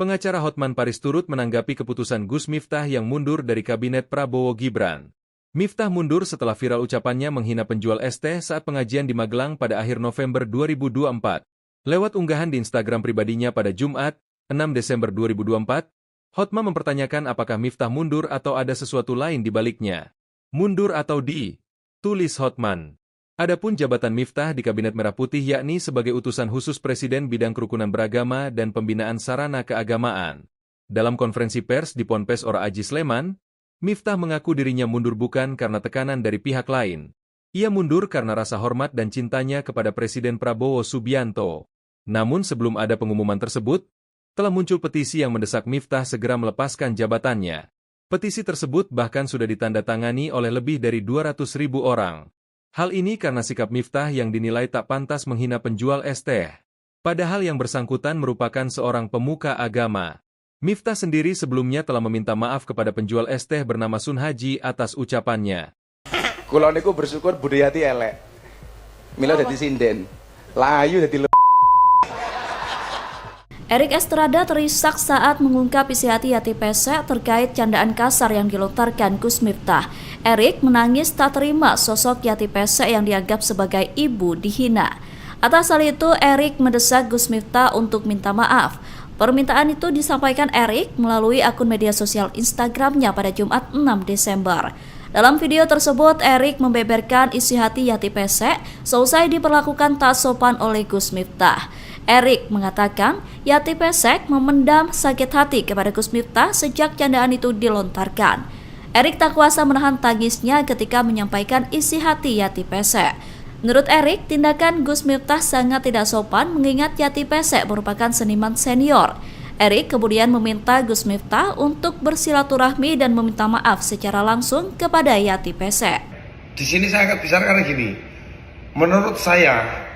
Pengacara Hotman Paris turut menanggapi keputusan Gus Miftah yang mundur dari kabinet Prabowo Gibran. Miftah mundur setelah viral ucapannya menghina penjual es teh saat pengajian di Magelang pada akhir November 2024. Lewat unggahan di Instagram pribadinya pada Jumat, 6 Desember 2024, Hotman mempertanyakan apakah Miftah mundur atau ada sesuatu lain di baliknya. Mundur atau tulis Hotman. Adapun jabatan Miftah di Kabinet Merah Putih yakni sebagai utusan khusus Presiden bidang kerukunan beragama dan pembinaan sarana keagamaan. Dalam konferensi pers di Ponpes Ora Aji Sleman, Miftah mengaku dirinya mundur bukan karena tekanan dari pihak lain. Ia mundur karena rasa hormat dan cintanya kepada Presiden Prabowo Subianto. Namun sebelum ada pengumuman tersebut, telah muncul petisi yang mendesak Miftah segera melepaskan jabatannya. Petisi tersebut bahkan sudah ditandatangani oleh lebih dari 200.000 orang. Hal ini karena sikap Miftah yang dinilai tak pantas menghina penjual es teh. Padahal yang bersangkutan merupakan seorang pemuka agama. Miftah sendiri sebelumnya telah meminta maaf kepada penjual es teh bernama Sun Haji atas ucapannya. Kula niku bersyukur budayati elek. Mila dadi sinden. Layu dadi Erik Estrada terisak saat mengungkap isi hati Yati Pesek terkait candaan kasar yang dilontarkan Gus Miftah. Erik menangis tak terima sosok Yati Pesek yang dianggap sebagai ibu dihina. Atas hal itu, Erik mendesak Gus Miftah untuk minta maaf. Permintaan itu disampaikan Erik melalui akun media sosial Instagramnya pada Jumat 6 Desember. Dalam video tersebut, Erik membeberkan isi hati Yati Pesek seusai diperlakukan tak sopan oleh Gus Miftah. Erik mengatakan Yati Pesek memendam sakit hati kepada Gus Miftah sejak candaan itu dilontarkan. Erik tak kuasa menahan tangisnya ketika menyampaikan isi hati Yati Pesek. Menurut Erik, tindakan Gus Miftah sangat tidak sopan mengingat Yati Pesek merupakan seniman senior. Erik kemudian meminta Gus Miftah untuk bersilaturahmi dan meminta maaf secara langsung kepada Yati Pesek. Di sini saya akan bicara karena gini, menurut saya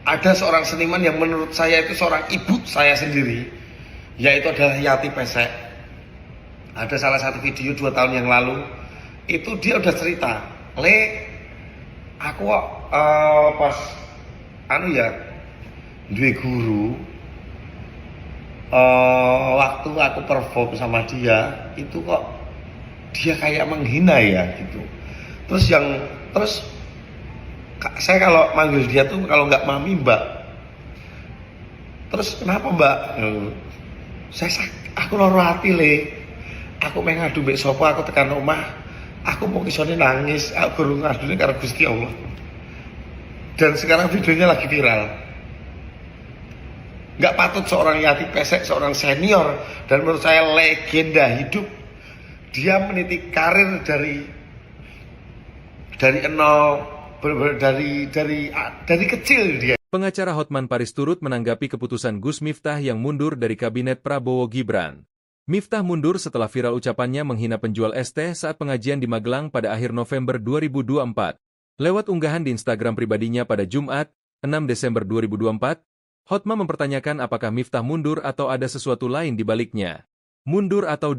ada seorang seniman yang menurut saya itu seorang ibu saya sendiri, yaitu adalah Yati Pesek. Ada salah satu video 2 tahun yang lalu, itu dia udah cerita, aku pas duwe guru, waktu aku perform sama dia, itu kok dia kayak menghina ya gitu. Terus saya kalau manggil dia tuh kalau nggak mami mbak. Terus kenapa mbak? Aku loro hati Aku pengen ngadu mbek sopo, aku tekan rumah. Aku mau kisone nangis, aku baru ngadune karo Gusti Allah. Dan sekarang videonya lagi viral. Nggak patut seorang Yati Pesek, seorang senior dan menurut saya legenda hidup. Dia meniti karir dari nol. Dari kecil dia. Pengacara Hotman Paris turut menanggapi keputusan Gus Miftah yang mundur dari kabinet Prabowo Gibran. Miftah mundur setelah viral ucapannya menghina penjual es teh saat pengajian di Magelang pada akhir November 2024. Lewat unggahan di Instagram pribadinya pada Jumat, 6 Desember 2024, Hotman mempertanyakan apakah Miftah mundur atau ada sesuatu lain di baliknya. Mundur atau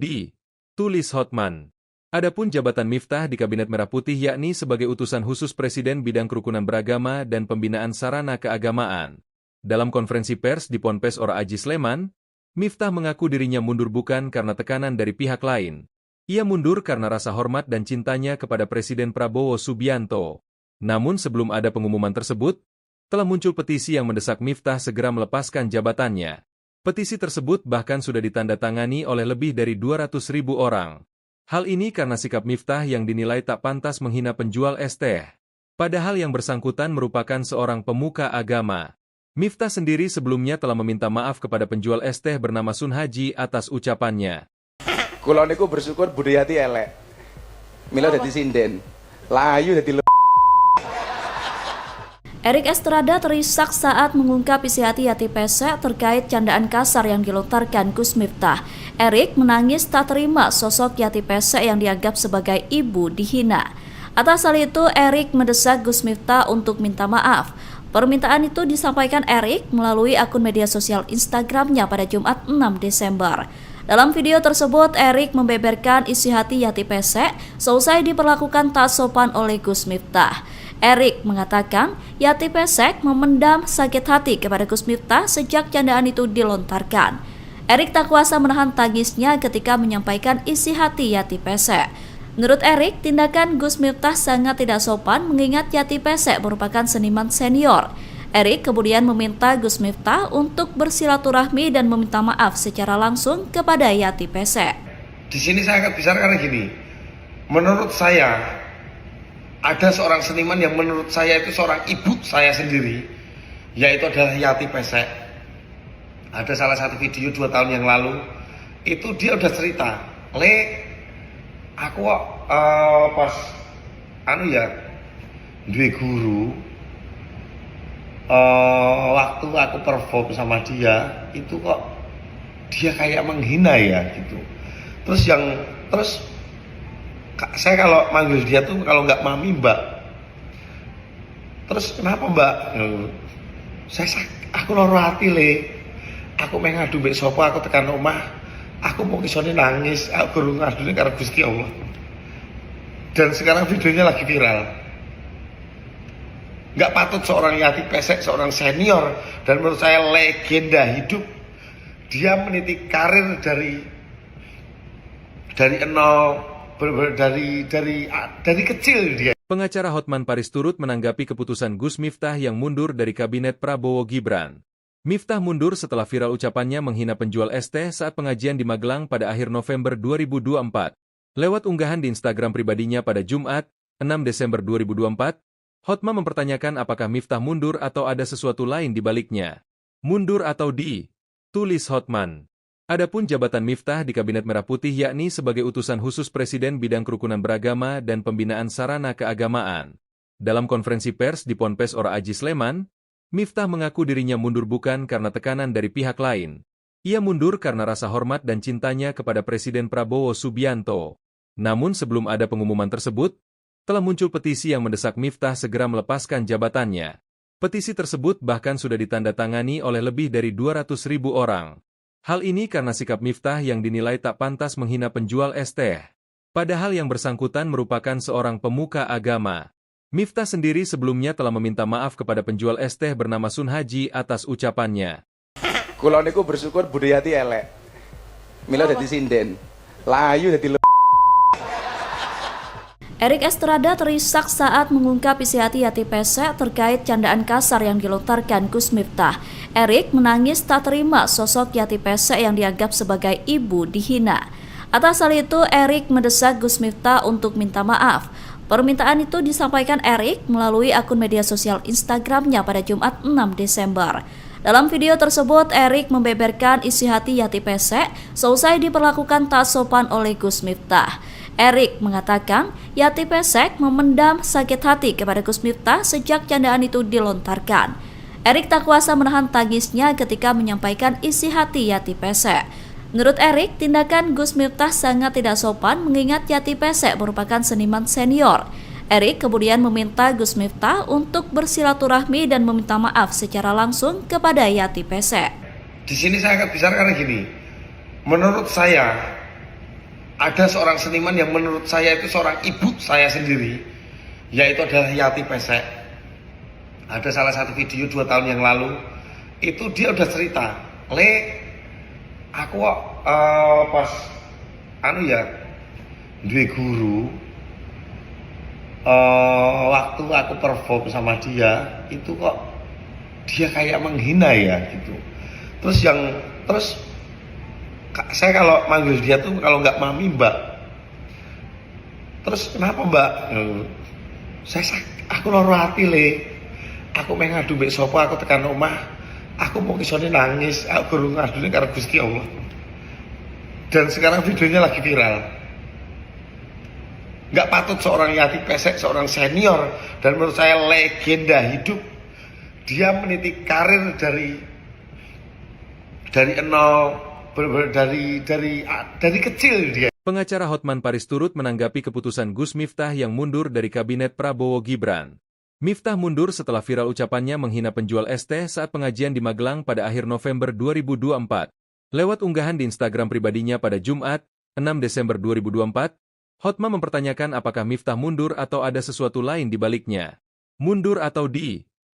tulis Hotman. Adapun jabatan Miftah di Kabinet Merah Putih yakni sebagai utusan khusus Presiden bidang kerukunan beragama dan pembinaan sarana keagamaan. Dalam konferensi pers di Ponpes Ora Aji Sleman, Miftah mengaku dirinya mundur bukan karena tekanan dari pihak lain. Ia mundur karena rasa hormat dan cintanya kepada Presiden Prabowo Subianto. Namun sebelum ada pengumuman tersebut, telah muncul petisi yang mendesak Miftah segera melepaskan jabatannya. Petisi tersebut bahkan sudah ditandatangani oleh lebih dari 200.000 orang. Hal ini karena sikap Miftah yang dinilai tak pantas menghina penjual es teh. Padahal yang bersangkutan merupakan seorang pemuka agama. Miftah sendiri sebelumnya telah meminta maaf kepada penjual es teh bernama Sun Haji atas ucapannya. Kula niku bersyukur budayati elek. Mila dadi sinden. Layu dadi Erik Estrada terisak saat mengungkap isi hati Yati Pesek terkait candaan kasar yang dilontarkan Gus Miftah. Erik menangis tak terima sosok Yati Pesek yang dianggap sebagai ibu dihina. Atas hal itu, Erik mendesak Gus Miftah untuk minta maaf. Permintaan itu disampaikan Erik melalui akun media sosial Instagramnya pada Jumat 6 Desember. Dalam video tersebut, Erik membeberkan isi hati Yati Pesek seusai diperlakukan tak sopan oleh Gus Miftah. Erik mengatakan Yati Pesek memendam sakit hati kepada Gus Miftah sejak candaan itu dilontarkan. Erik tak kuasa menahan tangisnya ketika menyampaikan isi hati Yati Pesek. Menurut Erik, tindakan Gus Miftah sangat tidak sopan mengingat Yati Pesek merupakan seniman senior. Erik kemudian meminta Gus Miftah untuk bersilaturahmi dan meminta maaf secara langsung kepada Yati Pesek. Di sini saya akan bicara karena gini, menurut saya ada seorang seniman yang menurut saya itu seorang ibu saya sendiri, yaitu adalah Yati Pesek. Ada salah satu video 2 tahun yang lalu, itu dia udah cerita, aku pas duwe guru, waktu aku perform sama dia, itu kok dia kayak menghina ya gitu. Terus saya kalau manggil dia tuh kalau nggak mami mbak. Terus kenapa mbak? Aku loro hati aku mengadu mbek sapa, aku tekan omah, aku mau kisone nangis, aku guru ngadune karo Gusti Allah. Dan sekarang videonya lagi viral. Nggak patut seorang Yati Pesek, seorang senior dan menurut saya legenda hidup, dia meniti karir dari kecil dia. Pengacara Hotman Paris turut menanggapi keputusan Gus Miftah yang mundur dari kabinet Prabowo Gibran. Miftah mundur setelah viral ucapannya menghina penjual es teh saat pengajian di Magelang pada akhir November 2024. Lewat unggahan di Instagram pribadinya pada Jumat, 6 Desember 2024, Hotman mempertanyakan apakah Miftah mundur atau ada sesuatu lain di baliknya. Mundur atau tulis Hotman. Adapun jabatan Miftah di Kabinet Merah Putih yakni sebagai utusan khusus Presiden bidang kerukunan beragama dan pembinaan sarana keagamaan. Dalam konferensi pers di Ponpes Ora Aji Sleman, Miftah mengaku dirinya mundur bukan karena tekanan dari pihak lain. Ia mundur karena rasa hormat dan cintanya kepada Presiden Prabowo Subianto. Namun sebelum ada pengumuman tersebut, telah muncul petisi yang mendesak Miftah segera melepaskan jabatannya. Petisi tersebut bahkan sudah ditandatangani oleh lebih dari 200.000 orang. Hal ini karena sikap Miftah yang dinilai tak pantas menghina penjual es teh. Padahal yang bersangkutan merupakan seorang pemuka agama. Miftah sendiri sebelumnya telah meminta maaf kepada penjual es teh bernama Sun Haji atas ucapannya. Kula niku bersyukur budaya Yati elek. Mila dadi sinden. Layu dadi Erik Estrada terisak saat mengungkap isi hati Yati Pesek terkait candaan kasar yang dilontarkan Gus Miftah. Erik menangis tak terima sosok Yati Pesek yang dianggap sebagai ibu dihina. Atas hal itu, Erik mendesak Gus Miftah untuk minta maaf. Permintaan itu disampaikan Erik melalui akun media sosial Instagramnya pada Jumat 6 Desember. Dalam video tersebut, Erik membeberkan isi hati Yati Pesek seusai diperlakukan tak sopan oleh Gus Miftah. Erik mengatakan Yati Pesek memendam sakit hati kepada Gus Miftah sejak candaan itu dilontarkan. Erik tak kuasa menahan tangisnya ketika menyampaikan isi hati Yati Pesek. Menurut Erik, tindakan Gus Miftah sangat tidak sopan mengingat Yati Pesek merupakan seniman senior. Erik kemudian meminta Gus Miftah untuk bersilaturahmi dan meminta maaf secara langsung kepada Yati Pesek. Di sini saya akan bicara karena gini, menurut saya ada seorang seniman yang menurut saya itu seorang ibu saya sendiri, yaitu adalah Yati Pesek. Ada salah satu video 2 tahun yang lalu, itu dia udah cerita, aku pas duwe guru, waktu aku perform sama dia, itu kok dia kayak menghina ya gitu. Terus saya kalau manggil dia tuh kalau nggak mami mbak. Terus kenapa mbak? Aku loro hati aku mengadu mbek sapa, aku tekan omah, aku mau kisone nangis, aku guru ngadune karo Gusti Allah. Dan sekarang videonya lagi viral. Nggak patut seorang Yati Pesek, seorang senior dan menurut saya legenda hidup, dia meniti karir dari kecil dia. Pengacara Hotman Paris turut menanggapi keputusan Gus Miftah yang mundur dari kabinet Prabowo Gibran. Miftah mundur setelah viral ucapannya menghina penjual es teh saat pengajian di Magelang pada akhir November 2024. Lewat unggahan di Instagram pribadinya pada Jumat, 6 Desember 2024, Hotman mempertanyakan apakah Miftah mundur atau ada sesuatu lain di baliknya. Mundur atau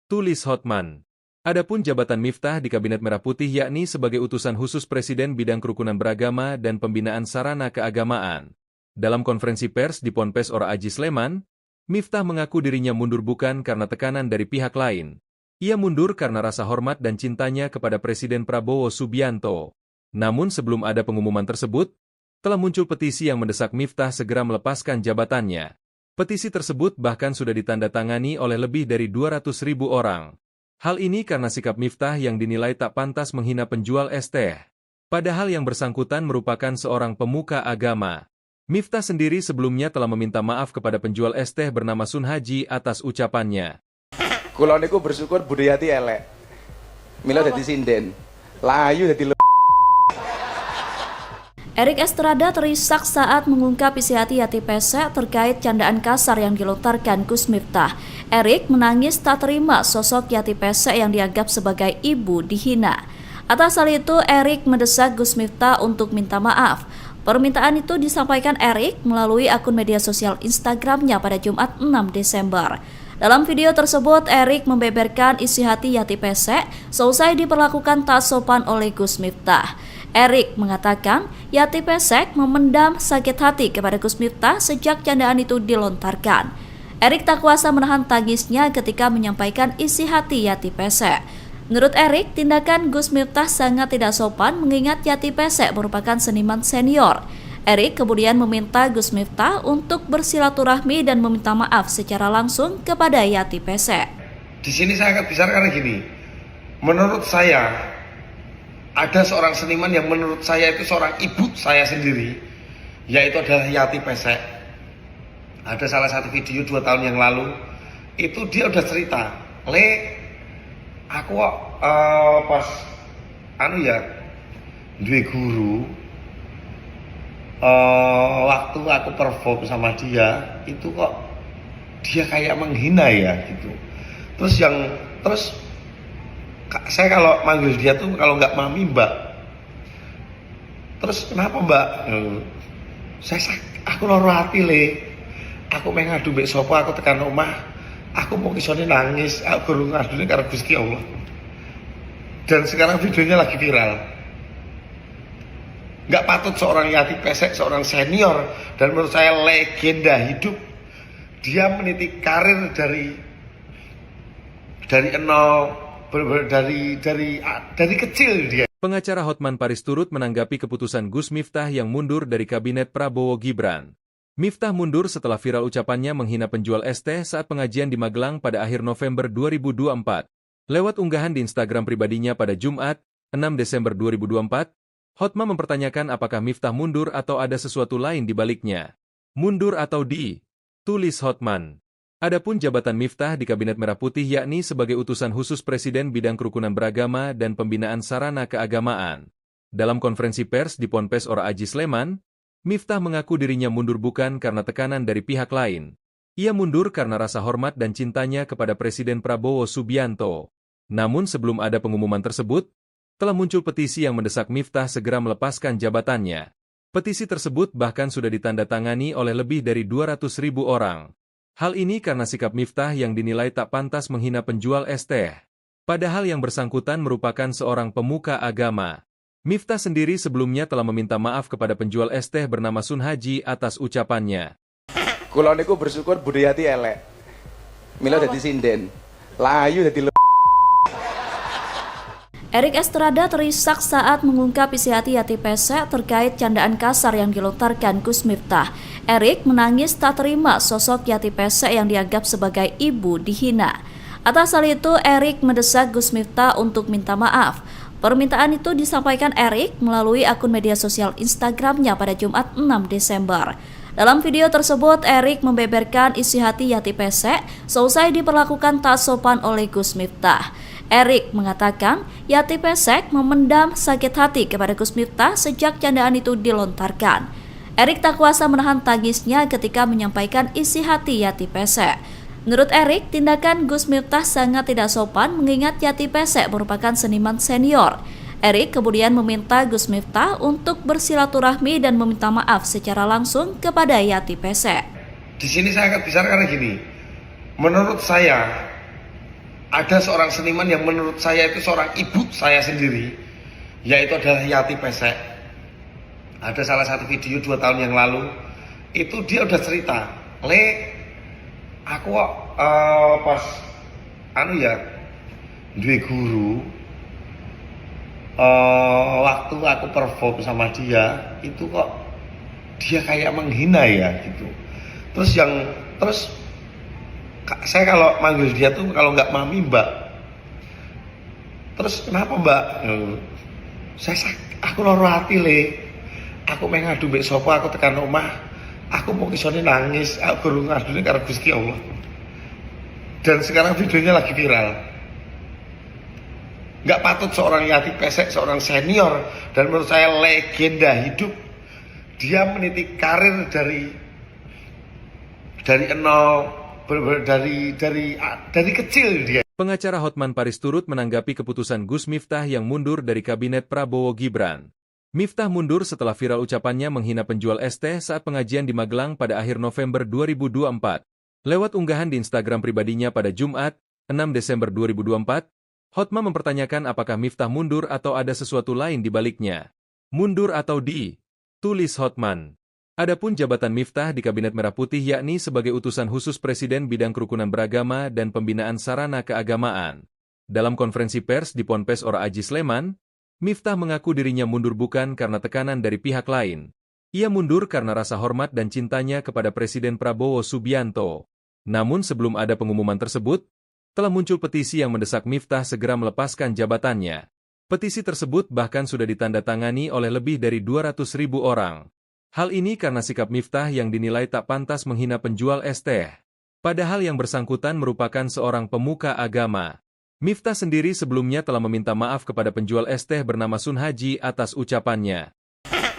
tulis Hotman. Adapun jabatan Miftah di Kabinet Merah Putih yakni sebagai utusan khusus Presiden bidang kerukunan beragama dan pembinaan sarana keagamaan. Dalam konferensi pers di Ponpes Ora Aji Sleman, Miftah mengaku dirinya mundur bukan karena tekanan dari pihak lain. Ia mundur karena rasa hormat dan cintanya kepada Presiden Prabowo Subianto. Namun sebelum ada pengumuman tersebut, telah muncul petisi yang mendesak Miftah segera melepaskan jabatannya. Petisi tersebut bahkan sudah ditandatangani oleh lebih dari 200.000 orang. Hal ini karena sikap Miftah yang dinilai tak pantas menghina penjual es teh. Padahal yang bersangkutan merupakan seorang pemuka agama. Miftah sendiri sebelumnya telah meminta maaf kepada penjual es teh bernama Sun Haji atas ucapannya. Kula niku bersyukur budayati elek. Mila dadi sinden. Layu dadi Erik Estrada terisak saat mengungkap isi hati Yati Pesek terkait candaan kasar yang dilontarkan Gus Miftah. Erik menangis tak terima sosok Yati Pesek yang dianggap sebagai ibu dihina. Atas hal itu, Erik mendesak Gus Miftah untuk minta maaf. Permintaan itu disampaikan Erik melalui akun media sosial Instagramnya pada Jumat 6 Desember. Dalam video tersebut, Erik membeberkan isi hati Yati Pesek seusai diperlakukan tak sopan oleh Gus Miftah. Erik mengatakan Yati Pesek memendam sakit hati kepada Gus Miftah sejak candaan itu dilontarkan. Erik tak kuasa menahan tangisnya ketika menyampaikan isi hati Yati Pesek. Menurut Erik, tindakan Gus Miftah sangat tidak sopan mengingat Yati Pesek merupakan seniman senior. Erik kemudian meminta Gus Miftah untuk bersilaturahmi dan meminta maaf secara langsung kepada Yati Pesek. Di sini saya akan bicara karena gini, menurut saya ada seorang seniman yang menurut saya itu seorang ibu saya sendiri, yaitu adalah Yati Pesek. Ada salah satu video 2 tahun yang lalu, itu dia udah cerita, aku pas duwe guru, waktu aku perform sama dia, itu kok dia kayak menghina ya gitu. Terus saya kalau manggil dia tuh kalau nggak mami mbak. Terus kenapa mbak? Aku loro hati Aku pengen ngadu mbek sapa, aku tekan omah. Aku mau kisone nangis, aku guru ngadune karo Gusti Allah. Dan sekarang videonya lagi viral. Nggak patut seorang Yati Pesek, seorang senior dan menurut saya legenda hidup. Dia meniti karir dari nol. Dari kecil dia. Pengacara Hotman Paris turut menanggapi keputusan Gus Miftah yang mundur dari Kabinet Prabowo Gibran. Miftah mundur setelah viral ucapannya menghina penjual es teh saat pengajian di Magelang pada akhir November 2024. Lewat unggahan di Instagram pribadinya pada Jumat, 6 Desember 2024, Hotman mempertanyakan apakah Miftah mundur atau ada sesuatu lain di baliknya. Mundur atau tulis Hotman. Adapun jabatan Miftah di Kabinet Merah Putih yakni sebagai utusan khusus Presiden bidang kerukunan beragama dan pembinaan sarana keagamaan. Dalam konferensi pers di Ponpes Ora Aji Sleman, Miftah mengaku dirinya mundur bukan karena tekanan dari pihak lain. Ia mundur karena rasa hormat dan cintanya kepada Presiden Prabowo Subianto. Namun sebelum ada pengumuman tersebut, telah muncul petisi yang mendesak Miftah segera melepaskan jabatannya. Petisi tersebut bahkan sudah ditandatangani oleh lebih dari 200.000 orang. Hal ini karena sikap Miftah yang dinilai tak pantas menghina penjual es teh. Padahal yang bersangkutan merupakan seorang pemuka agama. Miftah sendiri sebelumnya telah meminta maaf kepada penjual es teh bernama Sun Haji atas ucapannya. Kula niku bersyukur budayati elek. Mila dadi sinden. Layu dadi Erik Estrada terisak saat mengungkap isi hati Yati Pesek terkait candaan kasar yang dilontarkan Gus Miftah. Erik menangis tak terima sosok Yati Pesek yang dianggap sebagai ibu dihina. Atas hal itu, Erik mendesak Gus Miftah untuk minta maaf. Permintaan itu disampaikan Erik melalui akun media sosial Instagramnya pada Jumat 6 Desember. Dalam video tersebut, Erik membeberkan isi hati Yati Pesek seusai diperlakukan tak sopan oleh Gus Miftah. Erik mengatakan Yati Pesek memendam sakit hati kepada Gus Miftah sejak candaan itu dilontarkan. Erik tak kuasa menahan tangisnya ketika menyampaikan isi hati Yati Pesek. Menurut Erik, tindakan Gus Miftah sangat tidak sopan mengingat Yati Pesek merupakan seniman senior. Erik kemudian meminta Gus Miftah untuk bersilaturahmi dan meminta maaf secara langsung kepada Yati Pesek. Di sini saya akan bicara karena gini, menurut saya ada seorang seniman yang menurut saya itu seorang ibu saya sendiri, yaitu adalah Yati Pesek. Ada salah satu video 2 tahun yang lalu, itu dia udah cerita, aku pas duwe guru, waktu aku perform sama dia, itu kok dia kayak menghina ya gitu. Terus saya kalau manggil dia tuh kalau nggak mami mbak. Terus kenapa mbak? Aku loro hati aku pengen ngadu mbek sapa, aku tekan omah, aku mau kisone nangis, aku guru ngadune karo Gusti Allah. Dan sekarang videonya lagi viral. Nggak patut seorang Yati Pesek, seorang senior dan menurut saya legenda hidup, dia meniti karir dari kecil dia. Pengacara Hotman Paris turut menanggapi keputusan Gus Miftah yang mundur dari kabinet Prabowo Gibran. Miftah mundur setelah viral ucapannya menghina penjual es teh saat pengajian di Magelang pada akhir November 2024. Lewat unggahan di Instagram pribadinya pada Jumat, 6 Desember 2024, Hotman mempertanyakan apakah Miftah mundur atau ada sesuatu lain di baliknya. Mundur atau tulis Hotman. Adapun jabatan Miftah di Kabinet Merah Putih yakni sebagai utusan khusus Presiden bidang kerukunan beragama dan pembinaan sarana keagamaan. Dalam konferensi pers di Ponpes Ora Aji Sleman, Miftah mengaku dirinya mundur bukan karena tekanan dari pihak lain. Ia mundur karena rasa hormat dan cintanya kepada Presiden Prabowo Subianto. Namun sebelum ada pengumuman tersebut, telah muncul petisi yang mendesak Miftah segera melepaskan jabatannya. Petisi tersebut bahkan sudah ditandatangani oleh lebih dari 200.000 orang. Hal ini karena sikap Miftah yang dinilai tak pantas menghina penjual es teh. Padahal yang bersangkutan merupakan seorang pemuka agama. Miftah sendiri sebelumnya telah meminta maaf kepada penjual es teh bernama Sun Haji atas ucapannya.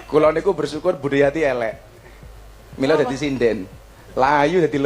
Kula niku bersyukur budayati elek. Mila dadi sinden. Layu dadi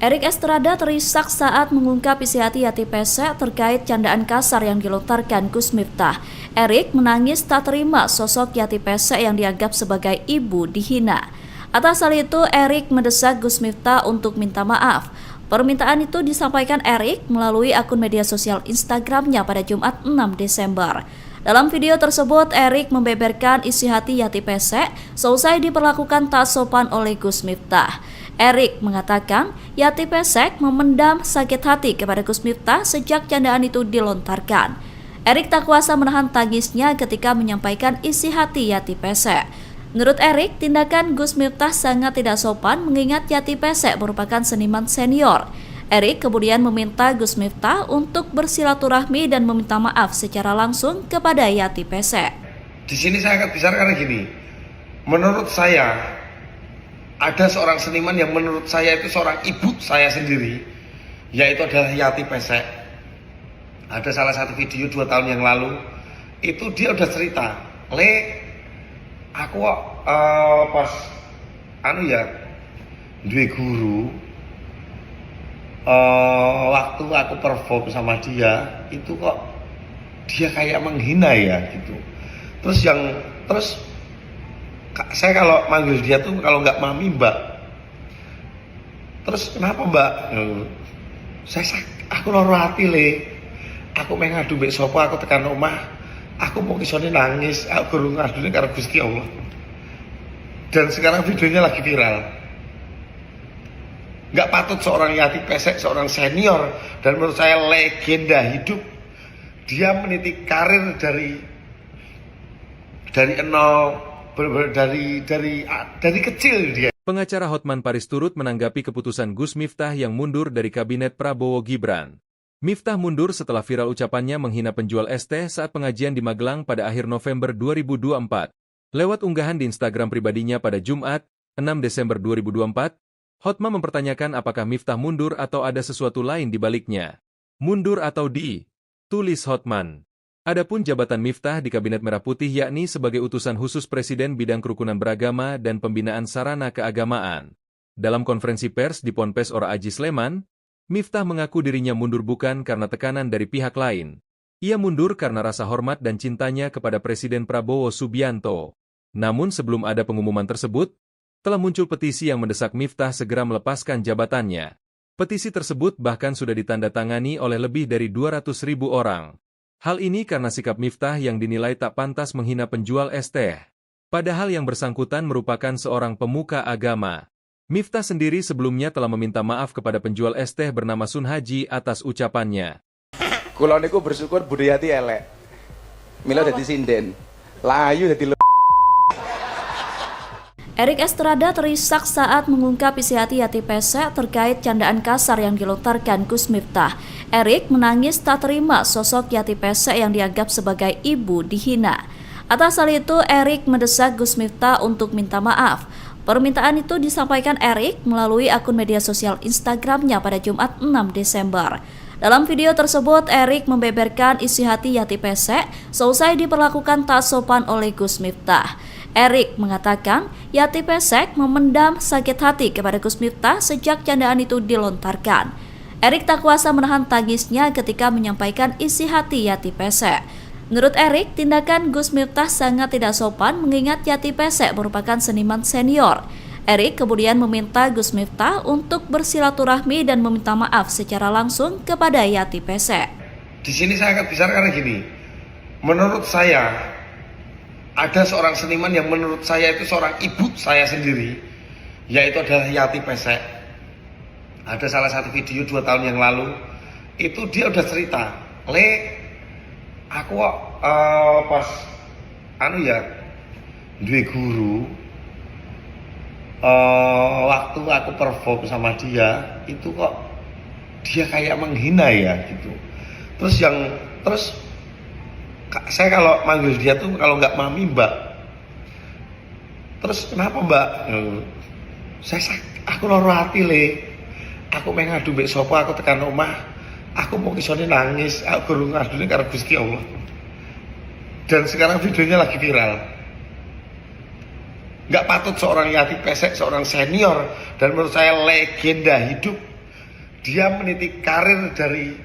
Erik Estrada terisak saat mengungkap isi hati Yati Pesek terkait candaan kasar yang dilontarkan Gus Miftah. Erik menangis tak terima sosok Yati Pesek yang dianggap sebagai ibu dihina. Atas hal itu, Erik mendesak Gus Miftah untuk minta maaf. Permintaan itu disampaikan Erik melalui akun media sosial Instagramnya pada Jumat 6 Desember. Dalam video tersebut, Erik membeberkan isi hati Yati Pesek seusai diperlakukan tak sopan oleh Gus Miftah. Erik mengatakan Yati Pesek memendam sakit hati kepada Gus Miftah sejak candaan itu dilontarkan. Erik tak kuasa menahan tangisnya ketika menyampaikan isi hati Yati Pesek. Menurut Erik, tindakan Gus Miftah sangat tidak sopan mengingat Yati Pesek merupakan seniman senior. Erik kemudian meminta Gus Miftah untuk bersilaturahmi dan meminta maaf secara langsung kepada Yati Pesek. Di sini saya akan bicara karena gini, menurut saya ada seorang seniman yang menurut saya itu seorang ibu saya sendiri, yaitu adalah Yati Pesek. Ada salah satu video 2 tahun yang lalu, itu dia udah cerita, aku pas duwe guru, waktu aku perform sama dia, itu kok dia kayak menghina ya gitu. Terus saya kalau manggil dia tuh kalau nggak mami mbak. Terus kenapa mbak? Aku loro hati aku pengen ngadu mbek sapa, aku tekan omah, aku mau kisone nangis, aku guru ngadune karo Gusti Allah. Dan sekarang videonya lagi viral. Nggak patut seorang Yati Pesek, seorang senior dan menurut saya legenda hidup, dia meniti karir dari kecil dia. Pengacara Hotman Paris turut menanggapi keputusan Gus Miftah yang mundur dari kabinet Prabowo Gibran. Miftah mundur setelah viral ucapannya menghina penjual es teh saat pengajian di Magelang pada akhir November 2024. Lewat unggahan di Instagram pribadinya pada Jumat, 6 Desember 2024, Hotman mempertanyakan apakah Miftah mundur atau ada sesuatu lain di baliknya. Mundur atau tulis Hotman. Adapun jabatan Miftah di Kabinet Merah Putih yakni sebagai utusan khusus Presiden bidang kerukunan beragama dan pembinaan sarana keagamaan. Dalam konferensi pers di Ponpes Ora Aji Sleman, Miftah mengaku dirinya mundur bukan karena tekanan dari pihak lain. Ia mundur karena rasa hormat dan cintanya kepada Presiden Prabowo Subianto. Namun sebelum ada pengumuman tersebut, telah muncul petisi yang mendesak Miftah segera melepaskan jabatannya. Petisi tersebut bahkan sudah ditandatangani oleh lebih dari 200.000 orang. Hal ini karena sikap Miftah yang dinilai tak pantas menghina penjual es teh. Padahal yang bersangkutan merupakan seorang pemuka agama. Miftah sendiri sebelumnya telah meminta maaf kepada penjual es teh bernama Sun Haji atas ucapannya. Kula niku bersyukur budaya elek. Mila dadi sinden. Layu dadi Erik Estrada terisak saat mengungkap isi hati Yati Pesek terkait candaan kasar yang dilontarkan Gus Miftah. Erik menangis tak terima sosok Yati Pesek yang dianggap sebagai ibu dihina. Atas hal itu, Erik mendesak Gus Miftah untuk minta maaf. Permintaan itu disampaikan Erik melalui akun media sosial Instagramnya pada Jumat 6 Desember. Dalam video tersebut, Erik membeberkan isi hati Yati Pesek seusai diperlakukan tak sopan oleh Gus Miftah. Erik mengatakan Yati Pesek memendam sakit hati kepada Gus Miftah sejak candaan itu dilontarkan. Erik tak kuasa menahan tangisnya ketika menyampaikan isi hati Yati Pesek. Menurut Erik, tindakan Gus Miftah sangat tidak sopan mengingat Yati Pesek merupakan seniman senior. Erik kemudian meminta Gus Miftah untuk bersilaturahmi dan meminta maaf secara langsung kepada Yati Pesek. Di sini saya akan bicara karena gini, menurut saya ada seorang seniman yang menurut saya itu seorang ibu saya sendiri, yaitu adalah Yati Pesek. Ada salah satu video 2 tahun yang lalu, itu dia udah cerita, aku pas duwe guru, waktu aku perform sama dia, itu kok dia kayak menghina ya gitu. Terus saya kalau manggil dia tuh kalau nggak mami mbak. Terus kenapa mbak? Aku loro hati Aku pengen ngadu mbek sopo, aku tekan omah. Aku mau kisone nangis. Aku guru ngadune karo Gusti Allah. Dan sekarang videonya lagi viral. Nggak patut seorang Yati Pesek, seorang senior dan menurut saya legenda hidup. Dia meniti karir dari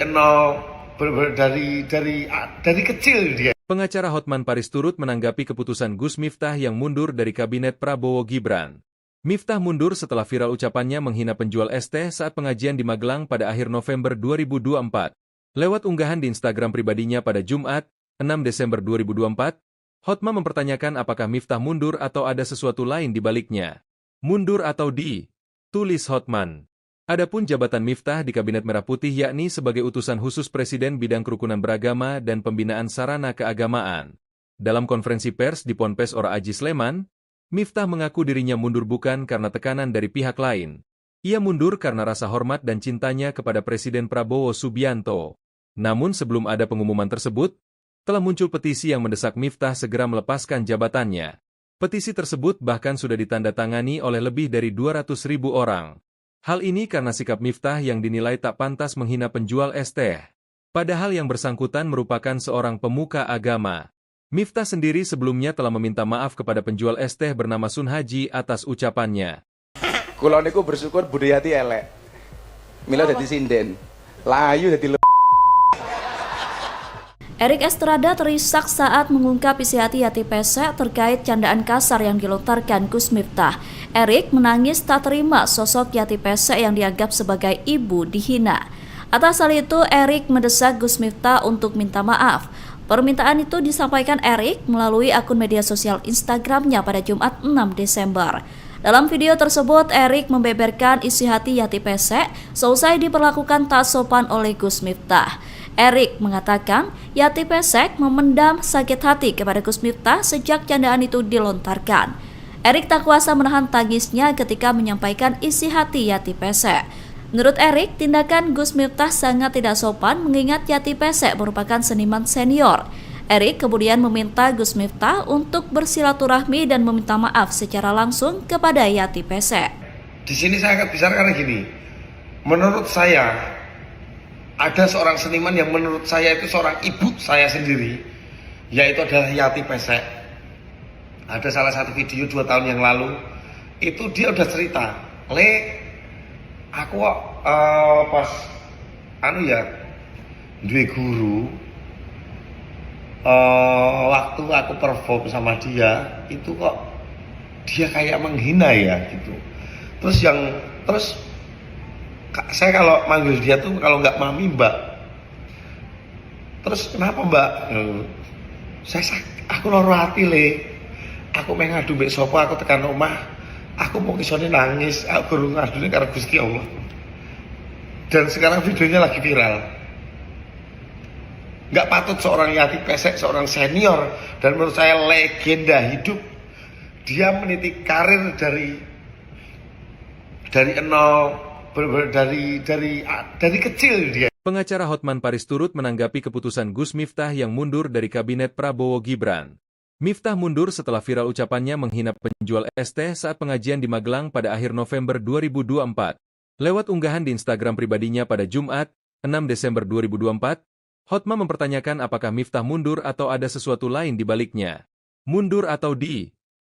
nol. Dari kecil dia. Pengacara Hotman Paris turut menanggapi keputusan Gus Miftah yang mundur dari kabinet Prabowo Gibran. Miftah mundur setelah viral ucapannya menghina penjual es teh saat pengajian di Magelang pada akhir November 2024. Lewat unggahan di Instagram pribadinya pada Jumat, 6 Desember 2024, Hotman mempertanyakan apakah Miftah mundur atau ada sesuatu lain di baliknya. Mundur atau tulis Hotman. Adapun jabatan Miftah di Kabinet Merah Putih yakni sebagai utusan khusus Presiden bidang kerukunan beragama dan pembinaan sarana keagamaan. Dalam konferensi pers di Ponpes Ora Aji Sleman, Miftah mengaku dirinya mundur bukan karena tekanan dari pihak lain. Ia mundur karena rasa hormat dan cintanya kepada Presiden Prabowo Subianto. Namun sebelum ada pengumuman tersebut, telah muncul petisi yang mendesak Miftah segera melepaskan jabatannya. Petisi tersebut bahkan sudah ditandatangani oleh lebih dari 200.000 orang. Hal ini karena sikap Miftah yang dinilai tak pantas menghina penjual es teh. Padahal yang bersangkutan merupakan seorang pemuka agama. Miftah sendiri sebelumnya telah meminta maaf kepada penjual es teh bernama Sun Haji atas ucapannya. Kula niku bersyukur budaya elek. Mila dadi sinden. Layu dadi Erik Estrada terisak saat mengungkap isi hati Yati Pesek terkait candaan kasar yang dilontarkan Gus Miftah. Erik menangis tak terima sosok Yati Pesek yang dianggap sebagai ibu dihina. Atas hal itu, Erik mendesak Gus Miftah untuk minta maaf. Permintaan itu disampaikan Erik melalui akun media sosial Instagramnya pada Jumat 6 Desember. Dalam video tersebut, Erik membeberkan isi hati Yati Pesek seusai diperlakukan tak sopan oleh Gus Miftah. Erik mengatakan Yati Pesek memendam sakit hati kepada Gus Miftah sejak candaan itu dilontarkan. Erik tak kuasa menahan tangisnya ketika menyampaikan isi hati Yati Pesek. Menurut Erik, tindakan Gus Miftah sangat tidak sopan mengingat Yati Pesek merupakan seniman senior. Erik kemudian meminta Gus Miftah untuk bersilaturahmi dan meminta maaf secara langsung kepada Yati Pesek. Di sini saya akan bicara karena gini, menurut saya ada seorang seniman yang menurut saya itu seorang ibu saya sendiri, yaitu adalah Yati Pesek. Ada salah satu video 2 tahun yang lalu, itu dia udah cerita, aku pas duwe guru, waktu aku perform sama dia, itu kok dia kayak menghina ya gitu. Terus saya kalau manggil dia tuh kalau nggak mami mbak. Terus kenapa mbak? Aku loro hati le. Aku pengen ngadu mbek sapa, aku tekan omah. Aku mau kisone nangis, aku guru ngadune karo Gusti Allah. Dan sekarang videonya lagi viral. Nggak patut seorang Yati Pesek, seorang senior dan menurut saya legenda hidup, dia meniti karir dari nol, dari kecil dia. Pengacara Hotman Paris turut menanggapi keputusan Gus Miftah yang mundur dari kabinet Prabowo Gibran. Miftah mundur setelah viral ucapannya menghina penjual es teh saat pengajian di Magelang pada akhir November 2024. Lewat unggahan di Instagram pribadinya pada Jumat, 6 Desember 2024, Hotman mempertanyakan apakah Miftah mundur atau ada sesuatu lain di baliknya. Mundur atau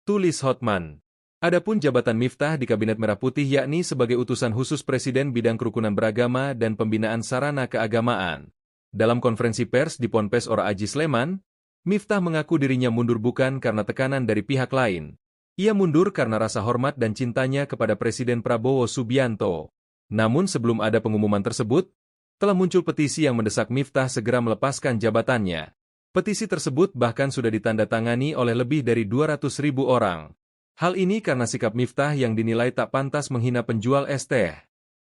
tulis Hotman. Adapun jabatan Miftah di Kabinet Merah Putih yakni sebagai utusan khusus Presiden bidang kerukunan beragama dan pembinaan sarana keagamaan. Dalam konferensi pers di Ponpes Ora Aji Sleman, Miftah mengaku dirinya mundur bukan karena tekanan dari pihak lain. Ia mundur karena rasa hormat dan cintanya kepada Presiden Prabowo Subianto. Namun sebelum ada pengumuman tersebut, telah muncul petisi yang mendesak Miftah segera melepaskan jabatannya. Petisi tersebut bahkan sudah ditandatangani oleh lebih dari 200.000 orang. Hal ini karena sikap Miftah yang dinilai tak pantas menghina penjual es teh.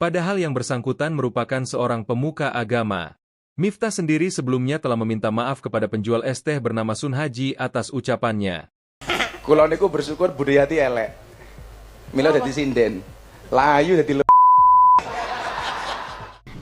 Padahal yang bersangkutan merupakan seorang pemuka agama. Miftah sendiri sebelumnya telah meminta maaf kepada penjual es teh bernama Sun Haji atas ucapannya. Kula niku bersyukur budayati elek. Mila dadi sinden. Layu dadi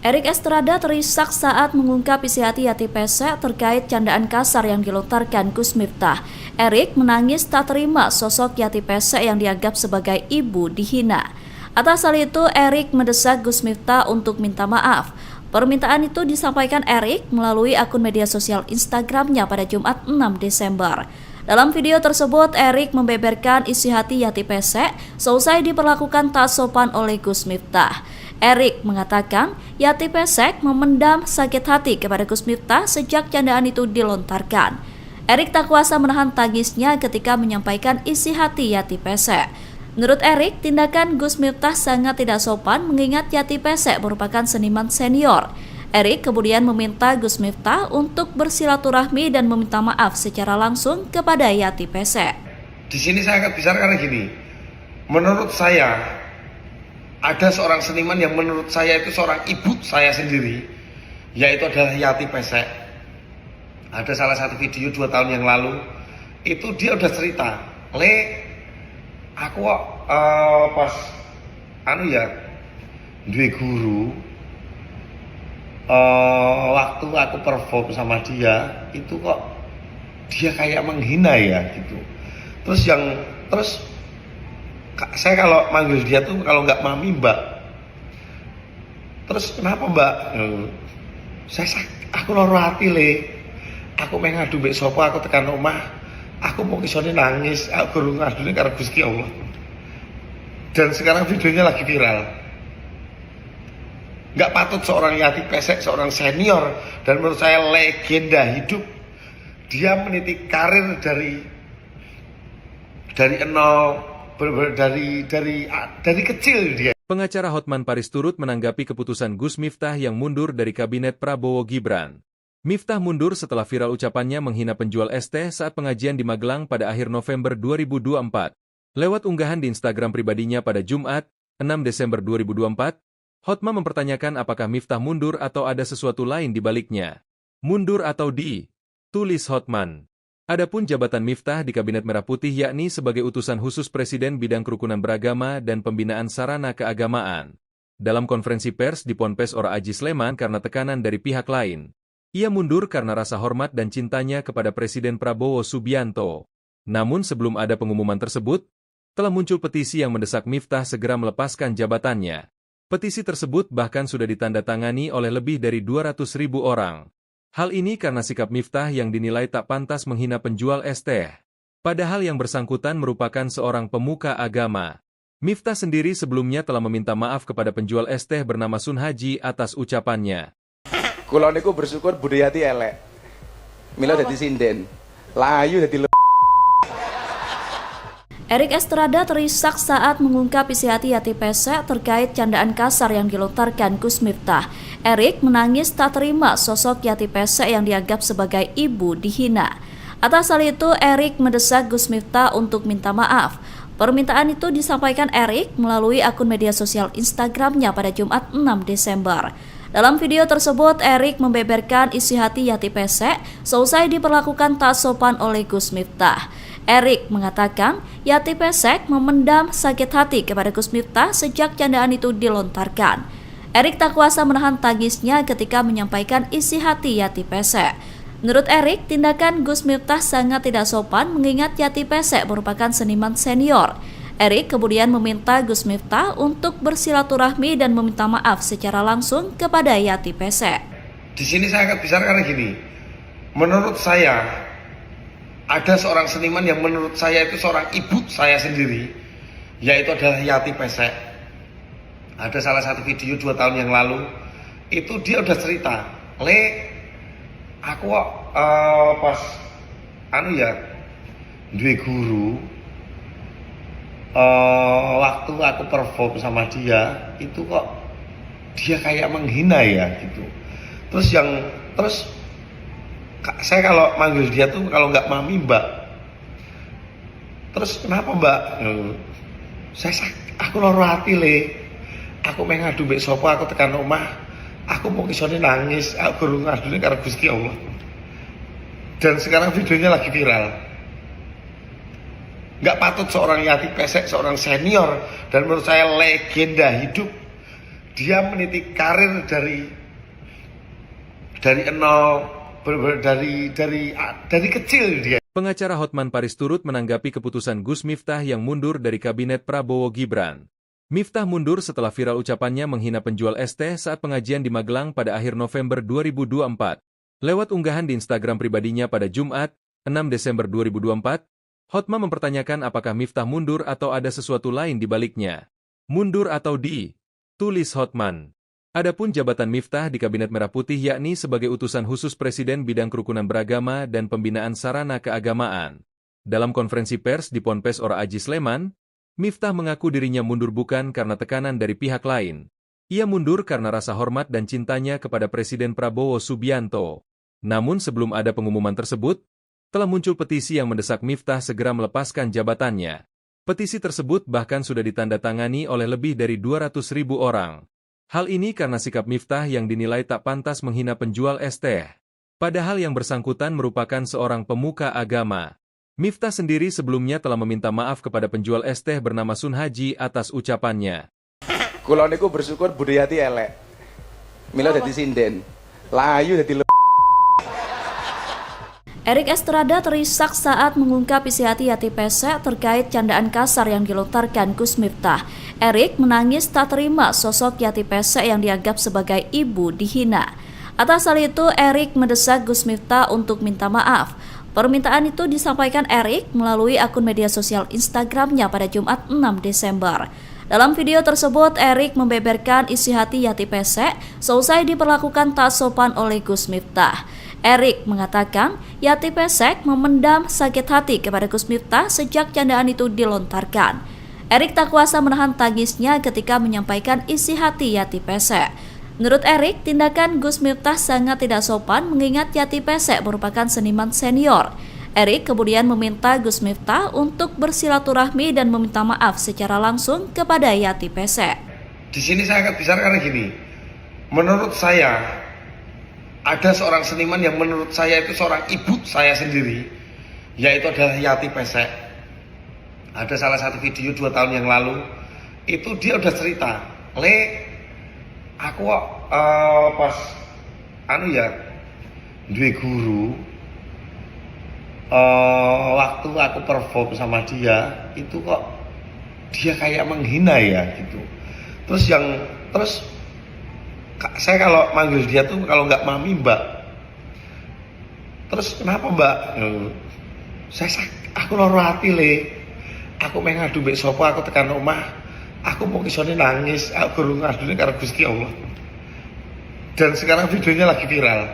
Erik Estrada terisak saat mengungkap isi hati Yati Pesek terkait candaan kasar yang dilontarkan Gus Miftah. Erik menangis tak terima sosok Yati Pesek yang dianggap sebagai ibu dihina. Atas hal itu, Erik mendesak Gus Miftah untuk minta maaf. Permintaan itu disampaikan Erik melalui akun media sosial Instagramnya pada Jumat 6 Desember. Dalam video tersebut, Erik membeberkan isi hati Yati Pesek seusai diperlakukan tak sopan oleh Gus Miftah. Erik mengatakan Yati Pesek memendam sakit hati kepada Gus Miftah sejak candaan itu dilontarkan. Erik tak kuasa menahan tangisnya ketika menyampaikan isi hati Yati Pesek. Menurut Erik, tindakan Gus Miftah sangat tidak sopan mengingat Yati Pesek merupakan seniman senior. Erik kemudian meminta Gus Miftah untuk bersilaturahmi dan meminta maaf secara langsung kepada Yati Pesek. Di sini saya akan bicara karena gini, menurut saya ada seorang seniman yang menurut saya itu seorang ibu saya sendiri, yaitu adalah Yati Pesek. Ada salah satu video 2 tahun yang lalu, itu dia udah cerita, aku pas duwe guru, waktu aku perform sama dia, itu kok dia kayak menghina ya gitu. Terus saya kalau manggil dia tuh kalau nggak mami mbak. Terus kenapa mbak? Aku loro hati le. Aku pengen ngadu mbek sapa, aku tekan omah. Aku mau kisone nangis, aku guru ngadune karo Gusti Allah. Dan sekarang videonya lagi viral. Nggak patut seorang Yati Pesek, seorang senior dan menurut saya legenda hidup, dia meniti karir dari nol. Dari kecil dia. Pengacara Hotman Paris turut menanggapi keputusan Gus Miftah yang mundur dari kabinet Prabowo Gibran. Miftah mundur setelah viral ucapannya menghina penjual es teh saat pengajian di Magelang pada akhir November 2024. Lewat unggahan di Instagram pribadinya pada Jumat, 6 Desember 2024, Hotman mempertanyakan apakah Miftah mundur atau ada sesuatu lain di baliknya. Mundur atau tulis Hotman. Adapun jabatan Miftah di Kabinet Merah Putih yakni sebagai utusan khusus Presiden bidang kerukunan beragama dan pembinaan sarana keagamaan. Dalam konferensi pers di Ponpes Ora Aji Sleman karena tekanan dari pihak lain, ia mundur karena rasa hormat dan cintanya kepada Presiden Prabowo Subianto. Namun sebelum ada pengumuman tersebut, telah muncul petisi yang mendesak Miftah segera melepaskan jabatannya. Petisi tersebut bahkan sudah ditandatangani oleh lebih dari 200.000 orang. Hal ini karena sikap Miftah yang dinilai tak pantas menghina penjual es teh. Padahal yang bersangkutan merupakan seorang pemuka agama. Miftah sendiri sebelumnya telah meminta maaf kepada penjual es teh bernama Sun Haji atas ucapannya. Kula niku bersyukur budayati elek. Mila dadi sinden. Layu dadi Erik Estrada terisak saat mengungkap isi hati Yati Pesek terkait candaan kasar yang dilontarkan Gus Miftah. Erik menangis tak terima sosok Yati Pesek yang dianggap sebagai ibu dihina. Atas hal itu, Erik mendesak Gus Miftah untuk minta maaf. Permintaan itu disampaikan Erik melalui akun media sosial Instagramnya pada Jumat 6 Desember. Dalam video tersebut, Erik membeberkan isi hati Yati Pesek seusai diperlakukan tak sopan oleh Gus Miftah. Erik mengatakan Yati Pesek memendam sakit hati kepada Gus Miftah sejak candaan itu dilontarkan. Erik tak kuasa menahan tangisnya ketika menyampaikan isi hati Yati Pesek. Menurut Erik, tindakan Gus Miftah sangat tidak sopan mengingat Yati Pesek merupakan seniman senior. Erik kemudian meminta Gus Miftah untuk bersilaturahmi dan meminta maaf secara langsung kepada Yati Pesek. Di sini saya akan bicara karena gini, menurut saya ada seorang seniman yang menurut saya itu seorang ibu saya sendiri, yaitu adalah Yati Pesek. Ada salah satu video 2 tahun yang lalu, itu dia udah cerita, aku pas duwe guru, waktu aku perform sama dia, itu kok dia kayak menghina ya gitu. Terus saya kalau manggil dia tuh kalau nggak mami mbak. Terus kenapa mbak? Aku loro hati aku pengen ngadu mbek sopo, aku tekan omah, aku mau kisone nangis, aku guru ngadune karo Gusti Allah. Dan sekarang videonya lagi viral. Nggak patut seorang Yati Pesek, seorang senior dan menurut saya legenda hidup, dia meniti karir dari nol. Dari kecil dia. Pengacara Hotman Paris turut menanggapi keputusan Gus Miftah yang mundur dari kabinet Prabowo Gibran. Miftah mundur setelah viral ucapannya menghina penjual es teh saat pengajian di Magelang pada akhir November 2024. Lewat unggahan di Instagram pribadinya pada Jumat, 6 Desember 2024, Hotman mempertanyakan apakah Miftah mundur atau ada sesuatu lain di baliknya. Mundur atau tulis Hotman. Adapun jabatan Miftah di Kabinet Merah Putih yakni sebagai utusan khusus Presiden bidang kerukunan beragama dan pembinaan sarana keagamaan. Dalam konferensi pers di Ponpes Ora Aji Sleman, Miftah mengaku dirinya mundur bukan karena tekanan dari pihak lain. Ia mundur karena rasa hormat dan cintanya kepada Presiden Prabowo Subianto. Namun sebelum ada pengumuman tersebut, telah muncul petisi yang mendesak Miftah segera melepaskan jabatannya. Petisi tersebut bahkan sudah ditandatangani oleh lebih dari 200.000 orang. Hal ini karena sikap Miftah yang dinilai tak pantas menghina penjual es teh. Padahal yang bersangkutan merupakan seorang pemuka agama. Miftah sendiri sebelumnya telah meminta maaf kepada penjual es teh bernama Sun Haji atas ucapannya. Kula niku bersyukur budayati elek. Mila dadi sinden. Layu dadi Erik Estrada terisak saat mengungkap isi hati Yati Pesek terkait candaan kasar yang dilontarkan Gus Miftah. Erik menangis tak terima sosok Yati Pesek yang dianggap sebagai ibu dihina. Atas hal itu, Erik mendesak Gus Miftah untuk minta maaf. Permintaan itu disampaikan Erik melalui akun media sosial Instagramnya pada Jumat 6 Desember. Dalam video tersebut, Erik membeberkan isi hati Yati Pesek seusai diperlakukan tak sopan oleh Gus Miftah. Erik mengatakan Yati Pesek memendam sakit hati kepada Gus Miftah sejak candaan itu dilontarkan. Erik tak kuasa menahan tangisnya ketika menyampaikan isi hati Yati Pesek. Menurut Erik, tindakan Gus Miftah sangat tidak sopan mengingat Yati Pesek merupakan seniman senior. Erik kemudian meminta Gus Miftah untuk bersilaturahmi dan meminta maaf secara langsung kepada Yati Pesek. Di sini saya akan bicara karena gini, menurut saya ada seorang seniman yang menurut saya itu seorang ibu saya sendiri, yaitu adalah Yati Pesek. Ada salah satu video 2 tahun yang lalu, itu dia udah cerita, aku pas duwe guru, waktu aku perform sama dia, itu kok dia kayak menghina ya gitu. Terus saya kalau manggil dia tuh kalau nggak mami mbak. Terus kenapa mbak? Aku loro hati aku pengen ngadu mbek sopo, aku tekan omah, aku mau kisone nangis, aku guru ngadune karo Gusti Allah. Dan sekarang videonya lagi viral.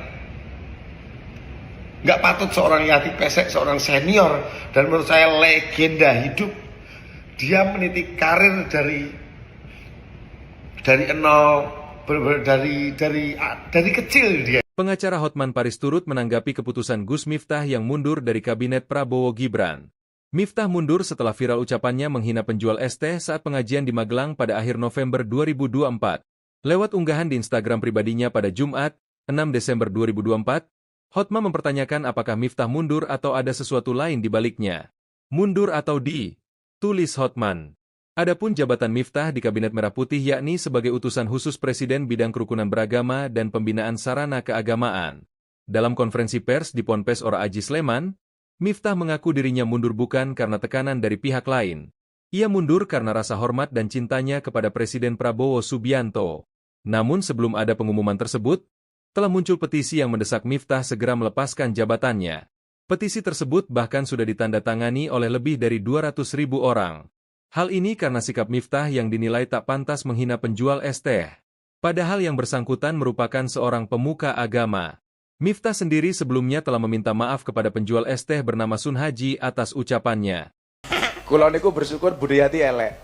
Nggak patut seorang Yati Pesek, seorang senior dan menurut saya legenda hidup, Dia meniti karir dari nol, dari kecil dia. Pengacara Hotman Paris turut menanggapi keputusan Gus Miftah yang mundur dari kabinet Prabowo Gibran. Miftah mundur setelah viral ucapannya menghina penjual es teh saat pengajian di Magelang pada akhir November 2024. Lewat unggahan di Instagram pribadinya pada Jumat, 6 Desember 2024, Hotman mempertanyakan apakah Miftah mundur atau ada sesuatu lain di baliknya. Mundur atau tulis Hotman. Adapun jabatan Miftah di Kabinet Merah Putih yakni sebagai utusan khusus Presiden bidang kerukunan beragama dan pembinaan sarana keagamaan. Dalam konferensi pers di Ponpes Ora Aji Sleman, Miftah mengaku dirinya mundur bukan karena tekanan dari pihak lain. Ia mundur karena rasa hormat dan cintanya kepada Presiden Prabowo Subianto. Namun sebelum ada pengumuman tersebut, telah muncul petisi yang mendesak Miftah segera melepaskan jabatannya. Petisi tersebut bahkan sudah ditandatangani oleh lebih dari 200.000 orang. Hal ini karena sikap Miftah yang dinilai tak pantas menghina penjual es teh. Padahal yang bersangkutan merupakan seorang pemuka agama. Miftah sendiri sebelumnya telah meminta maaf kepada penjual es teh bernama Sun Haji atas ucapannya. Kula niku bersyukur budayati elek.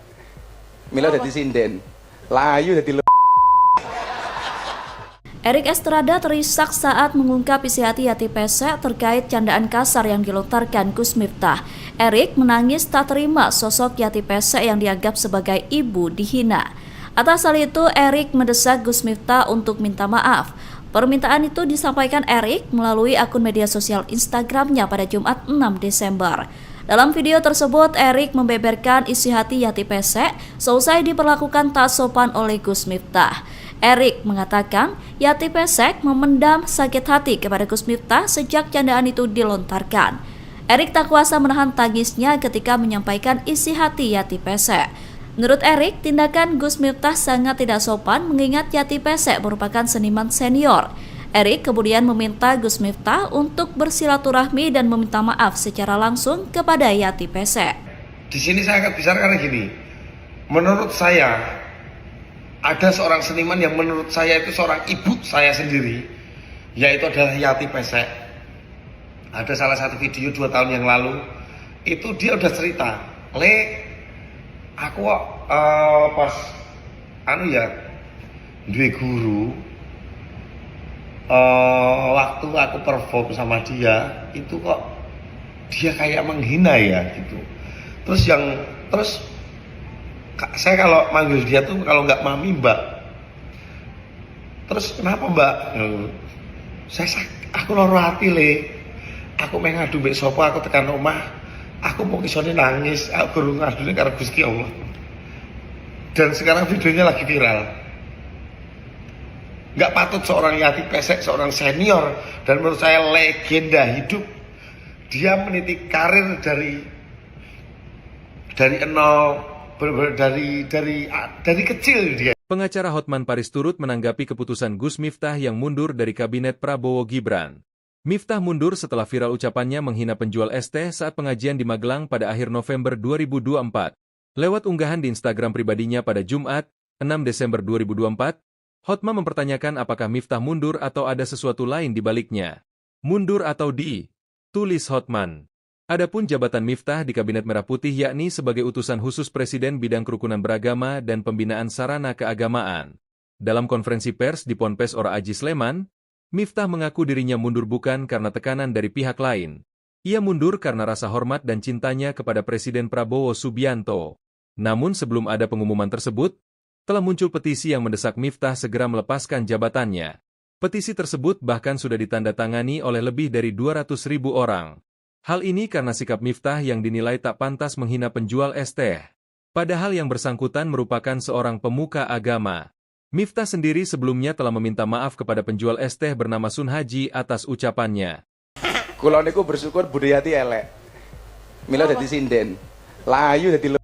Mila dadi sinden. Layu dadi Erik Estrada terisak saat mengungkap isi hati Yati Pesek terkait candaan kasar yang dilontarkan Gus Miftah. Erik menangis tak terima sosok Yati Pesek yang dianggap sebagai ibu dihina. Atas hal itu, Erik mendesak Gus Miftah untuk minta maaf. Permintaan itu disampaikan Erik melalui akun media sosial Instagramnya pada Jumat 6 Desember. Dalam video tersebut, Erik membeberkan isi hati Yati Pesek seusai diperlakukan tak sopan oleh Gus Miftah. Erik mengatakan Yati Pesek memendam sakit hati kepada Gus Miftah sejak candaan itu dilontarkan. Erik tak kuasa menahan tangisnya ketika menyampaikan isi hati Yati Pesek. Menurut Erik, tindakan Gus Miftah sangat tidak sopan mengingat Yati Pesek merupakan seniman senior. Erik kemudian meminta Gus Miftah untuk bersilaturahmi dan meminta maaf secara langsung kepada Yati Pesek. Di sini saya akan bicara karena gini, menurut saya ada seorang seniman yang menurut saya itu seorang ibu saya sendiri, yaitu adalah Yati Pesek. Ada salah satu video 2 tahun yang lalu, itu dia udah cerita, aku pas duwe guru, waktu aku perform sama dia, itu kok dia kayak menghina ya gitu. Terus saya kalau manggil dia tuh kalau nggak mami mbak. Terus kenapa mbak? Aku loro hati Aku pengen ngadu mbek sopo, aku tekan omah. Aku mau kisone nangis, aku guru ngadune karo Gusti Allah. Dan sekarang videonya lagi viral. Nggak patut seorang Yati Pesek, seorang senior dan menurut saya legenda hidup. Dia meniti karir dari nol. Dari kecil dia. Pengacara Hotman Paris turut menanggapi keputusan Gus Miftah yang mundur dari kabinet Prabowo Gibran. Miftah mundur setelah viral ucapannya menghina penjual es teh saat pengajian di Magelang pada akhir November 2024. Lewat unggahan di Instagram pribadinya pada Jumat, 6 Desember 2024, Hotman mempertanyakan apakah Miftah mundur atau ada sesuatu lain di baliknya. Mundur atau tulis Hotman. Adapun jabatan Miftah di Kabinet Merah Putih yakni sebagai utusan khusus Presiden bidang kerukunan beragama dan pembinaan sarana keagamaan. Dalam konferensi pers di Ponpes Ora Aji Sleman, Miftah mengaku dirinya mundur bukan karena tekanan dari pihak lain. Ia mundur karena rasa hormat dan cintanya kepada Presiden Prabowo Subianto. Namun sebelum ada pengumuman tersebut, telah muncul petisi yang mendesak Miftah segera melepaskan jabatannya. Petisi tersebut bahkan sudah ditandatangani oleh lebih dari 200.000 orang. Hal ini karena sikap Miftah yang dinilai tak pantas menghina penjual es teh. Padahal yang bersangkutan merupakan seorang pemuka agama. Miftah sendiri sebelumnya telah meminta maaf kepada penjual es teh bernama Sun Haji atas ucapannya. Kula niku bersyukur budayati elek. Mila dadi sinden. Layu dadi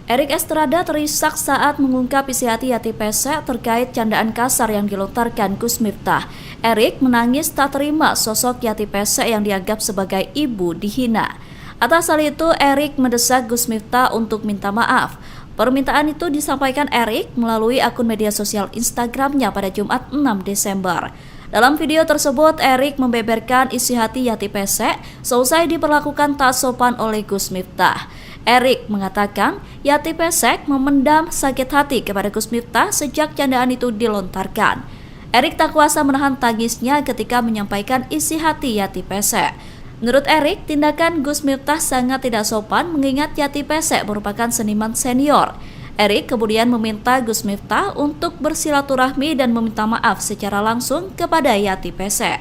Erik Estrada terisak saat mengungkap isi hati Yati Pesek terkait candaan kasar yang dilontarkan Gus Miftah. Erik menangis tak terima sosok Yati Pesek yang dianggap sebagai ibu dihina. Atas hal itu, Erik mendesak Gus Miftah untuk minta maaf. Permintaan itu disampaikan Erik melalui akun media sosial Instagramnya pada Jumat 6 Desember. Dalam video tersebut, Erik membeberkan isi hati Yati Pesek seusai diperlakukan tak sopan oleh Gus Miftah. Erik mengatakan Yati Pesek memendam sakit hati kepada Gus Miftah sejak candaan itu dilontarkan. Erik tak kuasa menahan tangisnya ketika menyampaikan isi hati Yati Pesek. Menurut Erik, tindakan Gus Miftah sangat tidak sopan mengingat Yati Pesek merupakan seniman senior. Erik kemudian meminta Gus Miftah untuk bersilaturahmi dan meminta maaf secara langsung kepada Yati Pesek.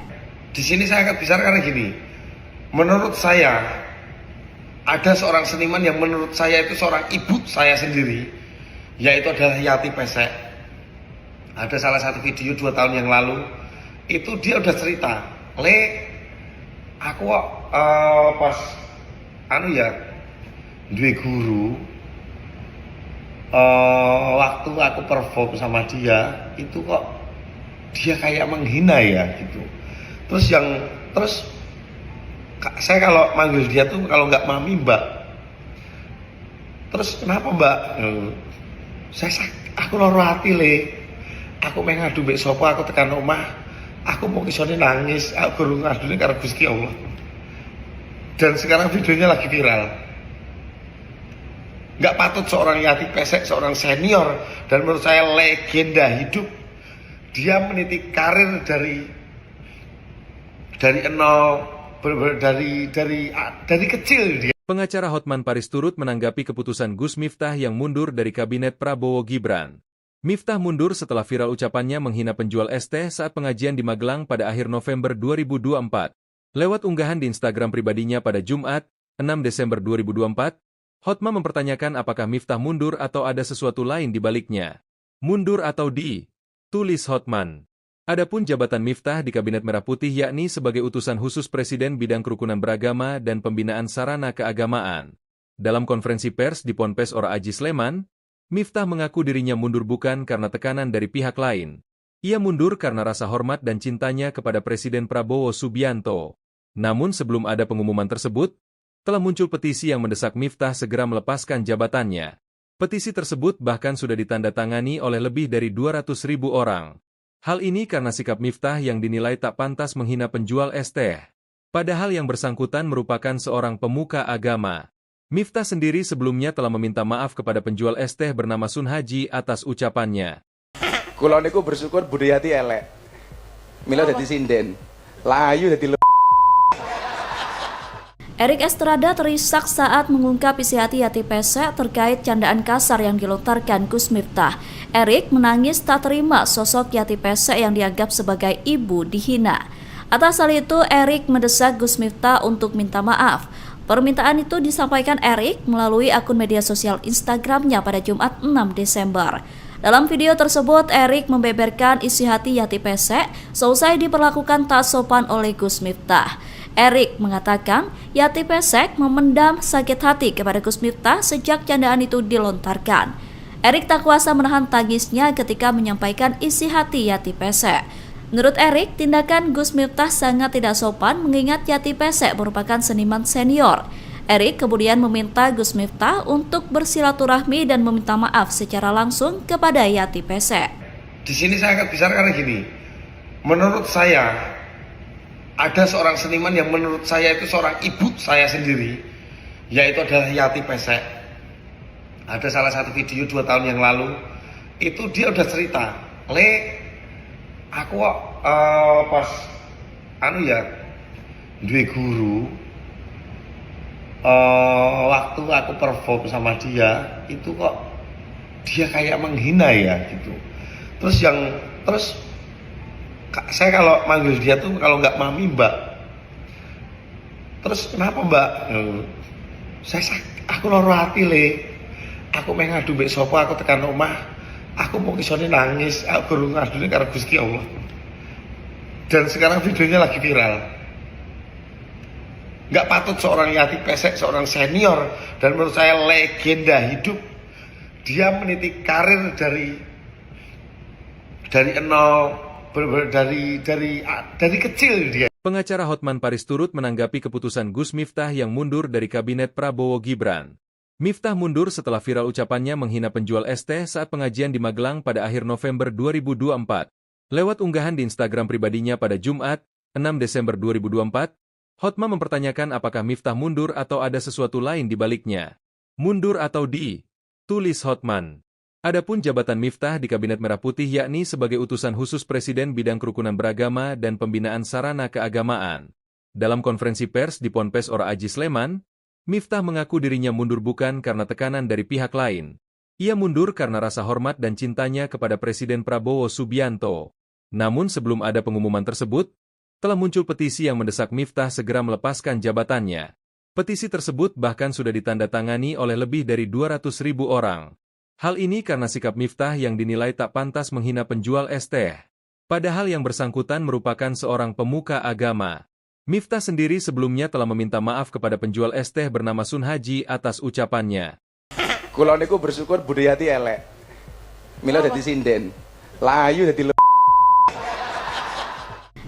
Di sini saya akan bicara karena gini, menurut saya ada seorang seniman yang menurut saya itu seorang ibu saya sendiri, yaitu adalah Yati Pesek. Ada salah satu video 2 tahun yang lalu, itu dia udah cerita, aku pas duwe guru, waktu aku perform sama dia itu kok dia kayak menghina ya gitu. Terus saya kalau manggil dia tuh kalau nggak mami mbak. Terus kenapa mbak? Aku loro hati aku pengen ngadu mbek sapa, aku tekan omah, aku mau kisone nangis, aku guru ngadune karo Gusti Allah. Dan sekarang videonya lagi viral. Nggak patut seorang Yati Pesek, seorang senior dan menurut saya legenda hidup, dia meniti karir dari nol, dari kecil dia. Pengacara Hotman Paris turut menanggapi keputusan Gus Miftah yang mundur dari kabinet Prabowo Gibran. Miftah mundur setelah viral ucapannya menghina penjual es teh saat pengajian di Magelang pada akhir November 2024. Lewat unggahan di Instagram pribadinya pada Jumat, 6 Desember 2024, Hotman mempertanyakan apakah Miftah mundur atau ada sesuatu lain di baliknya. Mundur atau tulis Hotman. Adapun jabatan Miftah di Kabinet Merah Putih yakni sebagai utusan khusus Presiden bidang kerukunan beragama dan pembinaan sarana keagamaan. Dalam konferensi pers di Ponpes Ora Aji Sleman, Miftah mengaku dirinya mundur bukan karena tekanan dari pihak lain. Ia mundur karena rasa hormat dan cintanya kepada Presiden Prabowo Subianto. Namun sebelum ada pengumuman tersebut, telah muncul petisi yang mendesak Miftah segera melepaskan jabatannya. Petisi tersebut bahkan sudah ditandatangani oleh lebih dari 200.000 orang. Hal ini karena sikap Miftah yang dinilai tak pantas menghina penjual es teh. Padahal yang bersangkutan merupakan seorang pemuka agama. Miftah sendiri sebelumnya telah meminta maaf kepada penjual es teh bernama Sun Haji atas ucapannya. Kula niku bersyukur budaya Yati elek. Mila dadi sinden. Layu dadi Erik Estrada terisak saat mengungkap isi hati Yati Pesek terkait candaan kasar yang dilontarkan Gus Miftah. Erik menangis tak terima sosok Yati Pesek yang dianggap sebagai ibu dihina. Atas hal itu, Erik mendesak Gus Miftah untuk minta maaf. Permintaan itu disampaikan Erik melalui akun media sosial Instagramnya pada Jumat 6 Desember. Dalam video tersebut, Erik membeberkan isi hati Yati Pesek seusai diperlakukan tak sopan oleh Gus Miftah. Erik mengatakan Yati Pesek memendam sakit hati kepada Gus Miftah sejak candaan itu dilontarkan. Erik tak kuasa menahan tangisnya ketika menyampaikan isi hati Yati Pesek. Menurut Erik, tindakan Gus Miftah sangat tidak sopan mengingat Yati Pesek merupakan seniman senior. Erik kemudian meminta Gus Miftah untuk bersilaturahmi dan meminta maaf secara langsung kepada Yati Pesek. Di sini saya akan bicara karena gini, menurut saya ada seorang seniman yang menurut saya itu seorang ibu saya sendiri, yaitu adalah Yati Pesek. Ada salah satu video 2 tahun yang lalu, itu dia udah cerita, aku pas duwe guru, waktu aku perform sama dia itu kok dia kayak menghina ya gitu. Terus saya kalau manggil dia tuh kalau nggak mami mbak. Terus kenapa mbak? Aku loro hati aku pengen ngadu mbek sapa, aku tekan omah, aku mau kisone nangis, aku guru ngadune karo Gusti Allah. Dan sekarang videonya lagi viral. Nggak patut seorang Yati Pesek, seorang senior dan menurut saya legenda hidup, dia meniti karir dari nol, dari kecil dia. Pengacara Hotman Paris turut menanggapi keputusan Gus Miftah yang mundur dari kabinet Prabowo Gibran. Miftah mundur setelah viral ucapannya menghina penjual es teh saat pengajian di Magelang pada akhir November 2024. Lewat unggahan di Instagram pribadinya pada Jumat, 6 Desember 2024, Hotma mempertanyakan apakah Miftah mundur atau ada sesuatu lain di baliknya. Mundur atau tulis Hotman. Adapun jabatan Miftah di Kabinet Merah Putih yakni sebagai utusan khusus Presiden bidang kerukunan beragama dan pembinaan sarana keagamaan. Dalam konferensi pers di Ponpes Ora Aji Sleman, Miftah mengaku dirinya mundur bukan karena tekanan dari pihak lain. Ia mundur karena rasa hormat dan cintanya kepada Presiden Prabowo Subianto. Namun sebelum ada pengumuman tersebut, telah muncul petisi yang mendesak Miftah segera melepaskan jabatannya. Petisi tersebut bahkan sudah ditandatangani oleh lebih dari 200.000 orang. Hal ini karena sikap Miftah yang dinilai tak pantas menghina penjual es teh. Padahal yang bersangkutan merupakan seorang pemuka agama. Miftah sendiri sebelumnya telah meminta maaf kepada penjual es teh bernama Sun Haji atas ucapannya. Kula niku bersyukur budayati elek. Mila dadi sinden. Layu dadi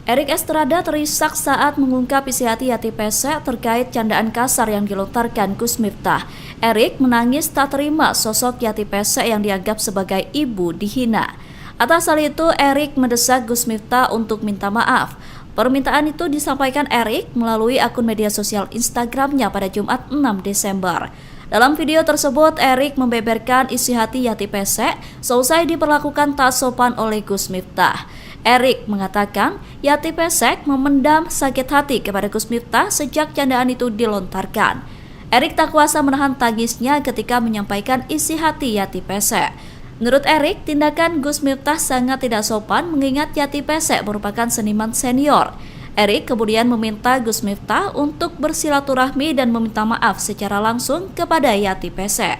Erik Estrada terisak saat mengungkap isi hati Yati Pesek terkait candaan kasar yang dilontarkan Gus Miftah. Erik menangis tak terima sosok Yati Pesek yang dianggap sebagai ibu dihina. Atas hal itu, Erik mendesak Gus Miftah untuk minta maaf. Permintaan itu disampaikan Erik melalui akun media sosial Instagramnya pada Jumat 6 Desember. Dalam video tersebut, Erik membeberkan isi hati Yati Pesek seusai diperlakukan tak sopan oleh Gus Miftah. Erik mengatakan Yati Pesek memendam sakit hati kepada Gus Miftah sejak candaan itu dilontarkan. Erik tak kuasa menahan tangisnya ketika menyampaikan isi hati Yati Pesek. Menurut Erik, tindakan Gus Miftah sangat tidak sopan mengingat Yati Pesek merupakan seniman senior. Erik kemudian meminta Gus Miftah untuk bersilaturahmi dan meminta maaf secara langsung kepada Yati Pesek.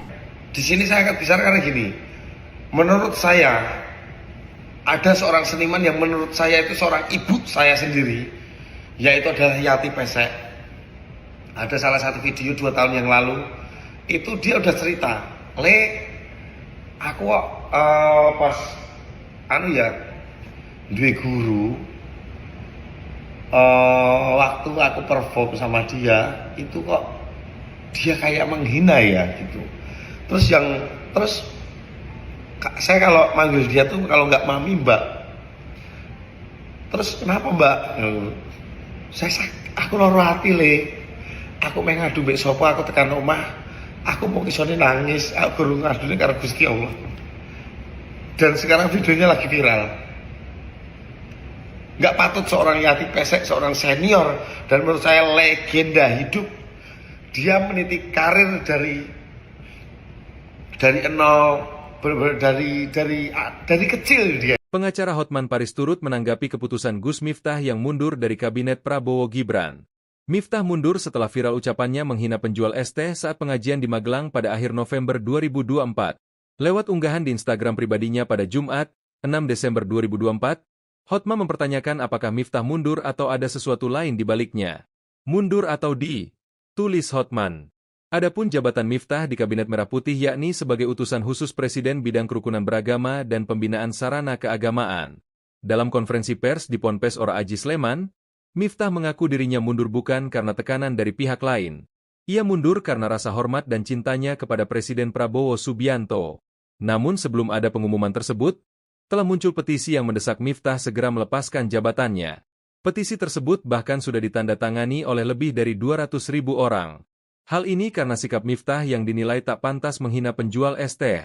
Di sini saya akan bicara karena gini, menurut saya ada seorang seniman yang menurut saya itu seorang ibu saya sendiri, yaitu adalah Yati Pesek. Ada salah satu video 2 tahun yang lalu, itu dia udah cerita, aku pas duwe guru, waktu aku perform sama dia, itu kok dia kayak menghina ya gitu. Terus saya kalau manggil dia tuh kalau nggak mami mbak. Terus kenapa mbak? Aku loro hati aku pengen ngadu mbek sopo, aku tekan omah, aku mau kisone nangis, aku guru ngadune karo Gusti Allah. Dan sekarang videonya lagi viral. Nggak patut seorang Yati Pesek, seorang senior dan menurut saya legenda hidup, dia meniti karir dari nol. Dari kecil dia. Pengacara Hotman Paris turut menanggapi keputusan Gus Miftah yang mundur dari Kabinet Prabowo Gibran. Miftah mundur setelah viral ucapannya menghina penjual es teh saat pengajian di Magelang pada akhir November 2024. Lewat unggahan di Instagram pribadinya pada Jumat, 6 Desember 2024, Hotman mempertanyakan apakah Miftah mundur atau ada sesuatu lain di baliknya. Mundur atau tulis Hotman. Adapun jabatan Miftah di Kabinet Merah Putih yakni sebagai utusan khusus Presiden bidang kerukunan beragama dan pembinaan sarana keagamaan. Dalam konferensi pers di Ponpes Ora Aji Sleman, Miftah mengaku dirinya mundur bukan karena tekanan dari pihak lain. Ia mundur karena rasa hormat dan cintanya kepada Presiden Prabowo Subianto. Namun sebelum ada pengumuman tersebut, telah muncul petisi yang mendesak Miftah segera melepaskan jabatannya. Petisi tersebut bahkan sudah ditandatangani oleh lebih dari 200.000 orang. Hal ini karena sikap Miftah yang dinilai tak pantas menghina penjual es teh.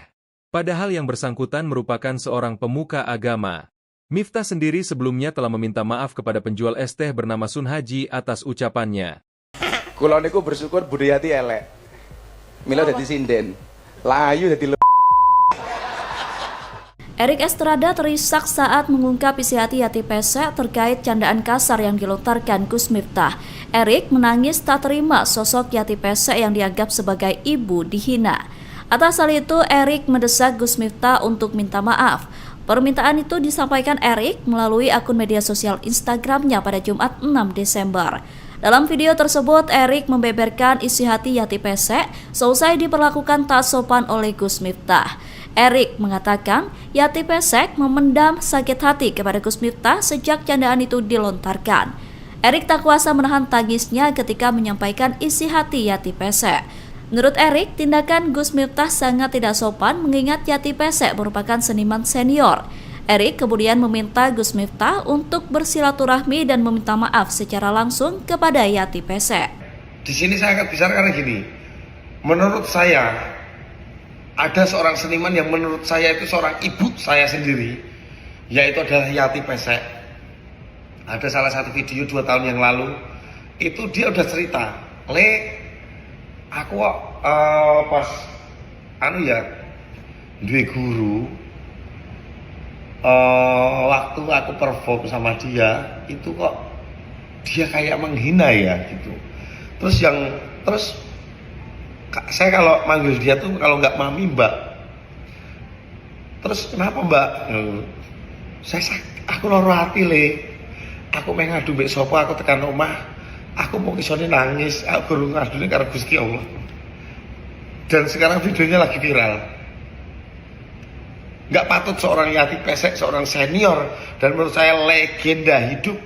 Padahal yang bersangkutan merupakan seorang pemuka agama. Miftah sendiri sebelumnya telah meminta maaf kepada penjual es teh bernama Sun Haji atas ucapannya. Kula niku bersyukur budayati elek. Mila dadi sinden. Layu dadi Erik Estrada terisak saat mengungkap isi hati Yati Pesek terkait candaan kasar yang dilontarkan Gus Miftah. Erik menangis tak terima sosok Yati Pesek yang dianggap sebagai ibu dihina. Atas hal itu, Erik mendesak Gus Miftah untuk minta maaf. Permintaan itu disampaikan Erik melalui akun media sosial Instagramnya pada Jumat 6 Desember. Dalam video tersebut, Erik membeberkan isi hati Yati Pesek seusai diperlakukan tak sopan oleh Gus Miftah. Erik mengatakan Yati Pesek memendam sakit hati kepada Gus Miftah sejak candaan itu dilontarkan. Erik tak kuasa menahan tangisnya ketika menyampaikan isi hati Yati Pesek. Menurut Erik, tindakan Gus Miftah sangat tidak sopan mengingat Yati Pesek merupakan seniman senior. Erik kemudian meminta Gus Miftah untuk bersilaturahmi dan meminta maaf secara langsung kepada Yati Pesek. Di sini saya akan bicara karena gini, menurut saya ada seorang seniman yang menurut saya itu seorang ibu saya sendiri, yaitu adalah Yati Pesek. Ada salah satu video 2 tahun yang lalu, itu dia udah cerita, aku pas duwe guru, waktu aku perform sama dia, itu kok dia kayak menghina ya gitu. Terus saya kalau manggil dia tuh kalau nggak mami mbak. Terus kenapa mbak? Aku loro hati aku pengen ngadu mbek sapa, aku tekan omah, aku mau kisone nangis, aku guru ngadune karo Gusti Allah. Dan sekarang videonya lagi viral. Nggak patut seorang Yati Pesek, seorang senior dan menurut saya legenda hidup,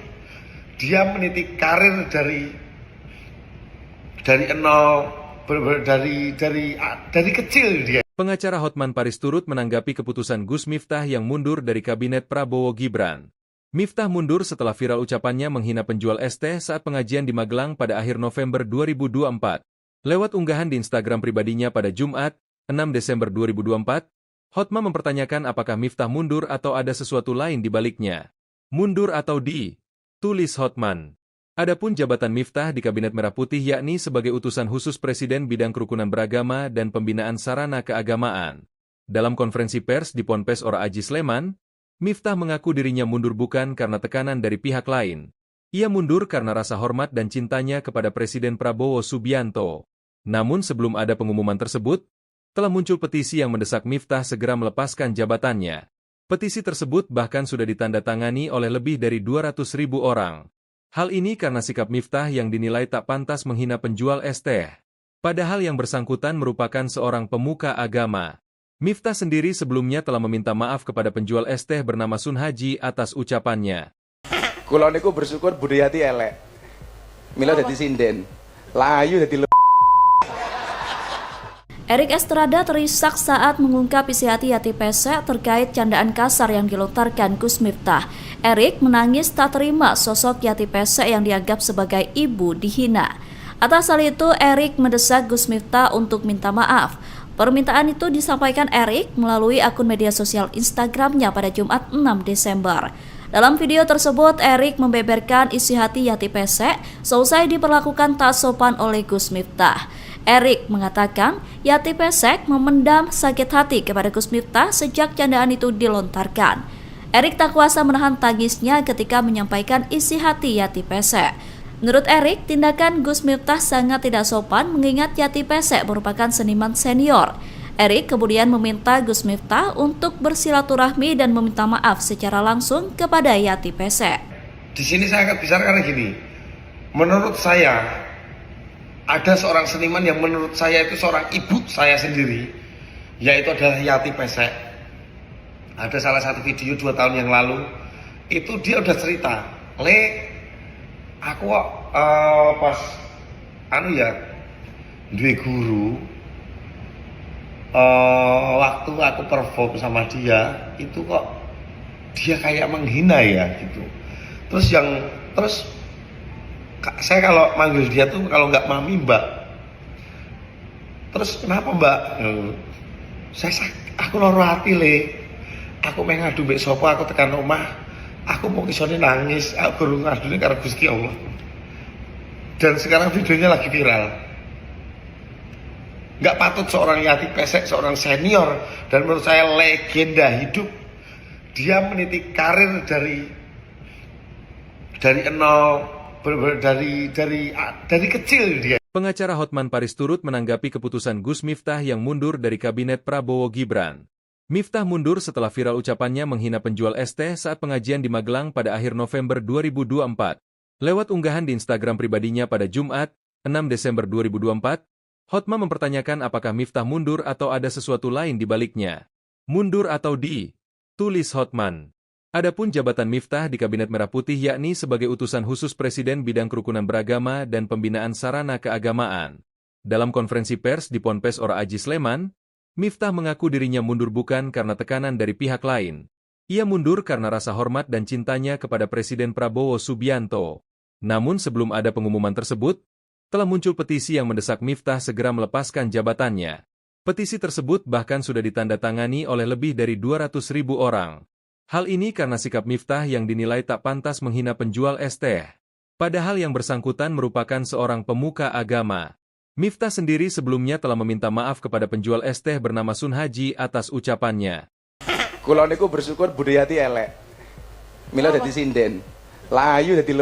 dia meniti karir dari kecil dia. Pengacara Hotman Paris turut menanggapi keputusan Gus Miftah yang mundur dari kabinet Prabowo Gibran. Miftah mundur setelah viral ucapannya menghina penjual es teh saat pengajian di Magelang pada akhir November 2024. Lewat unggahan di Instagram pribadinya pada Jumat, 6 Desember 2024, Hotman mempertanyakan apakah Miftah mundur atau ada sesuatu lain di baliknya. Mundur atau tulis Hotman. Adapun jabatan Miftah di Kabinet Merah Putih yakni sebagai utusan khusus Presiden bidang kerukunan beragama dan pembinaan sarana keagamaan. Dalam konferensi pers di Ponpes Ora Aji Sleman, Miftah mengaku dirinya mundur bukan karena tekanan dari pihak lain. Ia mundur karena rasa hormat dan cintanya kepada Presiden Prabowo Subianto. Namun sebelum ada pengumuman tersebut, telah muncul petisi yang mendesak Miftah segera melepaskan jabatannya. Petisi tersebut bahkan sudah ditandatangani oleh lebih dari 200.000 orang. Hal ini karena sikap Miftah yang dinilai tak pantas menghina penjual es teh. Padahal yang bersangkutan merupakan seorang pemuka agama. Miftah sendiri sebelumnya telah meminta maaf kepada penjual es teh bernama Sun Haji atas ucapannya. Kula niku bersyukur budayati elek. Mila dadi sinden. Layu dadi Erik Estrada terisak saat mengungkap isi hati Yati Pesek terkait candaan kasar yang dilontarkan Gus Miftah. Erik menangis tak terima sosok Yati Pesek yang dianggap sebagai ibu dihina. Atas hal itu, Erik mendesak Gus Miftah untuk minta maaf. Permintaan itu disampaikan Erik melalui akun media sosial Instagramnya pada Jumat 6 Desember. Dalam video tersebut, Erik membeberkan isi hati Yati Pesek seusai diperlakukan tak sopan oleh Gus Miftah. Erik mengatakan Yati Pesek memendam sakit hati kepada Gus Miftah sejak candaan itu dilontarkan. Erik tak kuasa menahan tangisnya ketika menyampaikan isi hati Yati Pesek. Menurut Erik, tindakan Gus Miftah sangat tidak sopan mengingat Yati Pesek merupakan seniman senior. Erik kemudian meminta Gus Miftah untuk bersilaturahmi dan meminta maaf secara langsung kepada Yati Pesek. Di sini saya akan bicara karena gini, menurut saya ada seorang seniman yang menurut saya itu seorang ibu saya sendiri, yaitu adalah Yati Pesek. Ada salah satu video 2 tahun yang lalu, itu dia udah cerita, aku pas duwe guru, waktu aku perform sama dia, itu kok dia kayak menghina ya gitu. Terus saya kalau manggil dia tuh kalau nggak mami mbak. Terus kenapa mbak? Aku loro hati aku pengen ngadu mbek sapa, aku tekan omah, aku mau kisone nangis, aku guru ngadune karo Gusti Allah. Dan sekarang videonya lagi viral. Nggak patut seorang Yati Pesek, seorang senior dan menurut saya legenda hidup, dia meniti karir dari kecil dia. Pengacara Hotman Paris turut menanggapi keputusan Gus Miftah yang mundur dari kabinet Prabowo Gibran. Miftah mundur setelah viral ucapannya menghina penjual es teh saat pengajian di Magelang pada akhir November 2024. Lewat unggahan di Instagram pribadinya pada Jumat, 6 Desember 2024, Hotman mempertanyakan apakah Miftah mundur atau ada sesuatu lain di baliknya. Mundur atau tulis Hotman. Adapun jabatan Miftah di Kabinet Merah Putih yakni sebagai utusan khusus Presiden bidang kerukunan beragama dan pembinaan sarana keagamaan. Dalam konferensi pers di Ponpes Ora Aji Sleman, Miftah mengaku dirinya mundur bukan karena tekanan dari pihak lain. Ia mundur karena rasa hormat dan cintanya kepada Presiden Prabowo Subianto. Namun sebelum ada pengumuman tersebut, telah muncul petisi yang mendesak Miftah segera melepaskan jabatannya. Petisi tersebut bahkan sudah ditandatangani oleh lebih dari 200.000 orang. Hal ini karena sikap Miftah yang dinilai tak pantas menghina penjual es teh. Padahal yang bersangkutan merupakan seorang pemuka agama. Miftah sendiri sebelumnya telah meminta maaf kepada penjual es teh bernama Sun Haji atas ucapannya. Kula niku bersyukur budaya ati elek. Mila dadi sinden. Layu dadi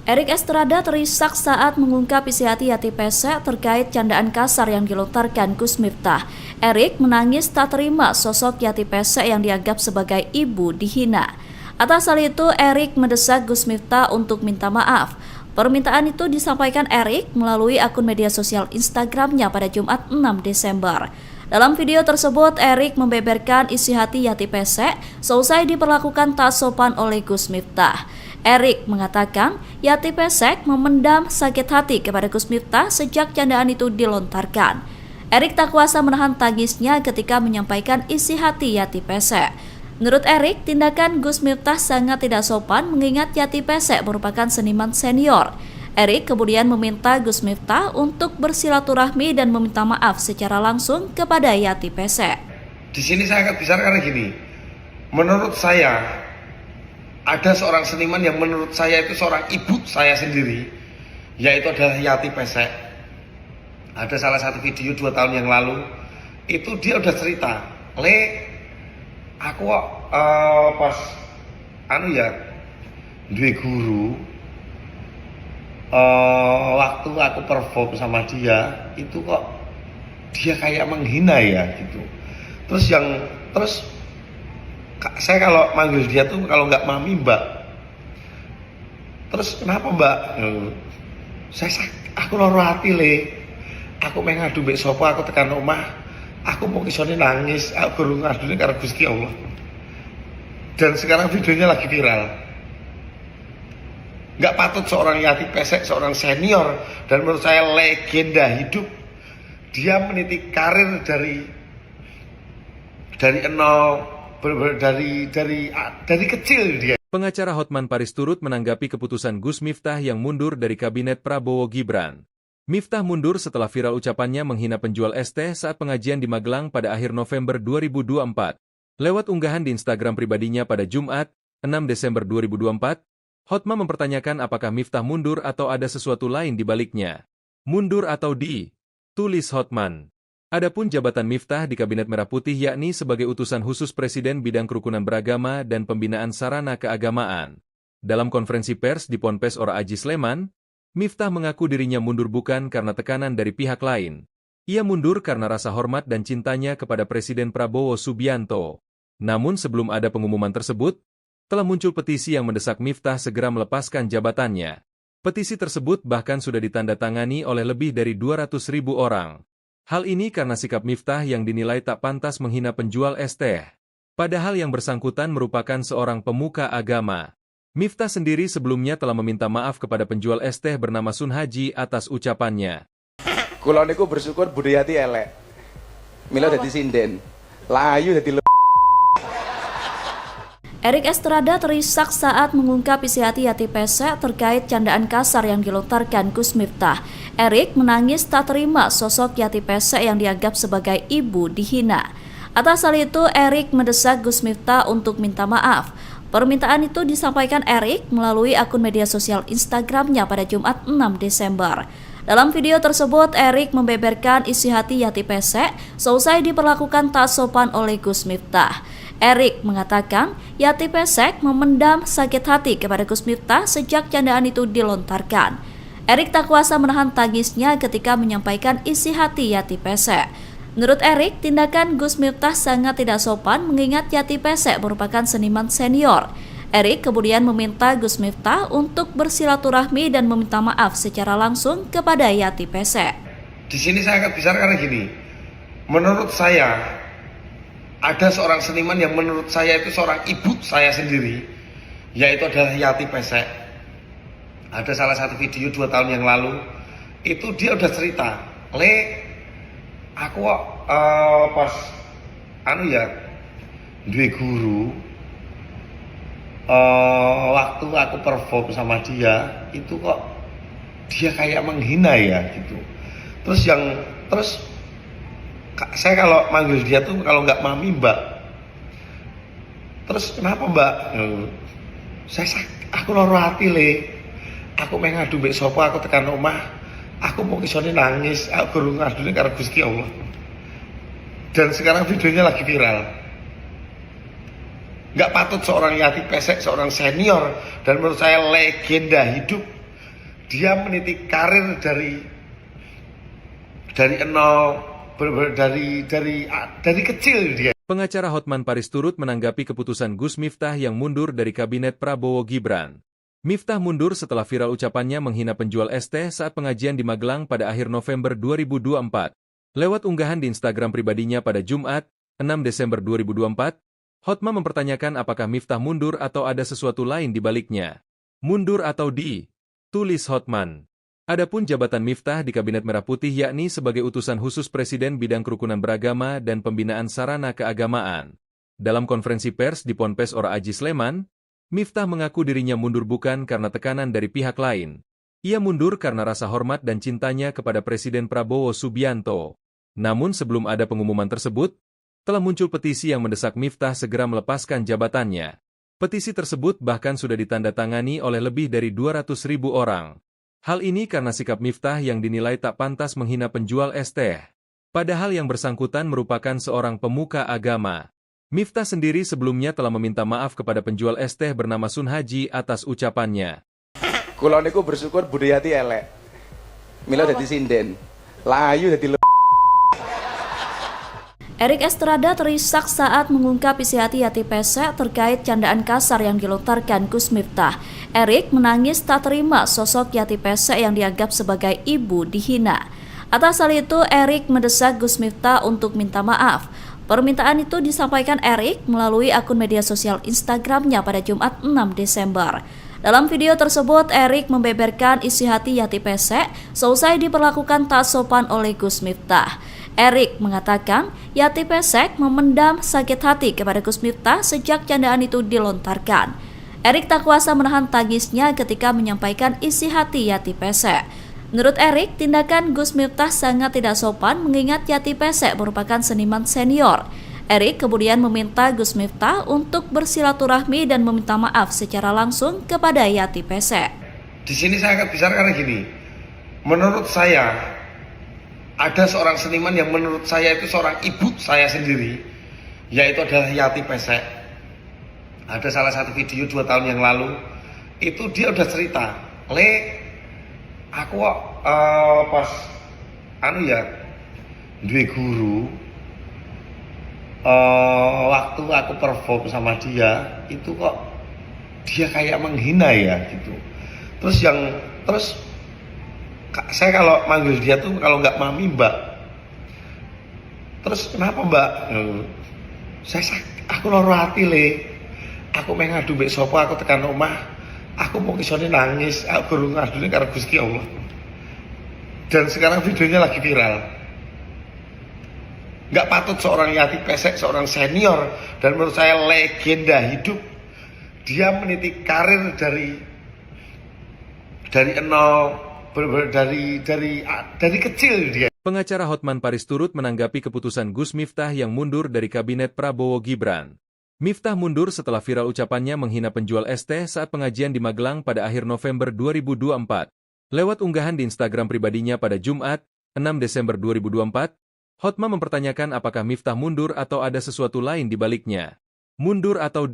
Erik Estrada terisak saat mengungkap isi hati Yati Pesek terkait candaan kasar yang dilontarkan Gus Miftah. Erik menangis tak terima sosok Yati Pesek yang dianggap sebagai ibu dihina. Atas hal itu, Erik mendesak Gus Miftah untuk minta maaf. Permintaan itu disampaikan Erik melalui akun media sosial Instagramnya pada Jumat 6 Desember. Dalam video tersebut, Erik membeberkan isi hati Yati Pesek seusai diperlakukan tak sopan oleh Gus Miftah. Erik mengatakan Yati Pesek memendam sakit hati kepada Gus Miftah sejak candaan itu dilontarkan. Erik tak kuasa menahan tangisnya ketika menyampaikan isi hati Yati Pesek. Menurut Erik, tindakan Gus Miftah sangat tidak sopan mengingat Yati Pesek merupakan seniman senior. Erik kemudian meminta Gus Miftah untuk bersilaturahmi dan meminta maaf secara langsung kepada Yati Pesek. Di sini saya akan bicara karena gini, menurut saya ada seorang seniman yang menurut saya itu seorang ibu saya sendiri, yaitu adalah Yati Pesek. Ada salah satu video 2 tahun yang lalu, itu dia udah cerita, aku pas duwe guru, waktu aku perform sama dia, itu kok dia kayak menghina ya gitu. Terus saya kalau manggil dia tuh kalau nggak mami mbak. Terus kenapa mbak? Aku loro hati Aku mengadu mbek sapa, aku tekan omah. Aku mau kisone nangis, aku guru ngadune karo Gusti Allah. Dan sekarang videonya lagi viral. Nggak patut seorang Yati Pesek, seorang senior dan menurut saya legenda hidup. Dia meniti karir dari nol. Dari kecil dia. Pengacara Hotman Paris turut menanggapi keputusan Gus Miftah yang mundur dari kabinet Prabowo Gibran. Miftah mundur setelah viral ucapannya menghina penjual es teh saat pengajian di Magelang pada akhir November 2024. Lewat unggahan di Instagram pribadinya pada Jumat, 6 Desember 2024, Hotman mempertanyakan apakah Miftah mundur atau ada sesuatu lain di baliknya. Mundur atau tulis Hotman. Adapun jabatan Miftah di Kabinet Merah Putih yakni sebagai utusan khusus Presiden bidang kerukunan beragama dan pembinaan sarana keagamaan. Dalam konferensi pers di Ponpes Ora Aji Sleman, Miftah mengaku dirinya mundur bukan karena tekanan dari pihak lain. Ia mundur karena rasa hormat dan cintanya kepada Presiden Prabowo Subianto. Namun sebelum ada pengumuman tersebut, telah muncul petisi yang mendesak Miftah segera melepaskan jabatannya. Petisi tersebut bahkan sudah ditandatangani oleh lebih dari 200.000 orang. Hal ini karena sikap Miftah yang dinilai tak pantas menghina penjual es teh. Padahal yang bersangkutan merupakan seorang pemuka agama. Miftah sendiri sebelumnya telah meminta maaf kepada penjual es teh bernama Sun Haji atas ucapannya. Kula niku bersyukur budaya ati elek. Mila dadi sinden. Layu dadi Erik Estrada terisak saat mengungkap isi hati Yati Pesek terkait candaan kasar yang dilontarkan Gus Miftah. Erik menangis tak terima sosok Yati Pesek yang dianggap sebagai ibu dihina. Atas hal itu, Erik mendesak Gus Miftah untuk minta maaf. Permintaan itu disampaikan Erik melalui akun media sosial Instagramnya pada Jumat 6 Desember. Dalam video tersebut, Erik membeberkan isi hati Yati Pesek seusai diperlakukan tak sopan oleh Gus Miftah. Erik mengatakan Yati Pesek memendam sakit hati kepada Gus Miftah sejak candaan itu dilontarkan. Erik tak kuasa menahan tangisnya ketika menyampaikan isi hati Yati Pesek. Menurut Erik, tindakan Gus Miftah sangat tidak sopan mengingat Yati Pesek merupakan seniman senior. Erik kemudian meminta Gus Miftah untuk bersilaturahmi dan meminta maaf secara langsung kepada Yati Pesek. Di sini saya akan bicara karena gini, menurut saya ada seorang seniman yang menurut saya itu seorang ibu saya sendiri, yaitu adalah Yati Pesek. Ada salah satu video 2 tahun yang lalu, itu dia udah cerita, aku pas duwe guru, waktu aku perform sama dia itu kok dia kayak menghina ya gitu. Terus saya kalau manggil dia tuh kalau nggak mami mbak. Terus kenapa mbak? Aku loro hati le. Aku pengen ngadu mbek sapa, aku tekan omah. Aku mau kisone nangis, aku guru ngadune karo Gusti Allah. Dan sekarang videonya lagi viral. Nggak patut seorang Yati Pesek, seorang senior dan menurut saya legenda hidup, dia meniti karir dari nol, dari kecil dia. Pengacara Hotman Paris turut menanggapi keputusan Gus Miftah yang mundur dari kabinet Prabowo Gibran. Miftah mundur setelah viral ucapannya menghina penjual es teh saat pengajian di Magelang pada akhir November 2024. Lewat unggahan di Instagram pribadinya pada Jumat, 6 Desember 2024, Hotman mempertanyakan apakah Miftah mundur atau ada sesuatu lain di baliknya. Mundur atau tulis Hotman. Adapun jabatan Miftah di Kabinet Merah Putih yakni sebagai utusan khusus Presiden bidang kerukunan beragama dan pembinaan sarana keagamaan. Dalam konferensi pers di Ponpes Ora Aji Sleman, Miftah mengaku dirinya mundur bukan karena tekanan dari pihak lain. Ia mundur karena rasa hormat dan cintanya kepada Presiden Prabowo Subianto. Namun sebelum ada pengumuman tersebut, telah muncul petisi yang mendesak Miftah segera melepaskan jabatannya. Petisi tersebut bahkan sudah ditandatangani oleh lebih dari 200.000 orang. Hal ini karena sikap Miftah yang dinilai tak pantas menghina penjual es teh. Padahal yang bersangkutan merupakan seorang pemuka agama. Miftah sendiri sebelumnya telah meminta maaf kepada penjual es teh bernama Sun Haji atas ucapannya. Kula niku bersyukur budayati elek. Mila dadi sinden. Layu dadi Erik Estrada terisak saat mengungkap isi hati Yati Pesek terkait candaan kasar yang dilontarkan Gus Miftah. Erik menangis tak terima sosok Yati Pesek yang dianggap sebagai ibu dihina. Atas hal itu, Erik mendesak Gus Miftah untuk minta maaf. Permintaan itu disampaikan Erik melalui akun media sosial Instagramnya pada Jumat 6 Desember. Dalam video tersebut, Erik membeberkan isi hati Yati Pesek seusai diperlakukan tak sopan oleh Gus Miftah. Erik mengatakan Yati Pesek memendam sakit hati kepada Gus Miftah sejak candaan itu dilontarkan. Erik tak kuasa menahan tangisnya ketika menyampaikan isi hati Yati Pesek. Menurut Erik, tindakan Gus Miftah sangat tidak sopan mengingat Yati Pesek merupakan seniman senior. Erik kemudian meminta Gus Miftah untuk bersilaturahmi dan meminta maaf secara langsung kepada Yati Pesek. Di sini saya akan bicara karena gini, menurut saya ada seorang seniman yang menurut saya itu seorang ibu saya sendiri, yaitu adalah Yati Pesek. Ada salah satu video 2 tahun yang lalu, itu dia udah cerita, aku pas duwe guru, waktu aku perform sama dia itu kok dia kayak menghina ya gitu. Terus saya kalau manggil dia tuh kalau nggak mami mbak. Terus kenapa mbak? Aku loro hati le. Aku pengen ngadu mbek sapa, aku tekan omah. Aku mau kisone nangis, aku guru ngadune karo Gusti Allah. Dan sekarang videonya lagi viral. Nggak patut seorang Yati Pesek, seorang senior dan menurut saya legenda hidup, dia meniti karir dari nol, dari kecil dia. Pengacara Hotman Paris turut menanggapi keputusan Gus Miftah yang mundur dari kabinet Prabowo Gibran. Miftah mundur setelah viral ucapannya menghina penjual es teh saat pengajian di Magelang pada akhir November 2024. Lewat unggahan di Instagram pribadinya pada Jumat, 6 Desember 2024, Hotman mempertanyakan apakah Miftah mundur atau ada sesuatu lain di baliknya. Mundur atau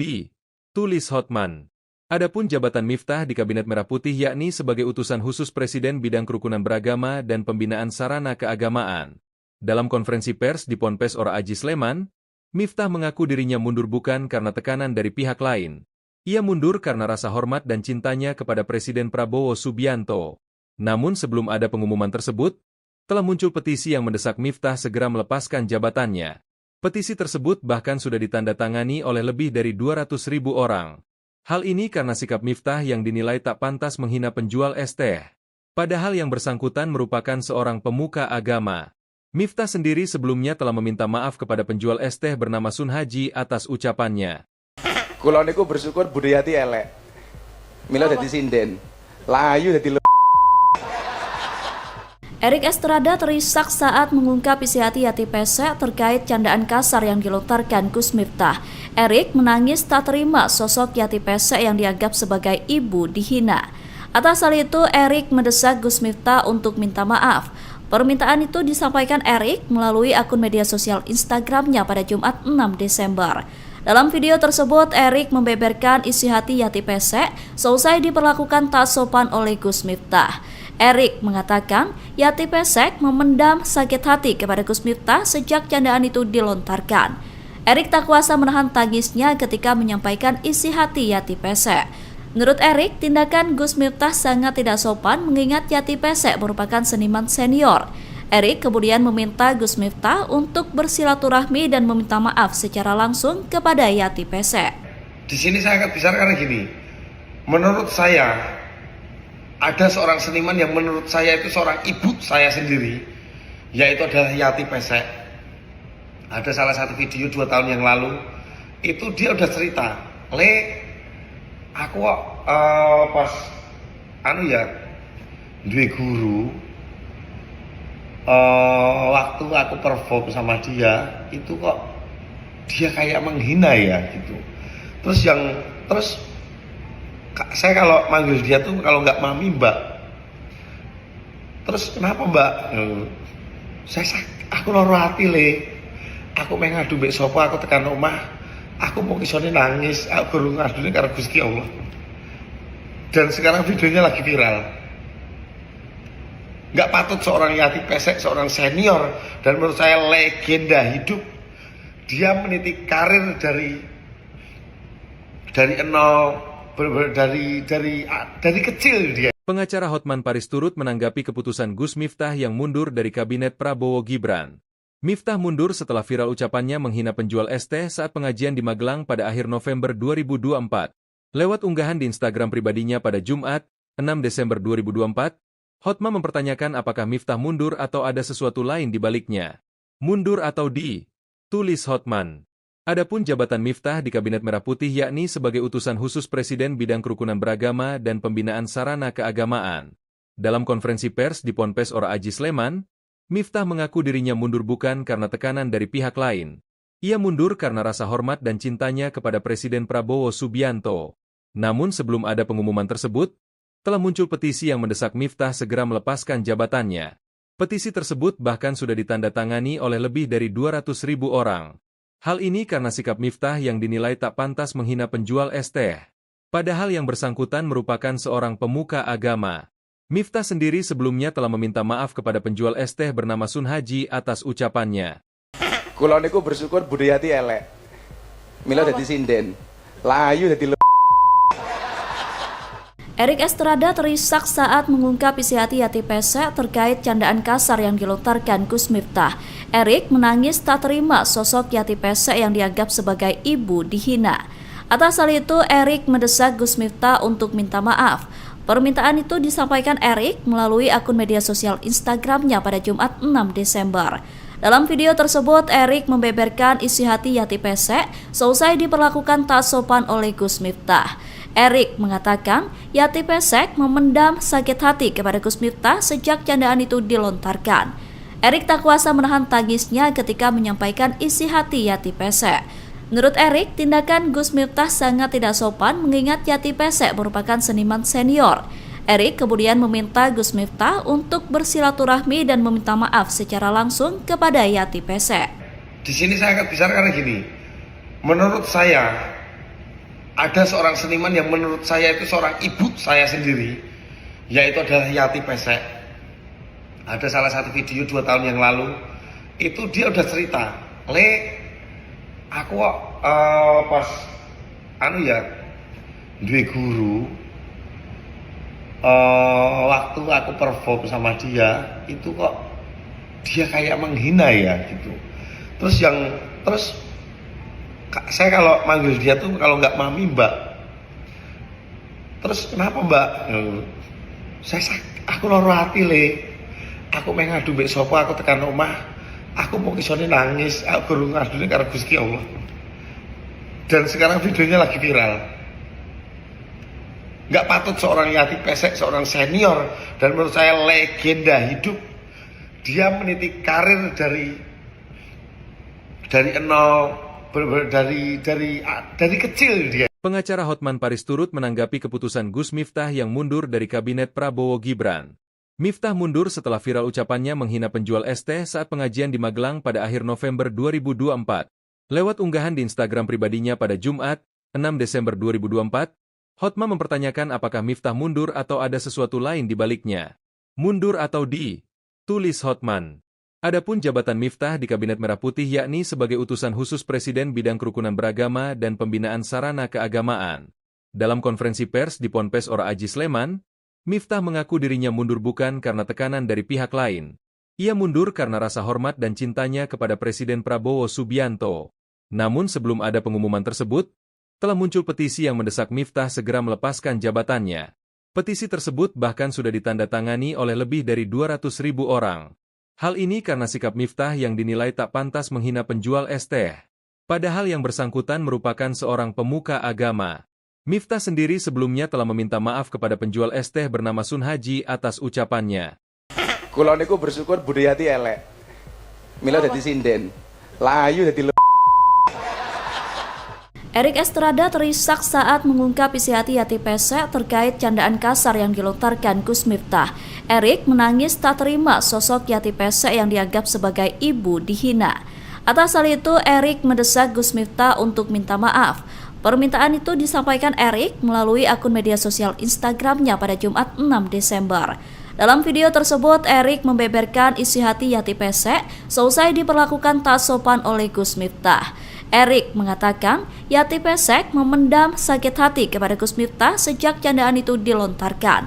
tulis Hotman. Adapun jabatan Miftah di Kabinet Merah Putih yakni sebagai utusan khusus Presiden bidang kerukunan beragama dan pembinaan sarana keagamaan. Dalam konferensi pers di Ponpes Ora Aji Sleman, Miftah mengaku dirinya mundur bukan karena tekanan dari pihak lain. Ia mundur karena rasa hormat dan cintanya kepada Presiden Prabowo Subianto. Namun sebelum ada pengumuman tersebut, telah muncul petisi yang mendesak Miftah segera melepaskan jabatannya. Petisi tersebut bahkan sudah ditandatangani oleh lebih dari 200.000 orang. Hal ini karena sikap Miftah yang dinilai tak pantas menghina penjual es teh. Padahal yang bersangkutan merupakan seorang pemuka agama. Miftah sendiri sebelumnya telah meminta maaf kepada penjual es teh bernama Sun Haji atas ucapannya. Kula niku bersyukur budayati elek. Mila dadi sinden. Layu dadi Erik Estrada terisak saat mengungkap isi hati Yati Pesek terkait candaan kasar yang dilontarkan Gus Miftah. Erik menangis tak terima sosok Yati Pesek yang dianggap sebagai ibu dihina. Atas hal itu, Erik mendesak Gus Miftah untuk minta maaf. Permintaan itu disampaikan Erik melalui akun media sosial Instagramnya pada Jumat 6 Desember. Dalam video tersebut, Erik membeberkan isi hati Yati Pesek seusai diperlakukan tak sopan oleh Gus Miftah. Erik mengatakan Yati Pesek memendam sakit hati kepada Gus Miftah sejak candaan itu dilontarkan. Erik tak kuasa menahan tangisnya ketika menyampaikan isi hati Yati Pesek. Menurut Erik, tindakan Gus Miftah sangat tidak sopan mengingat Yati Pesek merupakan seniman senior. Erik kemudian meminta Gus Miftah untuk bersilaturahmi dan meminta maaf secara langsung kepada Yati Pesek. Di sini saya akan bicara karena gini, menurut saya ada seorang seniman yang menurut saya itu seorang ibu saya sendiri, yaitu adalah Yati Pesek. Ada salah satu video 2 tahun yang lalu, itu dia udah cerita, aku pas duwe guru, waktu aku perform sama dia, itu kok dia kayak menghina ya gitu. Terus saya kalau manggil dia tuh kalau nggak mami mbak. Terus kenapa mbak? Aku loro hati Aku ngadu mbek sapa, aku tekan omah. Aku mau kisone nangis, aku guru ngadune karo Gusti Allah. Dan sekarang videonya lagi viral. Nggak patut seorang Yati Pesek, seorang senior dan menurut saya legenda hidup. Dia meniti karir dari nol. Dari kecil dia. Pengacara Hotman Paris turut menanggapi keputusan Gus Miftah yang mundur dari kabinet Prabowo Gibran. Miftah mundur setelah viral ucapannya menghina penjual es teh saat pengajian di Magelang pada akhir November 2024. Lewat unggahan di Instagram pribadinya pada Jumat, 6 Desember 2024, Hotman mempertanyakan apakah Miftah mundur atau ada sesuatu lain di baliknya. Mundur atau tulis Hotman. Adapun jabatan Miftah di Kabinet Merah Putih yakni sebagai utusan khusus Presiden bidang kerukunan beragama dan pembinaan sarana keagamaan. Dalam konferensi pers di Ponpes Ora Aji Sleman, Miftah mengaku dirinya mundur bukan karena tekanan dari pihak lain. Ia mundur karena rasa hormat dan cintanya kepada Presiden Prabowo Subianto. Namun sebelum ada pengumuman tersebut, telah muncul petisi yang mendesak Miftah segera melepaskan jabatannya. Petisi tersebut bahkan sudah ditandatangani oleh lebih dari 200.000 orang. Hal ini karena sikap Miftah yang dinilai tak pantas menghina penjual es teh. Padahal yang bersangkutan merupakan seorang pemuka agama. Miftah sendiri sebelumnya telah meminta maaf kepada penjual es teh bernama Sun Haji atas ucapannya. Kula niku bersyukur budayati elek. Mila dadi sinden. Layu dadi Erik Estrada terisak saat mengungkap isi hati Yati Pesek terkait candaan kasar yang dilontarkan Gus Miftah. Erik menangis tak terima sosok Yati Pesek yang dianggap sebagai ibu dihina. Atas hal itu, Erik mendesak Gus Miftah untuk minta maaf. Permintaan itu disampaikan Erik melalui akun media sosial Instagramnya pada Jumat 6 Desember. Dalam video tersebut, Erik membeberkan isi hati Yati Pesek seusai diperlakukan tak sopan oleh Gus Miftah. Erik mengatakan Yati Pesek memendam sakit hati kepada Gus Miftah sejak candaan itu dilontarkan. Erik tak kuasa menahan tangisnya ketika menyampaikan isi hati Yati Pesek. Menurut Erik, tindakan Gus Miftah sangat tidak sopan mengingat Yati Pesek merupakan seniman senior. Erik kemudian meminta Gus Miftah untuk bersilaturahmi dan meminta maaf secara langsung kepada Yati Pesek. Di sini saya akan bicara karena gini, menurut saya ada seorang seniman yang menurut saya itu seorang ibu saya sendiri, yaitu adalah Yati Pesek. Ada salah satu video 2 tahun yang lalu, itu dia udah cerita, aku pas duwe guru, waktu aku perform sama dia, itu kok dia kayak menghina ya gitu. Terus saya kalau manggil dia tuh kalau nggak mami mbak. Terus kenapa mbak? Aku loro hati Aku ngadu mbek sapa, aku tekan omah. Aku mau kisone nangis, aku gurung ngadune karo Gusti Allah. Dan sekarang videonya lagi viral. Nggak patut seorang Yati Pesek, seorang senior dan menurut saya legenda hidup, dia meniti karir dari nol, dari kecil dia. Pengacara Hotman Paris turut menanggapi keputusan Gus Miftah yang mundur dari kabinet Prabowo Gibran. Miftah mundur setelah viral ucapannya menghina penjual es teh saat pengajian di Magelang pada akhir November 2024. Lewat unggahan di Instagram pribadinya pada Jumat, 6 Desember 2024, Hotman mempertanyakan apakah Miftah mundur atau ada sesuatu lain di baliknya. Mundur atau tulis Hotman. Adapun jabatan Miftah di Kabinet Merah Putih yakni sebagai utusan khusus Presiden bidang kerukunan beragama dan pembinaan sarana keagamaan. Dalam konferensi pers di Ponpes Ora Aji Sleman, Miftah mengaku dirinya mundur bukan karena tekanan dari pihak lain. Ia mundur karena rasa hormat dan cintanya kepada Presiden Prabowo Subianto. Namun sebelum ada pengumuman tersebut, telah muncul petisi yang mendesak Miftah segera melepaskan jabatannya. Petisi tersebut bahkan sudah ditandatangani oleh lebih dari 200.000 orang. Hal ini karena sikap Miftah yang dinilai tak pantas menghina penjual es teh. Padahal yang bersangkutan merupakan seorang pemuka agama. Miftah sendiri sebelumnya telah meminta maaf kepada penjual es teh bernama Sun Haji atas ucapannya. Kula niku bersyukur budayati elek. Mila dadi sinden. Layu dadi Erik Estrada terisak saat mengungkap isi hati Yati Pesek terkait candaan kasar yang dilontarkan Gus Miftah. Erik menangis tak terima sosok Yati Pesek yang dianggap sebagai ibu dihina. Atas hal itu, Erik mendesak Gus Miftah untuk minta maaf. Permintaan itu disampaikan Erik melalui akun media sosial Instagramnya pada Jumat 6 Desember. Dalam video tersebut, Erik membeberkan isi hati Yati Pesek seusai diperlakukan tak sopan oleh Gus Miftah. Erik mengatakan Yati Pesek memendam sakit hati kepada Gus Miftah sejak candaan itu dilontarkan.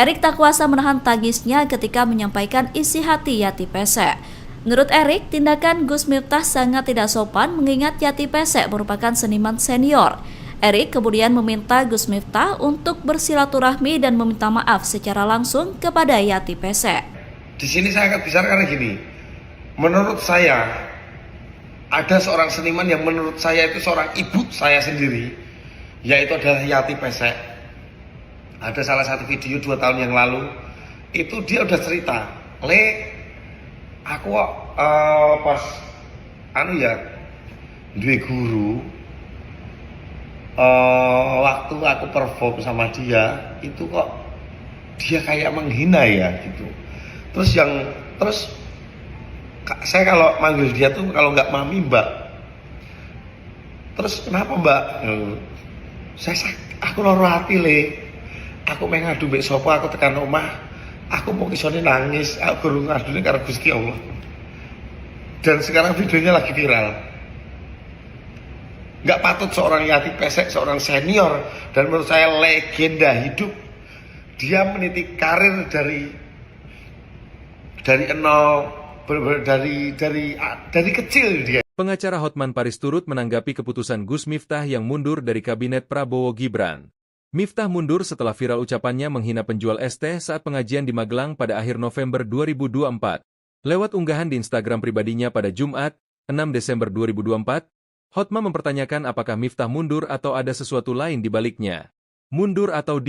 Erik tak kuasa menahan tangisnya ketika menyampaikan isi hati Yati Pesek. Menurut Erik, tindakan Gus Miftah sangat tidak sopan mengingat Yati Pesek merupakan seniman senior. Erik kemudian meminta Gus Miftah untuk bersilaturahmi dan meminta maaf secara langsung kepada Yati Pesek. Di sini saya akan bicara karena gini, menurut saya ada seorang seniman yang menurut saya itu seorang ibu saya sendiri, yaitu adalah Yati Pesek. Ada salah satu video 2 tahun yang lalu, itu dia udah cerita, aku pas duwe guru, waktu aku perform sama dia, itu kok dia kayak menghina ya gitu. Terus saya kalau manggil dia tuh kalau nggak mami mbak. Terus kenapa mbak? Aku loro hati aku pengen ngadu mbek sopo, aku tekan omah, aku mau kisone nangis, aku gurung ngadune karo Gusti Allah. Dan sekarang videonya lagi viral. Nggak patut seorang Yati Pesek, seorang senior dan menurut saya legenda hidup, dia meniti karir dari nol, dari kecil dia. Pengacara Hotman Paris turut menanggapi keputusan Gus Miftah yang mundur dari kabinet Prabowo Gibran. Miftah mundur setelah viral ucapannya menghina penjual es teh saat pengajian di Magelang pada akhir November 2024. Lewat unggahan di Instagram pribadinya pada Jumat, 6 Desember 2024, Hotman mempertanyakan apakah Miftah mundur atau ada sesuatu lain di baliknya. Mundur atau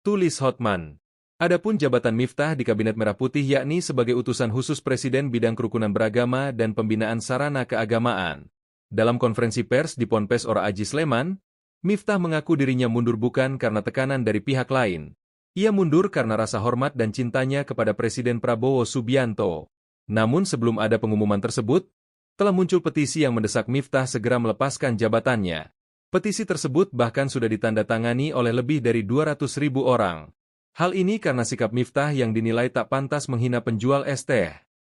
tulis Hotman. Adapun jabatan Miftah di Kabinet Merah Putih yakni sebagai utusan khusus Presiden bidang kerukunan beragama dan pembinaan sarana keagamaan. Dalam konferensi pers di Ponpes Ora Aji Sleman, Miftah mengaku dirinya mundur bukan karena tekanan dari pihak lain. Ia mundur karena rasa hormat dan cintanya kepada Presiden Prabowo Subianto. Namun sebelum ada pengumuman tersebut, telah muncul petisi yang mendesak Miftah segera melepaskan jabatannya. Petisi tersebut bahkan sudah ditandatangani oleh lebih dari 200.000 orang. Hal ini karena sikap Miftah yang dinilai tak pantas menghina penjual es teh.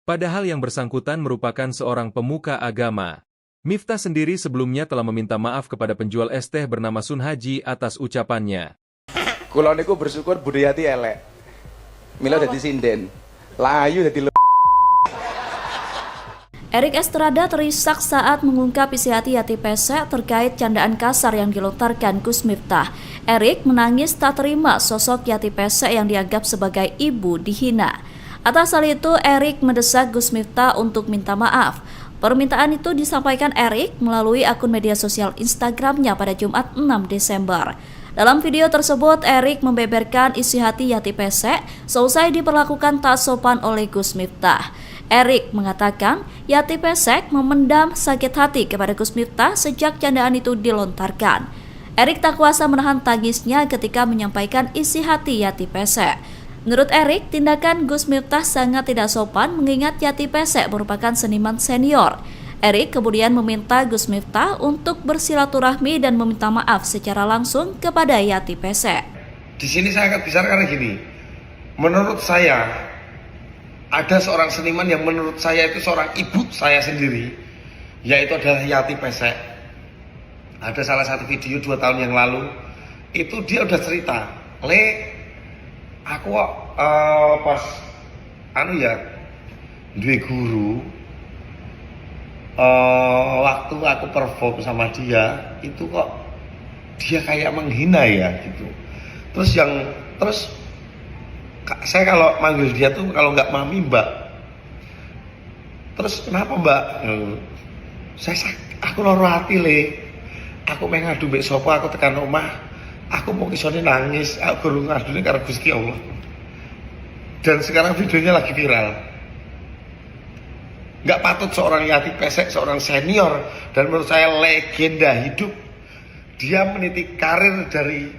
Padahal yang bersangkutan merupakan seorang pemuka agama. Miftah sendiri sebelumnya telah meminta maaf kepada penjual es teh bernama Sun Haji atas ucapannya. Kula niku bersyukur budayati elek. Mila dadi sinden. Layu dadi Erik Estrada terisak saat mengungkap isi hati Yati Pesek terkait candaan kasar yang dilontarkan Gus Miftah. Erik menangis tak terima sosok Yati Pesek yang dianggap sebagai ibu dihina. Atas hal itu, Erik mendesak Gus Miftah untuk minta maaf. Permintaan itu disampaikan Erik melalui akun media sosial Instagramnya pada Jumat 6 Desember. Dalam video tersebut, Erik membeberkan isi hati Yati Pesek seusai diperlakukan tak sopan oleh Gus Miftah. Erik mengatakan Yati Pesek memendam sakit hati kepada Gus Miftah sejak candaan itu dilontarkan. Erik tak kuasa menahan tangisnya ketika menyampaikan isi hati Yati Pesek. Menurut Erik, tindakan Gus Miftah sangat tidak sopan mengingat Yati Pesek merupakan seniman senior. Erik kemudian meminta Gus Miftah untuk bersilaturahmi dan meminta maaf secara langsung kepada Yati Pesek. Di sini saya akan bicara karena gini, menurut saya ada seorang seniman yang menurut saya itu seorang ibu saya sendiri, yaitu adalah Yati Pesek. Ada salah satu video 2 tahun yang lalu, itu dia udah cerita, aku pas duwe guru, waktu aku perform sama dia, itu kok dia kayak menghina ya gitu. Terus saya kalau manggil dia tuh kalau nggak mami mbak. Terus kenapa mbak? Aku loro hati aku pengen ngadu mbek sopo, aku tekan omah, aku mau kisone nangis, aku guru ngadune karo Gusti Allah. Dan sekarang videonya lagi viral. Nggak patut seorang Yati Pesek, seorang senior dan menurut saya legenda hidup, dia meniti karir dari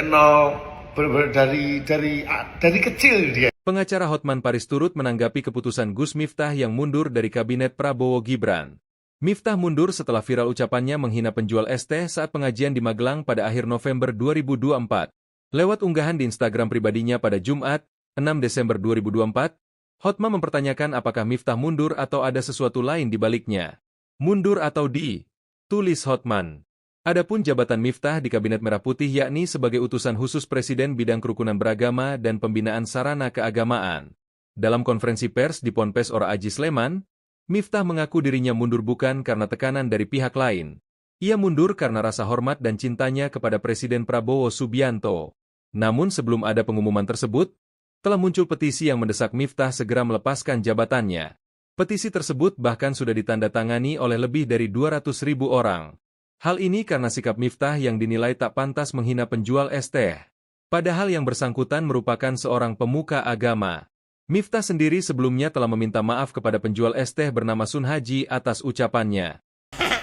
nol. Dari kecil dia. Pengacara Hotman Paris turut menanggapi keputusan Gus Miftah yang mundur dari kabinet Prabowo Gibran. Miftah mundur setelah viral ucapannya menghina penjual es teh saat pengajian di Magelang pada akhir November 2024. Lewat unggahan di Instagram pribadinya pada Jumat, 6 Desember 2024, Hotman mempertanyakan apakah Miftah mundur atau ada sesuatu lain di baliknya. Mundur atau tulis Hotman. Adapun jabatan Miftah di Kabinet Merah Putih yakni sebagai utusan khusus Presiden bidang kerukunan beragama dan pembinaan sarana keagamaan. Dalam konferensi pers di Ponpes Ora Aji Sleman, Miftah mengaku dirinya mundur bukan karena tekanan dari pihak lain. Ia mundur karena rasa hormat dan cintanya kepada Presiden Prabowo Subianto. Namun sebelum ada pengumuman tersebut, telah muncul petisi yang mendesak Miftah segera melepaskan jabatannya. Petisi tersebut bahkan sudah ditandatangani oleh lebih dari 200.000 orang. Hal ini karena sikap Miftah yang dinilai tak pantas menghina penjual es teh. Padahal yang bersangkutan merupakan seorang pemuka agama. Miftah sendiri sebelumnya telah meminta maaf kepada penjual es teh bernama Sun Haji atas ucapannya.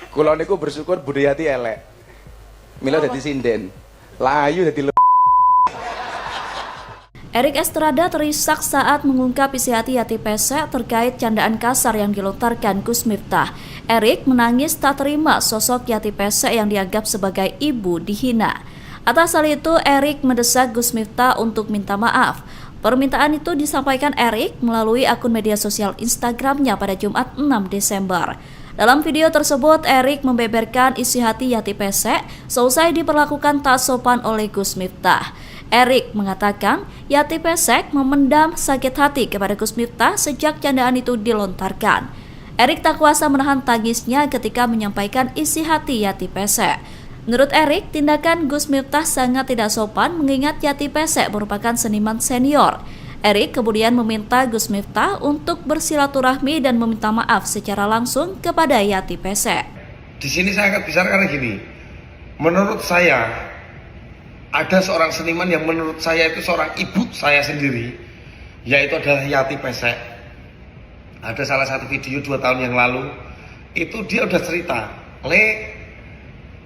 Kula niku bersyukur budayati elek. Mila dadi sinden. Layu dadi Erik Estrada terisak saat mengungkap isi hati Yati Pesek terkait candaan kasar yang dilontarkan Gus Miftah. Erik menangis tak terima sosok Yati Pesek yang dianggap sebagai ibu dihina. Atas hal itu, Erik mendesak Gus Miftah untuk minta maaf. Permintaan itu disampaikan Erik melalui akun media sosial Instagramnya pada Jumat 6 Desember. Dalam video tersebut, Erik membeberkan isi hati Yati Pesek seusai diperlakukan tak sopan oleh Gus Miftah. Erik mengatakan Yati Pesek memendam sakit hati kepada Gus Miftah sejak candaan itu dilontarkan. Erik tak kuasa menahan tangisnya ketika menyampaikan isi hati Yati Pesek. Menurut Erik, tindakan Gus Miftah sangat tidak sopan mengingat Yati Pesek merupakan seniman senior. Erik kemudian meminta Gus Miftah untuk bersilaturahmi dan meminta maaf secara langsung kepada Yati Pesek. Di sini saya akan bicara karena gini, menurut saya ada seorang seniman yang menurut saya itu seorang ibu saya sendiri, yaitu adalah Yati Pesek. Ada salah satu video 2 tahun yang lalu, itu dia udah cerita,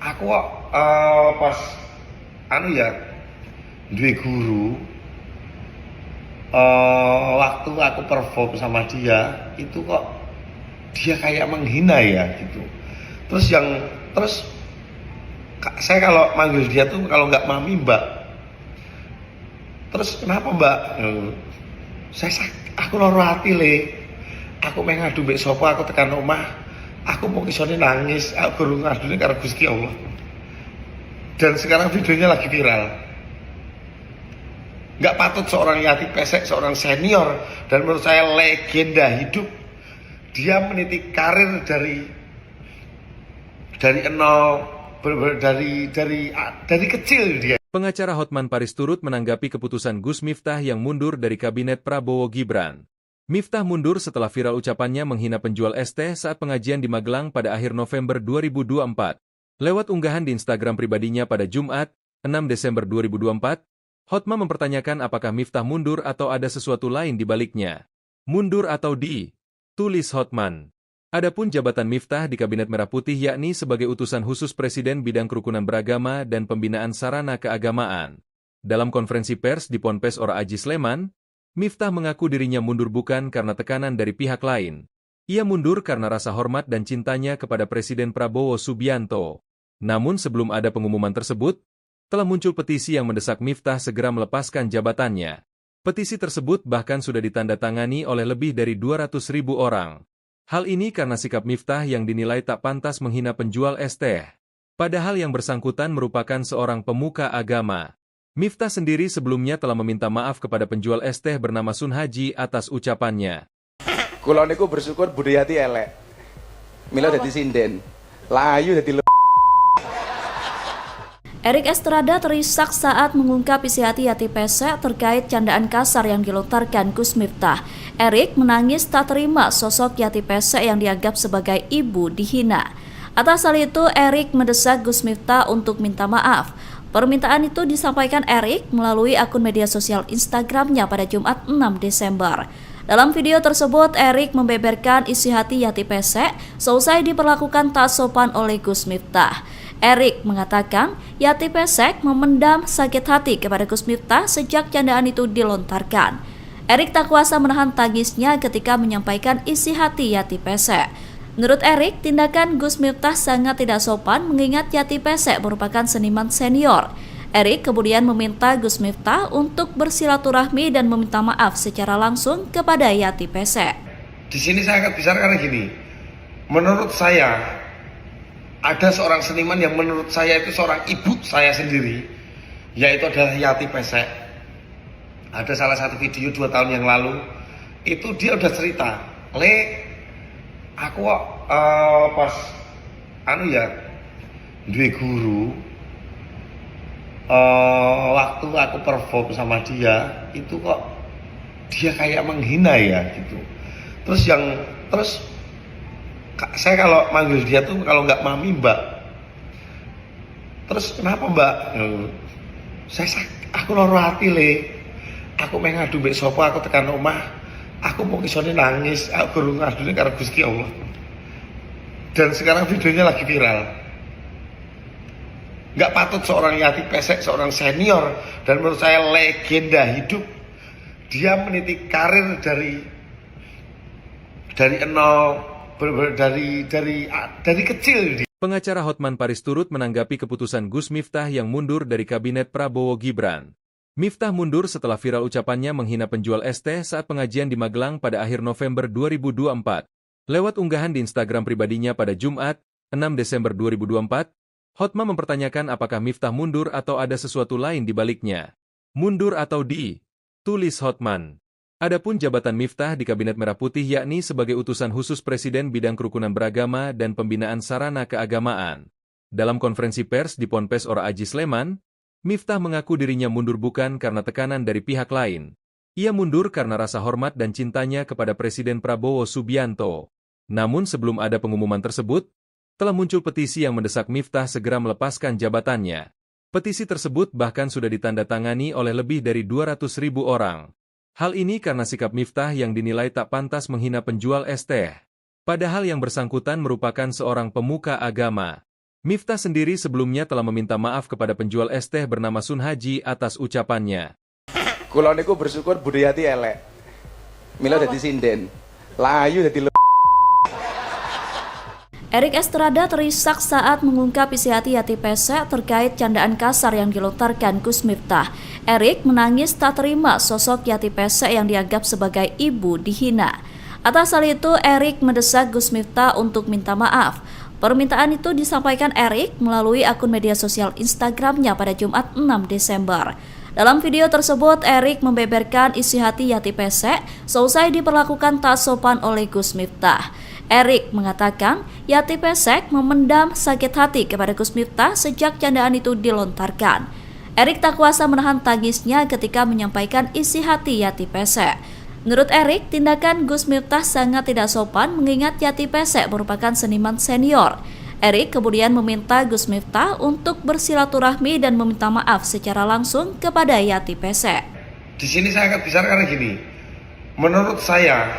aku pas duwe guru, waktu aku perform sama dia, itu kok dia kayak menghina ya gitu. Terus saya kalau manggil dia tuh kalau nggak mami mbak. Terus kenapa mbak? Aku loro hati aku pengen ngadu mbek sopo, aku tekan omah, aku mau kisone nangis, aku guru ngadune karo Gusti Allah. Dan sekarang videonya lagi viral. Nggak patut seorang Yati Pesek, seorang senior dan menurut saya legenda hidup, dia meniti karir dari nol. Dari kecil dia. Pengacara Hotman Paris turut menanggapi keputusan Gus Miftah yang mundur dari kabinet Prabowo Gibran. Miftah mundur setelah viral ucapannya menghina penjual es teh saat pengajian di Magelang pada akhir November 2024. Lewat unggahan di Instagram pribadinya pada Jumat, 6 Desember 2024, Hotman mempertanyakan apakah Miftah mundur atau ada sesuatu lain di baliknya. Mundur atau tulis Hotman. Adapun jabatan Miftah di Kabinet Merah Putih yakni sebagai utusan khusus Presiden bidang kerukunan beragama dan pembinaan sarana keagamaan. Dalam konferensi pers di Ponpes Ora Aji Sleman, Miftah mengaku dirinya mundur bukan karena tekanan dari pihak lain. Ia mundur karena rasa hormat dan cintanya kepada Presiden Prabowo Subianto. Namun sebelum ada pengumuman tersebut, telah muncul petisi yang mendesak Miftah segera melepaskan jabatannya. Petisi tersebut bahkan sudah ditandatangani oleh lebih dari 200.000 orang. Hal ini karena sikap Miftah yang dinilai tak pantas menghina penjual es teh. Padahal yang bersangkutan merupakan seorang pemuka agama. Miftah sendiri sebelumnya telah meminta maaf kepada penjual es teh bernama Sun Haji atas ucapannya. Kula niku bersyukur budayati elek. Mila dadi sinden. Layu dadi Erik Estrada terisak saat mengungkap isi hati Yati Pesek terkait candaan kasar yang dilontarkan Gus Miftah. Erik menangis tak terima sosok Yati Pesek yang dianggap sebagai ibu dihina. Atas hal itu, Erik mendesak Gus Miftah untuk minta maaf. Permintaan itu disampaikan Erik melalui akun media sosial Instagramnya pada Jumat 6 Desember. Dalam video tersebut, Erik membeberkan isi hati Yati Pesek seusai diperlakukan tak sopan oleh Gus Miftah. Erik mengatakan Yati Pesek memendam sakit hati kepada Gus Miftah sejak candaan itu dilontarkan. Erik tak kuasa menahan tangisnya ketika menyampaikan isi hati Yati Pesek. Menurut Erik, tindakan Gus Miftah sangat tidak sopan mengingat Yati Pesek merupakan seniman senior. Erik kemudian meminta Gus Miftah untuk bersilaturahmi dan meminta maaf secara langsung kepada Yati Pesek. Di sini saya akan bicara karena gini, menurut saya ada seorang seniman yang menurut saya itu seorang ibu saya sendiri, yaitu adalah Yati Pesek. Ada salah satu video 2 tahun yang lalu, itu dia udah cerita, aku pas duwe guru, waktu aku perform sama dia, itu kok dia kayak menghina ya gitu. Terus saya kalau manggil dia tuh kalau nggak mami mbak. Terus kenapa mbak? Aku loro hati Aku pengen ngadu mbek sapa, aku tekan omah. Aku mau kisone nangis, aku guru ngadune karo Gusti Allah. Dan sekarang videonya lagi viral. Nggak patut seorang Yati Pesek, seorang senior dan menurut saya legenda hidup. Dia meniti karir dari nol. Dari kecil. Pengacara Hotman Paris turut menanggapi keputusan Gus Miftah yang mundur dari kabinet Prabowo Gibran. Miftah mundur setelah viral ucapannya menghina penjual es teh saat pengajian di Magelang pada akhir November 2024. Lewat unggahan di Instagram pribadinya pada Jumat, 6 Desember 2024, Hotman mempertanyakan apakah Miftah mundur atau ada sesuatu lain di baliknya. Mundur atau tulis Hotman. Adapun jabatan Miftah di Kabinet Merah Putih yakni sebagai utusan khusus Presiden bidang kerukunan beragama dan pembinaan sarana keagamaan. Dalam konferensi pers di Ponpes Ora Aji Sleman, Miftah mengaku dirinya mundur bukan karena tekanan dari pihak lain. Ia mundur karena rasa hormat dan cintanya kepada Presiden Prabowo Subianto. Namun sebelum ada pengumuman tersebut, telah muncul petisi yang mendesak Miftah segera melepaskan jabatannya. Petisi tersebut bahkan sudah ditandatangani oleh lebih dari 200.000 orang. Hal ini karena sikap Miftah yang dinilai tak pantas menghina penjual es teh. Padahal yang bersangkutan merupakan seorang pemuka agama. Miftah sendiri sebelumnya telah meminta maaf kepada penjual es teh bernama Sun Haji atas ucapannya. Kula niku bersyukur budayati elek. Mila dadi sinden. Layu dadi Erik Estrada terisak saat mengungkap isi hati Yati Pesek terkait candaan kasar yang dilontarkan Gus Miftah. Erik menangis tak terima sosok Yati Pesek yang dianggap sebagai ibu dihina. Atas hal itu, Erik mendesak Gus Miftah untuk minta maaf. Permintaan itu disampaikan Erik melalui akun media sosial Instagramnya pada Jumat 6 Desember. Dalam video tersebut, Erik membeberkan isi hati Yati Pesek seusai diperlakukan tak sopan oleh Gus Miftah. Erik mengatakan Yati Pesek memendam sakit hati kepada Gus Miftah sejak candaan itu dilontarkan. Erik tak kuasa menahan tangisnya ketika menyampaikan isi hati Yati Pesek. Menurut Erik, tindakan Gus Miftah sangat tidak sopan mengingat Yati Pesek merupakan seniman senior. Erik kemudian meminta Gus Miftah untuk bersilaturahmi dan meminta maaf secara langsung kepada Yati Pesek. Di sini saya akan bicara karena gini, menurut saya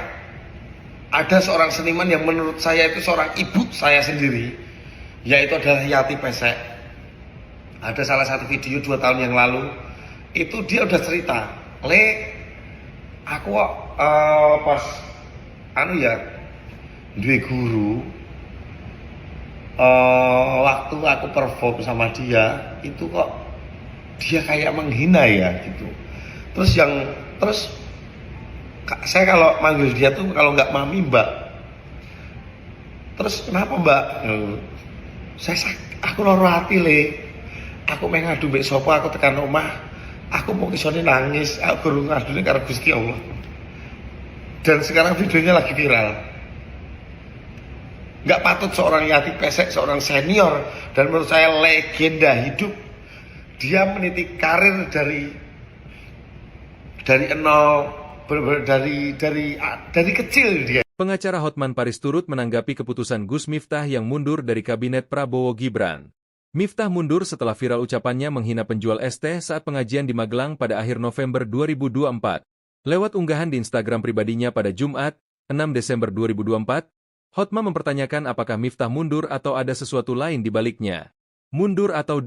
ada seorang seniman yang menurut saya itu seorang ibu saya sendiri, yaitu adalah Yati Pesek. Ada salah satu video 2 tahun yang lalu, itu dia udah cerita, aku pas duwe guru, waktu aku perform sama dia, itu kok dia kayak menghina ya gitu. Terus saya kalau manggil dia tuh kalau nggak mami mbak. Terus kenapa mbak? Aku loro hati aku pengen ngadu mbek sopo, aku tekan omah, aku mau kisone nangis, aku guru ngadune karo Gusti Allah. Dan sekarang videonya lagi viral. Nggak patut seorang Yati Pesek, seorang senior dan menurut saya legenda hidup, dia meniti karir dari nol, dari kecil dia. Pengacara Hotman Paris turut menanggapi keputusan Gus Miftah yang mundur dari kabinet Prabowo Gibran. Miftah mundur setelah viral ucapannya menghina penjual es teh saat pengajian di Magelang pada akhir November 2024. Lewat unggahan di Instagram pribadinya pada Jumat, 6 Desember 2024, Hotman mempertanyakan apakah Miftah mundur atau ada sesuatu lain di baliknya. Mundur atau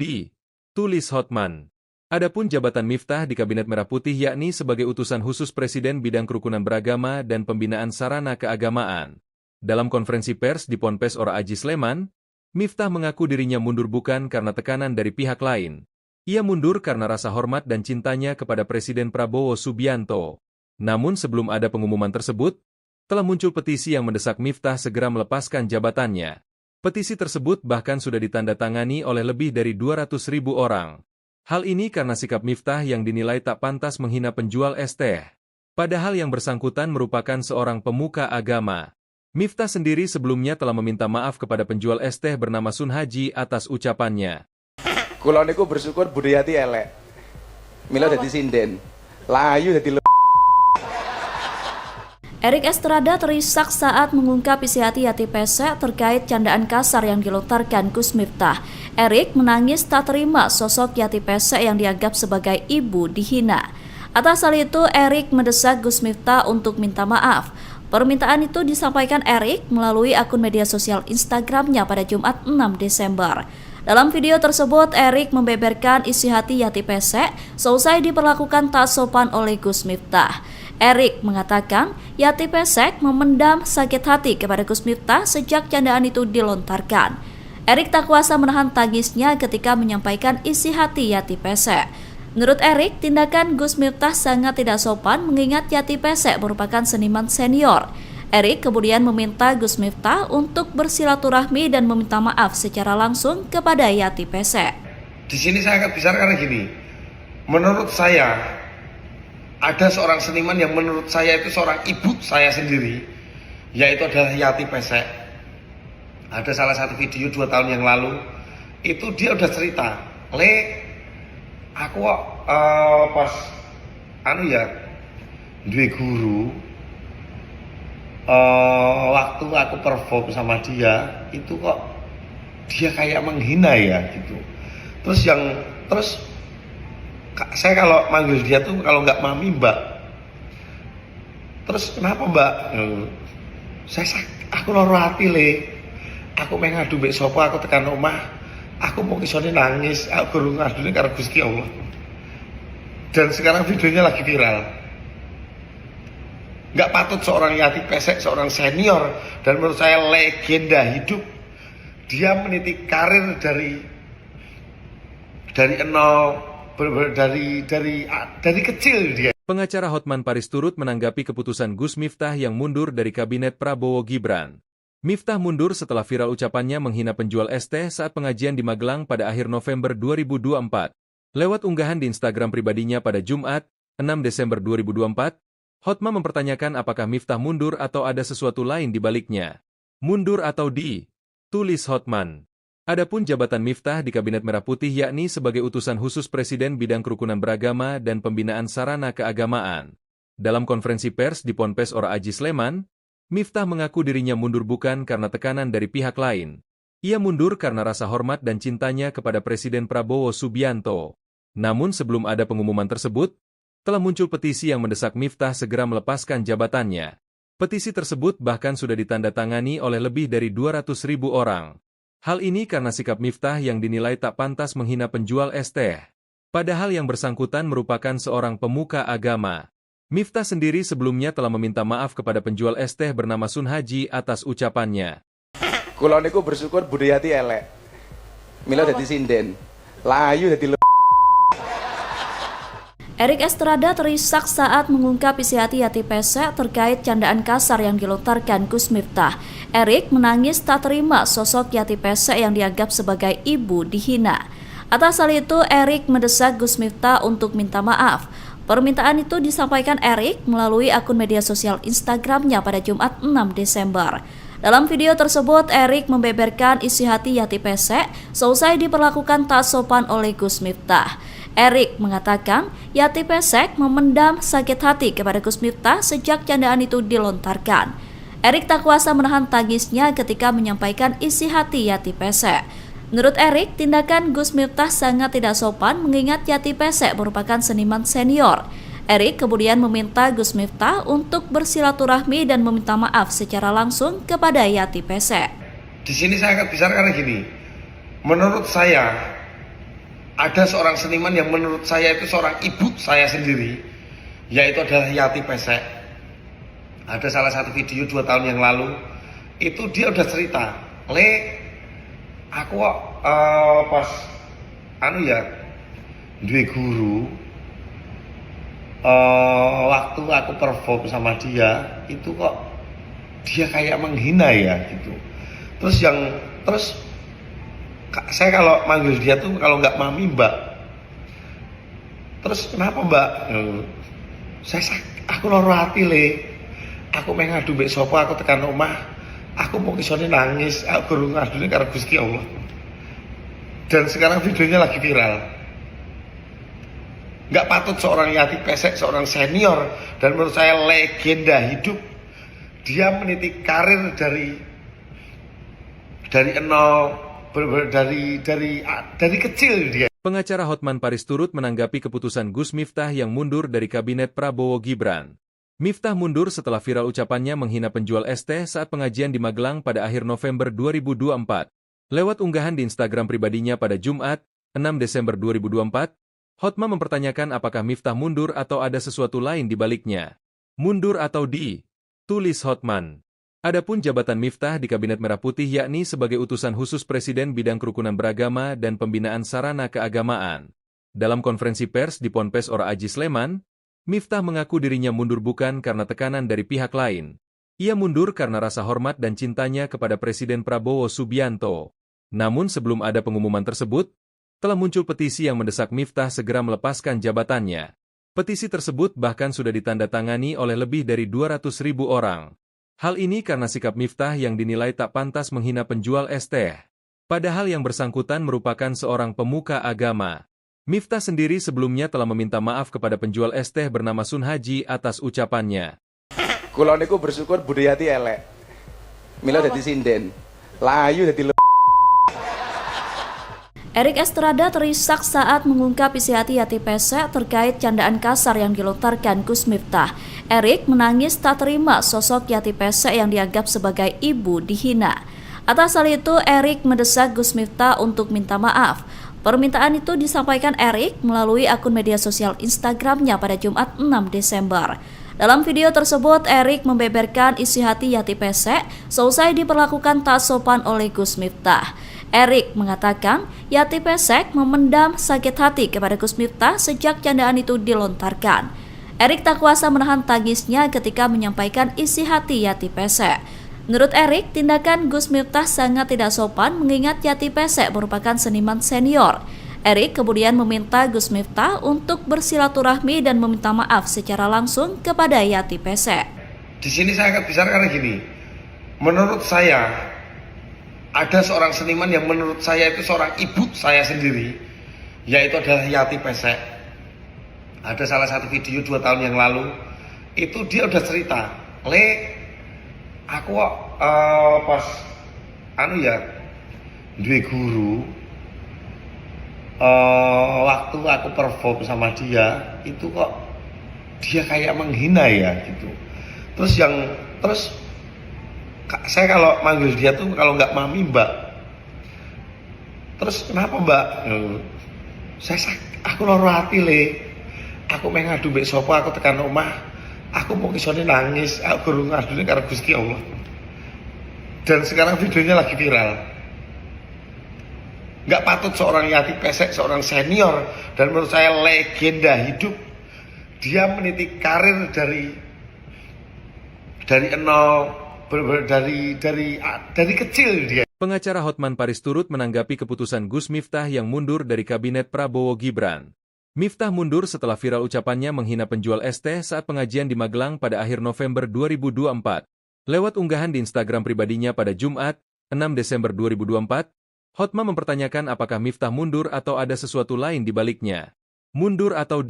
tulis Hotman. Adapun jabatan Miftah di Kabinet Merah Putih yakni sebagai utusan khusus Presiden bidang kerukunan beragama dan pembinaan sarana keagamaan. Dalam konferensi pers di Ponpes Ora Aji Sleman, Miftah mengaku dirinya mundur bukan karena tekanan dari pihak lain. Ia mundur karena rasa hormat dan cintanya kepada Presiden Prabowo Subianto. Namun sebelum ada pengumuman tersebut, telah muncul petisi yang mendesak Miftah segera melepaskan jabatannya. Petisi tersebut bahkan sudah ditandatangani oleh lebih dari 200.000 orang. Hal ini karena sikap Miftah yang dinilai tak pantas menghina penjual es teh. Padahal yang bersangkutan merupakan seorang pemuka agama. Miftah sendiri sebelumnya telah meminta maaf kepada penjual es teh bernama Sun Haji atas ucapannya. Kula niku bersyukur Budi Yati elek. Mila dadi sinden. Layu dadi Erik Estrada terisak saat mengungkap isi hati Yati Pesek terkait candaan kasar yang dilontarkan Gus Miftah. Erik menangis tak terima sosok Yati Pesek yang dianggap sebagai ibu dihina. Atas hal itu, Erik mendesak Gus Miftah untuk minta maaf. Permintaan itu disampaikan Erik melalui akun media sosial Instagramnya pada Jumat 6 Desember. Dalam video tersebut, Erik membeberkan isi hati Yati Pesek seusai diperlakukan tak sopan oleh Gus Miftah. Erik mengatakan Yati Pesek memendam sakit hati kepada Gus Miftah sejak candaan itu dilontarkan. Erik tak kuasa menahan tangisnya ketika menyampaikan isi hati Yati Pesek. Menurut Erik, tindakan Gus Miftah sangat tidak sopan mengingat Yati Pesek merupakan seniman senior. Erik kemudian meminta Gus Miftah untuk bersilaturahmi dan meminta maaf secara langsung kepada Yati Pesek. Di sini saya akan bicara karena gini, menurut saya ada seorang seniman yang menurut saya itu seorang ibu saya sendiri, yaitu adalah Yati Pesek. Ada salah satu video 2 tahun yang lalu, itu dia udah cerita, aku pas duwe guru, waktu aku perform sama dia, itu kok dia kayak menghina ya gitu. Terus saya kalau manggil dia tuh kalau nggak mami mbak. Terus kenapa mbak? Aku loro hati aku pengen ngadu mbek sopo, aku tekan omah, aku mau kisone nangis, aku guru ngadune karo Gusti Allah. Dan sekarang videonya lagi viral. Nggak patut seorang Yati Pesek, seorang senior dan menurut saya legenda hidup, dia meniti karir dari nol, dari kecil dia. Pengacara Hotman Paris turut menanggapi keputusan Gus Miftah yang mundur dari kabinet Prabowo Gibran. Miftah mundur setelah viral ucapannya menghina penjual es teh saat pengajian di Magelang pada akhir November 2024. Lewat unggahan di Instagram pribadinya pada Jumat, 6 Desember 2024, Hotman mempertanyakan apakah Miftah mundur atau ada sesuatu lain di baliknya. Mundur atau tulis Hotman. Adapun jabatan Miftah di Kabinet Merah Putih yakni sebagai utusan khusus Presiden bidang kerukunan beragama dan pembinaan sarana keagamaan. Dalam konferensi pers di Ponpes Ora Aji Sleman, Miftah mengaku dirinya mundur bukan karena tekanan dari pihak lain. Ia mundur karena rasa hormat dan cintanya kepada Presiden Prabowo Subianto. Namun sebelum ada pengumuman tersebut, telah muncul petisi yang mendesak Miftah segera melepaskan jabatannya. Petisi tersebut bahkan sudah ditandatangani oleh lebih dari 200.000 orang. Hal ini karena sikap Miftah yang dinilai tak pantas menghina penjual es teh. Padahal yang bersangkutan merupakan seorang pemuka agama. Miftah sendiri sebelumnya telah meminta maaf kepada penjual es teh bernama Sun Haji atas ucapannya. Kula niku bersyukur budayati elek. Mila dadi sinden. Layu dadi Erik Estrada terisak saat mengungkap isi hati Yati Pesek terkait candaan kasar yang dilontarkan Gus Miftah. Erik menangis tak terima sosok Yati Pesek yang dianggap sebagai ibu dihina. Atas hal itu, Erik mendesak Gus Miftah untuk minta maaf. Permintaan itu disampaikan Erik melalui akun media sosial Instagramnya pada Jumat 6 Desember. Dalam video tersebut, Erik membeberkan isi hati Yati Pesek seusai diperlakukan tak sopan oleh Gus Miftah. Erik mengatakan Yati Pesek memendam sakit hati kepada Gus Miftah sejak candaan itu dilontarkan. Erik tak kuasa menahan tangisnya ketika menyampaikan isi hati Yati Pesek. Menurut Erik, tindakan Gus Miftah sangat tidak sopan mengingat Yati Pesek merupakan seniman senior. Erik kemudian meminta Gus Miftah untuk bersilaturahmi dan meminta maaf secara langsung kepada Yati Pesek. Di sini saya akan bicara karena gini, menurut saya ada seorang seniman yang menurut saya itu seorang ibu saya sendiri, yaitu adalah Yati Pesek. Ada salah satu video 2 tahun yang lalu, itu dia udah cerita, aku pas duwe guru, waktu aku perform sama dia, itu kok dia kayak menghina ya gitu. Terus saya kalau manggil dia tuh kalau nggak mami mbak. Terus kenapa mbak? Aku loro hati aku pengen ngadu mbek sapa, aku tekan omah, aku mau kisone nangis, aku guru ngadune karo Gusti Allah. Dan sekarang videonya lagi viral. Nggak patut seorang Yati Pesek, seorang senior dan menurut saya legenda hidup, dia meniti karir dari nol. Dari kecil dia. Pengacara Hotman Paris turut menanggapi keputusan Gus Miftah yang mundur dari Kabinet Prabowo Gibran. Miftah mundur setelah viral ucapannya menghina penjual es teh saat pengajian di Magelang pada akhir November 2024. Lewat unggahan di Instagram pribadinya pada Jumat, 6 Desember 2024, Hotman mempertanyakan apakah Miftah mundur atau ada sesuatu lain di baliknya. Mundur atau tulis Hotman. Adapun jabatan Miftah di Kabinet Merah Putih yakni sebagai utusan khusus Presiden bidang kerukunan beragama dan pembinaan sarana keagamaan. Dalam konferensi pers di Ponpes Ora Aji Sleman, Miftah mengaku dirinya mundur bukan karena tekanan dari pihak lain. Ia mundur karena rasa hormat dan cintanya kepada Presiden Prabowo Subianto. Namun sebelum ada pengumuman tersebut, telah muncul petisi yang mendesak Miftah segera melepaskan jabatannya. Petisi tersebut bahkan sudah ditandatangani oleh lebih dari 200.000 orang. Hal ini karena sikap Miftah yang dinilai tak pantas menghina penjual es teh. Padahal yang bersangkutan merupakan seorang pemuka agama. Miftah sendiri sebelumnya telah meminta maaf kepada penjual es teh bernama Sun Haji atas ucapannya. Kula niku bersyukur budayati elek. Mila dadi sinden. Layu dadi Erik Estrada terisak saat mengungkap isi hati Yati Pesek terkait candaan kasar yang dilontarkan Gus Miftah. Erik menangis tak terima sosok Yati Pesek yang dianggap sebagai ibu dihina. Atas hal itu, Erik mendesak Gus Miftah untuk minta maaf. Permintaan itu disampaikan Erik melalui akun media sosial Instagramnya pada Jumat 6 Desember. Dalam video tersebut, Erik membeberkan isi hati Yati Pesek seusai diperlakukan tak sopan oleh Gus Miftah. Erik mengatakan Yati Pesek memendam sakit hati kepada Gus Miftah sejak candaan itu dilontarkan. Erik tak kuasa menahan tangisnya ketika menyampaikan isi hati Yati Pesek. Menurut Erik, tindakan Gus Miftah sangat tidak sopan mengingat Yati Pesek merupakan seniman senior. Erik kemudian meminta Gus Miftah untuk bersilaturahmi dan meminta maaf secara langsung kepada Yati Pesek. Di sini saya akan bicara karena gini, menurut saya ada seorang seniman yang menurut saya itu seorang ibu saya sendiri, yaitu adalah Yati Pesek. Ada salah satu video 2 tahun yang lalu, itu dia udah cerita, aku pas duwe guru, waktu aku perform sama dia, itu kok dia kayak menghina ya gitu. Terus saya kalau manggil dia tuh kalau nggak mami mbak. Terus kenapa mbak? Aku loro hati aku mengadu mbek sapa, aku tekan omah, aku mau kisone nangis, aku guru ngadune karo Gusti Allah. Dan sekarang videonya lagi viral. Nggak patut seorang Yati Pesek, seorang senior dan menurut saya legenda hidup, dia meniti karir dari nol, dari kecil dia. Pengacara Hotman Paris turut menanggapi keputusan Gus Miftah yang mundur dari kabinet Prabowo Gibran. Miftah mundur setelah viral ucapannya menghina penjual es teh saat pengajian di Magelang pada akhir November 2024. Lewat unggahan di Instagram pribadinya pada Jumat, 6 Desember 2024, Hotman mempertanyakan apakah Miftah mundur atau ada sesuatu lain di baliknya. Mundur atau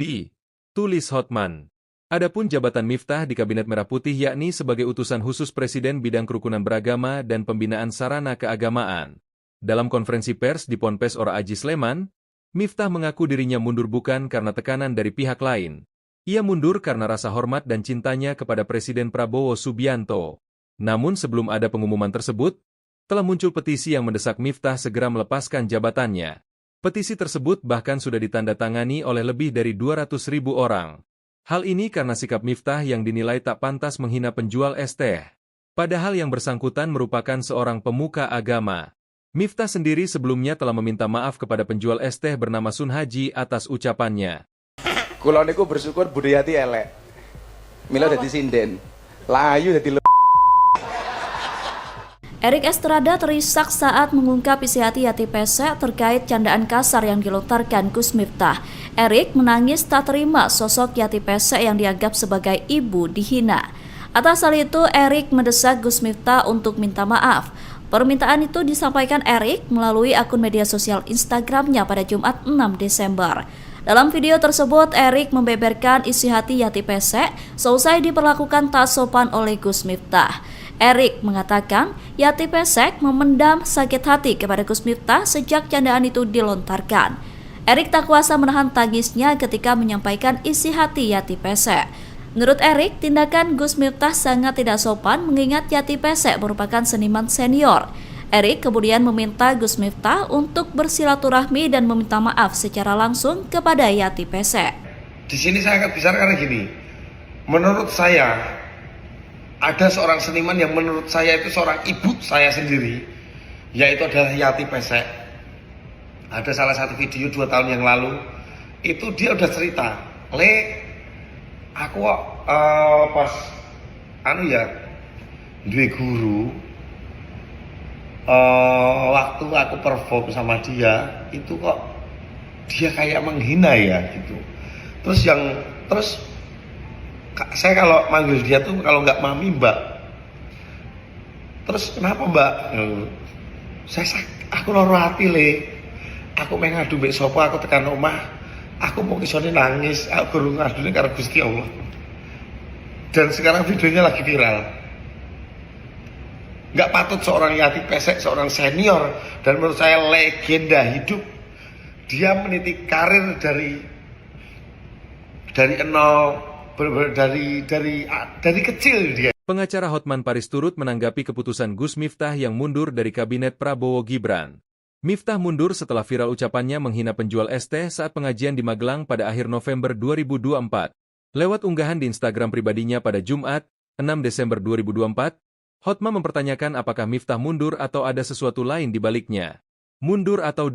tulis Hotman. Adapun jabatan Miftah di Kabinet Merah Putih yakni sebagai utusan khusus Presiden bidang kerukunan beragama dan pembinaan sarana keagamaan. Dalam konferensi pers di Ponpes Ora Aji Sleman, Miftah mengaku dirinya mundur bukan karena tekanan dari pihak lain. Ia mundur karena rasa hormat dan cintanya kepada Presiden Prabowo Subianto. Namun sebelum ada pengumuman tersebut, telah muncul petisi yang mendesak Miftah segera melepaskan jabatannya. Petisi tersebut bahkan sudah ditandatangani oleh lebih dari 200.000 orang. Hal ini karena sikap Miftah yang dinilai tak pantas menghina penjual es teh. Padahal yang bersangkutan merupakan seorang pemuka agama. Miftah sendiri sebelumnya telah meminta maaf kepada penjual es teh bernama Sun Haji atas ucapannya. Kula niku bersyukur budayati elek. Mila dadi sinden. Layu dadi Erik Estrada terisak saat mengungkap isi hati Yati Pesek terkait candaan kasar yang dilontarkan Gus Miftah. Erik menangis tak terima sosok Yati Pesek yang dianggap sebagai ibu dihina. Atas hal itu, Erik mendesak Gus Miftah untuk minta maaf. Permintaan itu disampaikan Erik melalui akun media sosial Instagramnya pada Jumat 6 Desember. Dalam video tersebut, Erik membeberkan isi hati Yati Pesek seusai diperlakukan tak sopan oleh Gus Miftah. Erik mengatakan Yati Pesek memendam sakit hati kepada Gus Miftah sejak candaan itu dilontarkan. Erik tak kuasa menahan tangisnya ketika menyampaikan isi hati Yati Pesek. Menurut Erik, tindakan Gus Miftah sangat tidak sopan mengingat Yati Pesek merupakan seniman senior. Erik kemudian meminta Gus Miftah untuk bersilaturahmi dan meminta maaf secara langsung kepada Yati Pesek. Di sini saya akan bicara karena gini, menurut saya ada seorang seniman yang menurut saya itu seorang ibu saya sendiri, yaitu adalah Yati Pesek. Ada salah satu video 2 tahun yang lalu, itu dia udah cerita, aku pas duwe guru, waktu aku perform sama dia, itu kok dia kayak menghina ya gitu. Terus saya kalau manggil dia tuh kalau nggak mami mbak. Terus kenapa mbak? Aku loro hati aku mengadu mbek sapa, aku tekan omah, aku mau kisone nangis, aku guru ngadune karo Gusti Allah. Dan sekarang videonya lagi viral. Nggak patut seorang Yati Pesek, seorang senior dan menurut saya legenda hidup, dia meniti karir dari nol, dari kecil dia. Pengacara Hotman Paris turut menanggapi keputusan Gus Miftah yang mundur dari kabinet Prabowo Gibran. Miftah mundur setelah viral ucapannya menghina penjual es teh saat pengajian di Magelang pada akhir November 2024. Lewat unggahan di Instagram pribadinya pada Jumat, 6 Desember 2024, Hotman mempertanyakan apakah Miftah mundur atau ada sesuatu lain di baliknya. Mundur atau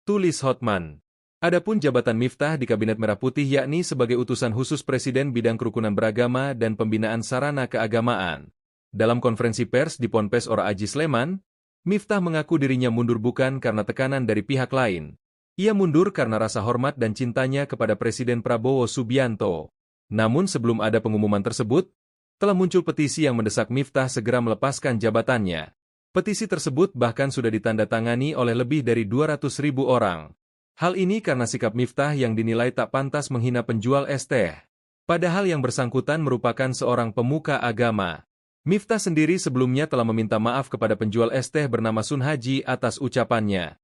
tulis Hotman. Adapun jabatan Miftah di Kabinet Merah Putih yakni sebagai utusan khusus Presiden bidang kerukunan beragama dan pembinaan sarana keagamaan. Dalam konferensi pers di Ponpes Ora Aji Sleman, Miftah mengaku dirinya mundur bukan karena tekanan dari pihak lain. Ia mundur karena rasa hormat dan cintanya kepada Presiden Prabowo Subianto. Namun sebelum ada pengumuman tersebut, telah muncul petisi yang mendesak Miftah segera melepaskan jabatannya. Petisi tersebut bahkan sudah ditandatangani oleh lebih dari 200.000 orang. Hal ini karena sikap Miftah yang dinilai tak pantas menghina penjual es teh. Padahal yang bersangkutan merupakan seorang pemuka agama. Miftah sendiri sebelumnya telah meminta maaf kepada penjual es teh bernama Sun Haji atas ucapannya.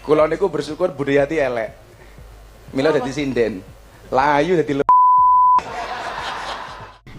Kula niku bersyukur budaya elek. Mila dadi sinden. Layu dadi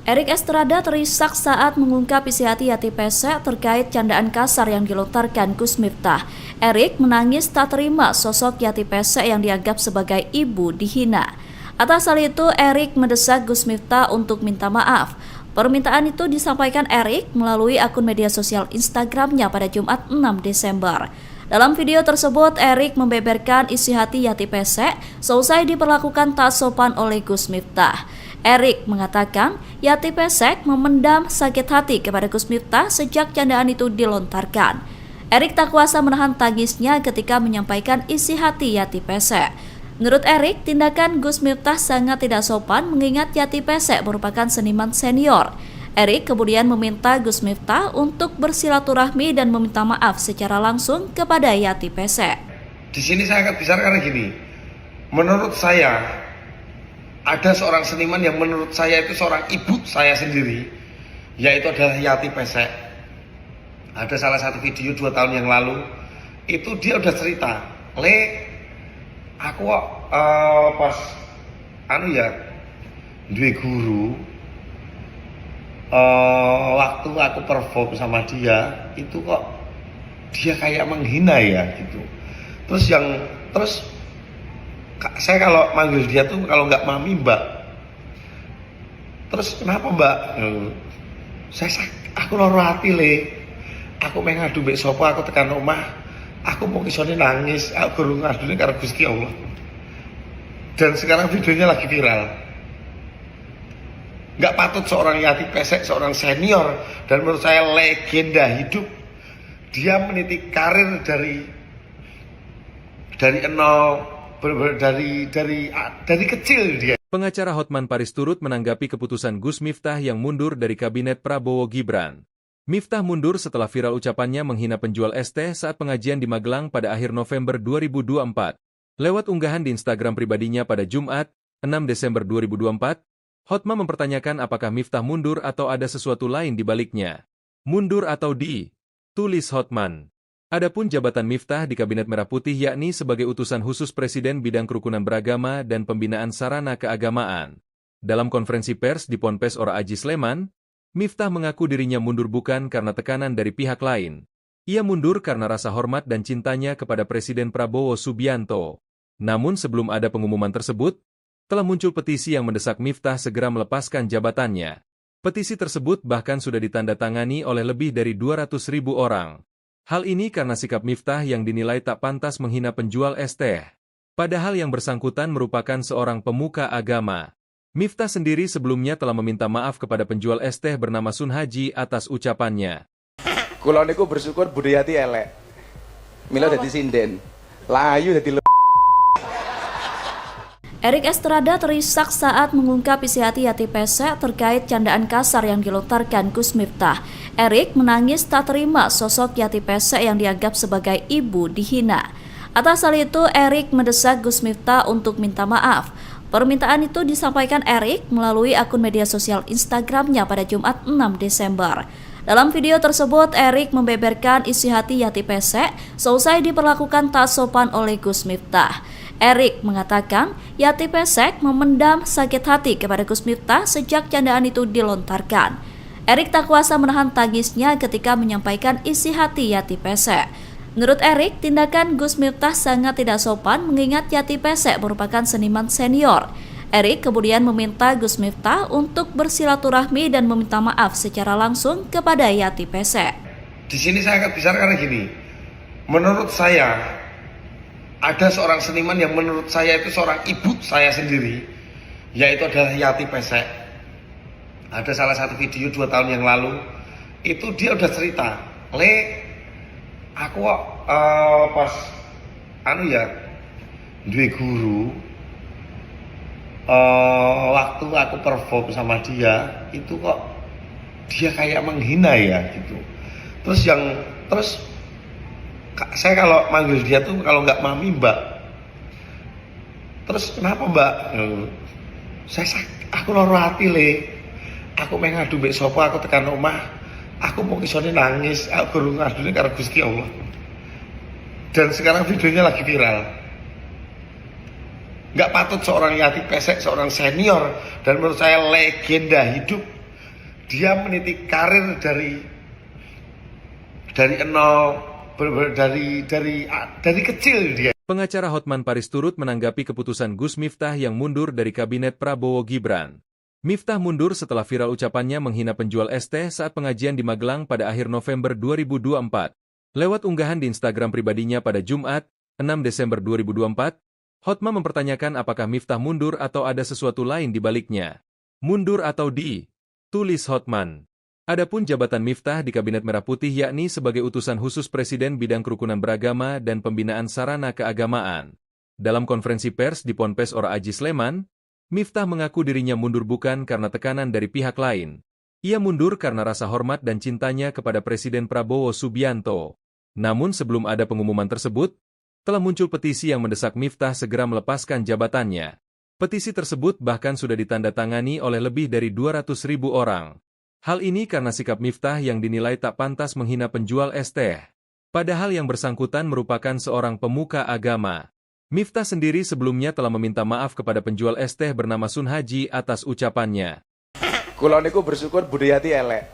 Erik Estrada terisak saat mengungkap isi hati Yati Pesek terkait candaan kasar yang dilontarkan Gus Miftah. Erik menangis tak terima sosok Yati Pesek yang dianggap sebagai ibu dihina. Atas hal itu, Erik mendesak Gus Miftah untuk minta maaf. Permintaan itu disampaikan Erik melalui akun media sosial Instagramnya pada Jumat 6 Desember. Dalam video tersebut, Erik membeberkan isi hati Yati Pesek seusai diperlakukan tak sopan oleh Gus Miftah. Erik mengatakan Yati Pesek memendam sakit hati kepada Gus Miftah sejak candaan itu dilontarkan. Erik tak kuasa menahan tangisnya ketika menyampaikan isi hati Yati Pesek. Menurut Erik, tindakan Gus Miftah sangat tidak sopan mengingat Yati Pesek merupakan seniman senior. Erik kemudian meminta Gus Miftah untuk bersilaturahmi dan meminta maaf secara langsung kepada Yati Pesek. Di sini saya akan bicara karena gini, menurut saya ada seorang seniman yang menurut saya itu seorang ibu saya sendiri, yaitu adalah Yati Pesek. Ada salah satu video 2 tahun yang lalu, itu dia udah cerita, aku pas duwe guru, waktu aku perform sama dia, itu kok dia kayak menghina ya gitu. Terus saya kalau manggil dia tuh kalau nggak mami mbak. Terus kenapa mbak? Aku loro hati Aku pengen ngadu mbek sapa, aku tekan rumah. Aku mau kisone nangis, aku guru ngadune karo Gusti Allah. Dan sekarang videonya lagi viral. Nggak patut seorang Yati Pesek, seorang senior dan menurut saya legenda hidup. Dia meniti karir dari nol. Dari kecil dia. Pengacara Hotman Paris turut menanggapi keputusan Gus Miftah yang mundur dari kabinet Prabowo Gibran. Miftah mundur setelah viral ucapannya menghina penjual es teh saat pengajian di Magelang pada akhir November 2024. Lewat unggahan di Instagram pribadinya pada Jumat, 6 Desember 2024, Hotman mempertanyakan apakah Miftah mundur atau ada sesuatu lain di baliknya. Mundur atau tulis Hotman. Adapun jabatan Miftah di Kabinet Merah Putih yakni sebagai utusan khusus Presiden bidang kerukunan beragama dan pembinaan sarana keagamaan. Dalam konferensi pers di Ponpes Ora Aji Sleman, Miftah mengaku dirinya mundur bukan karena tekanan dari pihak lain. Ia mundur karena rasa hormat dan cintanya kepada Presiden Prabowo Subianto. Namun sebelum ada pengumuman tersebut, telah muncul petisi yang mendesak Miftah segera melepaskan jabatannya. Petisi tersebut bahkan sudah ditandatangani oleh lebih dari 200.000 orang. Hal ini karena sikap Miftah yang dinilai tak pantas menghina penjual es teh. Padahal yang bersangkutan merupakan seorang pemuka agama. Miftah sendiri sebelumnya telah meminta maaf kepada penjual es teh bernama Sun Haji atas ucapannya. Kula niku bersyukur budaya elek. Mila dadi sinden. Layu dadi Erik Estrada terisak saat mengungkap isi hati Yati Pesek terkait candaan kasar yang dilontarkan Gus Miftah. Erik menangis tak terima sosok Yati Pesek yang dianggap sebagai ibu dihina. Atas hal itu, Erik mendesak Gus Miftah untuk minta maaf. Permintaan itu disampaikan Erik melalui akun media sosial Instagramnya pada Jumat 6 Desember. Dalam video tersebut, Erik membeberkan isi hati Yati Pesek seusai diperlakukan tak sopan oleh Gus Miftah. Erik mengatakan Yati Pesek memendam sakit hati kepada Gus Miftah sejak candaan itu dilontarkan. Erik tak kuasa menahan tangisnya ketika menyampaikan isi hati Yati Pesek. Menurut Erik, tindakan Gus Miftah sangat tidak sopan mengingat Yati Pesek merupakan seniman senior. Erik kemudian meminta Gus Miftah untuk bersilaturahmi dan meminta maaf secara langsung kepada Yati Pesek. Di sini saya akan bicara karena gini, menurut saya ada seorang seniman yang menurut saya itu seorang ibu saya sendiri, yaitu adalah Yati Pesek. Ada salah satu video 2 tahun yang lalu, itu dia udah cerita, aku pas duwe guru, waktu aku perform sama dia, itu kok dia kayak menghina ya gitu. terus saya kalau manggil dia tuh kalau nggak mami mbak. Terus kenapa mbak? Aku loro hati le. Aku pengen ngadu mbek sapa, aku tekan omah. Aku mau kisone nangis, aku guru ngadune karo Gusti Allah. Dan sekarang videonya lagi viral. Nggak patut seorang Yati Pesek, seorang senior dan menurut saya legenda hidup, dia meniti karir dari nol, dari kecil dia. Pengacara Hotman Paris turut menanggapi keputusan Gus Miftah yang mundur dari kabinet Prabowo Gibran. Miftah mundur setelah viral ucapannya menghina penjual es teh saat pengajian di Magelang pada akhir November 2024. Lewat unggahan di Instagram pribadinya pada Jumat, 6 Desember 2024, Hotman mempertanyakan apakah Miftah mundur atau ada sesuatu lain di baliknya. Mundur atau tulis Hotman. Adapun jabatan Miftah di Kabinet Merah Putih yakni sebagai utusan khusus Presiden bidang kerukunan beragama dan pembinaan sarana keagamaan. Dalam konferensi pers di Ponpes Ora Aji Sleman, Miftah mengaku dirinya mundur bukan karena tekanan dari pihak lain. Ia mundur karena rasa hormat dan cintanya kepada Presiden Prabowo Subianto. Namun sebelum ada pengumuman tersebut, telah muncul petisi yang mendesak Miftah segera melepaskan jabatannya. Petisi tersebut bahkan sudah ditandatangani oleh lebih dari 200.000 orang. Hal ini karena sikap Miftah yang dinilai tak pantas menghina penjual es teh. Padahal yang bersangkutan merupakan seorang pemuka agama. Miftah sendiri sebelumnya telah meminta maaf kepada penjual es teh bernama Sun Haji atas ucapannya. Kula niku bersyukur budayati elek.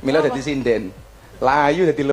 Mila dadi sinden. Layu dadi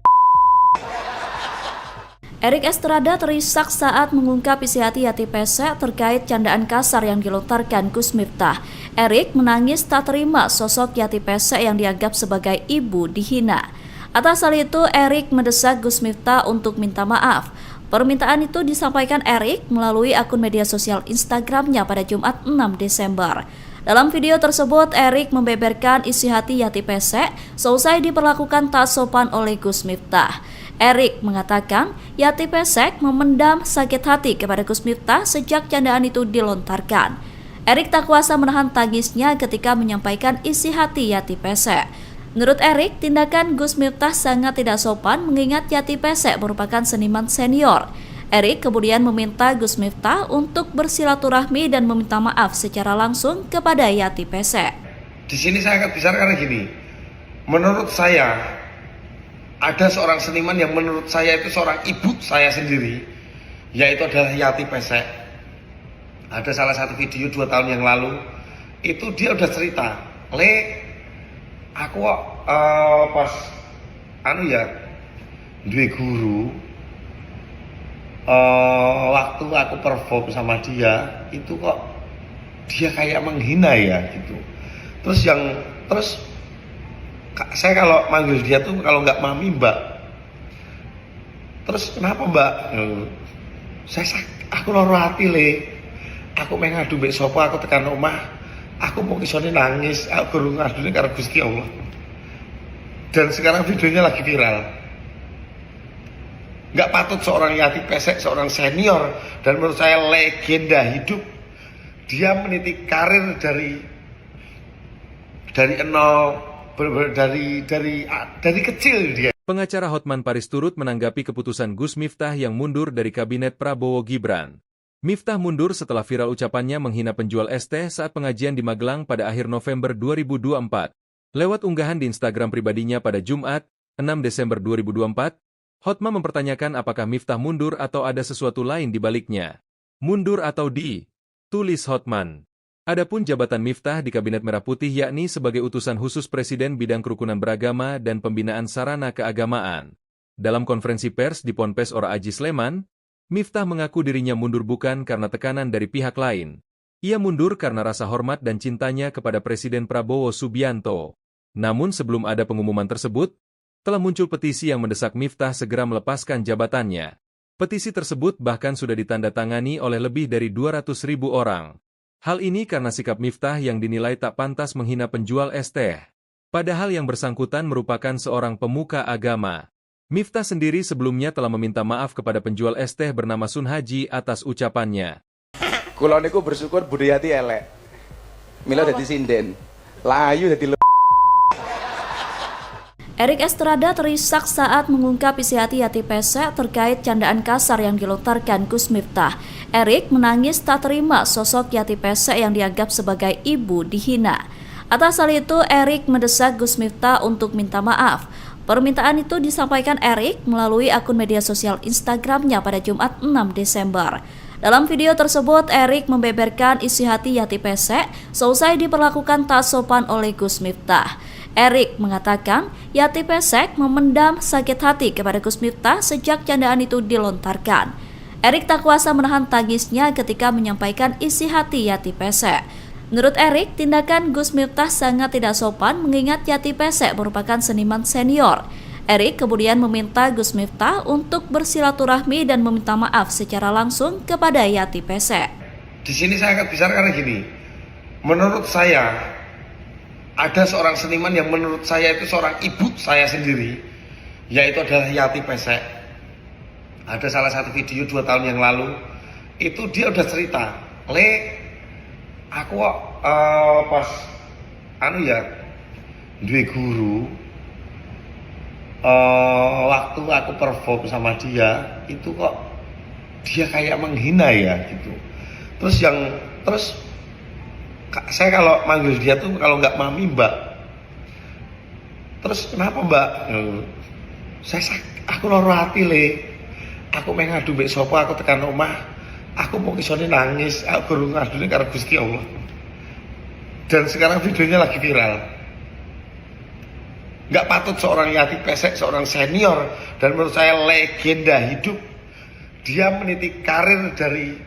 Erik Estrada terisak saat mengungkap isi hati Yati Pesek terkait candaan kasar yang dilontarkan Gus Miftah. Erik menangis tak terima sosok Yati Pesek yang dianggap sebagai ibu dihina. Atas hal itu, Erik mendesak Gus Miftah untuk minta maaf. Permintaan itu disampaikan Erik melalui akun media sosial Instagramnya pada Jumat 6 Desember. Dalam video tersebut, Erik membeberkan isi hati Yati Pesek seusai diperlakukan tak sopan oleh Gus Miftah. Erik mengatakan Yati Pesek memendam sakit hati kepada Gus Miftah sejak candaan itu dilontarkan. Erik tak kuasa menahan tangisnya ketika menyampaikan isi hati Yati Pesek. Menurut Erik, tindakan Gus Miftah sangat tidak sopan mengingat Yati Pesek merupakan seniman senior. Erik kemudian meminta Gus Miftah untuk bersilaturahmi dan meminta maaf secara langsung kepada Yati Pesek. Di sini saya akan bicara karena gini, menurut saya ada seorang seniman yang menurut saya itu seorang ibu saya sendiri, yaitu adalah Yati Pesek. Ada salah satu video 2 tahun yang lalu, itu dia udah cerita, aku pas duwe guru, waktu aku perform sama dia itu kok dia kayak menghina ya gitu. Terus saya kalau manggil dia tuh kalau nggak mami mbak. Terus kenapa mbak? Aku loro hati le. Aku pengen ngadu mbek sapa, aku tekan omah. Aku mau kisone nangis, aku guru ngadune karo Gusti Allah. Dan sekarang videonya lagi viral. Nggak patut seorang Yati Pesek, seorang senior dan menurut saya legenda hidup, dia meniti karir dari nol, dari kecil dia. Pengacara Hotman Paris turut menanggapi keputusan Gus Miftah yang mundur dari kabinet Prabowo Gibran. Miftah mundur setelah viral ucapannya menghina penjual es teh saat pengajian di Magelang pada akhir November 2024. Lewat unggahan di Instagram pribadinya pada Jumat, 6 Desember 2024, Hotman mempertanyakan apakah Miftah mundur atau ada sesuatu lain di baliknya. Mundur atau tulis Hotman. Adapun jabatan Miftah di Kabinet Merah Putih yakni sebagai utusan khusus Presiden bidang kerukunan beragama dan pembinaan sarana keagamaan. Dalam konferensi pers di Ponpes Ora Aji Sleman, Miftah mengaku dirinya mundur bukan karena tekanan dari pihak lain. Ia mundur karena rasa hormat dan cintanya kepada Presiden Prabowo Subianto. Namun sebelum ada pengumuman tersebut, telah muncul petisi yang mendesak Miftah segera melepaskan jabatannya. Petisi tersebut bahkan sudah ditandatangani oleh lebih dari 200.000 orang. Hal ini karena sikap Miftah yang dinilai tak pantas menghina penjual es teh. Padahal yang bersangkutan merupakan seorang pemuka agama. Miftah sendiri sebelumnya telah meminta maaf kepada penjual es teh bernama Sun Haji atas ucapannya. Kula niku bersyukur budayati elek. Mila dadi sinden. Layu dadi Erik Estrada terisak saat mengungkap isi hati Yati Pesek terkait candaan kasar yang dilontarkan Gus Miftah. Erik menangis tak terima sosok Yati Pesek yang dianggap sebagai ibu dihina. Atas hal itu, Erik mendesak Gus Miftah untuk minta maaf. Permintaan itu disampaikan Erik melalui akun media sosial Instagramnya pada Jumat 6 Desember. Dalam video tersebut, Erik membeberkan isi hati Yati Pesek seusai diperlakukan tak sopan oleh Gus Miftah. Erik mengatakan Yati Pesek memendam sakit hati kepada Gus Miftah sejak candaan itu dilontarkan. Erik tak kuasa menahan tangisnya ketika menyampaikan isi hati Yati Pesek. Menurut Erik, tindakan Gus Miftah sangat tidak sopan mengingat Yati Pesek merupakan seniman senior. Erik kemudian meminta Gus Miftah untuk bersilaturahmi dan meminta maaf secara langsung kepada Yati Pesek. Di sini saya akan bicara karena gini, menurut saya ada seorang seniman yang menurut saya itu seorang ibu saya sendiri, yaitu adalah Yati Pesek. Ada salah satu video 2 tahun yang lalu, itu dia udah cerita, aku pas duwe guru, waktu aku perform sama dia, itu kok dia kayak menghina ya gitu. Terus saya kalau manggil dia tuh kalau nggak mami mbak. Terus kenapa mbak? Aku loro hati Aku mengadu mbek sopo, aku tekan omah. Aku mau kisone nangis. Aku guru ngadune karo Gusti Allah. Dan sekarang videonya lagi viral. Nggak patut seorang Yati Pesek, seorang senior dan menurut saya legenda hidup. Dia meniti karir dari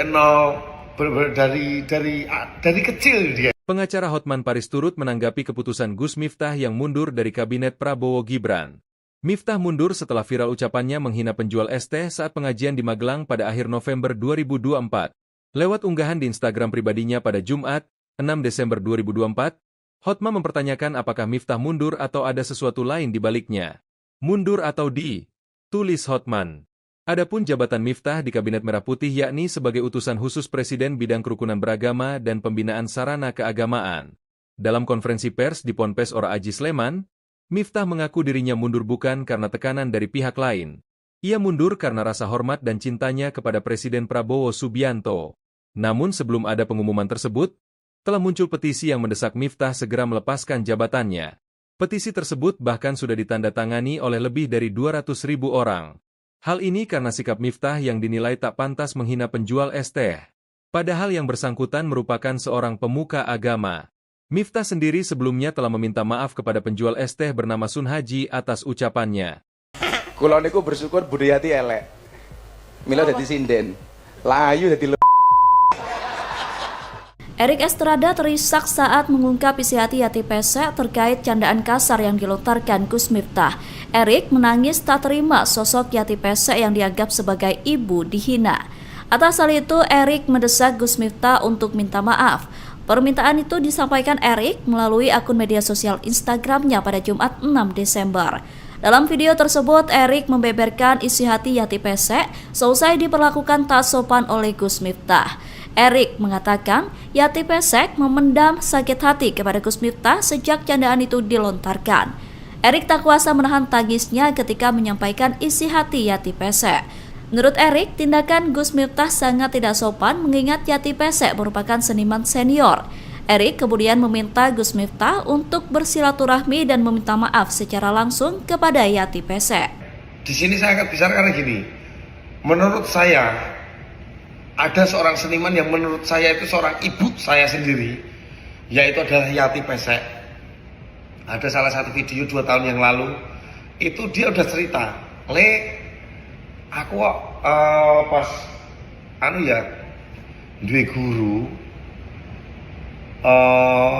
nol. Dari kecil dia. Pengacara Hotman Paris turut menanggapi keputusan Gus Miftah yang mundur dari kabinet Prabowo Gibran. Miftah mundur setelah viral ucapannya menghina penjual es teh saat pengajian di Magelang pada akhir November 2024. Lewat unggahan di Instagram pribadinya pada Jumat, 6 Desember 2024, Hotman mempertanyakan apakah Miftah mundur atau ada sesuatu lain di baliknya. Mundur atau tulis Hotman. Adapun jabatan Miftah di Kabinet Merah Putih yakni sebagai utusan khusus Presiden bidang kerukunan beragama dan pembinaan sarana keagamaan. Dalam konferensi pers di Ponpes Ora Aji Sleman, Miftah mengaku dirinya mundur bukan karena tekanan dari pihak lain. Ia mundur karena rasa hormat dan cintanya kepada Presiden Prabowo Subianto. Namun sebelum ada pengumuman tersebut, telah muncul petisi yang mendesak Miftah segera melepaskan jabatannya. Petisi tersebut bahkan sudah ditandatangani oleh lebih dari 200.000 orang. Hal ini karena sikap Miftah yang dinilai tak pantas menghina penjual es teh. Padahal yang bersangkutan merupakan seorang pemuka agama. Miftah sendiri sebelumnya telah meminta maaf kepada penjual es teh bernama Sun Haji atas ucapannya. Kula niku bersyukur budaya Yati elek. Mila dadi sinden. Layu dadi Erik Estrada terisak saat mengungkap isi hati Yati Pesek terkait candaan kasar yang dilontarkan Gus Miftah. Erik menangis tak terima sosok Yati Pesek yang dianggap sebagai ibu dihina. Atas hal itu, Erik mendesak Gus Miftah untuk minta maaf. Permintaan itu disampaikan Erik melalui akun media sosial Instagramnya pada Jumat 6 Desember. Dalam video tersebut, Erik membeberkan isi hati Yati Pesek seusai diperlakukan tak sopan oleh Gus Miftah. Erik mengatakan Yati Pesek memendam sakit hati kepada Gus Miftah sejak candaan itu dilontarkan. Erik tak kuasa menahan tangisnya ketika menyampaikan isi hati Yati Pesek. Menurut Erik, tindakan Gus Miftah sangat tidak sopan mengingat Yati Pesek merupakan seniman senior. Erik kemudian meminta Gus Miftah untuk bersilaturahmi dan meminta maaf secara langsung kepada Yati Pesek. Di sini saya akan bicara karena gini, menurut saya ada seorang seniman yang menurut saya itu seorang ibu saya sendiri, yaitu adalah Yati Pesek. Ada salah satu video 2 tahun yang lalu, itu dia udah cerita, aku pas duwe guru,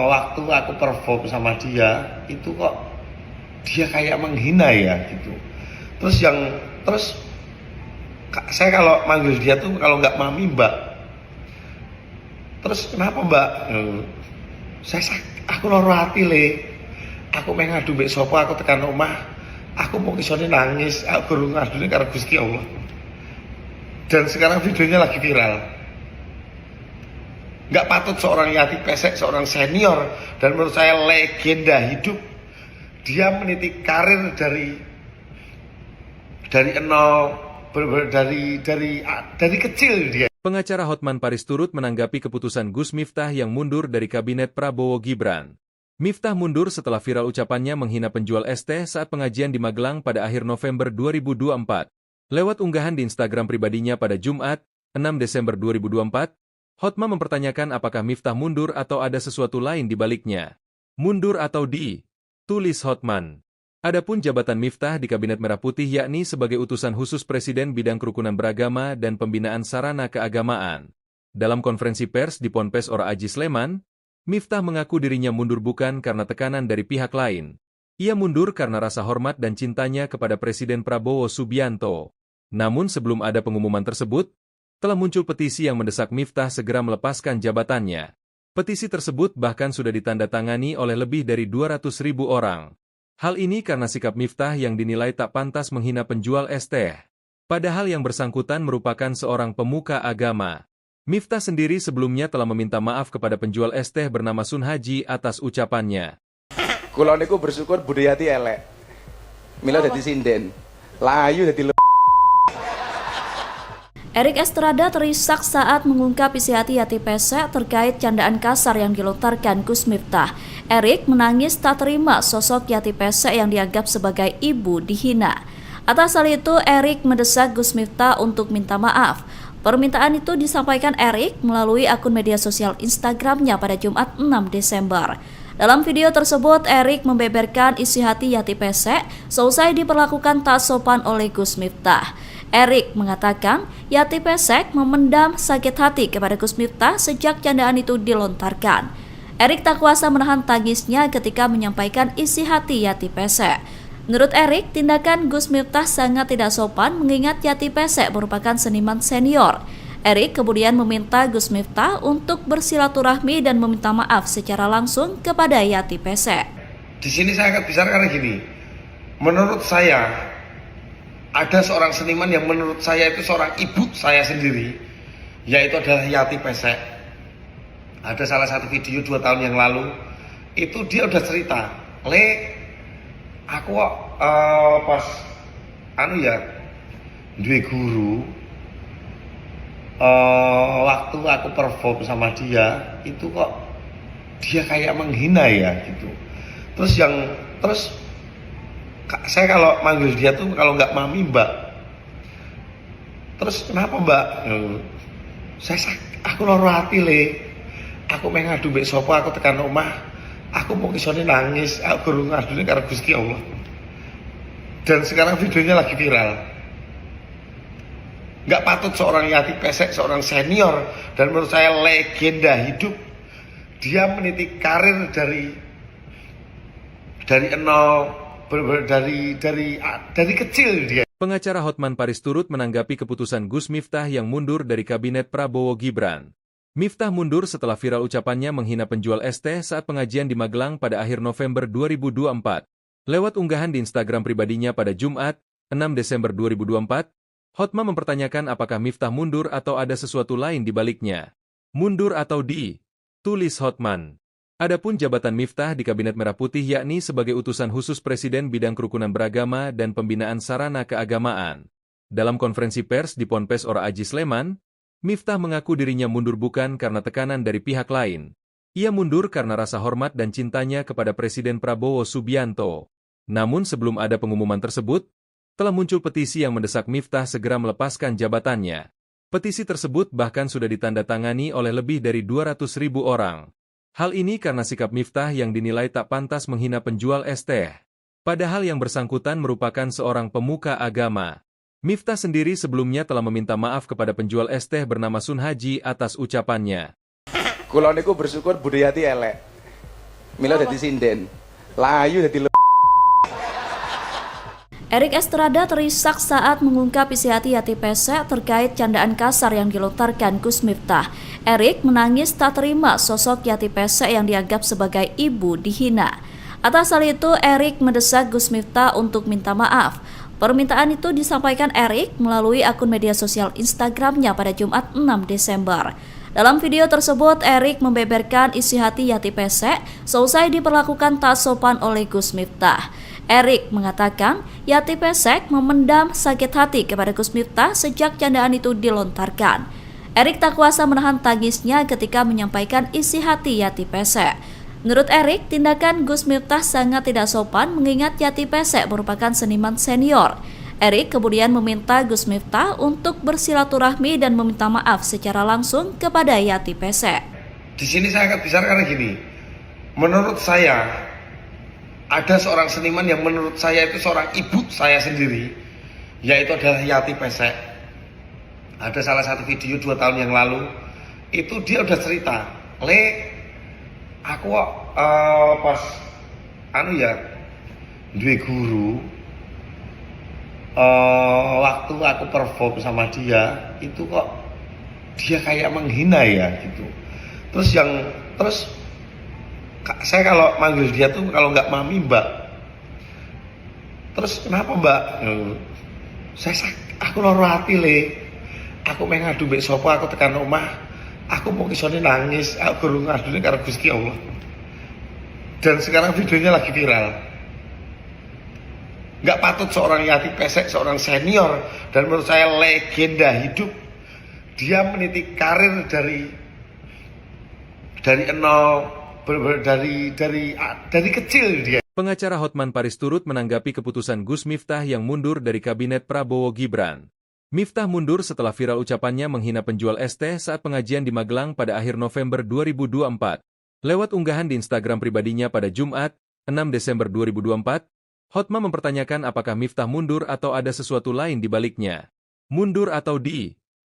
waktu aku perform sama dia, itu kok dia kayak menghina ya gitu. Terus saya kalau manggil dia tuh kalau nggak mami mbak. Terus kenapa mbak? Aku loro hati Aku mengadu mbek sopo, aku tekan omah. Aku mau kisone nangis. Aku guru ngadune karo Gusti Allah. Dan sekarang videonya lagi viral. Nggak patut seorang Yati Pesek, seorang senior dan menurut saya legenda hidup. dia meniti karir dari nol, dari kecil dia. Pengacara Hotman Paris turut menanggapi keputusan Gus Miftah yang mundur dari kabinet Prabowo Gibran. Miftah mundur setelah viral ucapannya menghina penjual es teh saat pengajian di Magelang pada akhir November 2024. Lewat unggahan di Instagram pribadinya pada Jumat, 6 Desember 2024, Hotman mempertanyakan apakah Miftah mundur atau ada sesuatu lain di baliknya. Mundur atau tulis Hotman. Adapun jabatan Miftah di Kabinet Merah Putih yakni sebagai utusan khusus Presiden bidang kerukunan beragama dan pembinaan sarana keagamaan. Dalam konferensi pers di Ponpes Ora Aji Sleman, Miftah mengaku dirinya mundur bukan karena tekanan dari pihak lain. Ia mundur karena rasa hormat dan cintanya kepada Presiden Prabowo Subianto. Namun sebelum ada pengumuman tersebut, telah muncul petisi yang mendesak Miftah segera melepaskan jabatannya. Petisi tersebut bahkan sudah ditandatangani oleh lebih dari 200.000 orang. Hal ini karena sikap Miftah yang dinilai tak pantas menghina penjual es teh. Padahal yang bersangkutan merupakan seorang pemuka agama. Miftah sendiri sebelumnya telah meminta maaf kepada penjual es teh bernama Sun Haji atas ucapannya. Kula niku bersyukur budayati elek. Mila dadi sinden. Layu dadi Erik Estrada terisak saat mengungkap isi hati Yati Pesek terkait candaan kasar yang dilontarkan Gus Miftah. Erik menangis tak terima sosok Yati Pesek yang dianggap sebagai ibu dihina. Atas hal itu, Erik mendesak Gus Miftah untuk minta maaf. Permintaan itu disampaikan Erik melalui akun media sosial Instagramnya pada Jumat 6 Desember. Dalam video tersebut, Erik membeberkan isi hati Yati Pesek seusai diperlakukan tak sopan oleh Gus Miftah. Erik mengatakan Yati Pesek memendam sakit hati kepada Gus Miftah sejak candaan itu dilontarkan. Erik tak kuasa menahan tangisnya ketika menyampaikan isi hati Yati Pesek. Menurut Erik, tindakan Gus Miftah sangat tidak sopan mengingat Yati Pesek merupakan seniman senior. Erik kemudian meminta Gus Miftah untuk bersilaturahmi dan meminta maaf secara langsung kepada Yati Pesek. Di sini saya akan bicara karena gini, menurut saya ada seorang seniman yang menurut saya itu seorang ibu saya sendiri, yaitu adalah Yati Pesek. Ada salah satu video 2 tahun yang lalu, itu dia udah cerita, aku pas duwe guru, waktu aku perform sama dia, itu kok dia kayak menghina ya gitu. Terus saya kalau manggil dia tuh kalau nggak mami mbak. Terus kenapa mbak? Aku loro hati Aku pengen ngadu mbek sapa, aku tekan omah. Aku mau kisone nangis, aku guru ngadune karo Gusti Allah. Dan sekarang videonya lagi viral. Nggak patut seorang Yati Pesek, seorang senior dan menurut saya legenda hidup, dia meniti karir dari nol, dari kecil dia. Pengacara Hotman Paris turut menanggapi keputusan Gus Miftah yang mundur dari kabinet Prabowo Gibran. Miftah mundur setelah viral ucapannya menghina penjual es teh saat pengajian di Magelang pada akhir November 2024. Lewat unggahan di Instagram pribadinya pada Jumat, 6 Desember 2024, Hotman mempertanyakan apakah Miftah mundur atau ada sesuatu lain di baliknya. Mundur atau tulis Hotman. Adapun jabatan Miftah di Kabinet Merah Putih yakni sebagai utusan khusus Presiden bidang kerukunan beragama dan pembinaan sarana keagamaan. Dalam konferensi pers di Ponpes Ora Aji Sleman, Miftah mengaku dirinya mundur bukan karena tekanan dari pihak lain. Ia mundur karena rasa hormat dan cintanya kepada Presiden Prabowo Subianto. Namun sebelum ada pengumuman tersebut, telah muncul petisi yang mendesak Miftah segera melepaskan jabatannya. Petisi tersebut bahkan sudah ditandatangani oleh lebih dari 200.000 orang. Hal ini karena sikap Miftah yang dinilai tak pantas menghina penjual es teh. Padahal yang bersangkutan merupakan seorang pemuka agama. Miftah sendiri sebelumnya telah meminta maaf kepada penjual es teh bernama Sun Haji atas ucapannya. Kula niku bersyukur budayati elek. Mila dadi sinden. Layu dadi Erik Estrada terisak saat mengungkap isi hati Yati Pesek terkait candaan kasar yang dilontarkan Gus Miftah. Erik menangis tak terima sosok Yati Pesek yang dianggap sebagai ibu dihina. Atas hal itu, Erik mendesak Gus Miftah untuk minta maaf. Permintaan itu disampaikan Erik melalui akun media sosial Instagramnya pada Jumat 6 Desember. Dalam video tersebut, Erik membeberkan isi hati Yati Pesek seusai diperlakukan tak sopan oleh Gus Miftah. Erik mengatakan Yati Pesek memendam sakit hati kepada Gus Miftah sejak candaan itu dilontarkan. Erik tak kuasa menahan tangisnya ketika menyampaikan isi hati Yati Pesek. Menurut Erik, tindakan Gus Miftah sangat tidak sopan mengingat Yati Pesek merupakan seniman senior. Erik kemudian meminta Gus Miftah untuk bersilaturahmi dan meminta maaf secara langsung kepada Yati Pesek. Di sini saya akan bicara karena gini, menurut saya ada seorang seniman yang menurut saya itu seorang ibu saya sendiri, yaitu adalah Yati Pesek. Ada salah satu video 2 tahun yang lalu, itu dia udah cerita, aku pas duwe guru, waktu aku perform sama dia, itu kok dia kayak menghina ya gitu. Terus saya kalau manggil dia tuh kalau nggak mami mbak. Terus kenapa mbak? Aku loro hati Aku pengen ngadu mbek sapa, aku tekan omah. Aku mau kisone nangis, aku guru ngadune karo Gusti Allah. Dan sekarang videonya lagi viral. Nggak patut seorang Yati Pesek, seorang senior dan menurut saya legenda hidup, dia meniti karir dari kecil dia. Pengacara Hotman Paris turut menanggapi keputusan Gus Miftah yang mundur dari kabinet Prabowo Gibran. Miftah mundur setelah viral ucapannya menghina penjual es teh saat pengajian di Magelang pada akhir November 2024. Lewat unggahan di Instagram pribadinya pada Jumat, 6 Desember 2024, Hotman mempertanyakan apakah Miftah mundur atau ada sesuatu lain di baliknya. Mundur atau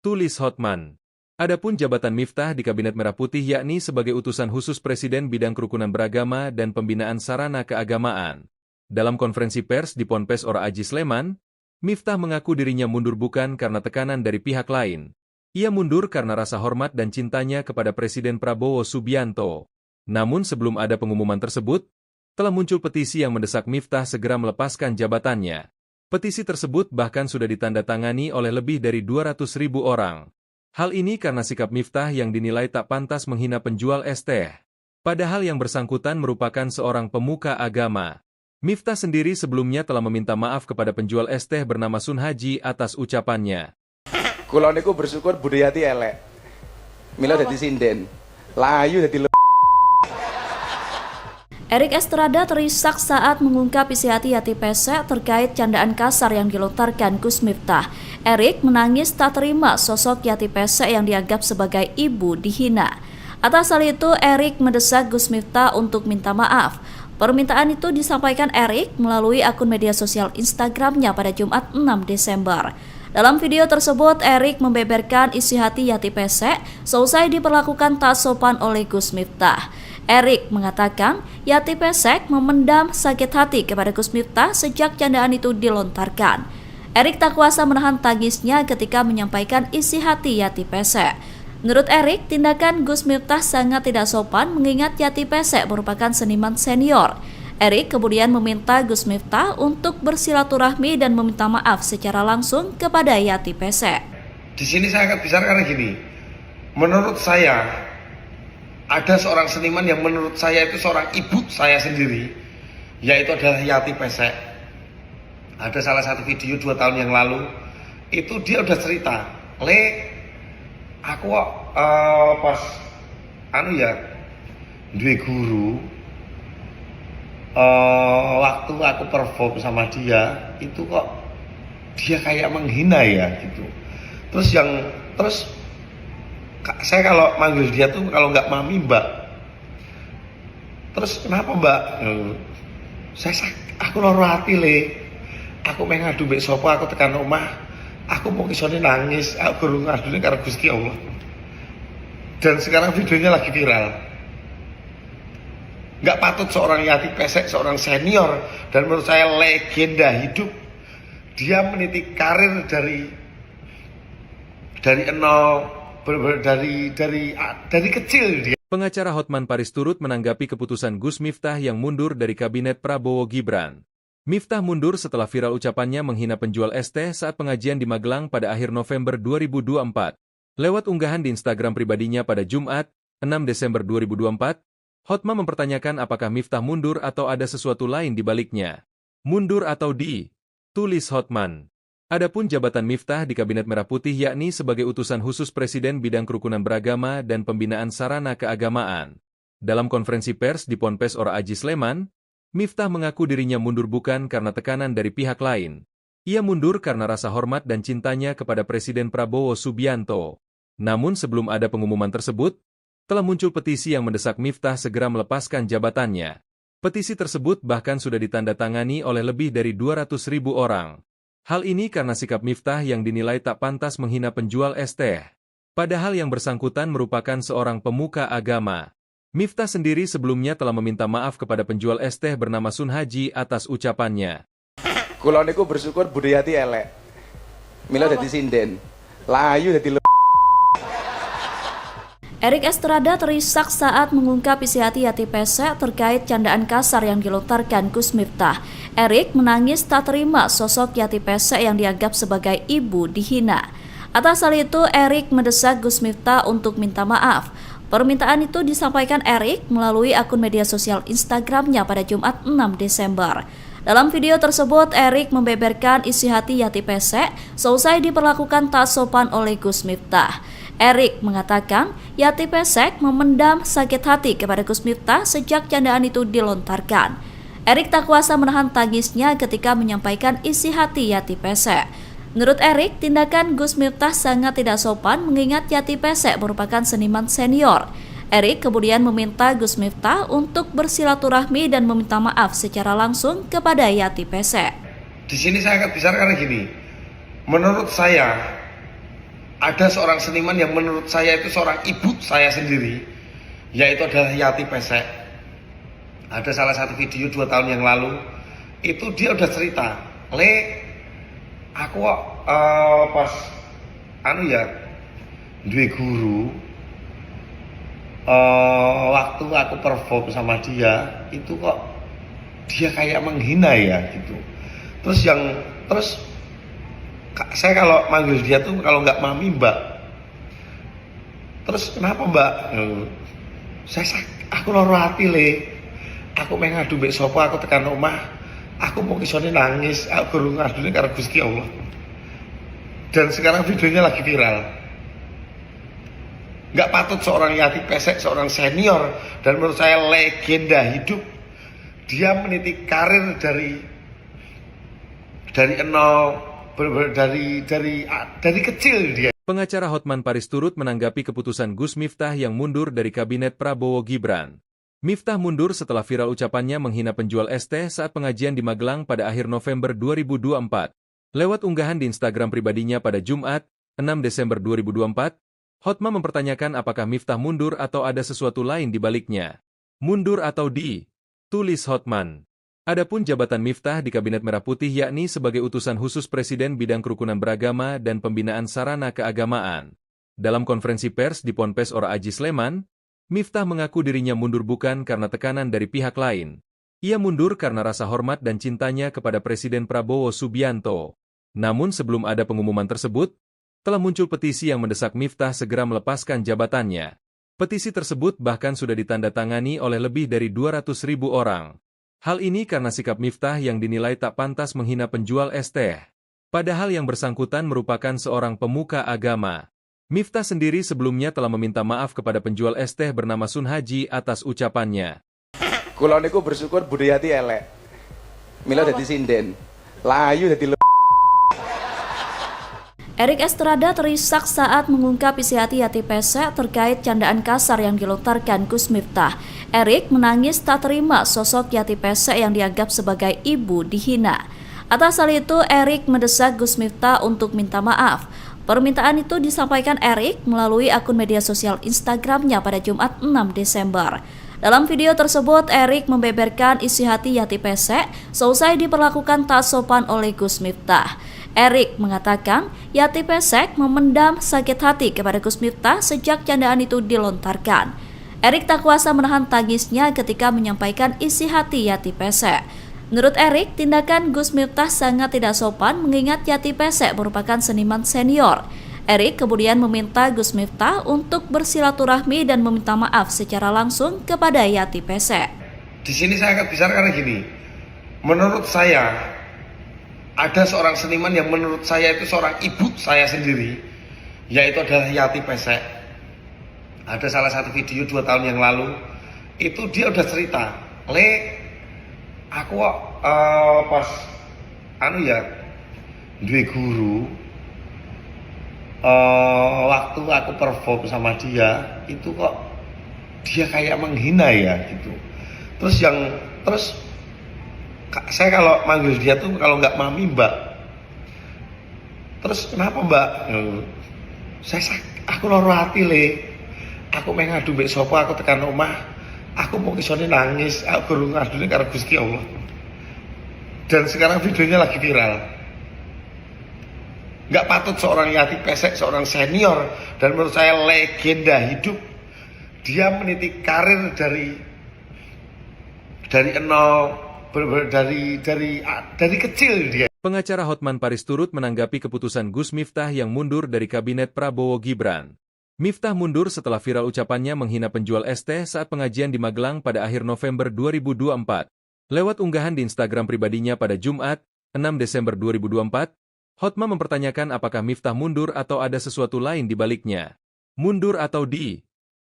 tulis Hotman. Adapun jabatan Miftah di Kabinet Merah Putih yakni sebagai utusan khusus Presiden bidang kerukunan beragama dan pembinaan sarana keagamaan. Dalam konferensi pers di Ponpes Ora Aji Sleman, Miftah mengaku dirinya mundur bukan karena tekanan dari pihak lain. Ia mundur karena rasa hormat dan cintanya kepada Presiden Prabowo Subianto. Namun sebelum ada pengumuman tersebut, telah muncul petisi yang mendesak Miftah segera melepaskan jabatannya. Petisi tersebut bahkan sudah ditandatangani oleh lebih dari 200.000 orang. Hal ini karena sikap Miftah yang dinilai tak pantas menghina penjual es teh. Padahal yang bersangkutan merupakan seorang pemuka agama. Miftah sendiri sebelumnya telah meminta maaf kepada penjual es teh bernama Sun Haji atas ucapannya. Kula niku bersyukur budaya Yati elek. Mila dadi sinden. Layu dadi Erik Estrada terisak saat mengungkap isi hati Yati Pesek terkait candaan kasar yang dilontarkan Gus Miftah. Erik menangis tak terima sosok Yati Pesek yang dianggap sebagai ibu dihina. Atas hal itu, Erik mendesak Gus Miftah untuk minta maaf. Permintaan itu disampaikan Erik melalui akun media sosial Instagramnya pada Jumat 6 Desember. Dalam video tersebut, Erik membeberkan isi hati Yati Pesek seusai diperlakukan tak sopan oleh Gus Miftah. Erik mengatakan Yati Pesek memendam sakit hati kepada Gus Miftah sejak candaan itu dilontarkan. Erik tak kuasa menahan tangisnya ketika menyampaikan isi hati Yati Pesek. Menurut Erik, tindakan Gus Miftah sangat tidak sopan mengingat Yati Pesek merupakan seniman senior. Erik kemudian meminta Gus Miftah untuk bersilaturahmi dan meminta maaf secara langsung kepada Yati Pesek. Di sini saya akan bicara karena gini, menurut saya ada seorang seniman yang menurut saya itu seorang ibu saya sendiri, yaitu adalah Yati Pesek. Ada salah satu video 2 tahun yang lalu, itu dia udah cerita, aku pas duwe guru, waktu aku perform sama dia, itu kok dia kayak menghina ya gitu. Terus saya kalau manggil dia tuh kalau nggak mami mbak. Terus kenapa mbak? Aku loro hati Aku pengen ngadu mbek sapa, aku tekan omah. Aku mau kisone nangis, aku guru ngadune karo Gusti Allah. Dan sekarang videonya lagi viral. Nggak patut seorang Yati Pesek, seorang senior dan menurut saya legenda hidup, dia meniti karir dari kecil dia. Pengacara Hotman Paris turut menanggapi keputusan Gus Miftah yang mundur dari kabinet Prabowo Gibran. Miftah mundur setelah viral ucapannya menghina penjual es teh saat pengajian di Magelang pada akhir November 2024. Lewat unggahan di Instagram pribadinya pada Jumat, 6 Desember 2024, Hotma mempertanyakan apakah Miftah mundur atau ada sesuatu lain di baliknya. Mundur atau tulis Hotman. Adapun jabatan Miftah di Kabinet Merah Putih yakni sebagai utusan khusus Presiden bidang kerukunan beragama dan pembinaan sarana keagamaan. Dalam konferensi pers di Ponpes Ora Aji Sleman, Miftah mengaku dirinya mundur bukan karena tekanan dari pihak lain. Ia mundur karena rasa hormat dan cintanya kepada Presiden Prabowo Subianto. Namun sebelum ada pengumuman tersebut, telah muncul petisi yang mendesak Miftah segera melepaskan jabatannya. Petisi tersebut bahkan sudah ditandatangani oleh lebih dari 200.000 orang. Hal ini karena sikap Miftah yang dinilai tak pantas menghina penjual es teh. Padahal yang bersangkutan merupakan seorang pemuka agama. Miftah sendiri sebelumnya telah meminta maaf kepada penjual es teh bernama Sun Haji atas ucapannya. Kula niku bersyukur budayati elek. Mila dadi sinden. Layu dadi Erik Estrada terisak saat mengungkap isi hati Yati Pesek terkait candaan kasar yang dilontarkan Gus Miftah. Erik menangis tak terima sosok Yati Pesek yang dianggap sebagai ibu dihina. Atas hal itu, Erik mendesak Gus Miftah untuk minta maaf. Permintaan itu disampaikan Erik melalui akun media sosial Instagramnya pada Jumat 6 Desember. Dalam video tersebut, Erik membeberkan isi hati Yati Pesek seusai diperlakukan tak sopan oleh Gus Miftah. Erik mengatakan Yati Pesek memendam sakit hati kepada Gus Miftah sejak candaan itu dilontarkan. Erik tak kuasa menahan tangisnya ketika menyampaikan isi hati Yati Pesek. Menurut Erik, tindakan Gus Miftah sangat tidak sopan mengingat Yati Pesek merupakan seniman senior. Erik kemudian meminta Gus Miftah untuk bersilaturahmi dan meminta maaf secara langsung kepada Yati Pesek. Di sini saya akan bicara karena gini, menurut saya ada seorang seniman yang menurut saya itu seorang ibu saya sendiri, yaitu adalah Yati Pesek. Ada salah satu video 2 tahun yang lalu, itu dia udah cerita, aku pas duwe guru, waktu aku perform sama dia, itu kok dia kayak menghina ya gitu. Terus saya kalau manggil dia tuh kalau nggak mami mbak. Terus kenapa mbak? Aku loro hati Aku pengen ngadu mbek sopo, aku tekan rumah. Aku mau kisone nangis, aku guru ngadune karo Gusti Allah. Dan sekarang videonya lagi viral. Nggak patut seorang Yati Pesek, seorang senior dan menurut saya legenda hidup. Dia meniti karir dari nol. Dari kecil dia. Pengacara Hotman Paris turut menanggapi keputusan Gus Miftah yang mundur dari Kabinet Prabowo Gibran. Miftah mundur setelah viral ucapannya menghina penjual es teh saat pengajian di Magelang pada akhir November 2024. Lewat unggahan di Instagram pribadinya pada Jumat, 6 Desember 2024, Hotma mempertanyakan apakah Miftah mundur atau ada sesuatu lain di baliknya. Mundur atau tulis Hotman. Adapun jabatan Miftah di Kabinet Merah Putih yakni sebagai utusan khusus Presiden bidang kerukunan beragama dan pembinaan sarana keagamaan. Dalam konferensi pers di Ponpes Ora Aji Sleman, Miftah mengaku dirinya mundur bukan karena tekanan dari pihak lain. Ia mundur karena rasa hormat dan cintanya kepada Presiden Prabowo Subianto. Namun sebelum ada pengumuman tersebut, telah muncul petisi yang mendesak Miftah segera melepaskan jabatannya. Petisi tersebut bahkan sudah ditandatangani oleh lebih dari 200.000 orang. Hal ini karena sikap Miftah yang dinilai tak pantas menghina penjual es teh. Padahal yang bersangkutan merupakan seorang pemuka agama. Miftah sendiri sebelumnya telah meminta maaf kepada penjual es teh bernama Sun Haji atas ucapannya. Kula niku bersyukur budayati elek. Mila dadi sinden. Layu dadi Erik Estrada terisak saat mengungkap isi hati Yati Pesek terkait candaan kasar yang dilontarkan Gus Miftah. Erik menangis tak terima sosok Yati Pesek yang dianggap sebagai ibu dihina. Atas hal itu, Erik mendesak Gus Miftah untuk minta maaf. Permintaan itu disampaikan Erik melalui akun media sosial Instagramnya pada Jumat 6 Desember. Dalam video tersebut, Erik membeberkan isi hati Yati Pesek seusai diperlakukan tak sopan oleh Gus Miftah. Erik mengatakan Yati Pesek memendam sakit hati kepada Gus Miftah sejak candaan itu dilontarkan. Erik tak kuasa menahan tangisnya ketika menyampaikan isi hati Yati Pesek. Menurut Erik, tindakan Gus Miftah sangat tidak sopan mengingat Yati Pesek merupakan seniman senior. Erik kemudian meminta Gus Miftah untuk bersilaturahmi dan meminta maaf secara langsung kepada Yati Pesek. Di sini saya akan bicara karena gini, menurut saya ada seorang seniman yang menurut saya itu seorang ibu saya sendiri, yaitu adalah Yati Pesek. Ada salah satu video 2 tahun yang lalu, itu dia udah cerita, aku pas duwe guru, waktu aku perform sama dia itu kok dia kayak menghina ya gitu. Terus saya kalau manggil dia tuh kalau nggak mami mbak. Terus kenapa mbak? Aku loro hati aku pengen ngadu mbek sapa, aku tekan omah, aku mau kisone nangis, aku guru ngadune karo Gusti Allah. Dan sekarang videonya lagi viral. Nggak patut seorang Yati Pesek, seorang senior dan menurut saya legenda hidup, dia meniti karir dari nol, dari kecil dia. Pengacara Hotman Paris turut menanggapi keputusan Gus Miftah yang mundur dari kabinet Prabowo Gibran. Miftah mundur setelah viral ucapannya menghina penjual es teh saat pengajian di Magelang pada akhir November 2024. Lewat unggahan di Instagram pribadinya pada Jumat, 6 Desember 2024, Hotman mempertanyakan apakah Miftah mundur atau ada sesuatu lain di baliknya. Mundur atau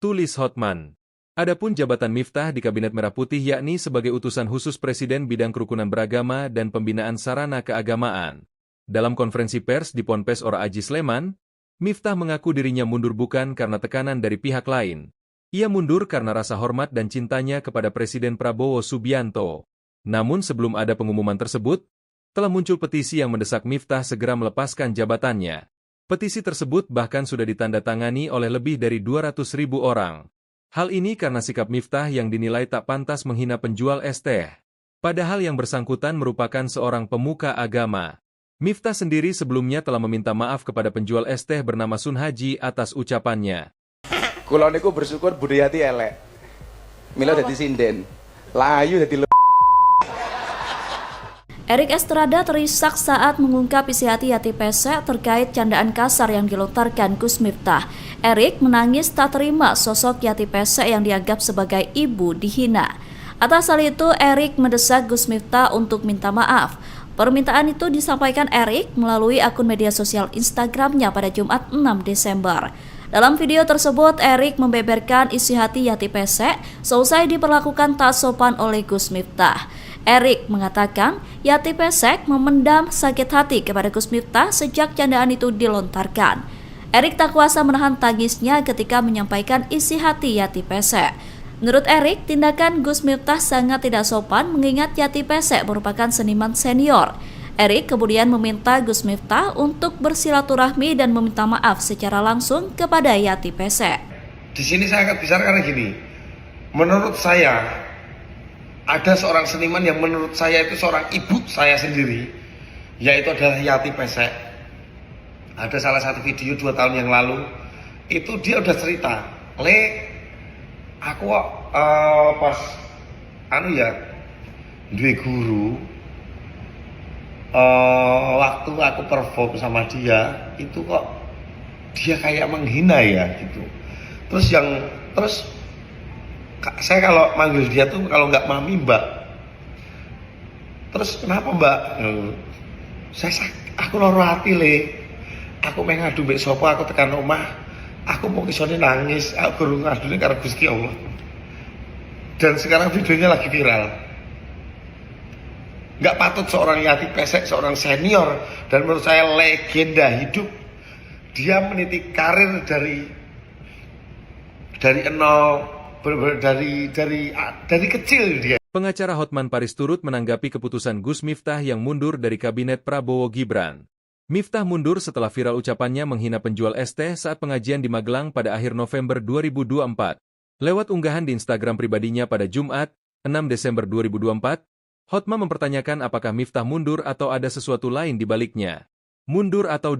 tulis Hotman. Adapun jabatan Miftah di Kabinet Merah Putih yakni sebagai utusan khusus Presiden bidang kerukunan beragama dan pembinaan sarana keagamaan. Dalam konferensi pers di Ponpes Ora Aji Sleman, Miftah mengaku dirinya mundur bukan karena tekanan dari pihak lain. Ia mundur karena rasa hormat dan cintanya kepada Presiden Prabowo Subianto. Namun sebelum ada pengumuman tersebut, telah muncul petisi yang mendesak Miftah segera melepaskan jabatannya. Petisi tersebut bahkan sudah ditandatangani oleh lebih dari 200.000 orang. Hal ini karena sikap Miftah yang dinilai tak pantas menghina penjual es teh. Padahal yang bersangkutan merupakan seorang pemuka agama. Miftah sendiri sebelumnya telah meminta maaf kepada penjual es teh bernama Sun Haji atas ucapannya. Kula niku bersyukur budayati elek. Mila dadi sinden. Layu dadi Erik Estrada terisak saat mengungkap isi hati Yati Pesek terkait candaan kasar yang dilontarkan Gus Miftah. Erik menangis tak terima sosok Yati Pesek yang dianggap sebagai ibu dihina. Atas hal itu, Erik mendesak Gus Miftah untuk minta maaf. Permintaan itu disampaikan Erik melalui akun media sosial Instagramnya pada Jumat 6 Desember. Dalam video tersebut, Erik membeberkan isi hati Yati Pesek seusai diperlakukan tak sopan oleh Gus Miftah. Erik mengatakan Yati Pesek memendam sakit hati kepada Gus Miftah sejak candaan itu dilontarkan. Erik tak kuasa menahan tangisnya ketika menyampaikan isi hati Yati Pesek. Menurut Erik, tindakan Gus Miftah sangat tidak sopan mengingat Yati Pesek merupakan seniman senior. Erik kemudian meminta Gus Miftah untuk bersilaturahmi dan meminta maaf secara langsung kepada Yati Pesek. Di sini saya akan bicara karena gini, menurut saya ada seorang seniman yang menurut saya itu seorang ibu saya sendiri, yaitu adalah Yati Pesek. Ada salah satu video 2 tahun yang lalu, itu dia udah cerita, aku pas duwe guru, waktu aku perform sama dia itu kok dia kayak menghina ya gitu. Terus saya kalau manggil dia tuh kalau nggak mami mbak. Terus kenapa mbak? Aku loro hati aku pengen ngadu mbek sapa, aku tekan omah, aku mau kisone nangis, aku guru ngadune karo Gusti Allah. Dan sekarang videonya lagi viral. Nggak patut seorang Yati Pesek, seorang senior dan menurut saya legenda hidup, dia meniti karir dari nol, dari kecil dia. Pengacara Hotman Paris turut menanggapi keputusan Gus Miftah yang mundur dari kabinet Prabowo Gibran. Miftah mundur setelah viral ucapannya menghina penjual es teh saat pengajian di Magelang pada akhir November 2024. Lewat unggahan di Instagram pribadinya pada Jumat, 6 Desember 2024, Hotman mempertanyakan apakah Miftah mundur atau ada sesuatu lain di baliknya. Mundur atau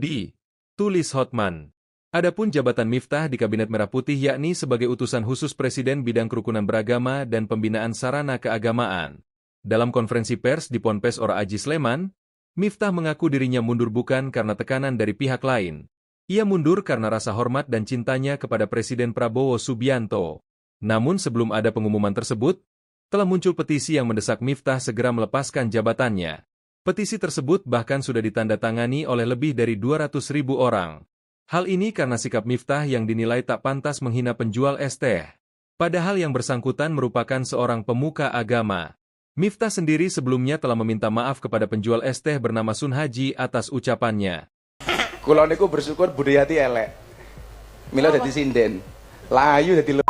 tulis Hotman. Adapun jabatan Miftah di Kabinet Merah Putih yakni sebagai utusan khusus Presiden bidang kerukunan beragama dan pembinaan sarana keagamaan. Dalam konferensi pers di Ponpes Ora Aji Sleman, Miftah mengaku dirinya mundur bukan karena tekanan dari pihak lain. Ia mundur karena rasa hormat dan cintanya kepada Presiden Prabowo Subianto. Namun sebelum ada pengumuman tersebut, telah muncul petisi yang mendesak Miftah segera melepaskan jabatannya. Petisi tersebut bahkan sudah ditandatangani oleh lebih dari 200.000 orang. Hal ini karena sikap Miftah yang dinilai tak pantas menghina penjual es teh. Padahal yang bersangkutan merupakan seorang pemuka agama. Miftah sendiri sebelumnya telah meminta maaf kepada penjual es teh bernama Sun Haji atas ucapannya. Kula niku bersyukur budayati elek. Mila dadi sinden. Layu dadi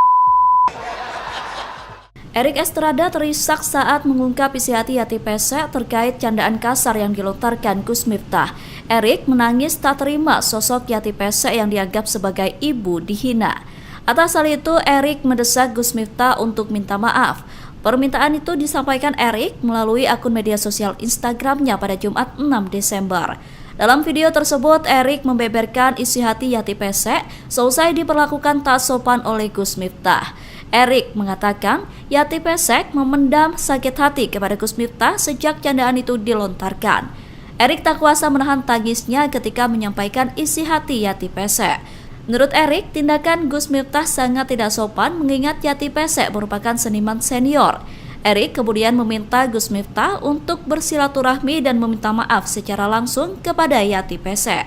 Erik Estrada terisak saat mengungkap isi hati Yati Pesek terkait candaan kasar yang dilontarkan Gus Miftah. Erik menangis tak terima sosok Yati Pesek yang dianggap sebagai ibu dihina. Atas hal itu, Erik mendesak Gus Miftah untuk minta maaf. Permintaan itu disampaikan Erik melalui akun media sosial Instagramnya pada Jumat 6 Desember. Dalam video tersebut, Erik membeberkan isi hati Yati Pesek seusai diperlakukan tak sopan oleh Gus Miftah. Erik mengatakan Yati Pesek memendam sakit hati kepada Gus Miftah sejak candaan itu dilontarkan. Erik tak kuasa menahan tangisnya ketika menyampaikan isi hati Yati Pesek. Menurut Erik, tindakan Gus Miftah sangat tidak sopan mengingat Yati Pesek merupakan seniman senior. Erik kemudian meminta Gus Miftah untuk bersilaturahmi dan meminta maaf secara langsung kepada Yati Pesek.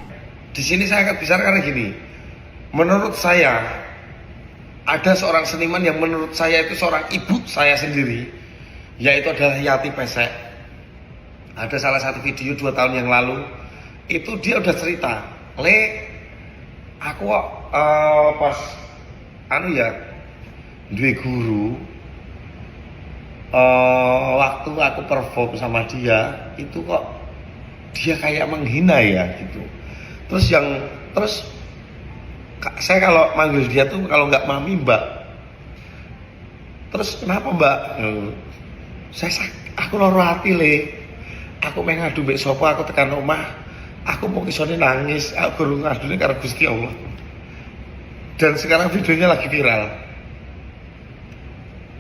Di sini saya akan bicara karena gini, menurut saya ada seorang seniman yang menurut saya itu seorang ibu saya sendiri, yaitu adalah Yati Pesek. Ada salah satu video 2 tahun yang lalu, itu dia udah cerita, aku pas duwe guru, waktu aku perform sama dia, itu kok dia kayak menghina ya gitu. Terus saya kalau manggil dia tuh kalau nggak mami mbak. Terus kenapa mbak? Aku loro hati aku pengen ngadu mbek sapa, aku tekan omah, aku mau kisone nangis, aku guru ngadune karo Gusti Allah. Dan sekarang videonya lagi viral.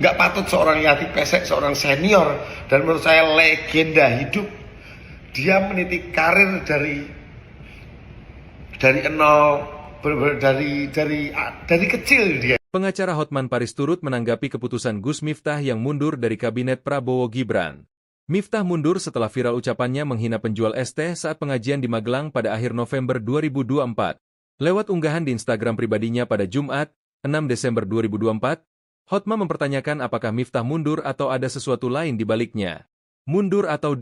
Nggak patut seorang Yati Pesek, seorang senior dan menurut saya legenda hidup, dia meniti karir dari nol, dari kecil dia. Pengacara Hotman Paris turut menanggapi keputusan Gus Miftah yang mundur dari kabinet Prabowo Gibran. Miftah mundur setelah viral ucapannya menghina penjual es teh saat pengajian di Magelang pada akhir November 2024. Lewat unggahan di Instagram pribadinya pada Jumat, 6 Desember 2024, Hotman mempertanyakan apakah Miftah mundur atau ada sesuatu lain di baliknya. Mundur atau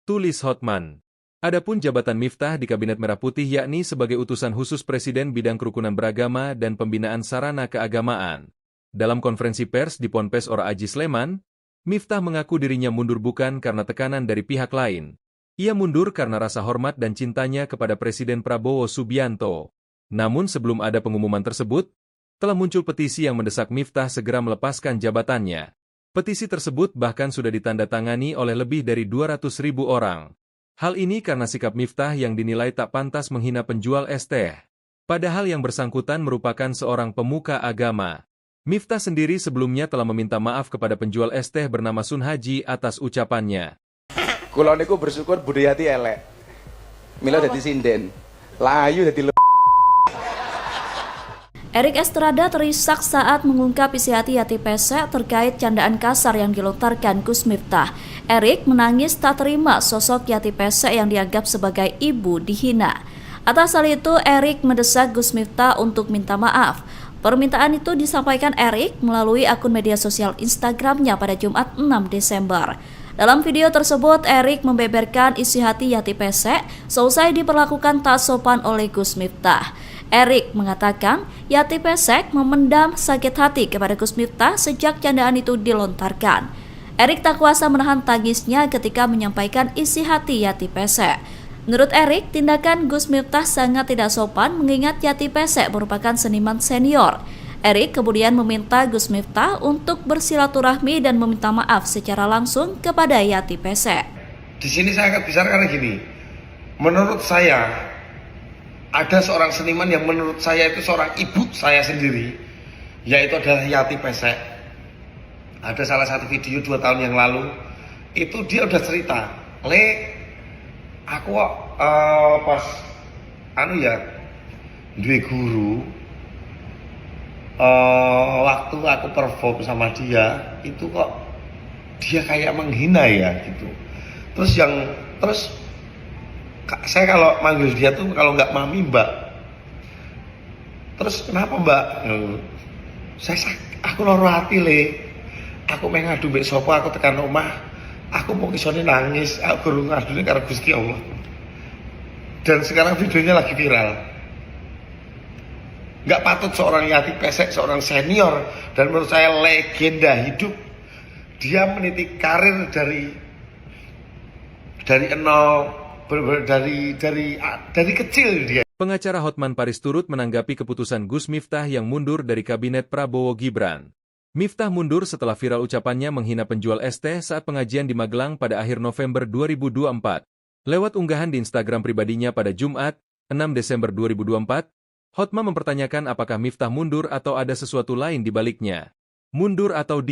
tulis Hotman. Adapun jabatan Miftah di Kabinet Merah Putih yakni sebagai utusan khusus Presiden bidang kerukunan beragama dan pembinaan sarana keagamaan. Dalam konferensi pers di Ponpes Ora Aji Sleman, Miftah mengaku dirinya mundur bukan karena tekanan dari pihak lain. Ia mundur karena rasa hormat dan cintanya kepada Presiden Prabowo Subianto. Namun sebelum ada pengumuman tersebut, telah muncul petisi yang mendesak Miftah segera melepaskan jabatannya. Petisi tersebut bahkan sudah ditandatangani oleh lebih dari 200.000 orang. Hal ini karena sikap Miftah yang dinilai tak pantas menghina penjual es teh. Padahal yang bersangkutan merupakan seorang pemuka agama. Miftah sendiri sebelumnya telah meminta maaf kepada penjual es teh bernama Sun Haji atas ucapannya. Kula niku bersyukur budayati elek. Mila dadi sinden. Layu dadi Erik Estrada terisak saat mengungkap isi hati Yati Pesek terkait candaan kasar yang dilontarkan Gus Miftah. Erik menangis tak terima sosok Yati Pesek yang dianggap sebagai ibu dihina. Atas hal itu, Erik mendesak Gus Miftah untuk minta maaf. Permintaan itu disampaikan Erik melalui akun media sosial Instagramnya pada Jumat 6 Desember. Dalam video tersebut, Erik membeberkan isi hati Yati Pesek seusai diperlakukan tak sopan oleh Gus Miftah. Erik mengatakan Yati Pesek memendam sakit hati kepada Gus Miftah sejak candaan itu dilontarkan. Erik tak kuasa menahan tangisnya ketika menyampaikan isi hati Yati Pesek. Menurut Erik, tindakan Gus Miftah sangat tidak sopan mengingat Yati Pesek merupakan seniman senior. Erik kemudian meminta Gus Miftah untuk bersilaturahmi dan meminta maaf secara langsung kepada Yati Pesek. Di sini saya akan bicara karena gini, menurut saya ada seorang seniman yang menurut saya itu seorang ibu saya sendiri, yaitu adalah Yati Pesek. Ada salah satu video 2 tahun yang lalu, itu dia udah cerita, aku pas duwe guru, waktu aku perform sama dia itu kok dia kayak menghina ya gitu. Terus saya kalau manggil dia tuh kalau nggak mami mbak. Terus kenapa mbak? Aku loro hati le. Aku pengen ngadu mbek sapa, aku tekan omah. Aku mau kisone nangis, aku guru ngadune karo Gusti Allah. Dan sekarang videonya lagi viral. Nggak patut seorang Yati Pesek, seorang senior dan menurut saya legenda hidup, dia meniti karir dari nol, dari kecil dia. Pengacara Hotman Paris turut menanggapi keputusan Gus Miftah yang mundur dari kabinet Prabowo Gibran. Miftah mundur setelah viral ucapannya menghina penjual es teh saat pengajian di Magelang pada akhir November 2024. Lewat unggahan di Instagram pribadinya pada Jumat, 6 Desember 2024, Hotman mempertanyakan apakah Miftah mundur atau ada sesuatu lain di baliknya. Mundur atau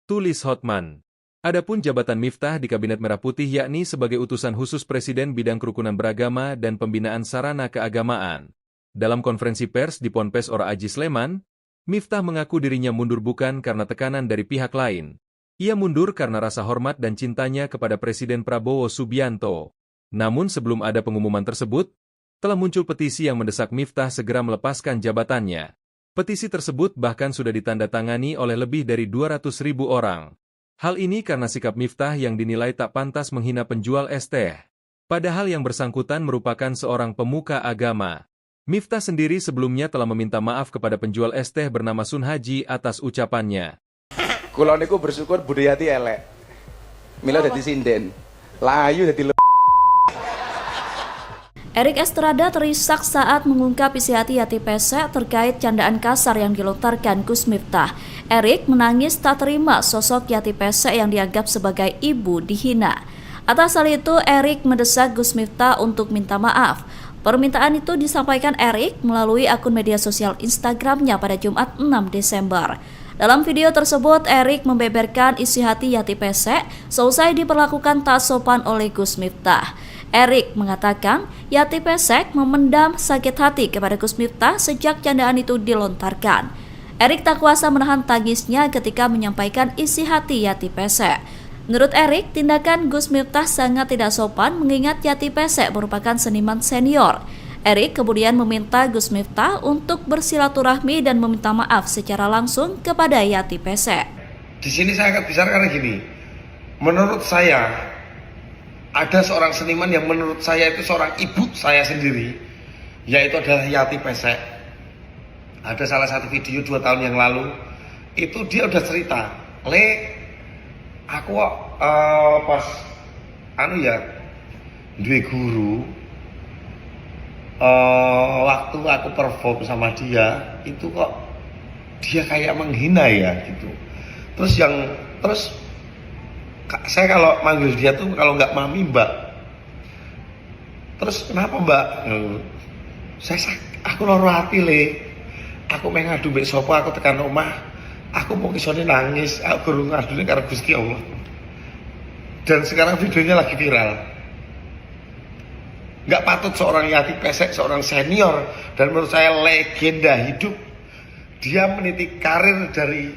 tulis Hotman. Adapun jabatan Miftah di Kabinet Merah Putih yakni sebagai utusan khusus Presiden bidang kerukunan beragama dan pembinaan sarana keagamaan. Dalam konferensi pers di Ponpes Ora Aji Sleman, Miftah mengaku dirinya mundur bukan karena tekanan dari pihak lain. Ia mundur karena rasa hormat dan cintanya kepada Presiden Prabowo Subianto. Namun sebelum ada pengumuman tersebut, telah muncul petisi yang mendesak Miftah segera melepaskan jabatannya. Petisi tersebut bahkan sudah ditandatangani oleh lebih dari 200.000 orang. Hal ini karena sikap Miftah yang dinilai tak pantas menghina penjual es teh. Padahal yang bersangkutan merupakan seorang pemuka agama. Miftah sendiri sebelumnya telah meminta maaf kepada penjual es teh bernama Sun Haji atas ucapannya. Kula niku bersyukur budayati elek. Mila dadi sinden. Layu dadi Erik Estrada terisak saat mengungkap isi hati Yati Pesek terkait candaan kasar yang dilontarkan Gus Miftah. Erik menangis tak terima sosok Yati Pesek yang dianggap sebagai ibu dihina. Atas hal itu, Erik mendesak Gus Miftah untuk minta maaf. Permintaan itu disampaikan Erik melalui akun media sosial Instagramnya pada Jumat 6 Desember. Dalam video tersebut, Erik membeberkan isi hati Yati Pesek seusai diperlakukan tak sopan oleh Gus Miftah. Erik mengatakan Yati Pesek memendam sakit hati kepada Gus Miftah sejak candaan itu dilontarkan. Erik tak kuasa menahan tangisnya ketika menyampaikan isi hati Yati Pesek. Menurut Erik, tindakan Gus Miftah sangat tidak sopan mengingat Yati Pesek merupakan seniman senior. Erik kemudian meminta Gus Miftah untuk bersilaturahmi dan meminta maaf secara langsung kepada Yati Pesek. Di sini saya akan bicara karena gini, menurut saya ada seorang seniman yang menurut saya itu seorang ibu saya sendiri, yaitu adalah Yati Pesek. Ada salah satu video 2 tahun yang lalu, itu dia udah cerita, aku pas duwe guru, waktu aku perform sama dia itu kok dia kayak menghina ya gitu. Terus saya kalau manggil dia tuh kalau nggak mami mbak. Terus kenapa mbak? Aku loro hati le. Aku pengen ngadu mbek sapa, aku tekan omah. Aku mau kisone nangis, aku guru ngadune karo Gusti Allah. Dan sekarang videonya lagi viral. Nggak patut seorang Yati Pesek, seorang senior dan menurut saya legenda hidup, dia meniti karir dari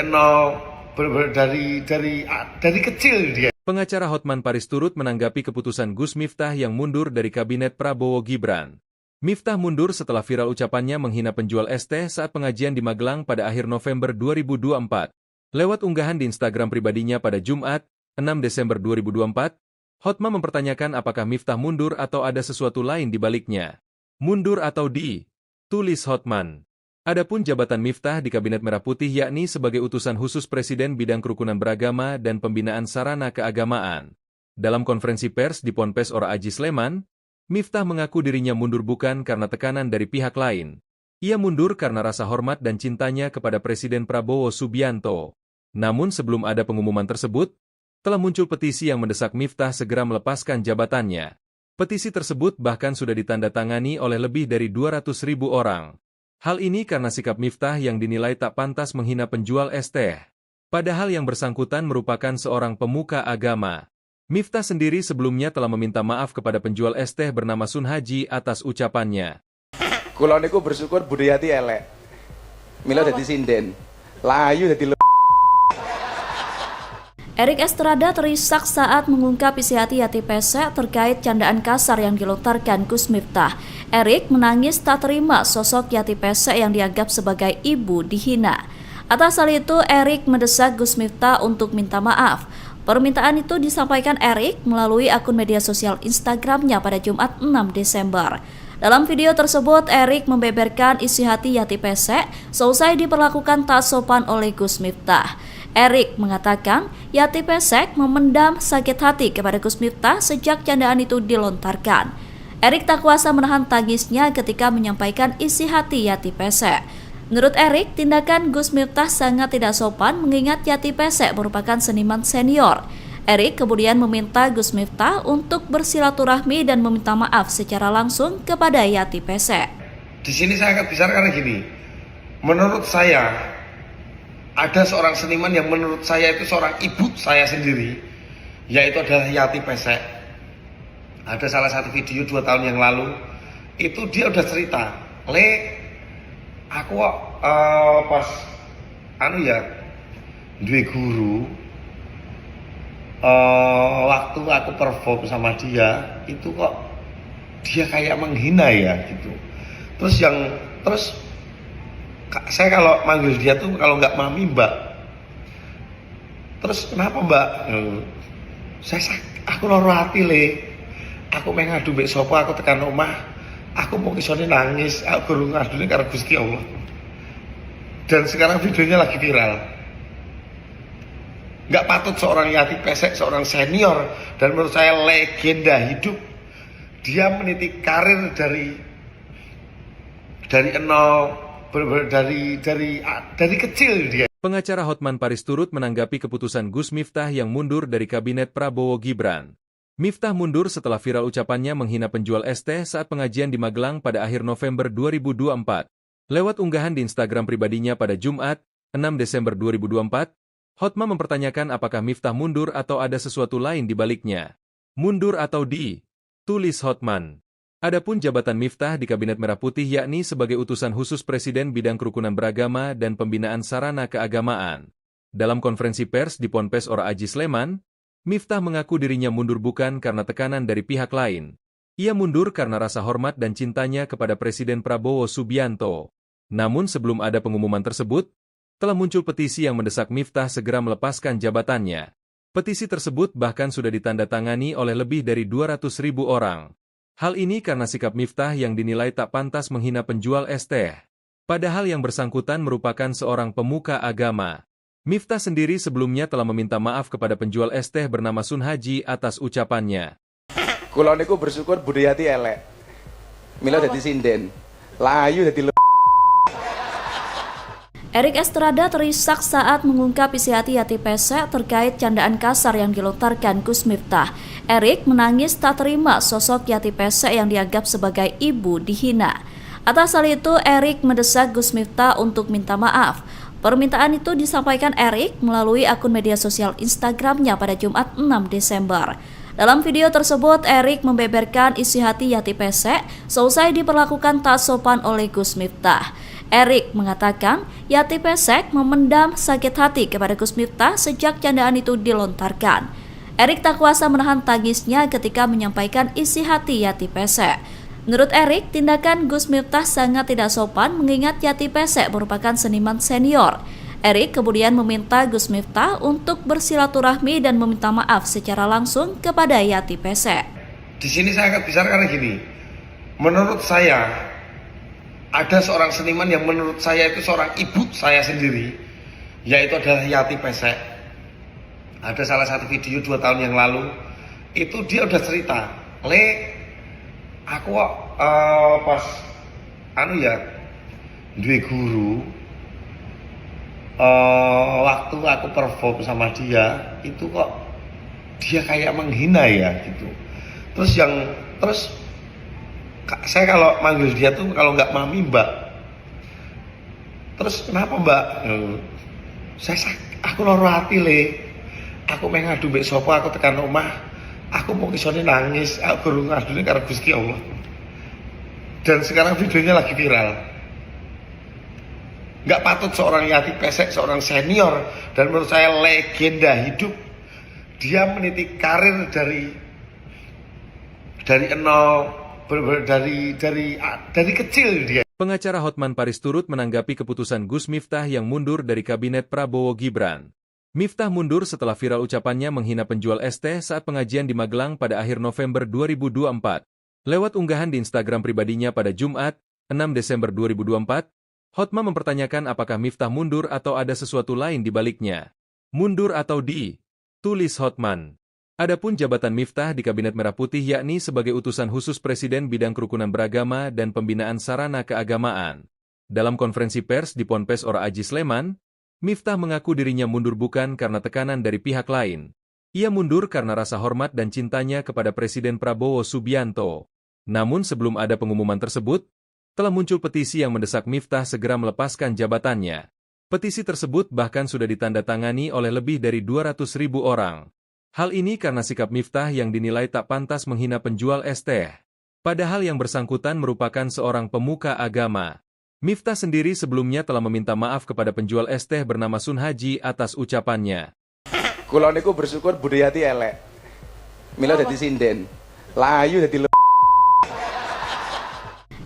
nol, dari kecil dia. Pengacara Hotman Paris turut menanggapi keputusan Gus Miftah yang mundur dari kabinet Prabowo Gibran. Miftah mundur setelah viral ucapannya menghina penjual es teh saat pengajian di Magelang pada akhir November 2024. Lewat unggahan di Instagram pribadinya pada Jumat, 6 Desember 2024, Hotman mempertanyakan apakah Miftah mundur atau ada sesuatu lain di baliknya. Mundur atau tulis Hotman. Adapun jabatan Miftah di Kabinet Merah Putih yakni sebagai utusan khusus Presiden bidang kerukunan beragama dan pembinaan sarana keagamaan. Dalam konferensi pers di Ponpes Ora Aji Sleman, Miftah mengaku dirinya mundur bukan karena tekanan dari pihak lain. Ia mundur karena rasa hormat dan cintanya kepada Presiden Prabowo Subianto. Namun sebelum ada pengumuman tersebut, telah muncul petisi yang mendesak Miftah segera melepaskan jabatannya. Petisi tersebut bahkan sudah ditandatangani oleh lebih dari 200.000 orang. Hal ini karena sikap Miftah yang dinilai tak pantas menghina penjual es teh. Padahal yang bersangkutan merupakan seorang pemuka agama. Miftah sendiri sebelumnya telah meminta maaf kepada penjual es teh bernama Sun Haji atas ucapannya. Kula niku bersyukur budayati elek. Mila dadi sinden. Layu dadi Erik Estrada terisak saat mengungkap isi hati Yati Pesek terkait candaan kasar yang dilontarkan Gus Miftah. Erik menangis tak terima sosok Yati Pesek yang dianggap sebagai ibu dihina. Atas hal itu, Erik mendesak Gus Miftah untuk minta maaf. Permintaan itu disampaikan Erik melalui akun media sosial Instagramnya pada Jumat 6 Desember. Dalam video tersebut, Erik membeberkan isi hati Yati Pesek seusai diperlakukan tak sopan oleh Gus Miftah. Erik mengatakan Yati Pesek memendam sakit hati kepada Gus Miftah sejak candaan itu dilontarkan. Erik tak kuasa menahan tangisnya ketika menyampaikan isi hati Yati Pesek. Menurut Erik, tindakan Gus Miftah sangat tidak sopan mengingat Yati Pesek merupakan seniman senior. Erik kemudian meminta Gus Miftah untuk bersilaturahmi dan meminta maaf secara langsung kepada Yati Pesek. Di sini saya akan bicara karena gini, menurut saya ada seorang seniman yang menurut saya itu seorang ibu saya sendiri, yaitu adalah Yati Pesek. Ada salah satu video 2 tahun yang lalu, itu dia udah cerita, aku pas duwe guru, waktu aku perform sama dia, itu kok dia kayak menghina ya gitu. Terus saya kalau manggil dia tuh kalau nggak mami mbak. Terus kenapa mbak? Aku loro hati Aku ngadu mbek sapa, aku tekan omah. Aku mau isone nangis, aku guru ngadune karo Gusti Allah. Dan sekarang videonya lagi viral. Nggak patut seorang Yati Pesek, seorang senior dan menurut saya legenda hidup. Dia meniti karir dari nol. Dari kecil dia. Pengacara Hotman Paris turut menanggapi keputusan Gus Miftah yang mundur dari kabinet Prabowo Gibran. Miftah mundur setelah viral ucapannya menghina penjual es teh saat pengajian di Magelang pada akhir November 2024. Lewat unggahan di Instagram pribadinya pada Jumat, 6 Desember 2024, Hotman mempertanyakan apakah Miftah mundur atau ada sesuatu lain di baliknya. Mundur atau tulis Hotman. Adapun jabatan Miftah di Kabinet Merah Putih yakni sebagai utusan khusus Presiden bidang kerukunan beragama dan pembinaan sarana keagamaan. Dalam konferensi pers di Ponpes Ora Aji Sleman, Miftah mengaku dirinya mundur bukan karena tekanan dari pihak lain. Ia mundur karena rasa hormat dan cintanya kepada Presiden Prabowo Subianto. Namun sebelum ada pengumuman tersebut, telah muncul petisi yang mendesak Miftah segera melepaskan jabatannya. Petisi tersebut bahkan sudah ditandatangani oleh lebih dari 200.000 orang. Hal ini karena sikap Miftah yang dinilai tak pantas menghina penjual es teh. Padahal yang bersangkutan merupakan seorang pemuka agama. Miftah sendiri sebelumnya telah meminta maaf kepada penjual es teh bernama Sun Haji atas ucapannya. Kula niku bersyukur budayati elek. Mila dadi sinden. Layu dadi Erik Estrada terisak saat mengungkap isi hati Yati Pesek terkait candaan kasar yang dilontarkan Gus Miftah. Erik menangis tak terima sosok Yati Pesek yang dianggap sebagai ibu dihina. Atas hal itu, Erik mendesak Gus Miftah untuk minta maaf. Permintaan itu disampaikan Erik melalui akun media sosial Instagramnya pada Jumat 6 Desember. Dalam video tersebut, Erik membeberkan isi hati Yati Pesek seusai diperlakukan tak sopan oleh Gus Miftah. Erik mengatakan Yati Pesek memendam sakit hati kepada Gus Miftah sejak candaan itu dilontarkan. Erik tak kuasa menahan tangisnya ketika menyampaikan isi hati Yati Pesek. Menurut Erik, tindakan Gus Miftah sangat tidak sopan mengingat Yati Pesek merupakan seniman senior. Erik kemudian meminta Gus Miftah untuk bersilaturahmi dan meminta maaf secara langsung kepada Yati Pesek. Di sini saya akan bicara karena gini, menurut saya ada seorang seniman yang menurut saya itu seorang ibu saya sendiri, yaitu adalah Yati Pesek. Ada salah satu video 2 tahun yang lalu, itu dia udah cerita, aku pas duwe guru, waktu aku perform sama dia, itu kok dia kayak menghina ya gitu. Terus saya kalau manggil dia tuh kalau nggak mami mbak. Terus kenapa mbak? Aku loro hati Aku ngadu mbek sapa, aku tekan omah. aku mau kisahnya nangis, aku guru ngadune karo Gusti Allah. Dan sekarang videonya lagi viral. Nggak patut seorang Yati Pesek, seorang senior dan menurut saya legenda hidup, dia meniti karir dari nol, dari kecil dia. Pengacara Hotman Paris turut menanggapi keputusan Gus Miftah yang mundur dari kabinet Prabowo Gibran. Miftah mundur setelah viral ucapannya menghina penjual es teh saat pengajian di Magelang pada akhir November 2024. Lewat unggahan di Instagram pribadinya pada Jumat, 6 Desember 2024, Hotman mempertanyakan apakah Miftah mundur atau ada sesuatu lain di baliknya. Mundur atau tulis Hotman. Adapun jabatan Miftah di Kabinet Merah Putih yakni sebagai utusan khusus Presiden bidang kerukunan beragama dan pembinaan sarana keagamaan. Dalam konferensi pers di Ponpes Ora Aji Sleman, Miftah mengaku dirinya mundur bukan karena tekanan dari pihak lain. Ia mundur karena rasa hormat dan cintanya kepada Presiden Prabowo Subianto. Namun sebelum ada pengumuman tersebut, telah muncul petisi yang mendesak Miftah segera melepaskan jabatannya. Petisi tersebut bahkan sudah ditandatangani oleh lebih dari 200.000 orang. Hal ini karena sikap Miftah yang dinilai tak pantas menghina penjual es teh. Padahal yang bersangkutan merupakan seorang pemuka agama. Miftah sendiri sebelumnya telah meminta maaf kepada penjual es teh bernama Sun Haji atas ucapannya. Kula niku bersyukur budayati elek. Mila dadi sinden. Layu dadi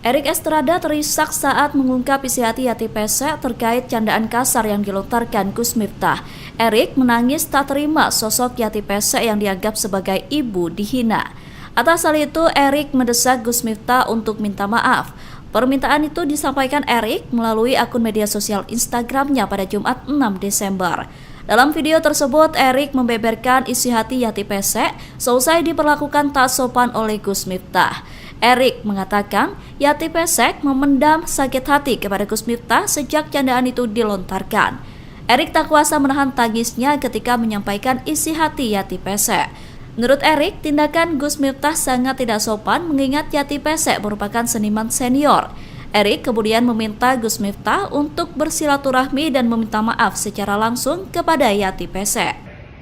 Erik Estrada terisak saat mengungkap isi hati Yati Pesek terkait candaan kasar yang dilontarkan Gus Miftah. Erik menangis tak terima sosok Yati Pesek yang dianggap sebagai ibu dihina. Atas hal itu, Erik mendesak Gus Miftah untuk minta maaf. Permintaan itu disampaikan Erik melalui akun media sosial Instagramnya pada Jumat 6 Desember. Dalam video tersebut, Erik membeberkan isi hati Yati Pesek seusai diperlakukan tak sopan oleh Gus Miftah. Erik mengatakan Yati Pesek memendam sakit hati kepada Gus Miftah sejak candaan itu dilontarkan. Erik tak kuasa menahan tangisnya ketika menyampaikan isi hati Yati Pesek. Menurut Erik, tindakan Gus Miftah sangat tidak sopan mengingat Yati Pesek merupakan seniman senior. Erik kemudian meminta Gus Miftah untuk bersilaturahmi dan meminta maaf secara langsung kepada Yati Pesek.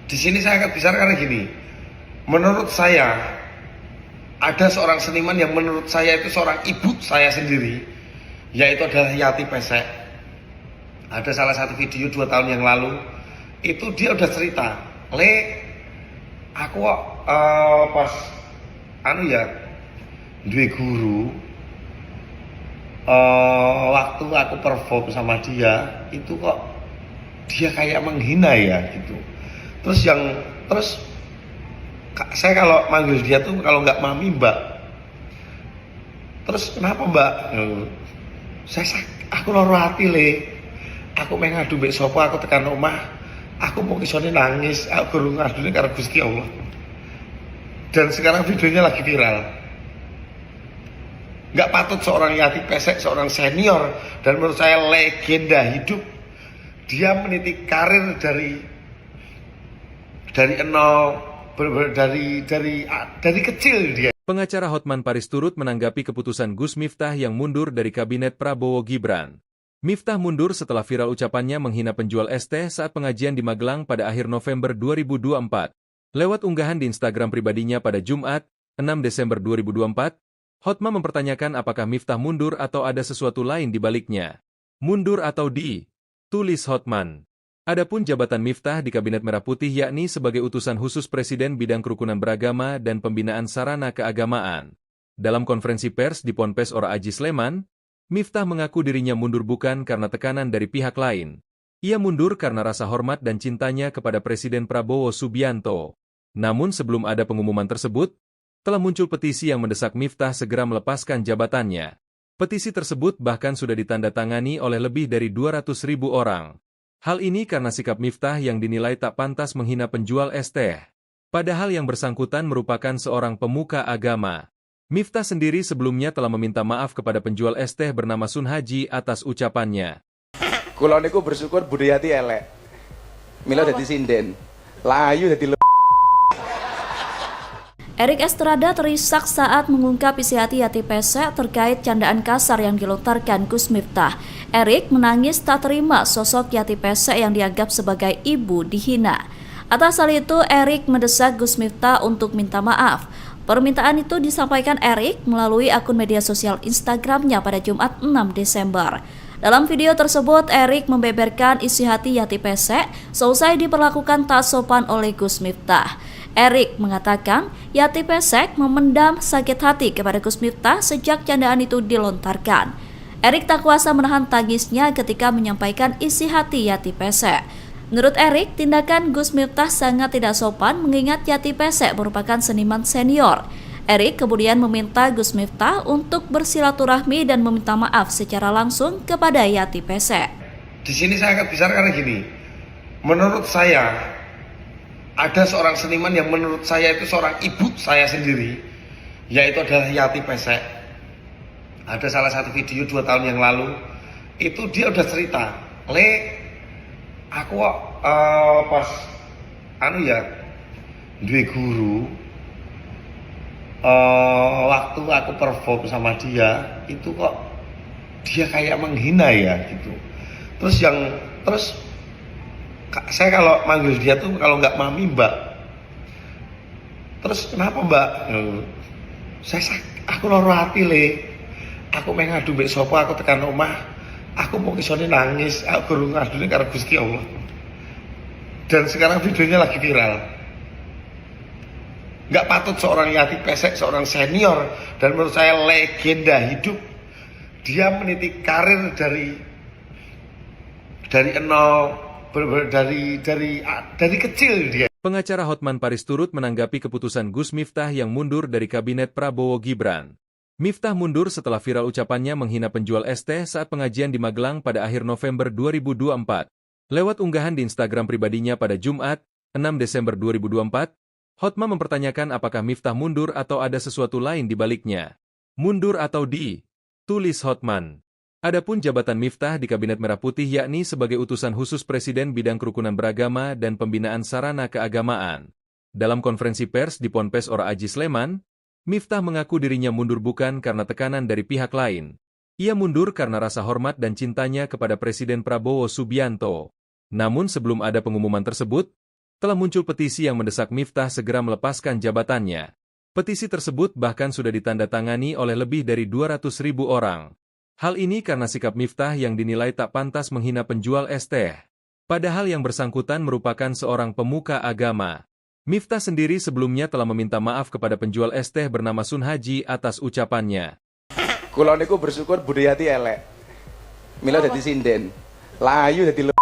Di sini saya akan bicara karena gini, menurut saya ada seorang seniman yang menurut saya itu seorang ibu saya sendiri, yaitu adalah Yati Pesek. Ada salah satu video 2 tahun yang lalu, itu dia udah cerita, aku pas duwe guru, waktu aku perform sama dia, itu kok dia kayak menghina ya gitu. Terus saya kalau manggil dia tuh kalau nggak mami mbak. Terus kenapa mbak? Aku loro hati aku pengen ngadu mbek sopo, aku tekan omah, aku mau kisahnya nangis, aku guru ngadune karo Gusti Allah. Dan sekarang videonya lagi viral. Nggak patut seorang Yati Pesek, seorang senior dan menurut saya legenda hidup, dia meniti karir dari nol, dari kecil dia. Pengacara Hotman Paris turut menanggapi keputusan Gus Miftah yang mundur dari kabinet Prabowo Gibran. Miftah mundur setelah viral ucapannya menghina penjual es teh saat pengajian di Magelang pada akhir November 2024. Lewat unggahan di Instagram pribadinya pada Jumat, 6 Desember 2024, Hotman mempertanyakan apakah Miftah mundur atau ada sesuatu lain di baliknya. Mundur atau tulis Hotman. Adapun jabatan Miftah di Kabinet Merah Putih yakni sebagai utusan khusus Presiden bidang kerukunan beragama dan pembinaan sarana keagamaan. Dalam konferensi pers di Ponpes Ora Aji Sleman, Miftah mengaku dirinya mundur bukan karena tekanan dari pihak lain. Ia mundur karena rasa hormat dan cintanya kepada Presiden Prabowo Subianto. Namun sebelum ada pengumuman tersebut, telah muncul petisi yang mendesak Miftah segera melepaskan jabatannya. Petisi tersebut bahkan sudah ditandatangani oleh lebih dari 200.000 orang. Hal ini karena sikap Miftah yang dinilai tak pantas menghina penjual es teh. Padahal yang bersangkutan merupakan seorang pemuka agama. Miftah sendiri sebelumnya telah meminta maaf kepada penjual es teh bernama Sun Haji atas ucapannya. Kula niku bersyukur budayati elek. Mila dadi sinden. Layu dadi Erik Estrada terisak saat mengungkap isi hati Yati Pesek terkait candaan kasar yang dilontarkan Gus Miftah. Erik menangis tak terima sosok Yati Pesek yang dianggap sebagai ibu dihina. Atas hal itu, Erik mendesak Gus Miftah untuk minta maaf. Permintaan itu disampaikan Erik melalui akun media sosial Instagramnya pada Jumat 6 Desember. Dalam video tersebut, Erik membeberkan isi hati Yati Pesek seusai diperlakukan tak sopan oleh Gus Miftah. Erik mengatakan Yati Pesek memendam sakit hati kepada Gus Miftah sejak candaan itu dilontarkan. Erik tak kuasa menahan tangisnya ketika menyampaikan isi hati Yati Pesek. Menurut Erik, tindakan Gus Miftah sangat tidak sopan mengingat Yati Pesek merupakan seniman senior. Erik kemudian meminta Gus Miftah untuk bersilaturahmi dan meminta maaf secara langsung kepada Yati Pesek. Di sini saya akan bicara karena gini, menurut saya ada seorang seniman yang menurut saya itu seorang ibu saya sendiri, yaitu adalah Yati Pesek. Ada salah satu video 2 tahun yang lalu, itu dia udah cerita, aku pas duwe guru, waktu aku perform sama dia itu kok dia kayak menghina ya gitu. Terus saya kalau manggil dia tuh kalau nggak mami mbak. Terus kenapa mbak? Aku loro hati aku pengen ngadu mbek sapa, aku tekan omah, aku mau kisone nangis, aku guru ngadune karo Gusti Allah. Dan sekarang videonya lagi viral. Nggak patut seorang Yati Pesek, seorang senior dan menurut saya legenda hidup, dia meniti karir dari kecil dia. Pengacara Hotman Paris turut menanggapi keputusan Gus Miftah yang mundur dari kabinet Prabowo Gibran. Miftah mundur setelah viral ucapannya menghina penjual es teh saat pengajian di Magelang pada akhir November 2024. Lewat unggahan di Instagram pribadinya pada Jumat, 6 Desember 2024, Hotman mempertanyakan apakah Miftah mundur atau ada sesuatu lain di baliknya. Mundur atau tulis Hotman. Adapun jabatan Miftah di Kabinet Merah Putih yakni sebagai utusan khusus Presiden bidang kerukunan beragama dan pembinaan sarana keagamaan. Dalam konferensi pers di Ponpes Ora Aji Sleman, Miftah mengaku dirinya mundur bukan karena tekanan dari pihak lain. Ia mundur karena rasa hormat dan cintanya kepada Presiden Prabowo Subianto. Namun sebelum ada pengumuman tersebut, telah muncul petisi yang mendesak Miftah segera melepaskan jabatannya. Petisi tersebut bahkan sudah ditandatangani oleh lebih dari 200.000 orang. Hal ini karena sikap Miftah yang dinilai tak pantas menghina penjual es teh. Padahal yang bersangkutan merupakan seorang pemuka agama. Miftah sendiri sebelumnya telah meminta maaf kepada penjual es teh bernama Sun Haji atas ucapannya. Kula niku bersyukur budayati elek. Mila dadi sinden. Layu dadi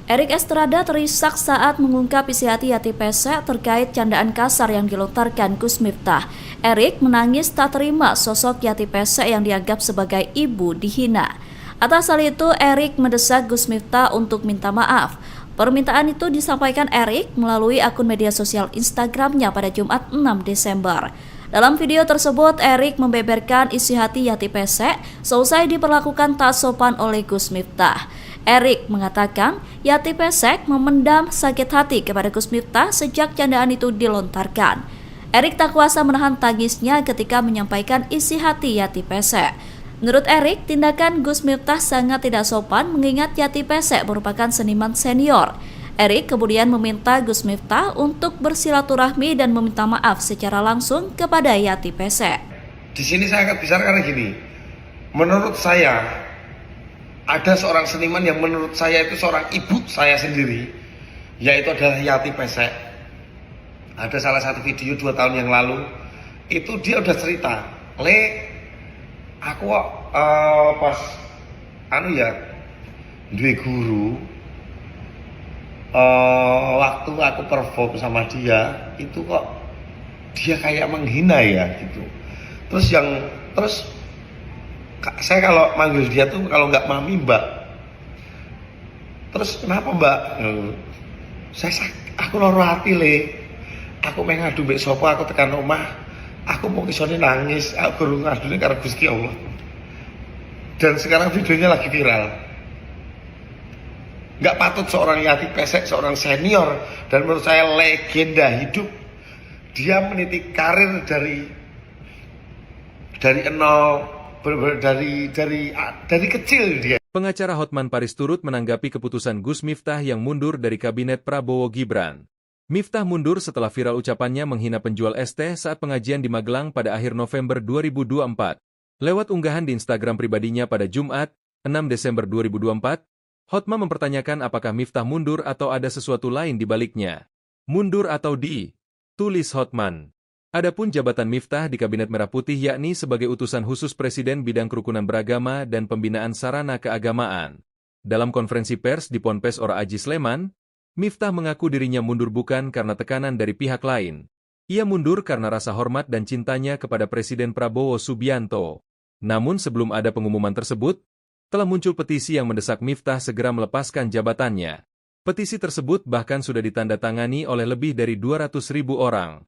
Erik Estrada terisak saat mengungkap isi hati Yati Pesek terkait candaan kasar yang dilontarkan Gus Miftah. Erik menangis tak terima sosok Yati Pesek yang dianggap sebagai ibu dihina. Atas hal itu, Erik mendesak Gus Miftah untuk minta maaf. Permintaan itu disampaikan Erik melalui akun media sosial Instagramnya pada Jumat 6 Desember. Dalam video tersebut, Erik membeberkan isi hati Yati Pesek seusai diperlakukan tak sopan oleh Gus Miftah. Erik mengatakan Yati Pesek memendam sakit hati kepada Gus Miftah sejak candaan itu dilontarkan. Erik tak kuasa menahan tangisnya ketika menyampaikan isi hati Yati Pesek. Menurut Erik, tindakan Gus Miftah sangat tidak sopan mengingat Yati Pesek merupakan seniman senior. Erik kemudian meminta Gus Miftah untuk bersilaturahmi dan meminta maaf secara langsung kepada Yati Pesek. Di sini saya akan bicara karena gini, menurut saya ada seorang seniman yang menurut saya itu seorang ibu saya sendiri, yaitu adalah Yati Pesek. Ada salah satu video 2 tahun yang lalu, itu dia udah cerita, aku pas duwe guru, waktu aku perform sama dia itu kok dia kayak menghina ya gitu. Terus saya kalau manggil dia tuh kalau nggak mami mbak. Terus kenapa mbak? Aku loro hati aku pengen ngadu mbek sapa, aku tekan omah, aku mau kisone nangis, aku guru ngadune karo Gusti Allah. Dan sekarang videonya lagi viral. Nggak patut seorang Yati Pesek, seorang senior dan menurut saya legenda hidup, dia meniti karir dari kecil dia. Pengacara Hotman Paris turut menanggapi keputusan Gus Miftah yang mundur dari kabinet Prabowo Gibran. Miftah mundur setelah viral ucapannya menghina penjual es teh saat pengajian di Magelang pada akhir November 2024. Lewat unggahan di Instagram pribadinya pada Jumat, 6 Desember 2024, Hotman mempertanyakan apakah Miftah mundur atau ada sesuatu lain di baliknya. Mundur atau tulis Hotman. Adapun jabatan Miftah di Kabinet Merah Putih yakni sebagai utusan khusus Presiden bidang kerukunan beragama dan pembinaan sarana keagamaan. Dalam konferensi pers di Ponpes Ora Aji Sleman, Miftah mengaku dirinya mundur bukan karena tekanan dari pihak lain. Ia mundur karena rasa hormat dan cintanya kepada Presiden Prabowo Subianto. Namun sebelum ada pengumuman tersebut, telah muncul petisi yang mendesak Miftah segera melepaskan jabatannya. Petisi tersebut bahkan sudah ditandatangani oleh lebih dari 200.000 orang.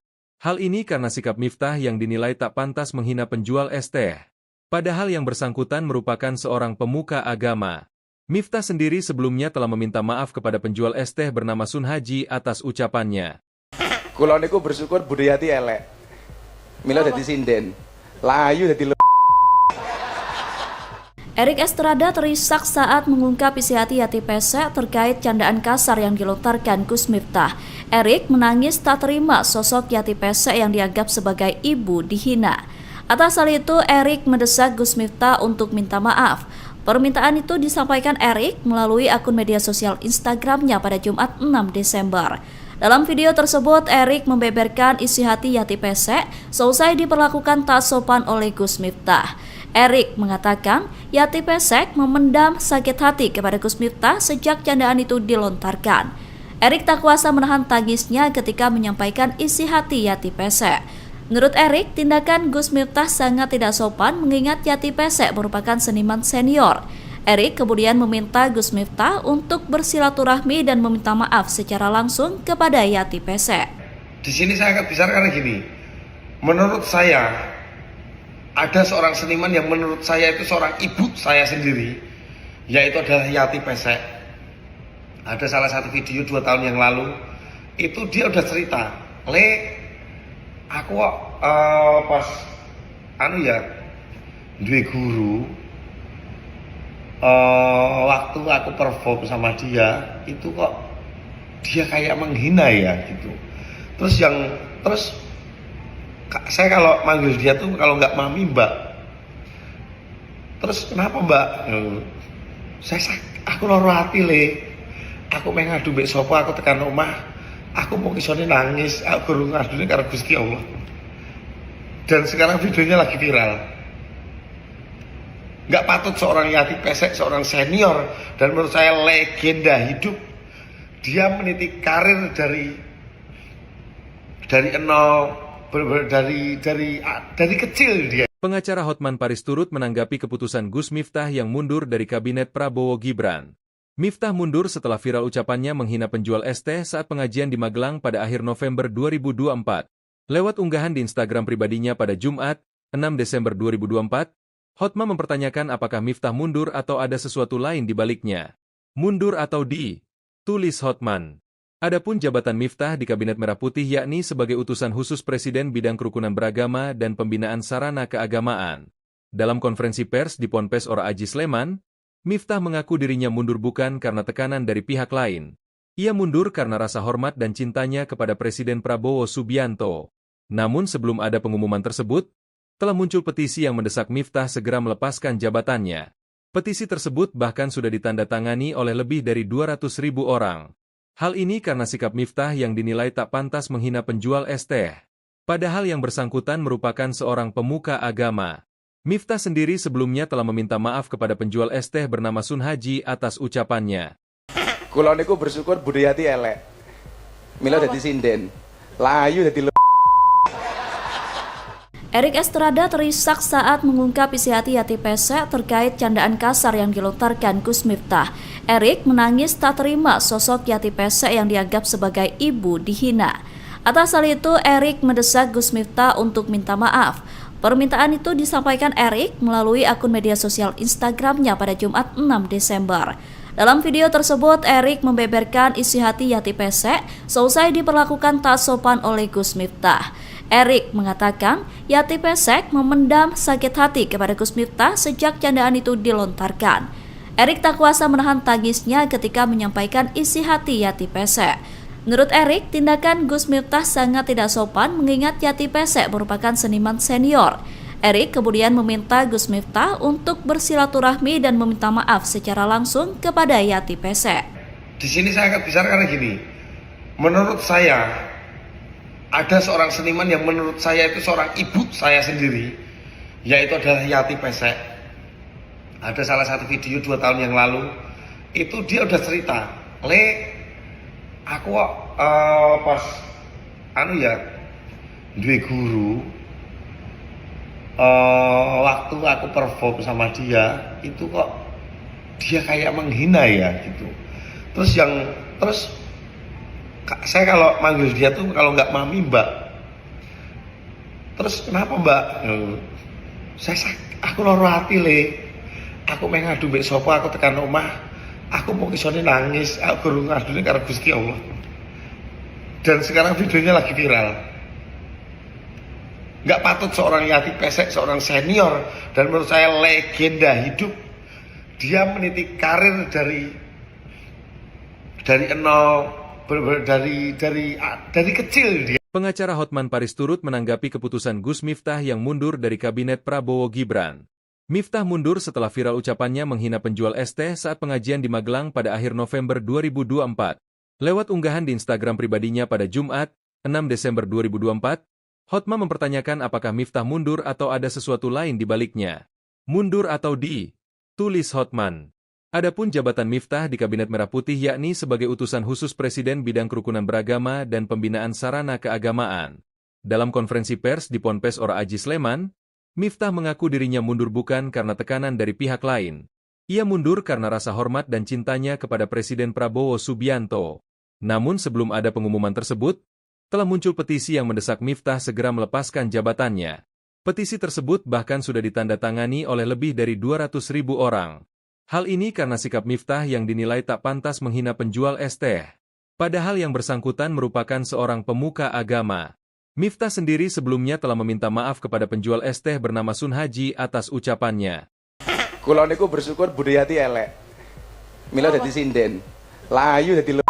Hal ini karena sikap Miftah yang dinilai tak pantas menghina penjual es teh. Padahal yang bersangkutan merupakan seorang pemuka agama. Miftah sendiri sebelumnya telah meminta maaf kepada penjual es teh bernama Sun Haji atas ucapannya. Kula niku bersyukur budayati elek. Mila dadi sinden. Layu dadi Erik Estrada terisak saat mengungkap isi hati Yati Pesek terkait candaan kasar yang dilontarkan Gus Miftah. Erik menangis tak terima sosok Yati Pesek yang dianggap sebagai ibu dihina. Atas hal itu, Erik mendesak Gus Miftah untuk minta maaf. Permintaan itu disampaikan Erik melalui akun media sosial Instagramnya pada Jumat 6 Desember. Dalam video tersebut, Erik membeberkan isi hati Yati Pesek seusai diperlakukan tak sopan oleh Gus Miftah. Erik mengatakan Yati Pesek memendam sakit hati kepada Gus Miftah sejak candaan itu dilontarkan. Erik tak kuasa menahan tangisnya ketika menyampaikan isi hati Yati Pesek. Menurut Erik, tindakan Gus Miftah sangat tidak sopan mengingat Yati Pesek merupakan seniman senior. Erik kemudian meminta Gus Miftah untuk bersilaturahmi dan meminta maaf secara langsung kepada Yati Pesek. Di sini saya akan bicara karena gini, menurut saya ada seorang seniman yang menurut saya itu seorang ibu saya sendiri, yaitu adalah Yati Pesek. Ada salah satu video 2 tahun yang lalu, itu dia udah cerita, aku pas duwe guru, waktu aku perform sama dia, itu kok dia kayak menghina ya gitu. Terus saya kalau manggil dia tuh kalau nggak mami mbak. Terus kenapa mbak? Aku loro hati Aku pengen ngadu mbek sopo, aku tekan rumah. Aku mau kisone nangis, aku guru ngadune karo Gusti Allah. Dan sekarang videonya lagi viral. Nggak patut seorang Yati Pesek, seorang senior dan menurut saya legenda hidup. Dia meniti karir dari nol. Dari kecil dia. Pengacara Hotman Paris turut menanggapi keputusan Gus Miftah yang mundur dari kabinet Prabowo Gibran. Miftah mundur setelah viral ucapannya menghina penjual es teh saat pengajian di Magelang pada akhir November 2024. Lewat unggahan di Instagram pribadinya pada Jumat, 6 Desember 2024, Hotman mempertanyakan apakah Miftah mundur atau ada sesuatu lain di baliknya. Mundur atau tulis Hotman. Adapun jabatan Miftah di Kabinet Merah Putih yakni sebagai utusan khusus Presiden bidang kerukunan beragama dan pembinaan sarana keagamaan. Dalam konferensi pers di Ponpes Ora Aji Sleman, Miftah mengaku dirinya mundur bukan karena tekanan dari pihak lain. Ia mundur karena rasa hormat dan cintanya kepada Presiden Prabowo Subianto. Namun sebelum ada pengumuman tersebut, telah muncul petisi yang mendesak Miftah segera melepaskan jabatannya. Petisi tersebut bahkan sudah ditandatangani oleh lebih dari 200.000 orang. Hal ini karena sikap Miftah yang dinilai tak pantas menghina penjual es teh. Padahal yang bersangkutan merupakan seorang pemuka agama. Miftah sendiri sebelumnya telah meminta maaf kepada penjual es teh bernama Sun Haji atas ucapannya. Kula niku bersyukur budayati elek. Mila dadi sinden. Layu dadi Erik Estrada terisak saat mengungkap isi hati Yati Pesek terkait candaan kasar yang dilontarkan Gus Miftah. Erik menangis tak terima sosok Yati Pesek yang dianggap sebagai ibu dihina. Atas hal itu, Erik mendesak Gus Miftah untuk minta maaf. Permintaan itu disampaikan Erik melalui akun media sosial Instagramnya pada Jumat 6 Desember. Dalam video tersebut, Erik membeberkan isi hati Yati Pesek seusai diperlakukan tak sopan oleh Gus Miftah. Erik mengatakan Yati Pesek memendam sakit hati kepada Gus Miftah sejak candaan itu dilontarkan. Erik tak kuasa menahan tangisnya ketika menyampaikan isi hati Yati Pesek. Menurut Erik, tindakan Gus Miftah sangat tidak sopan mengingat Yati Pesek merupakan seniman senior. Erik kemudian meminta Gus Miftah untuk bersilaturahmi dan meminta maaf secara langsung kepada Yati Pesek. Di sini saya akan bicara karena gini, menurut saya ada seorang seniman yang menurut saya itu seorang ibu saya sendiri, yaitu adalah Yati Pesek. Ada salah satu video 2 tahun yang lalu, itu dia udah cerita, aku pas duwe guru, waktu aku perform sama dia, itu kok dia kayak menghina ya gitu. Terus saya kalau manggil dia tuh kalau nggak mami mbak. Terus kenapa mbak? Aku loro hati aku main ngadu mbek sopo, aku tekan omah, aku mau kisone nangis, aku guru ngadune karo Gusti Allah. Dan sekarang videonya lagi viral. Nggak patut seorang Yati Pesek, seorang senior dan menurut saya legenda hidup, dia meniti karir dari kecil dia. Pengacara Hotman Paris turut menanggapi keputusan Gus Miftah yang mundur dari kabinet Prabowo Gibran. Miftah mundur setelah viral ucapannya menghina penjual es teh saat pengajian di Magelang pada akhir November 2024. Lewat unggahan di Instagram pribadinya pada Jumat, 6 Desember 2024, Hotman mempertanyakan apakah Miftah mundur atau ada sesuatu lain di baliknya. Mundur atau tulis Hotman. Adapun jabatan Miftah di Kabinet Merah Putih yakni sebagai utusan khusus Presiden bidang kerukunan beragama dan pembinaan sarana keagamaan. Dalam konferensi pers di Ponpes Ora Aji Sleman, Miftah mengaku dirinya mundur bukan karena tekanan dari pihak lain. Ia mundur karena rasa hormat dan cintanya kepada Presiden Prabowo Subianto. Namun sebelum ada pengumuman tersebut, telah muncul petisi yang mendesak Miftah segera melepaskan jabatannya. Petisi tersebut bahkan sudah ditandatangani oleh lebih dari 200.000 orang. Hal ini karena sikap Miftah yang dinilai tak pantas menghina penjual es teh. Padahal yang bersangkutan merupakan seorang pemuka agama. Miftah sendiri sebelumnya telah meminta maaf kepada penjual es teh bernama Sun Haji atas ucapannya. Kula niku bersyukur budaya Yati elek. Mila dadi sinden. Layu dadi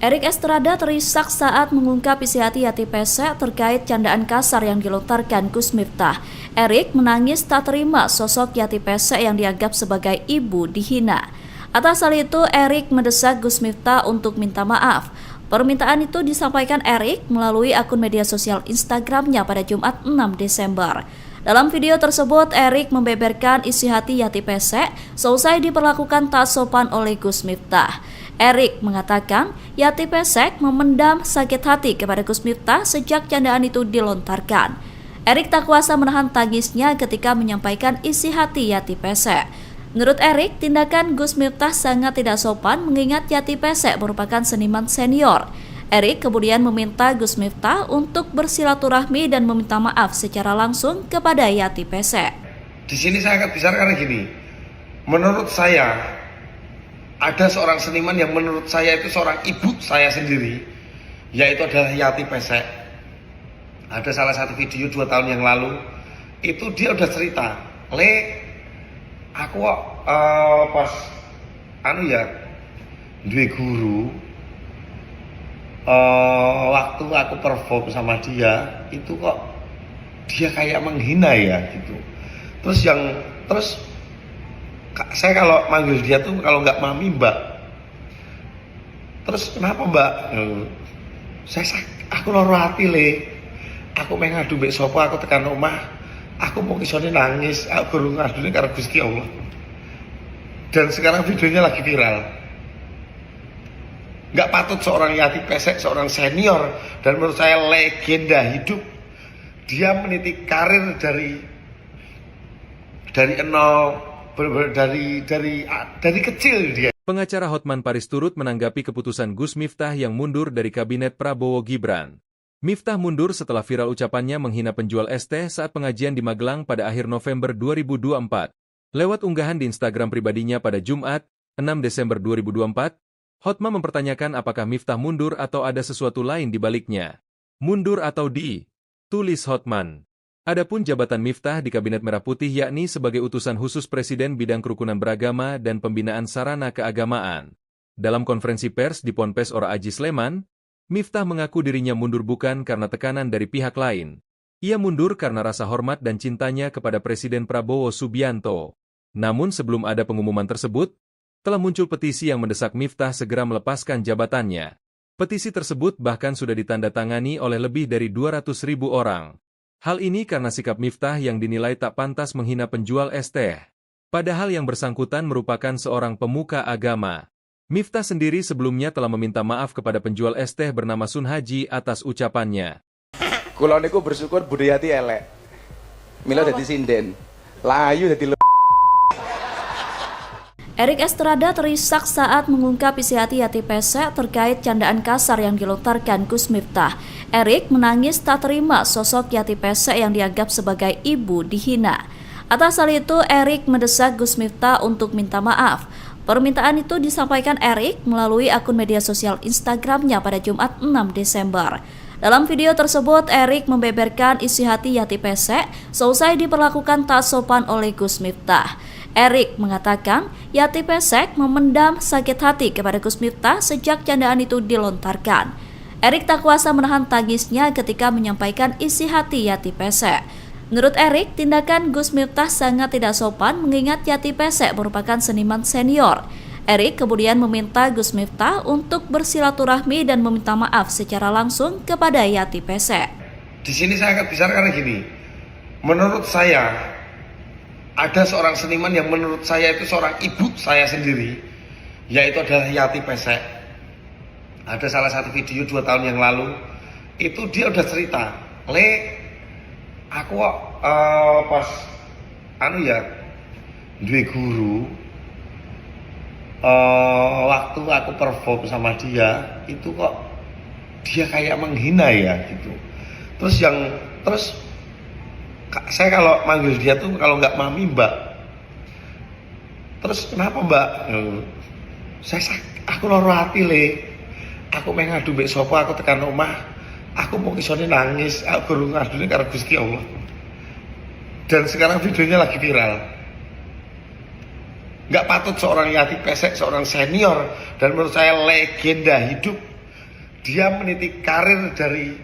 Erik Estrada terisak saat mengungkap isi hati Yati Pesek terkait candaan kasar yang dilontarkan Gus Miftah. Erik menangis tak terima sosok Yati Pesek yang dianggap sebagai ibu dihina. Atas hal itu, Erik mendesak Gus Miftah untuk minta maaf. Permintaan itu disampaikan Erik melalui akun media sosial Instagramnya pada Jumat 6 Desember. Dalam video tersebut, Erik membeberkan isi hati Yati Pesek seusai diperlakukan tak sopan oleh Gus Miftah. Erik mengatakan Yati Pesek memendam sakit hati kepada Gus Miftah sejak candaan itu dilontarkan. Erik tak kuasa menahan tangisnya ketika menyampaikan isi hati Yati Pesek. Menurut Erik, tindakan Gus Miftah sangat tidak sopan mengingat Yati Pesek merupakan seniman senior. Erik kemudian meminta Gus Miftah untuk bersilaturahmi dan meminta maaf secara langsung kepada Yati Pesek. Di sini saya akan bicara karena gini, menurut saya ada seorang seniman yang menurut saya itu seorang ibu saya sendiri, yaitu adalah Yati Pesek. Ada salah satu video 2 tahun yang lalu, itu dia udah cerita, aku pas duwe guru, waktu aku perform sama dia, itu kok dia kayak menghina ya gitu. Terus saya kalau manggil dia tuh kalau nggak mami mbak. Terus kenapa mbak? Aku loro hati aku main ngadu mbek sopo, aku tekan omah, aku mau kisone nangis, aku guru ngadune karo Gusti Allah. Dan sekarang videonya lagi viral. Nggak patut seorang Yati Pesek, seorang senior dan menurut saya legenda hidup, dia meniti karir dari kecil dia. Pengacara Hotman Paris turut menanggapi keputusan Gus Miftah yang mundur dari kabinet Prabowo Gibran. Miftah mundur setelah viral ucapannya menghina penjual es teh saat pengajian di Magelang pada akhir November 2024. Lewat unggahan di Instagram pribadinya pada Jumat, 6 Desember 2024, Hotman mempertanyakan apakah Miftah mundur atau ada sesuatu lain di baliknya. Mundur atau tulis Hotman. Adapun jabatan Miftah di Kabinet Merah Putih yakni sebagai utusan khusus Presiden bidang kerukunan beragama dan pembinaan sarana keagamaan. Dalam konferensi pers di Ponpes Ora Aji Sleman, Miftah mengaku dirinya mundur bukan karena tekanan dari pihak lain. Ia mundur karena rasa hormat dan cintanya kepada Presiden Prabowo Subianto. Namun sebelum ada pengumuman tersebut, telah muncul petisi yang mendesak Miftah segera melepaskan jabatannya. Petisi tersebut bahkan sudah ditandatangani oleh lebih dari 200.000 orang. Hal ini karena sikap Miftah yang dinilai tak pantas menghina penjual es teh. Padahal yang bersangkutan merupakan seorang pemuka agama. Miftah sendiri sebelumnya telah meminta maaf kepada penjual es teh bernama Sun Haji atas ucapannya. Kula niku bersyukur budayati elek. Mila dadi sinden. Layu dadi Erik Estrada terisak saat mengungkap isi hati Yati Pesek terkait candaan kasar yang dilontarkan Gus Miftah. Erik menangis tak terima sosok Yati Pesek yang dianggap sebagai ibu dihina. Atas hal itu, Erik mendesak Gus Miftah untuk minta maaf. Permintaan itu disampaikan Erik melalui akun media sosial Instagramnya pada Jumat 6 Desember. Dalam video tersebut, Erik membeberkan isi hati Yati Pesek seusai diperlakukan tak sopan oleh Gus Miftah. Erik mengatakan Yati Pesek memendam sakit hati kepada Gus Miftah sejak candaan itu dilontarkan. Erik tak kuasa menahan tangisnya ketika menyampaikan isi hati Yati Pesek. Menurut Erik, tindakan Gus Miftah sangat tidak sopan mengingat Yati Pesek merupakan seniman senior. Erik kemudian meminta Gus Miftah untuk bersilaturahmi dan meminta maaf secara langsung kepada Yati Pesek. Di sini saya akan bicara karena gini, menurut saya ada seorang seniman yang menurut saya itu seorang ibu saya sendiri, yaitu adalah Yati Pesek. Ada salah satu video 2 tahun yang lalu, itu dia udah cerita, aku pas duwe guru, waktu aku perform sama dia, itu kok dia kayak menghina ya gitu. Terus saya kalau manggil dia tuh kalau nggak mami mbak. Terus kenapa mbak? Aku loro hati Aku pengen ngadu mbek sopo, aku tekan omah. Aku mau kisone nangis, aku guru ngadune karo Gusti Allah. Dan sekarang videonya lagi viral. Nggak patut seorang Yati Pesek, seorang senior dan menurut saya legenda hidup. Dia meniti karir dari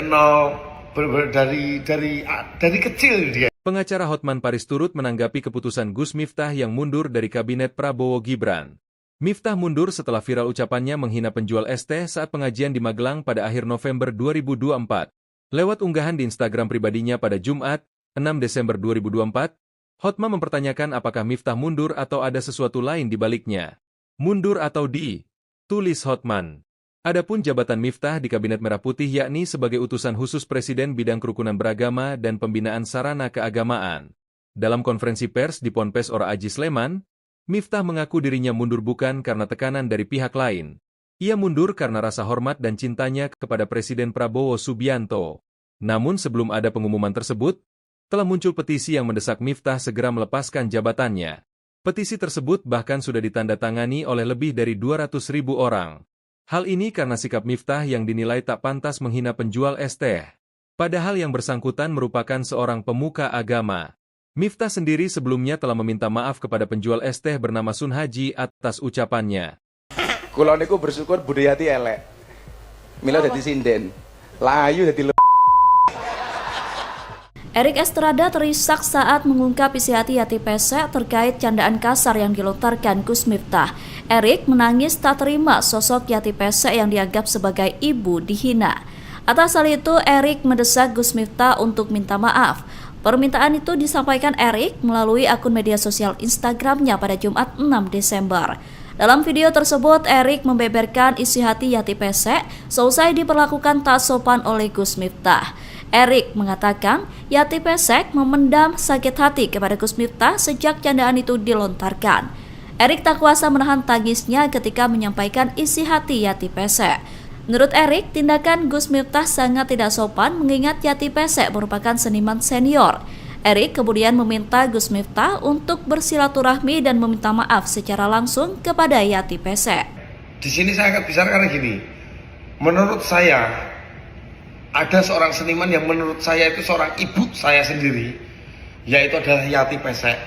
nol. Dari kecil dia. Pengacara Hotman Paris turut menanggapi keputusan Gus Miftah yang mundur dari Kabinet Prabowo Gibran. Miftah mundur setelah viral ucapannya menghina penjual es teh saat pengajian di Magelang pada akhir November 2024. Lewat unggahan di Instagram pribadinya pada Jumat, 6 Desember 2024, Hotman mempertanyakan apakah Miftah mundur atau ada sesuatu lain di baliknya. Mundur atau tulis Hotman. Adapun jabatan Miftah di Kabinet Merah Putih yakni sebagai utusan khusus Presiden bidang kerukunan beragama dan pembinaan sarana keagamaan. Dalam konferensi pers di Ponpes Ora Aji Sleman, Miftah mengaku dirinya mundur bukan karena tekanan dari pihak lain. Ia mundur karena rasa hormat dan cintanya kepada Presiden Prabowo Subianto. Namun sebelum ada pengumuman tersebut, telah muncul petisi yang mendesak Miftah segera melepaskan jabatannya. Petisi tersebut bahkan sudah ditandatangani oleh lebih dari 200.000 orang. Hal ini karena sikap Miftah yang dinilai tak pantas menghina penjual es teh. Padahal yang bersangkutan merupakan seorang pemuka agama. Miftah sendiri sebelumnya telah meminta maaf kepada penjual es teh bernama Sun Haji atas ucapannya. Kula niku bersyukur budayati elek. Mila dadi sinden. Layu dadi Erik Estrada terisak saat mengungkap isi hati Yati Pesek terkait candaan kasar yang dilontarkan Gus Miftah. Erik menangis tak terima sosok Yati Pesek yang dianggap sebagai ibu dihina. Atas hal itu, Erik mendesak Gus Miftah untuk minta maaf. Permintaan itu disampaikan Erik melalui akun media sosial Instagramnya pada Jumat 6 Desember. Dalam video tersebut, Erik membeberkan isi hati Yati Pesek seusai diperlakukan tak sopan oleh Gus Miftah. Erik mengatakan Yati Pesek memendam sakit hati kepada Gus Miftah sejak candaan itu dilontarkan. Erik tak kuasa menahan tangisnya ketika menyampaikan isi hati Yati Pesek. Menurut Erik, tindakan Gus Miftah sangat tidak sopan mengingat Yati Pesek merupakan seniman senior. Erik kemudian meminta Gus Miftah untuk bersilaturahmi dan meminta maaf secara langsung kepada Yati Pesek. Di sini saya akan bicara karena gini, menurut saya ada seorang seniman yang menurut saya itu seorang ibu saya sendiri, yaitu adalah Yati Pesek.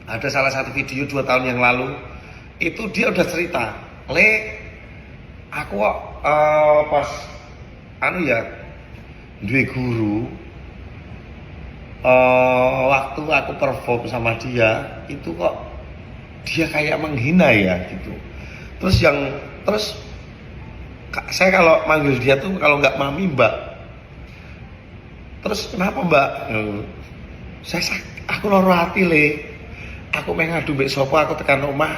Ada salah satu video 2 tahun yang lalu, itu dia udah cerita, aku pas duwe guru, waktu aku perform sama dia, itu kok dia kayak menghina ya gitu. Terus saya kalau manggil dia tuh kalau nggak mami mbak. Terus kenapa mbak? Aku loro hati aku pengen ngadu mbek sopo, aku tekan omah,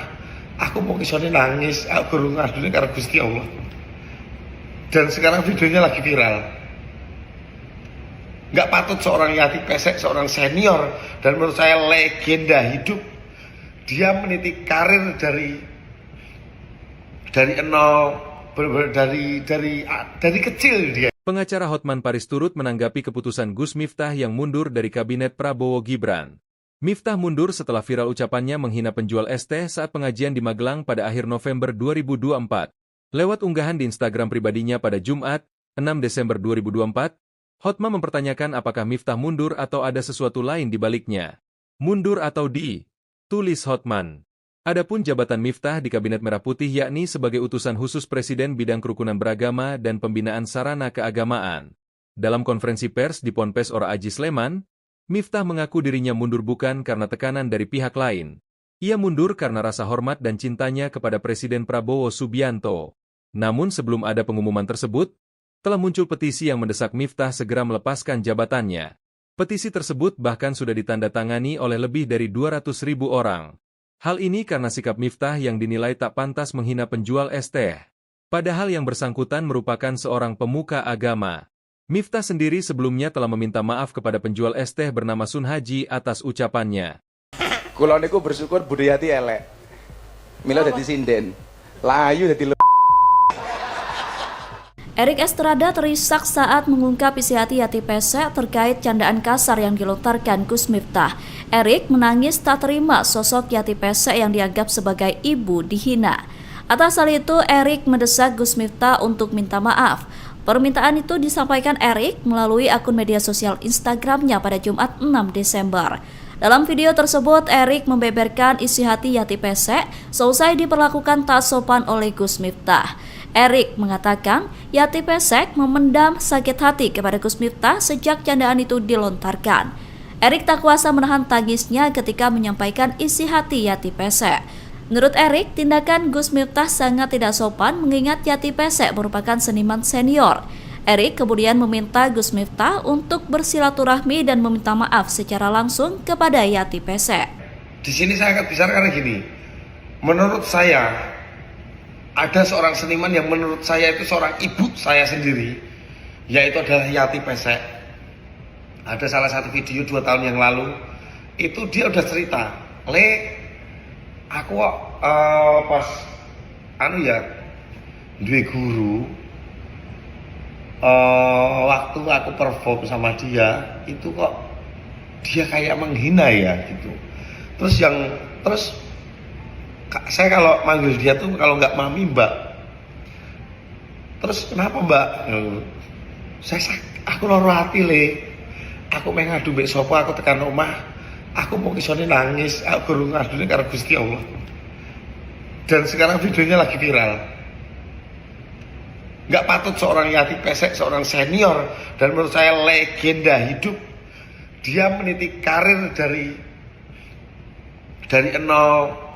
aku mau kisone nangis, aku guru ngadune karo Gusti Allah. Dan sekarang videonya lagi viral. Nggak patut seorang Yati Pesek, seorang senior dan menurut saya legenda hidup, dia meniti karir dari nol, dari kecil dia. Pengacara Hotman Paris turut menanggapi keputusan Gus Miftah yang mundur dari kabinet Prabowo Gibran. Miftah mundur setelah viral ucapannya menghina penjual es teh saat pengajian di Magelang pada akhir November 2024. Lewat unggahan di Instagram pribadinya pada Jumat, 6 Desember 2024, Hotman mempertanyakan apakah Miftah mundur atau ada sesuatu lain di baliknya. Mundur atau tulis Hotman. Adapun jabatan Miftah di Kabinet Merah Putih yakni sebagai utusan khusus Presiden bidang kerukunan beragama dan pembinaan sarana keagamaan. Dalam konferensi pers di Ponpes Ora Aji Sleman, Miftah mengaku dirinya mundur bukan karena tekanan dari pihak lain. Ia mundur karena rasa hormat dan cintanya kepada Presiden Prabowo Subianto. Namun sebelum ada pengumuman tersebut, telah muncul petisi yang mendesak Miftah segera melepaskan jabatannya. Petisi tersebut bahkan sudah ditandatangani oleh lebih dari 200.000 orang. Hal ini karena sikap Miftah yang dinilai tak pantas menghina penjual es teh. Padahal yang bersangkutan merupakan seorang pemuka agama. Miftah sendiri sebelumnya telah meminta maaf kepada penjual es teh bernama Sun Haji atas ucapannya. Kula niku bersyukur budayati elek. Mila dadi sinden. Layu dadi Erik Estrada terisak saat mengungkap isi hati Yati Pesek terkait candaan kasar yang dilontarkan Gus Miftah. Erik menangis tak terima sosok Yati Pesek yang dianggap sebagai ibu dihina. Atas hal itu, Erik mendesak Gus Miftah untuk minta maaf. Permintaan itu disampaikan Erik melalui akun media sosial Instagramnya pada Jumat 6 Desember. Dalam video tersebut, Erik membeberkan isi hati Yati Pesek seusai diperlakukan tak sopan oleh Gus Miftah. Erik mengatakan Yati Pesek memendam sakit hati kepada Gus Miftah sejak candaan itu dilontarkan. Erik tak kuasa menahan tangisnya ketika menyampaikan isi hati Yati Pesek. Menurut Erik, tindakan Gus Miftah sangat tidak sopan mengingat Yati Pesek merupakan seniman senior. Erik kemudian meminta Gus Miftah untuk bersilaturahmi dan meminta maaf secara langsung kepada Yati Pesek. Di sini saya akan bicara karena gini, menurut saya ada seorang seniman yang menurut saya itu seorang ibu saya sendiri, yaitu adalah Yati Pesek. Ada salah satu video 2 tahun yang lalu, itu dia udah cerita, aku pas duwe guru, waktu aku perform sama dia, itu kok dia kayak menghina ya gitu. Terus saya kalau manggil dia tuh kalau nggak mami mbak. Terus kenapa mbak? Aku loro hati aku pengen ngadu mbek sopo, aku tekan omah, aku mau kisone nangis, aku guru ngadune karo Gusti Allah. Dan sekarang videonya lagi viral. Nggak patut seorang Yati Pesek, seorang senior dan menurut saya legenda hidup, dia meniti karir dari nol,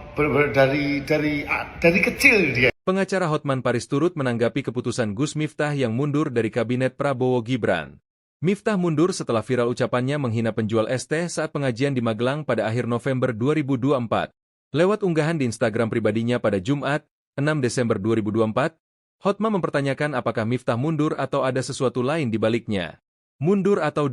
dari kecil dia. Pengacara Hotman Paris turut menanggapi keputusan Gus Miftah yang mundur dari kabinet Prabowo Gibran. Miftah mundur setelah viral ucapannya menghina penjual es teh saat pengajian di Magelang pada akhir November 2024. Lewat unggahan di Instagram pribadinya pada Jumat, 6 Desember 2024, Hotman mempertanyakan apakah Miftah mundur atau ada sesuatu lain di baliknya. Mundur atau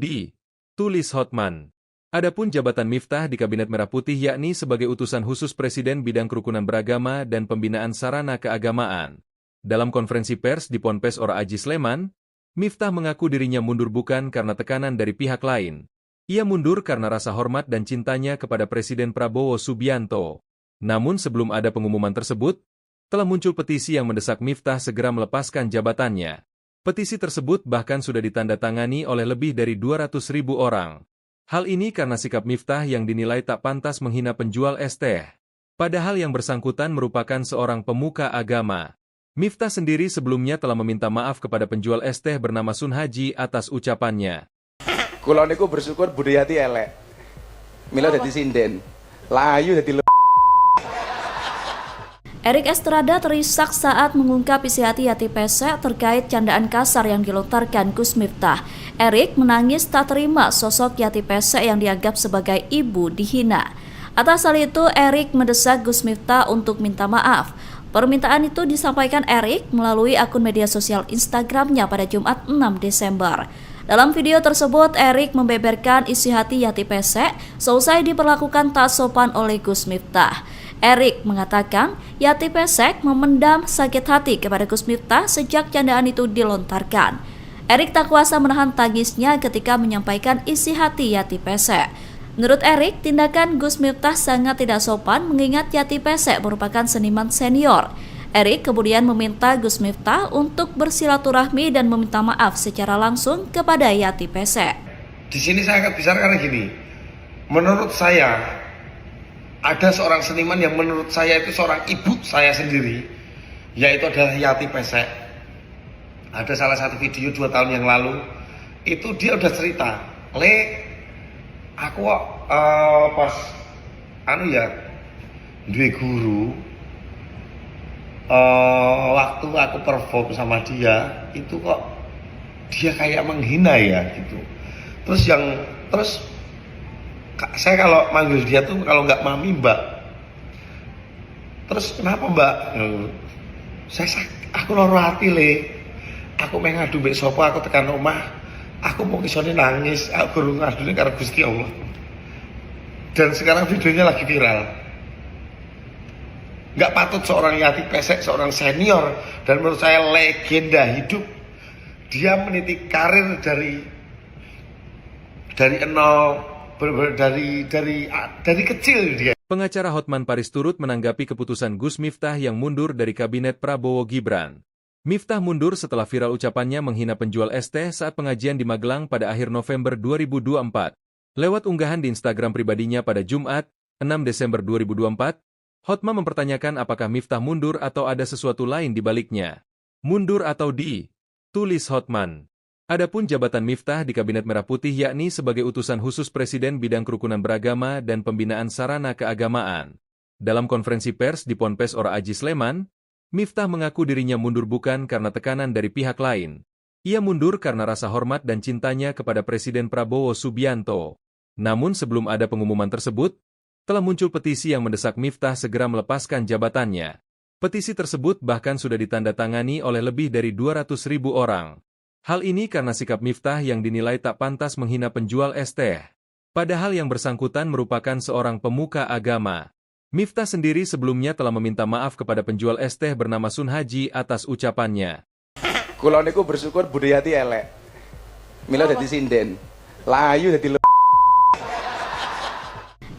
tulis Hotman. Adapun jabatan Miftah di Kabinet Merah Putih yakni sebagai utusan khusus Presiden bidang kerukunan beragama dan pembinaan sarana keagamaan. Dalam konferensi pers di Ponpes Ora Aji Sleman, Miftah mengaku dirinya mundur bukan karena tekanan dari pihak lain. Ia mundur karena rasa hormat dan cintanya kepada Presiden Prabowo Subianto. Namun sebelum ada pengumuman tersebut, telah muncul petisi yang mendesak Miftah segera melepaskan jabatannya. Petisi tersebut bahkan sudah ditandatangani oleh lebih dari 200.000 orang. Hal ini karena sikap Miftah yang dinilai tak pantas menghina penjual es teh. Padahal yang bersangkutan merupakan seorang pemuka agama. Miftah sendiri sebelumnya telah meminta maaf kepada penjual es teh bernama Sun Haji atas ucapannya. Kula niku bersyukur budayati elek. Mila dadi sinden. Layu dadi Erik Estrada terisak saat mengungkap isi hati Yati Pesek terkait candaan kasar yang dilontarkan Gus Miftah. Erik menangis tak terima sosok Yati Pesek yang dianggap sebagai ibu dihina. Atas hal itu, Erik mendesak Gus Miftah untuk minta maaf. Permintaan itu disampaikan Erik melalui akun media sosial Instagramnya pada Jumat 6 Desember. Dalam video tersebut, Erik membeberkan isi hati Yati Pesek seusai diperlakukan tak sopan oleh Gus Miftah. Erik mengatakan Yati Pesek memendam sakit hati kepada Gus Miftah sejak candaan itu dilontarkan. Erik tak kuasa menahan tangisnya ketika menyampaikan isi hati Yati Pesek. Menurut Erik, tindakan Gus Miftah sangat tidak sopan mengingat Yati Pesek merupakan seniman senior. Erik kemudian meminta Gus Miftah untuk bersilaturahmi dan meminta maaf secara langsung kepada Yati Pesek. Di sini saya akan bicara karena gini, menurut saya ada seorang seniman yang menurut saya itu seorang ibu saya sendiri, yaitu adalah Yati Pesek. Ada salah satu video 2 tahun yang lalu, itu dia udah cerita, aku pas duwe guru, waktu aku perform sama dia, itu kok dia kayak menghina ya gitu. Terus saya kalau manggil dia tuh kalau nggak mami mbak. Terus kenapa mbak? Aku loro hati aku pengen ngadu mbek sopo, aku tekan omah. Aku mau kisone nangis, aku guru ngadune karo Gusti Allah. Dan sekarang videonya lagi viral. Nggak patut seorang Yati Pesek, seorang senior dan menurut saya legenda hidup. Dia meniti karir dari nol. Dari kecil dia. Pengacara Hotman Paris turut menanggapi keputusan Gus Miftah yang mundur dari kabinet Prabowo Gibran. Miftah mundur setelah viral ucapannya menghina penjual es teh saat pengajian di Magelang pada akhir November 2024. Lewat unggahan di Instagram pribadinya pada Jumat, 6 Desember 2024, Hotman mempertanyakan apakah Miftah mundur atau ada sesuatu lain di baliknya. Mundur atau tulis Hotman. Adapun jabatan Miftah di Kabinet Merah Putih yakni sebagai utusan khusus Presiden bidang kerukunan beragama dan pembinaan sarana keagamaan. Dalam konferensi pers di Ponpes Ora Aji Sleman, Miftah mengaku dirinya mundur bukan karena tekanan dari pihak lain. Ia mundur karena rasa hormat dan cintanya kepada Presiden Prabowo Subianto. Namun sebelum ada pengumuman tersebut, telah muncul petisi yang mendesak Miftah segera melepaskan jabatannya. Petisi tersebut bahkan sudah ditandatangani oleh lebih dari 200.000 orang. Hal ini karena sikap Miftah yang dinilai tak pantas menghina penjual es teh. Padahal yang bersangkutan merupakan seorang pemuka agama. Miftah sendiri sebelumnya telah meminta maaf kepada penjual es teh bernama Sun Haji atas ucapannya. Kula niku bersyukur budayati elek. Mila dadi sinden. Layu dadi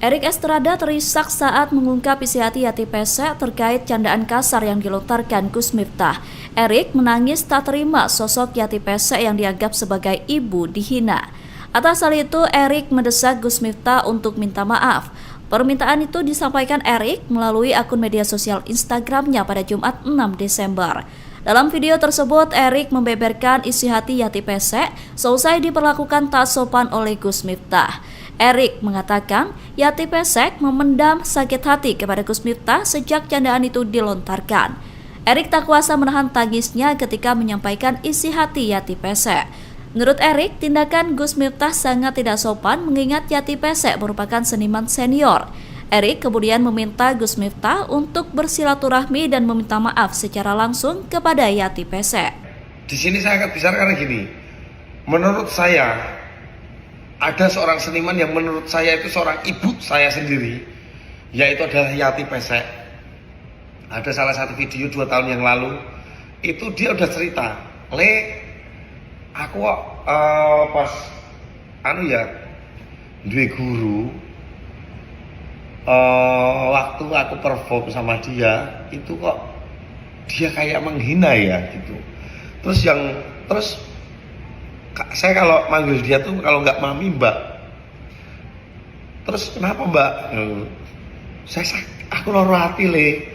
Erik Estrada terisak saat mengungkap isi hati Yati Pesek terkait candaan kasar yang dilontarkan Gus Miftah. Erik menangis tak terima sosok Yati Pesek yang dianggap sebagai ibu dihina. Atas hal itu, Erik mendesak Gus Miftah untuk minta maaf. Permintaan itu disampaikan Erik melalui akun media sosial Instagramnya pada Jumat 6 Desember. Dalam video tersebut, Erik membeberkan isi hati Yati Pesek seusai diperlakukan tak sopan oleh Gus Miftah. Erik mengatakan Yati Pesek memendam sakit hati kepada Gus Miftah sejak candaan itu dilontarkan. Erik tak kuasa menahan tangisnya ketika menyampaikan isi hati Yati Pesek. Menurut Erik, tindakan Gus Miftah sangat tidak sopan mengingat Yati Pesek merupakan seniman senior. Erik kemudian meminta Gus Miftah untuk bersilaturahmi dan meminta maaf secara langsung kepada Yati Pesek. Di sini saya akan bicara karena gini, menurut saya ada seorang seniman yang menurut saya itu seorang ibu saya sendiri, yaitu adalah Yati Pesek. Ada salah satu video 2 tahun yang lalu, itu dia udah cerita, aku pas duwe guru, waktu aku perform sama dia, itu kok dia kayak menghina ya gitu. Terus saya kalau manggil dia tuh kalau nggak mami mbak. Terus kenapa mbak? Aku loro hati le.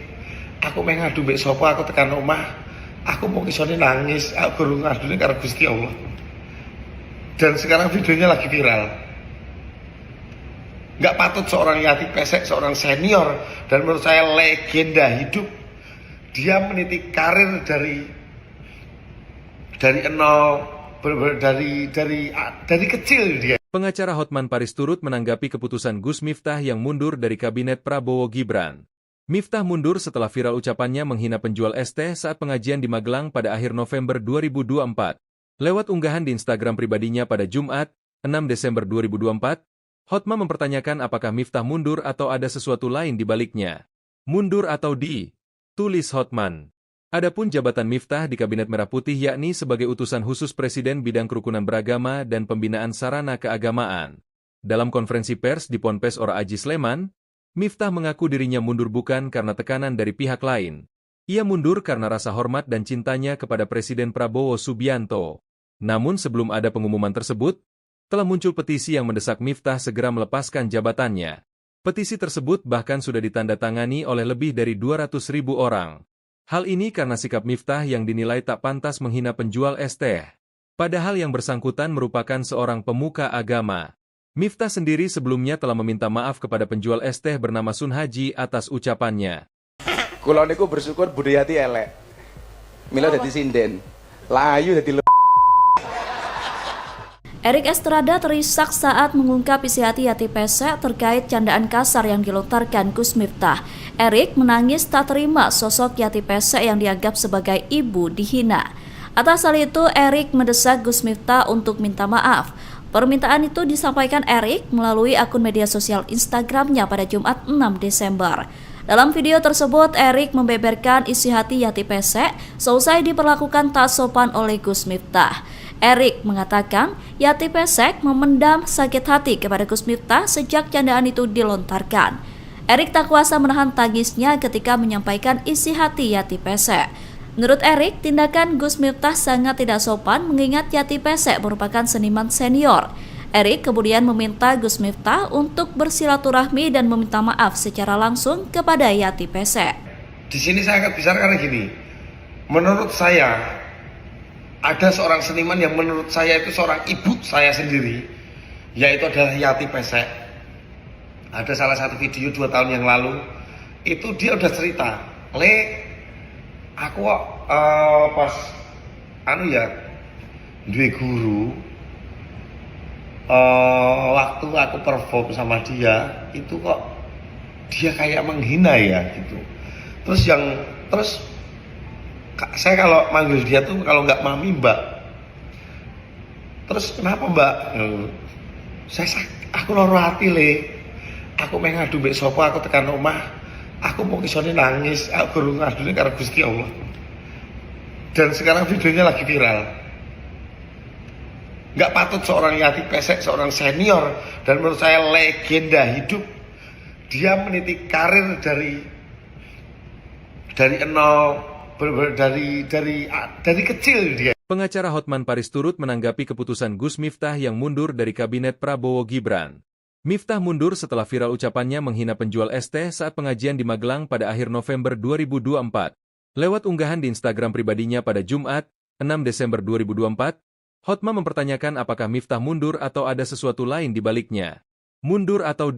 Aku pengen ngadu mbek sopo, aku tekan omah. Aku mau kisone nangis, aku baru ngadune karo Gusti Allah. Dan sekarang videonya lagi viral. Nggak patut seorang Yati Pesek, seorang senior dan menurut saya legenda hidup, dia meniti karir dari nol, dari kecil dia. Pengacara Hotman Paris turut menanggapi keputusan Gus Miftah yang mundur dari kabinet Prabowo Gibran. Miftah mundur setelah viral ucapannya menghina penjual es teh saat pengajian di Magelang pada akhir November 2024. Lewat unggahan di Instagram pribadinya pada Jumat, 6 Desember 2024, Hotman mempertanyakan apakah Miftah mundur atau ada sesuatu lain di baliknya. Mundur atau tulis Hotman. Adapun jabatan Miftah di Kabinet Merah Putih yakni sebagai utusan khusus Presiden bidang kerukunan beragama dan pembinaan sarana keagamaan. Dalam konferensi pers di Ponpes Ora Aji Sleman, Miftah mengaku dirinya mundur bukan karena tekanan dari pihak lain. Ia mundur karena rasa hormat dan cintanya kepada Presiden Prabowo Subianto. Namun sebelum ada pengumuman tersebut, telah muncul petisi yang mendesak Miftah segera melepaskan jabatannya. Petisi tersebut bahkan sudah ditandatangani oleh lebih dari 200.000 orang. Hal ini karena sikap Miftah yang dinilai tak pantas menghina penjual es teh. Padahal yang bersangkutan merupakan seorang pemuka agama. Miftah sendiri sebelumnya telah meminta maaf kepada penjual es teh bernama Sun Haji atas ucapannya. Kula niku bersyukur budayati elek. Mila dadi sinden. Layu dadi Erik Estrada terisak saat mengungkap isi hati Yati Pesek terkait candaan kasar yang dilontarkan Gus Miftah. Erik menangis tak terima sosok Yati Pesek yang dianggap sebagai ibu dihina. Atas hal itu, Erik mendesak Gus Miftah untuk minta maaf. Permintaan itu disampaikan Erik melalui akun media sosial Instagramnya pada Jumat 6 Desember. Dalam video tersebut, Erik membeberkan isi hati Yati Pesek seusai diperlakukan tak sopan oleh Gus Miftah. Erik mengatakan Yati Pesek memendam sakit hati kepada Gus Miftah sejak candaan itu dilontarkan. Erik tak kuasa menahan tangisnya ketika menyampaikan isi hati Yati Pesek. Menurut Erik, tindakan Gus Miftah sangat tidak sopan mengingat Yati Pesek merupakan seniman senior. Erik kemudian meminta Gus Miftah untuk bersilaturahmi dan meminta maaf secara langsung kepada Yati Pesek. Di sini saya akan bicara karena gini, menurut saya ada seorang seniman yang menurut saya itu seorang ibu saya sendiri, yaitu adalah Yati Pesek. Ada salah satu video 2 tahun yang lalu, itu dia udah cerita, aku pas duwe guru, waktu aku perform sama dia itu kok dia kayak menghina ya gitu. Terus saya kalau manggil dia tuh kalau nggak mami mbak. Terus kenapa mbak? Aku loro hati le. Aku pengen ngadu mbek sopo, aku tekan omah. Aku mau kisone nangis, aku baru ngadune karo Gusti Allah. Dan sekarang videonya lagi viral. Nggak patut seorang Yati Pesek, seorang senior dan menurut saya legenda hidup, dia meniti karir dari nol, dari kecil dia. Pengacara Hotman Paris turut menanggapi keputusan Gus Miftah yang mundur dari kabinet Prabowo Gibran. Miftah mundur setelah viral ucapannya menghina penjual es teh saat pengajian di Magelang pada akhir November 2024. Lewat unggahan di Instagram pribadinya pada Jumat, 6 Desember 2024, Hotman mempertanyakan apakah Miftah mundur atau ada sesuatu lain di baliknya. Mundur atau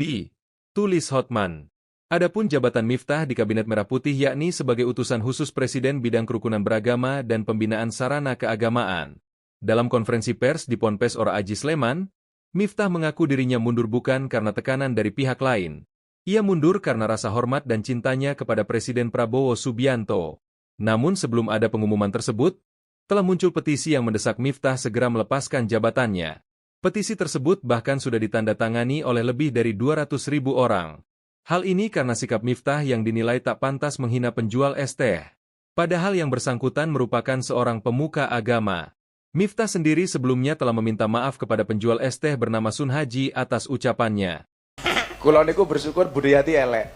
tulis Hotman. Adapun jabatan Miftah di Kabinet Merah Putih yakni sebagai utusan khusus Presiden bidang kerukunan beragama dan pembinaan sarana keagamaan. Dalam konferensi pers di Ponpes Ora Aji Sleman, Miftah mengaku dirinya mundur bukan karena tekanan dari pihak lain. Ia mundur karena rasa hormat dan cintanya kepada Presiden Prabowo Subianto. Namun sebelum ada pengumuman tersebut, telah muncul petisi yang mendesak Miftah segera melepaskan jabatannya. Petisi tersebut bahkan sudah ditandatangani oleh lebih dari 200.000 orang. Hal ini karena sikap Miftah yang dinilai tak pantas menghina penjual es teh. Padahal yang bersangkutan merupakan seorang pemuka agama. Miftah sendiri sebelumnya telah meminta maaf kepada penjual es teh bernama Sun Haji atas ucapannya. Kula niku bersyukur budayati elek.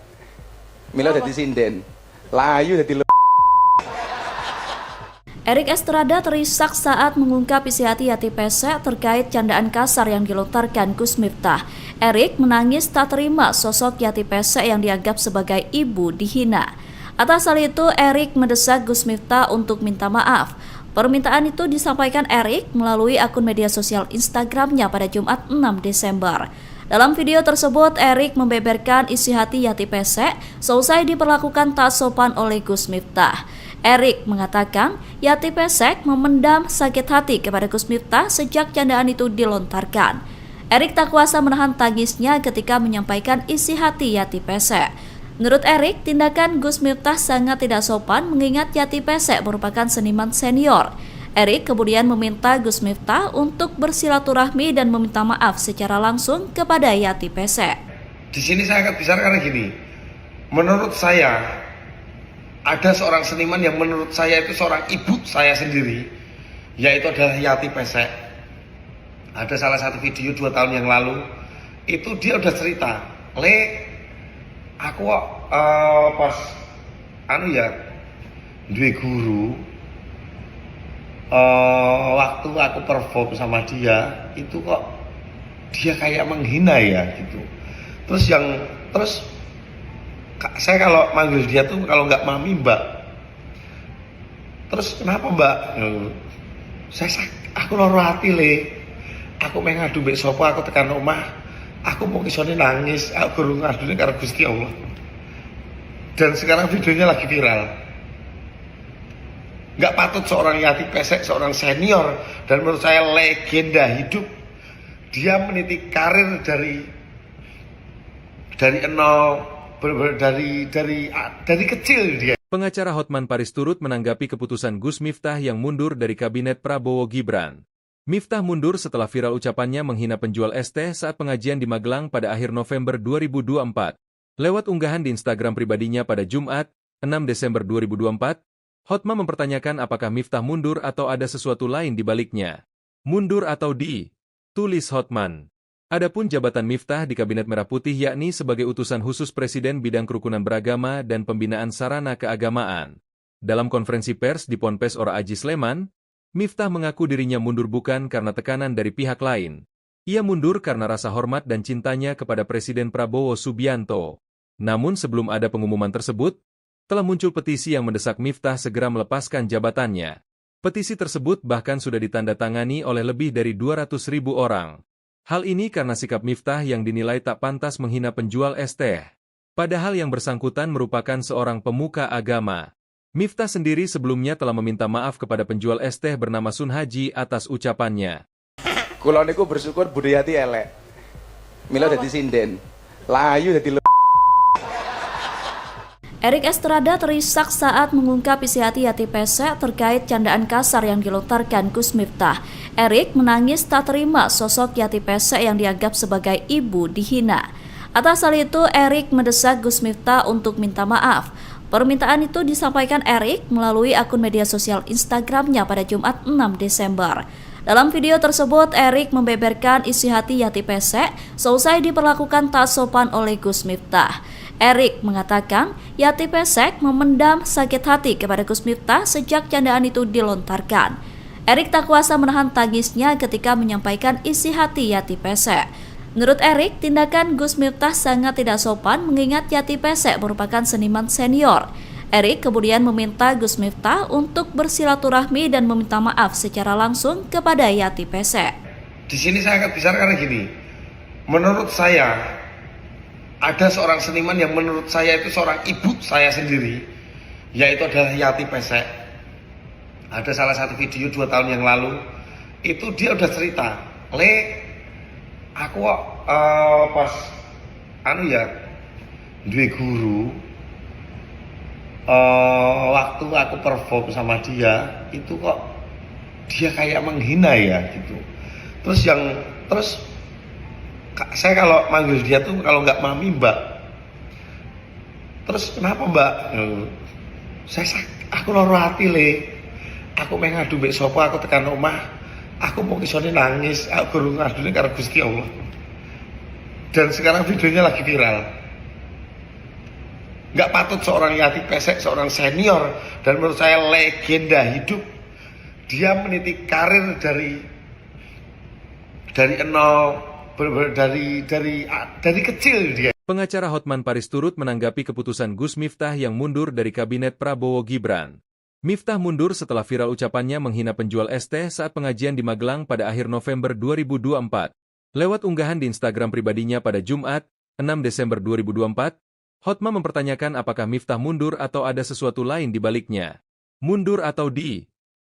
Mila dadi sinden. Layu dadi Erik Estrada terisak saat mengungkap isi hati Yati Pesek terkait candaan kasar yang dilontarkan Gus Miftah. Erik menangis tak terima sosok Yati Pesek yang dianggap sebagai ibu dihina. Atas hal itu, Erik mendesak Gus Miftah untuk minta maaf. Permintaan itu disampaikan Erik melalui akun media sosial Instagramnya pada Jumat 6 Desember. Dalam video tersebut, Erik membeberkan isi hati Yati Pesek seusai diperlakukan tak sopan oleh Gus Miftah. Erik mengatakan Yati Pesek memendam sakit hati kepada Gus Miftah sejak candaan itu dilontarkan. Erik tak kuasa menahan tangisnya ketika menyampaikan isi hati Yati Pesek. Menurut Erik, tindakan Gus Miftah sangat tidak sopan mengingat Yati Pesek merupakan seniman senior. Erik kemudian meminta Gus Miftah untuk bersilaturahmi dan meminta maaf secara langsung kepada Yati Pesek. Di sini saya akan bicara karena gini, menurut saya ada seorang seniman yang menurut saya itu seorang ibu saya sendiri, yaitu adalah Yati Pesek. Ada salah satu video 2 tahun yang lalu, itu dia udah cerita, aku pas duwe guru, waktu aku perform sama dia, itu kok dia kayak menghina ya gitu. Terus saya kalau manggil dia tuh kalau nggak mami mbak. Terus kenapa mbak? Aku loro hati Aku pengen ngadu mbek sopo, aku tekan omah. Aku mau kisone nangis, aku guru ngadune karo Gusti Allah. Dan sekarang videonya lagi viral. Nggak patut seorang Yati Pesek, seorang senior dan menurut saya legenda hidup, dia meniti karir dari nol. Dari kecil dia. Pengacara Hotman Paris turut menanggapi keputusan Gus Miftah yang mundur dari kabinet Prabowo Gibran. Miftah mundur setelah viral ucapannya menghina penjual es teh saat pengajian di Magelang pada akhir November 2024. Lewat unggahan di Instagram pribadinya pada Jumat, 6 Desember 2024, Hotman mempertanyakan apakah Miftah mundur atau ada sesuatu lain di baliknya. Mundur atau tulis Hotman. Adapun jabatan Miftah di Kabinet Merah Putih yakni sebagai utusan khusus Presiden bidang kerukunan beragama dan pembinaan sarana keagamaan. Dalam konferensi pers di Ponpes Ora Aji Sleman, Miftah mengaku dirinya mundur bukan karena tekanan dari pihak lain. Ia mundur karena rasa hormat dan cintanya kepada Presiden Prabowo Subianto. Namun sebelum ada pengumuman tersebut, telah muncul petisi yang mendesak Miftah segera melepaskan jabatannya. Petisi tersebut bahkan sudah ditandatangani oleh lebih dari 200.000 orang. Hal ini karena sikap Miftah yang dinilai tak pantas menghina penjual es teh. Padahal yang bersangkutan merupakan seorang pemuka agama. Miftah sendiri sebelumnya telah meminta maaf kepada penjual es teh bernama Sun Haji atas ucapannya. Kula niku bersyukur budayati elek. Mila dadi sinden. Layu dadi Erik Estrada terisak saat mengungkap isi hati Yati Pesek terkait candaan kasar yang dilontarkan Gus Miftah. Erik menangis tak terima sosok Yati Pesek yang dianggap sebagai ibu dihina. Atas hal itu, Erik mendesak Gus Miftah untuk minta maaf. Permintaan itu disampaikan Erik melalui akun media sosial Instagramnya pada Jumat 6 Desember. Dalam video tersebut, Erik membeberkan isi hati Yati Pesek seusai diperlakukan tak sopan oleh Gus Miftah. Erik mengatakan Yati Pesek memendam sakit hati kepada Gus Miftah sejak candaan itu dilontarkan. Erik tak kuasa menahan tangisnya ketika menyampaikan isi hati Yati Pesek. Menurut Erik, tindakan Gus Miftah sangat tidak sopan mengingat Yati Pesek merupakan seniman senior. Erik kemudian meminta Gus Miftah untuk bersilaturahmi dan meminta maaf secara langsung kepada Yati Pesek. Di sini saya akan bicara karena gini, menurut saya ada seorang seniman yang menurut saya itu seorang ibu saya sendiri, yaitu adalah Yati Pesek. Ada salah satu video 2 tahun yang lalu, itu dia udah cerita, aku pas duwe guru, waktu aku perform sama dia, itu kok dia kayak menghina ya gitu. Terus saya kalau manggil dia tuh kalau nggak mami mbak. Terus kenapa mbak? Aku loro hati Aku pengen ngadu mbek sopo, aku tekan omah. Aku mau kisone nangis, aku guru ngadune karo Gusti Allah. Dan sekarang videonya lagi viral. Nggak patut seorang Yati Pesek, seorang senior dan menurut saya legenda hidup, dia meniti karir dari nol, dari kecil dia. Pengacara Hotman Paris turut menanggapi keputusan Gus Miftah yang mundur dari kabinet Prabowo Gibran. Miftah mundur setelah viral ucapannya menghina penjual es teh saat pengajian di Magelang pada akhir November 2024. Lewat unggahan di Instagram pribadinya pada Jumat, 6 Desember 2024, Hotman mempertanyakan apakah Miftah mundur atau ada sesuatu lain di baliknya. Mundur atau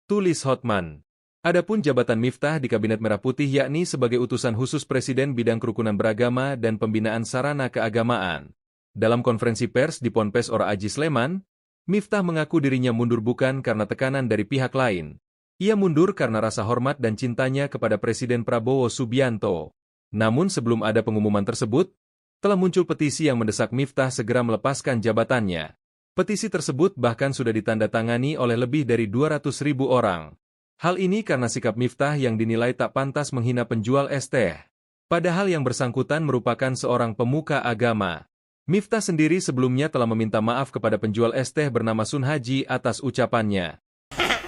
tulis Hotman. Adapun jabatan Miftah di Kabinet Merah Putih yakni sebagai utusan khusus Presiden bidang kerukunan beragama dan pembinaan sarana keagamaan. Dalam konferensi pers di Ponpes Ora Aji Sleman, Miftah mengaku dirinya mundur bukan karena tekanan dari pihak lain. Ia mundur karena rasa hormat dan cintanya kepada Presiden Prabowo Subianto. Namun sebelum ada pengumuman tersebut, telah muncul petisi yang mendesak Miftah segera melepaskan jabatannya. Petisi tersebut bahkan sudah ditandatangani oleh lebih dari 200.000 orang. Hal ini karena sikap Miftah yang dinilai tak pantas menghina penjual es teh. Padahal yang bersangkutan merupakan seorang pemuka agama. Miftah sendiri sebelumnya telah meminta maaf kepada penjual es teh bernama Sun Haji atas ucapannya.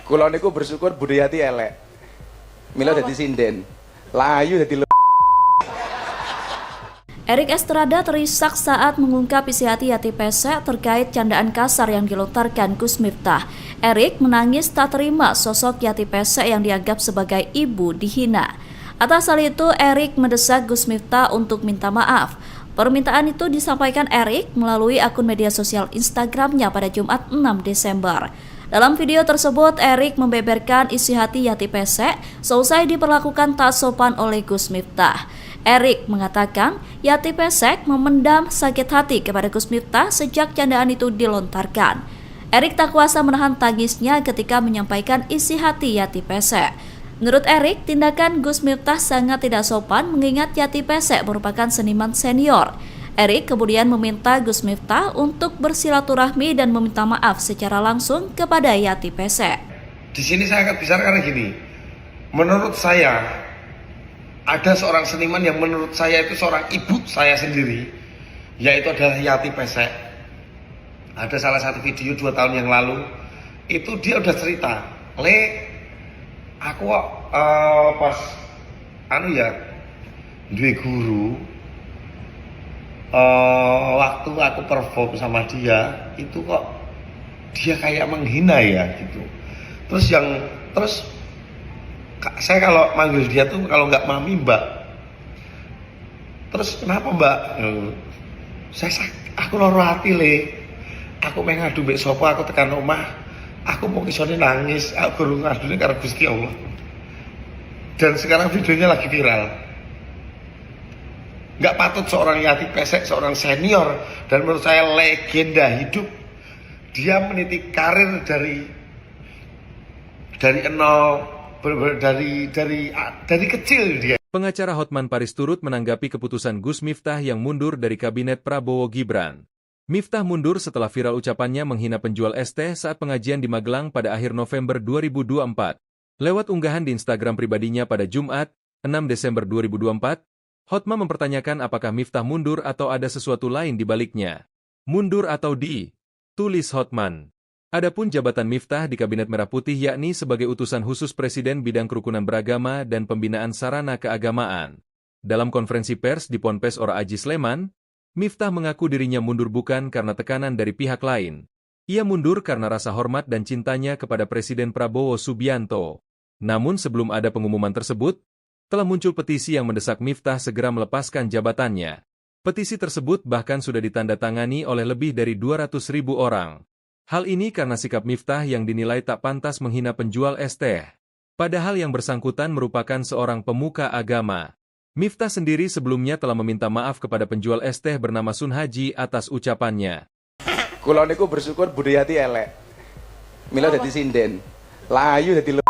Kula niku bersyukur budayati elek. Mila dadi sinden. Layu dadi Erik Estrada terisak saat mengungkap isi hati Yati Pesek terkait candaan kasar yang dilontarkan Gus Miftah. Erik menangis tak terima sosok Yati Pesek yang dianggap sebagai ibu dihina. Atas hal itu, Erik mendesak Gus Miftah untuk minta maaf. Permintaan itu disampaikan Erik melalui akun media sosial Instagramnya pada Jumat 6 Desember. Dalam video tersebut, Erik membeberkan isi hati Yati Pesek seusai diperlakukan tak sopan oleh Gus Miftah. Erik mengatakan Yati Pesek memendam sakit hati kepada Gus Miftah sejak candaan itu dilontarkan. Erik tak kuasa menahan tangisnya ketika menyampaikan isi hati Yati Pesek. Menurut Erik, tindakan Gus Miftah sangat tidak sopan mengingat Yati Pesek merupakan seniman senior. Erik kemudian meminta Gus Miftah untuk bersilaturahmi dan meminta maaf secara langsung kepada Yati Pesek. Di sini saya akan bicara karena gini, menurut saya ada seorang seniman yang menurut saya itu seorang ibu saya sendiri, yaitu adalah Yati Pesek. Ada salah satu video 2 tahun yang lalu, itu dia udah cerita, aku pas duwe guru, waktu aku perform sama dia, itu kok dia kayak menghina ya gitu. Terus saya kalau manggil dia tuh kalau nggak mami mbak. Terus kenapa mbak? Aku loro hati Aku pengen ngadu mbek sopo, aku tekan omah. Aku mau kisone nangis, aku guru ngadune karo Gusti Allah. Dan sekarang videonya lagi viral. Nggak patut seorang Yati Pesek, seorang senior dan menurut saya legenda hidup, dia meniti karir dari nol, dari kecil dia. Pengacara Hotman Paris turut menanggapi keputusan Gus Miftah yang mundur dari kabinet Prabowo Gibran. Miftah mundur setelah viral ucapannya menghina penjual es teh saat pengajian di Magelang pada akhir November 2024. Lewat unggahan di Instagram pribadinya pada Jumat, 6 Desember 2024, Hotman mempertanyakan apakah Miftah mundur atau ada sesuatu lain di baliknya. Mundur atau tulis Hotman. Adapun jabatan Miftah di Kabinet Merah Putih yakni sebagai utusan khusus Presiden bidang kerukunan beragama dan pembinaan sarana keagamaan. Dalam konferensi pers di Ponpes Ora Aji Sleman, Miftah mengaku dirinya mundur bukan karena tekanan dari pihak lain. Ia mundur karena rasa hormat dan cintanya kepada Presiden Prabowo Subianto. Namun sebelum ada pengumuman tersebut, telah muncul petisi yang mendesak Miftah segera melepaskan jabatannya. Petisi tersebut bahkan sudah ditandatangani oleh lebih dari 200.000 orang. Hal ini karena sikap Miftah yang dinilai tak pantas menghina penjual es teh. Padahal yang bersangkutan merupakan seorang pemuka agama. Miftah sendiri sebelumnya telah meminta maaf kepada penjual es teh bernama Sun Haji atas ucapannya. Kula niku bersyukur budayati elek. Mila dadi sinden. Layu dadi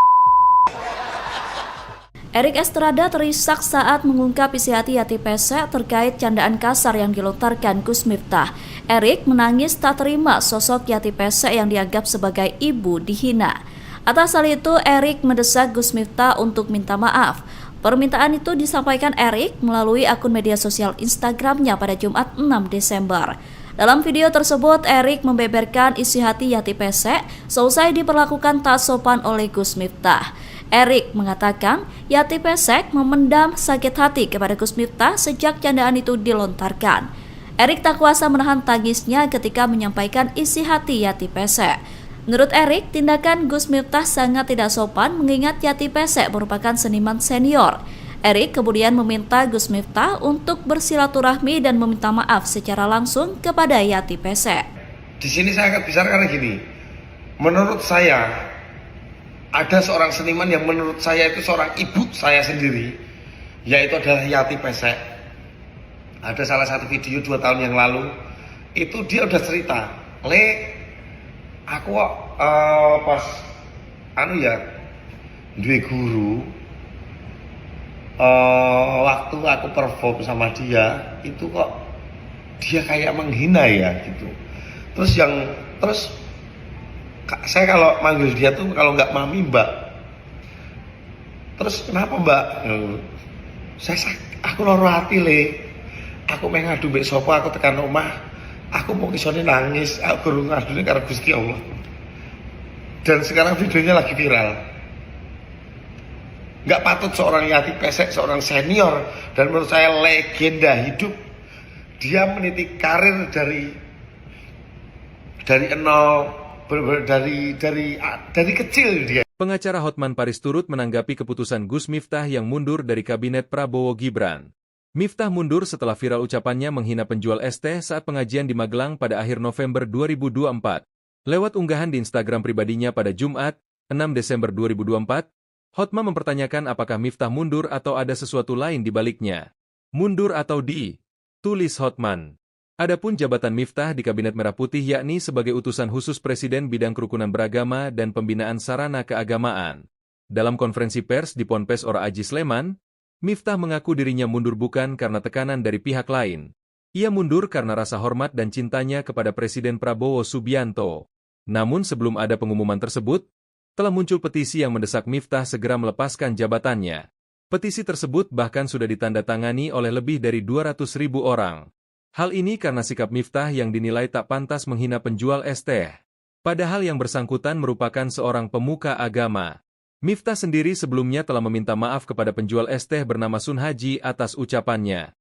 Erik Estrada terisak saat mengungkap isi hati Yati Pesek terkait candaan kasar yang dilontarkan Gus Miftah. Erik menangis tak terima sosok Yati Pesek yang dianggap sebagai ibu dihina. Atas hal itu, Erik mendesak Gus Miftah untuk minta maaf. Permintaan itu disampaikan Erik melalui akun media sosial Instagramnya pada Jumat 6 Desember. Dalam video tersebut, Erik membeberkan isi hati Yati Pesek seusai diperlakukan tak sopan oleh Gus Miftah. Erik mengatakan Yati Pesek memendam sakit hati kepada Gus Miftah sejak candaan itu dilontarkan. Erik tak kuasa menahan tangisnya ketika menyampaikan isi hati Yati Pesek. Menurut Erik, tindakan Gus Miftah sangat tidak sopan mengingat Yati Pesek merupakan seniman senior. Erik kemudian meminta Gus Miftah untuk bersilaturahmi dan meminta maaf secara langsung kepada Yati Pesek. Di sini saya akan bicara karena gini, menurut saya ada seorang seniman yang menurut saya itu seorang ibu saya sendiri, yaitu adalah Yati Pesek. Ada salah satu video 2 tahun yang lalu, itu dia udah cerita, aku pas duwe guru, waktu aku perform sama dia itu kok dia kayak menghina ya gitu. Terus saya kalau manggil dia tuh kalau nggak mami mbak. Terus kenapa mbak? Aku loro hati aku mengadu mbek sapa, aku tekan omah, aku mau isone nangis, aku guru ngadune karo Gusti Allah. Dan sekarang videonya lagi viral. Nggak patut seorang Yati Pesek, seorang senior dan menurut saya legenda hidup, dia meniti karir dari nol, dari kecil dia. Pengacara Hotman Paris turut menanggapi keputusan Gus Miftah yang mundur dari kabinet Prabowo Gibran. Miftah mundur setelah viral ucapannya menghina penjual es teh saat pengajian di Magelang pada akhir November 2024. Lewat unggahan di Instagram pribadinya pada Jumat, 6 Desember 2024, Hotman mempertanyakan apakah Miftah mundur atau ada sesuatu lain di baliknya. Mundur atau tulis Hotman. Adapun jabatan Miftah di Kabinet Merah Putih yakni sebagai utusan khusus Presiden bidang kerukunan beragama dan pembinaan sarana keagamaan. Dalam konferensi pers di Ponpes Ora Aji Sleman, Miftah mengaku dirinya mundur bukan karena tekanan dari pihak lain. Ia mundur karena rasa hormat dan cintanya kepada Presiden Prabowo Subianto. Namun sebelum ada pengumuman tersebut, telah muncul petisi yang mendesak Miftah segera melepaskan jabatannya. Petisi tersebut bahkan sudah ditandatangani oleh lebih dari 200.000 orang. Hal ini karena sikap Miftah yang dinilai tak pantas menghina penjual es teh. Padahal yang bersangkutan merupakan seorang pemuka agama. Miftah sendiri sebelumnya telah meminta maaf kepada penjual es teh bernama Sun Haji atas ucapannya.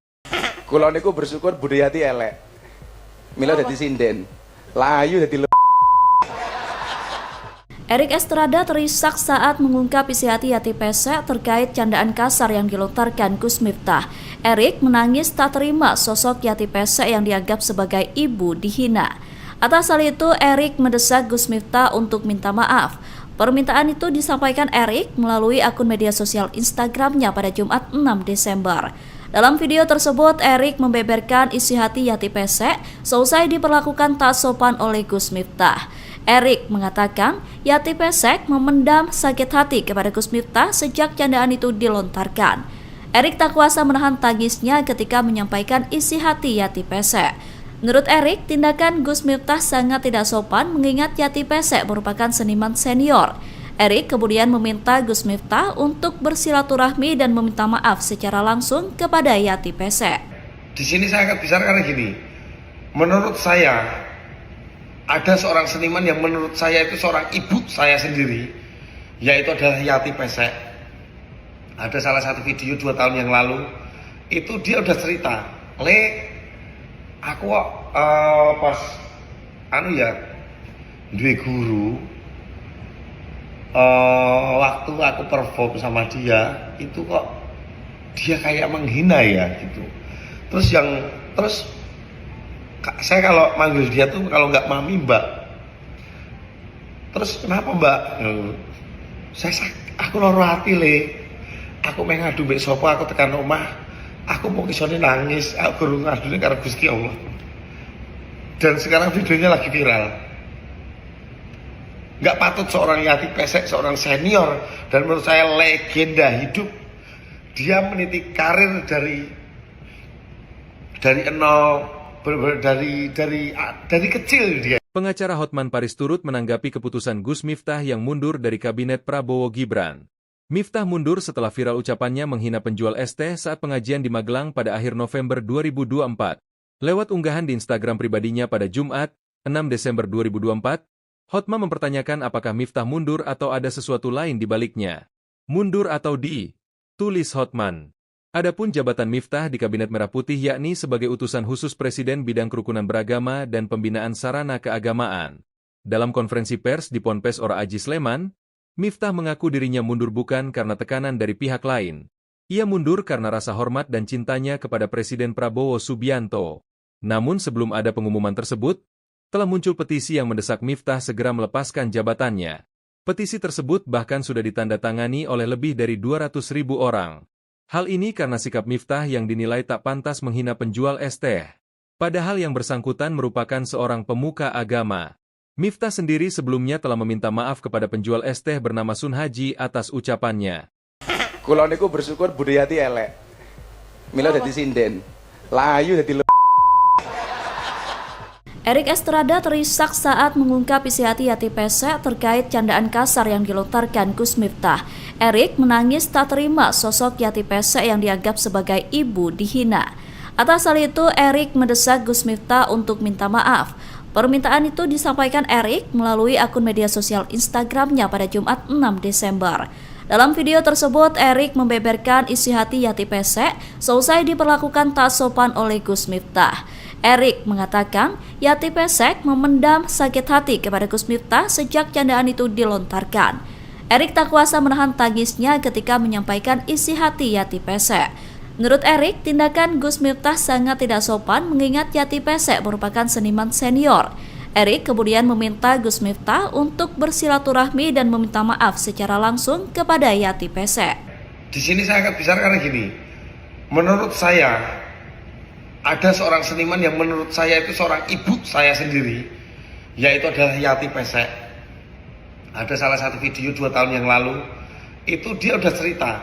Kula niku bersyukur Budi Yati elek. Mila dadi sinden. Layu dadi Erik Estrada terisak saat mengungkap isi hati Yati Pesek terkait candaan kasar yang dilontarkan Gus Miftah. Erik menangis tak terima sosok Yati Pesek yang dianggap sebagai ibu dihina. Atas hal itu, Erik mendesak Gus Miftah untuk minta maaf. Permintaan itu disampaikan Erik melalui akun media sosial Instagramnya pada Jumat 6 Desember. Dalam video tersebut, Erik membeberkan isi hati Yati Pesek seusai diperlakukan tak sopan oleh Gus Miftah. Erik mengatakan Yati Pesek memendam sakit hati kepada Gus Miftah sejak candaan itu dilontarkan. Erik tak kuasa menahan tangisnya ketika menyampaikan isi hati Yati Pesek. Menurut Erik, tindakan Gus Miftah sangat tidak sopan mengingat Yati Pesek merupakan seniman senior. Erik kemudian meminta Gus Miftah untuk bersilaturahmi dan meminta maaf secara langsung kepada Yati Pesek. Di sini saya akan bicara karena gini, menurut saya ada seorang seniman yang menurut saya itu seorang ibu saya sendiri, yaitu adalah Yati Pesek. Ada salah satu video 2 tahun yang lalu, itu dia udah cerita, aku pas duwe guru, waktu aku perform sama dia itu kok dia kayak menghina ya gitu. Terus saya kalau manggil dia tuh kalau nggak mami mbak. Terus kenapa mbak? Aku loro hati aku mengadu mbek sapa, aku tekan omah, aku mau isone nangis, aku guru ngadune karo Gusti Allah. Dan sekarang videonya lagi viral. Nggak patut seorang Yati Pesek, seorang senior dan menurut saya legenda hidup, dia meniti karir dari nol, dari kecil dia. Pengacara Hotman Paris turut menanggapi keputusan Gus Miftah yang mundur dari kabinet Prabowo Gibran. Miftah mundur setelah viral ucapannya menghina penjual es teh saat pengajian di Magelang pada akhir November 2024. Lewat unggahan di Instagram pribadinya pada Jumat, 6 Desember 2024, Hotma mempertanyakan apakah Miftah mundur atau ada sesuatu lain di baliknya. Mundur atau tulis Hotman. Adapun jabatan Miftah di Kabinet Merah Putih yakni sebagai utusan khusus Presiden bidang kerukunan beragama dan pembinaan sarana keagamaan. Dalam konferensi pers di Ponpes Ora Aji Sleman, Miftah mengaku dirinya mundur bukan karena tekanan dari pihak lain. Ia mundur karena rasa hormat dan cintanya kepada Presiden Prabowo Subianto. Namun sebelum ada pengumuman tersebut, telah muncul petisi yang mendesak Miftah segera melepaskan jabatannya. Petisi tersebut bahkan sudah ditandatangani oleh lebih dari 200.000 orang. Hal ini karena sikap Miftah yang dinilai tak pantas menghina penjual es teh. Padahal yang bersangkutan merupakan seorang pemuka agama. Miftah sendiri sebelumnya telah meminta maaf kepada penjual es teh bernama Sun Haji atas ucapannya. Kula niku bersyukur budayati elek. Mila dadi sinden. Layu dadi Erik Estrada terisak saat mengungkap isi hati Yati Pesek terkait candaan kasar yang dilontarkan Gus Miftah. Erik menangis tak terima sosok Yati Pesek yang dianggap sebagai ibu dihina. Atas hal itu, Erik mendesak Gus Miftah untuk minta maaf. Permintaan itu disampaikan Erik melalui akun media sosial Instagramnya pada Jumat 6 Desember. Dalam video tersebut, Erik membeberkan isi hati Yati Pesek seusai diperlakukan tak sopan oleh Gus Miftah. Erik mengatakan Yati Pesek memendam sakit hati kepada Gus Miftah sejak candaan itu dilontarkan. Erik tak kuasa menahan tangisnya ketika menyampaikan isi hati Yati Pesek. Menurut Erik, tindakan Gus Miftah sangat tidak sopan mengingat Yati Pesek merupakan seniman senior. Erik kemudian meminta Gus Miftah untuk bersilaturahmi dan meminta maaf secara langsung kepada Yati Pesek. Di sini saya akan bicara karena gini, menurut saya ada seorang seniman yang menurut saya itu seorang ibu saya sendiri, yaitu adalah Yati Pesek. Ada salah satu video 2 tahun yang lalu, itu dia udah cerita,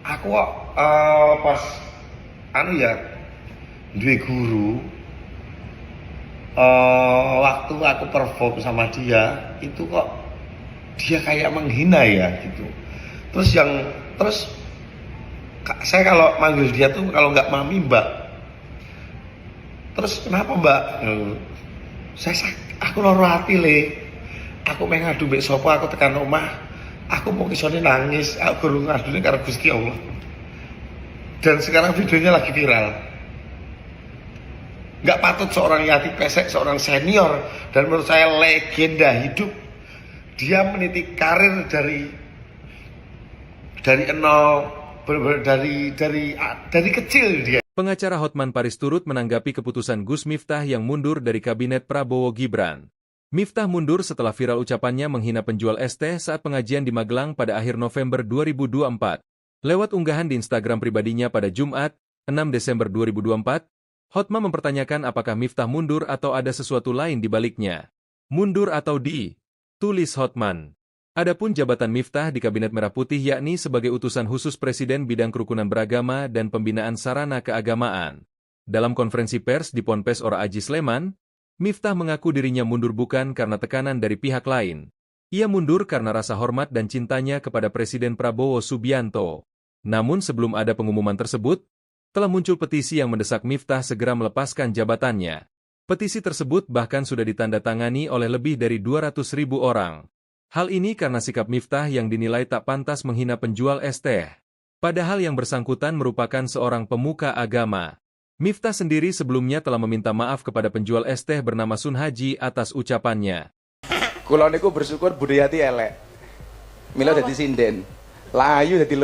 aku pas duwe guru, waktu aku perform sama dia, itu kok dia kayak menghina ya gitu. Terus saya kalau manggil dia tuh kalau nggak mami mbak. Terus kenapa mbak? Aku loro hati Aku pengen ngadu mbek sopo, aku tekan omah. Aku mau kisone nangis, aku guru ngadune karo Gusti Allah. Dan sekarang videonya lagi viral. Nggak patut seorang Yati Pesek, seorang senior dan menurut saya legenda hidup. Dia meniti karir dari nol. Dari kecil dia. Pengacara Hotman Paris turut menanggapi keputusan Gus Miftah yang mundur dari Kabinet Prabowo Gibran. Miftah mundur setelah viral ucapannya menghina penjual es teh saat pengajian di Magelang pada akhir November 2024. Lewat unggahan di Instagram pribadinya pada Jumat, 6 Desember 2024, Hotma mempertanyakan apakah Miftah mundur atau ada sesuatu lain di baliknya. Mundur atau tulis Hotman. Adapun jabatan Miftah di Kabinet Merah Putih yakni sebagai utusan khusus Presiden bidang kerukunan beragama dan pembinaan sarana keagamaan. Dalam konferensi pers di Ponpes Ora Aji Sleman, Miftah mengaku dirinya mundur bukan karena tekanan dari pihak lain. Ia mundur karena rasa hormat dan cintanya kepada Presiden Prabowo Subianto. Namun sebelum ada pengumuman tersebut, telah muncul petisi yang mendesak Miftah segera melepaskan jabatannya. Petisi tersebut bahkan sudah ditandatangani oleh lebih dari 200.000 orang. Hal ini karena sikap Miftah yang dinilai tak pantas menghina penjual es teh. Padahal yang bersangkutan merupakan seorang pemuka agama. Miftah sendiri sebelumnya telah meminta maaf kepada penjual es teh bernama Sun Haji atas ucapannya. Kula niku bersyukur budayati elek. Mila dadi sinden. Layu dadi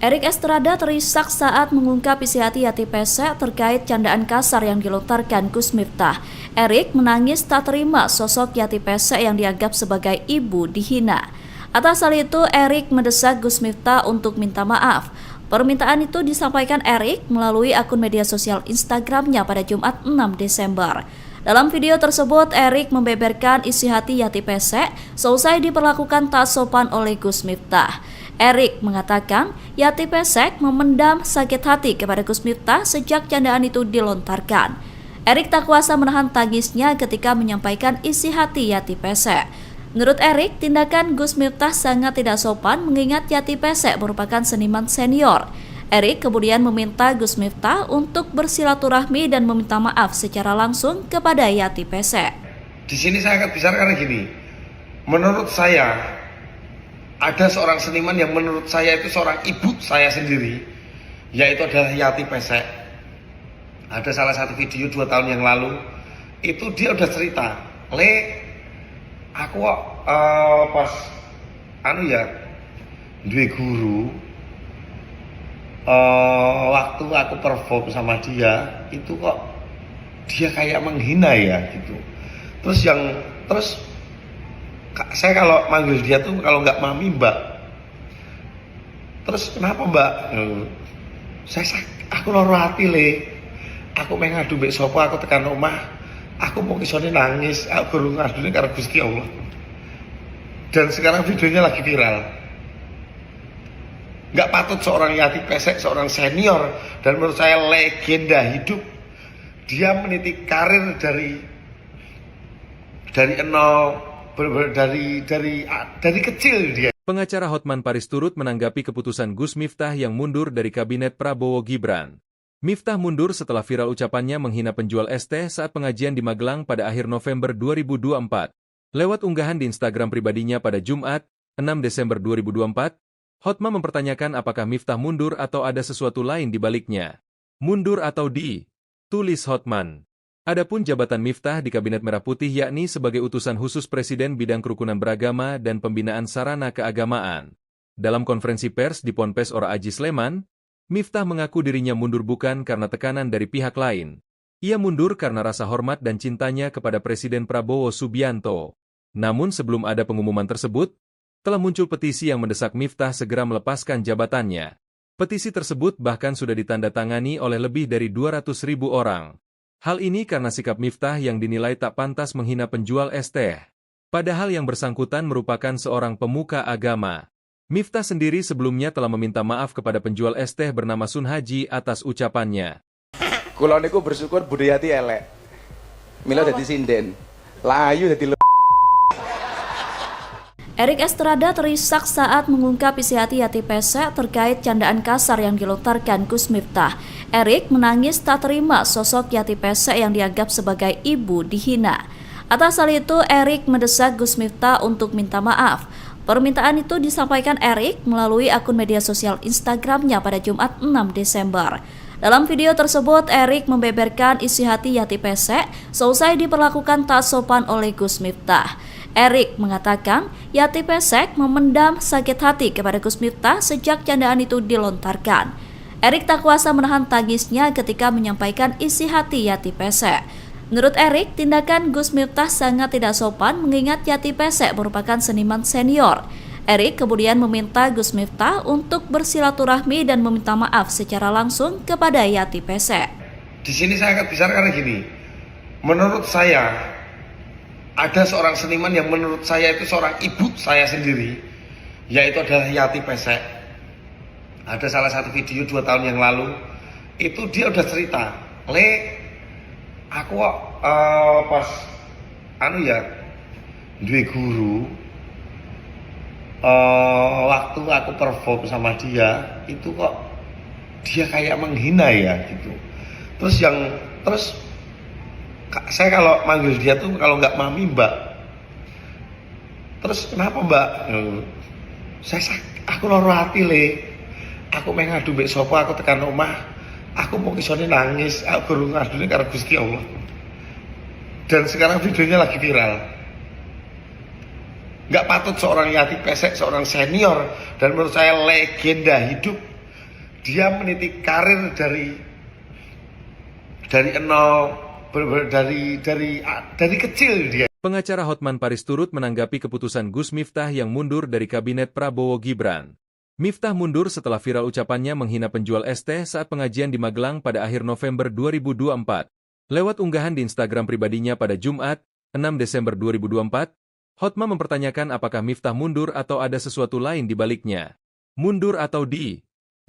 Erik Estrada terisak saat mengungkap isi hati Yati Pesek terkait candaan kasar yang dilontarkan Gus Miftah. Erik menangis tak terima sosok Yati Pesek yang dianggap sebagai ibu dihina. Atas hal itu, Erik mendesak Gus Miftah untuk minta maaf. Permintaan itu disampaikan Erik melalui akun media sosial Instagramnya pada Jumat 6 Desember. Dalam video tersebut, Erik membeberkan isi hati Yati Pesek seusai diperlakukan tak sopan oleh Gus Miftah. Erik mengatakan Yati Pesek memendam sakit hati kepada Gus Miftah sejak candaan itu dilontarkan. Erik tak kuasa menahan tangisnya ketika menyampaikan isi hati Yati Pesek. Menurut Erik, tindakan Gus Miftah sangat tidak sopan mengingat Yati Pesek merupakan seniman senior. Erik kemudian meminta Gus Miftah untuk bersilaturahmi dan meminta maaf secara langsung kepada Yati Pesek. Di sini saya akan bicara karena gini, menurut saya ada seorang seniman yang menurut saya itu seorang ibu saya sendiri, yaitu adalah Yati Pesek. Ada salah satu video 2 tahun yang lalu, itu dia udah cerita, aku pas duwe guru, waktu aku perform sama dia itu kok dia kayak menghina ya gitu. Terus saya kalau manggil dia tuh kalau nggak mami mbak. Terus kenapa mbak? Aku loro hati aku pengen ngadu mbek sapa, aku tekan omah, aku mau isone nangis, aku guru ngadune karo Gusti Allah. Dan sekarang videonya lagi viral. Nggak patut seorang Yati Pesek, seorang senior dan menurut saya legenda hidup, dia meniti karir dari nol, dari kecil dia. Pengacara Hotman Paris turut menanggapi keputusan Gus Miftah yang mundur dari kabinet Prabowo Gibran. Miftah mundur setelah viral ucapannya menghina penjual es teh saat pengajian di Magelang pada akhir November 2024. Lewat unggahan di Instagram pribadinya pada Jumat, 6 Desember 2024, Hotman mempertanyakan apakah Miftah mundur atau ada sesuatu lain di baliknya. Mundur atau tulis Hotman. Adapun jabatan Miftah di Kabinet Merah Putih yakni sebagai utusan khusus Presiden bidang kerukunan beragama dan pembinaan sarana keagamaan. Dalam konferensi pers di Ponpes Ora Aji Sleman, Miftah mengaku dirinya mundur bukan karena tekanan dari pihak lain. Ia mundur karena rasa hormat dan cintanya kepada Presiden Prabowo Subianto. Namun sebelum ada pengumuman tersebut, telah muncul petisi yang mendesak Miftah segera melepaskan jabatannya. Petisi tersebut bahkan sudah ditandatangani oleh lebih dari 200.000 orang. Hal ini karena sikap Miftah yang dinilai tak pantas menghina penjual es teh. Padahal yang bersangkutan merupakan seorang pemuka agama. Miftah sendiri sebelumnya telah meminta maaf kepada penjual es teh bernama Sun Haji atas ucapannya. Kula niku bersyukur budayati elek. Mila dadi sinden. Layu dadi Erik Estrada terisak saat mengungkap isi hati Yati Pesek terkait candaan kasar yang dilontarkan Gus Miftah. Erik menangis tak terima sosok Yati Pesek yang dianggap sebagai ibu dihina. Atas hal itu, Erik mendesak Gus Miftah untuk minta maaf. Permintaan itu disampaikan Erik melalui akun media sosial Instagramnya pada Jumat 6 Desember. Dalam video tersebut, Erik membeberkan isi hati Yati Pesek seusai diperlakukan tak sopan oleh Gus Miftah. Erik mengatakan Yati Pesek memendam sakit hati kepada Gus Miftah sejak candaan itu dilontarkan. Erik tak kuasa menahan tangisnya ketika menyampaikan isi hati Yati Pesek. Menurut Erik, tindakan Gus Miftah sangat tidak sopan mengingat Yati Pesek merupakan seniman senior. Erik kemudian meminta Gus Miftah untuk bersilaturahmi dan meminta maaf secara langsung kepada Yati Pesek. Di sini saya akan bicara karena gini, menurut saya ada seorang seniman yang menurut saya itu seorang ibu saya sendiri, yaitu adalah Yati Pesek. Ada salah satu video 2 tahun yang lalu, itu dia udah cerita, aku pas duwe guru, waktu aku perform sama dia itu kok dia kayak menghina ya gitu. Terus saya kalau manggil dia tuh kalau nggak mami mbak. Terus kenapa mbak? Aku loro hati aku pengen ngadu mbek sapa, aku tekan omah, aku mau isone nangis, aku guru ngadune karo Gusti Allah. Dan sekarang videonya lagi viral. Nggak patut seorang Yati Pesek, seorang senior dan menurut saya legenda hidup, dia meniti karir dari nol, dari kecil dia. Pengacara Hotman Paris turut menanggapi keputusan Gus Miftah yang mundur dari kabinet Prabowo Gibran. Miftah mundur setelah viral ucapannya menghina penjual es teh saat pengajian di Magelang pada akhir November 2024. Lewat unggahan di Instagram pribadinya pada Jumat, 6 Desember 2024, Hotman mempertanyakan apakah Miftah mundur atau ada sesuatu lain di baliknya. Mundur atau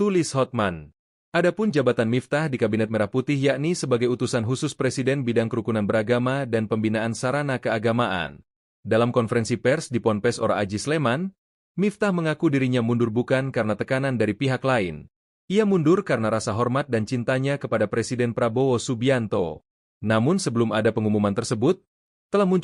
tulis Hotman. Adapun jabatan Miftah di Kabinet Merah Putih yakni sebagai utusan khusus Presiden bidang kerukunan beragama dan pembinaan sarana keagamaan. Dalam konferensi pers di Ponpes Ora Aji Sleman, Miftah mengaku dirinya mundur bukan karena tekanan dari pihak lain. Ia mundur karena rasa hormat dan cintanya kepada Presiden Prabowo Subianto. Namun sebelum ada pengumuman tersebut, telah muncul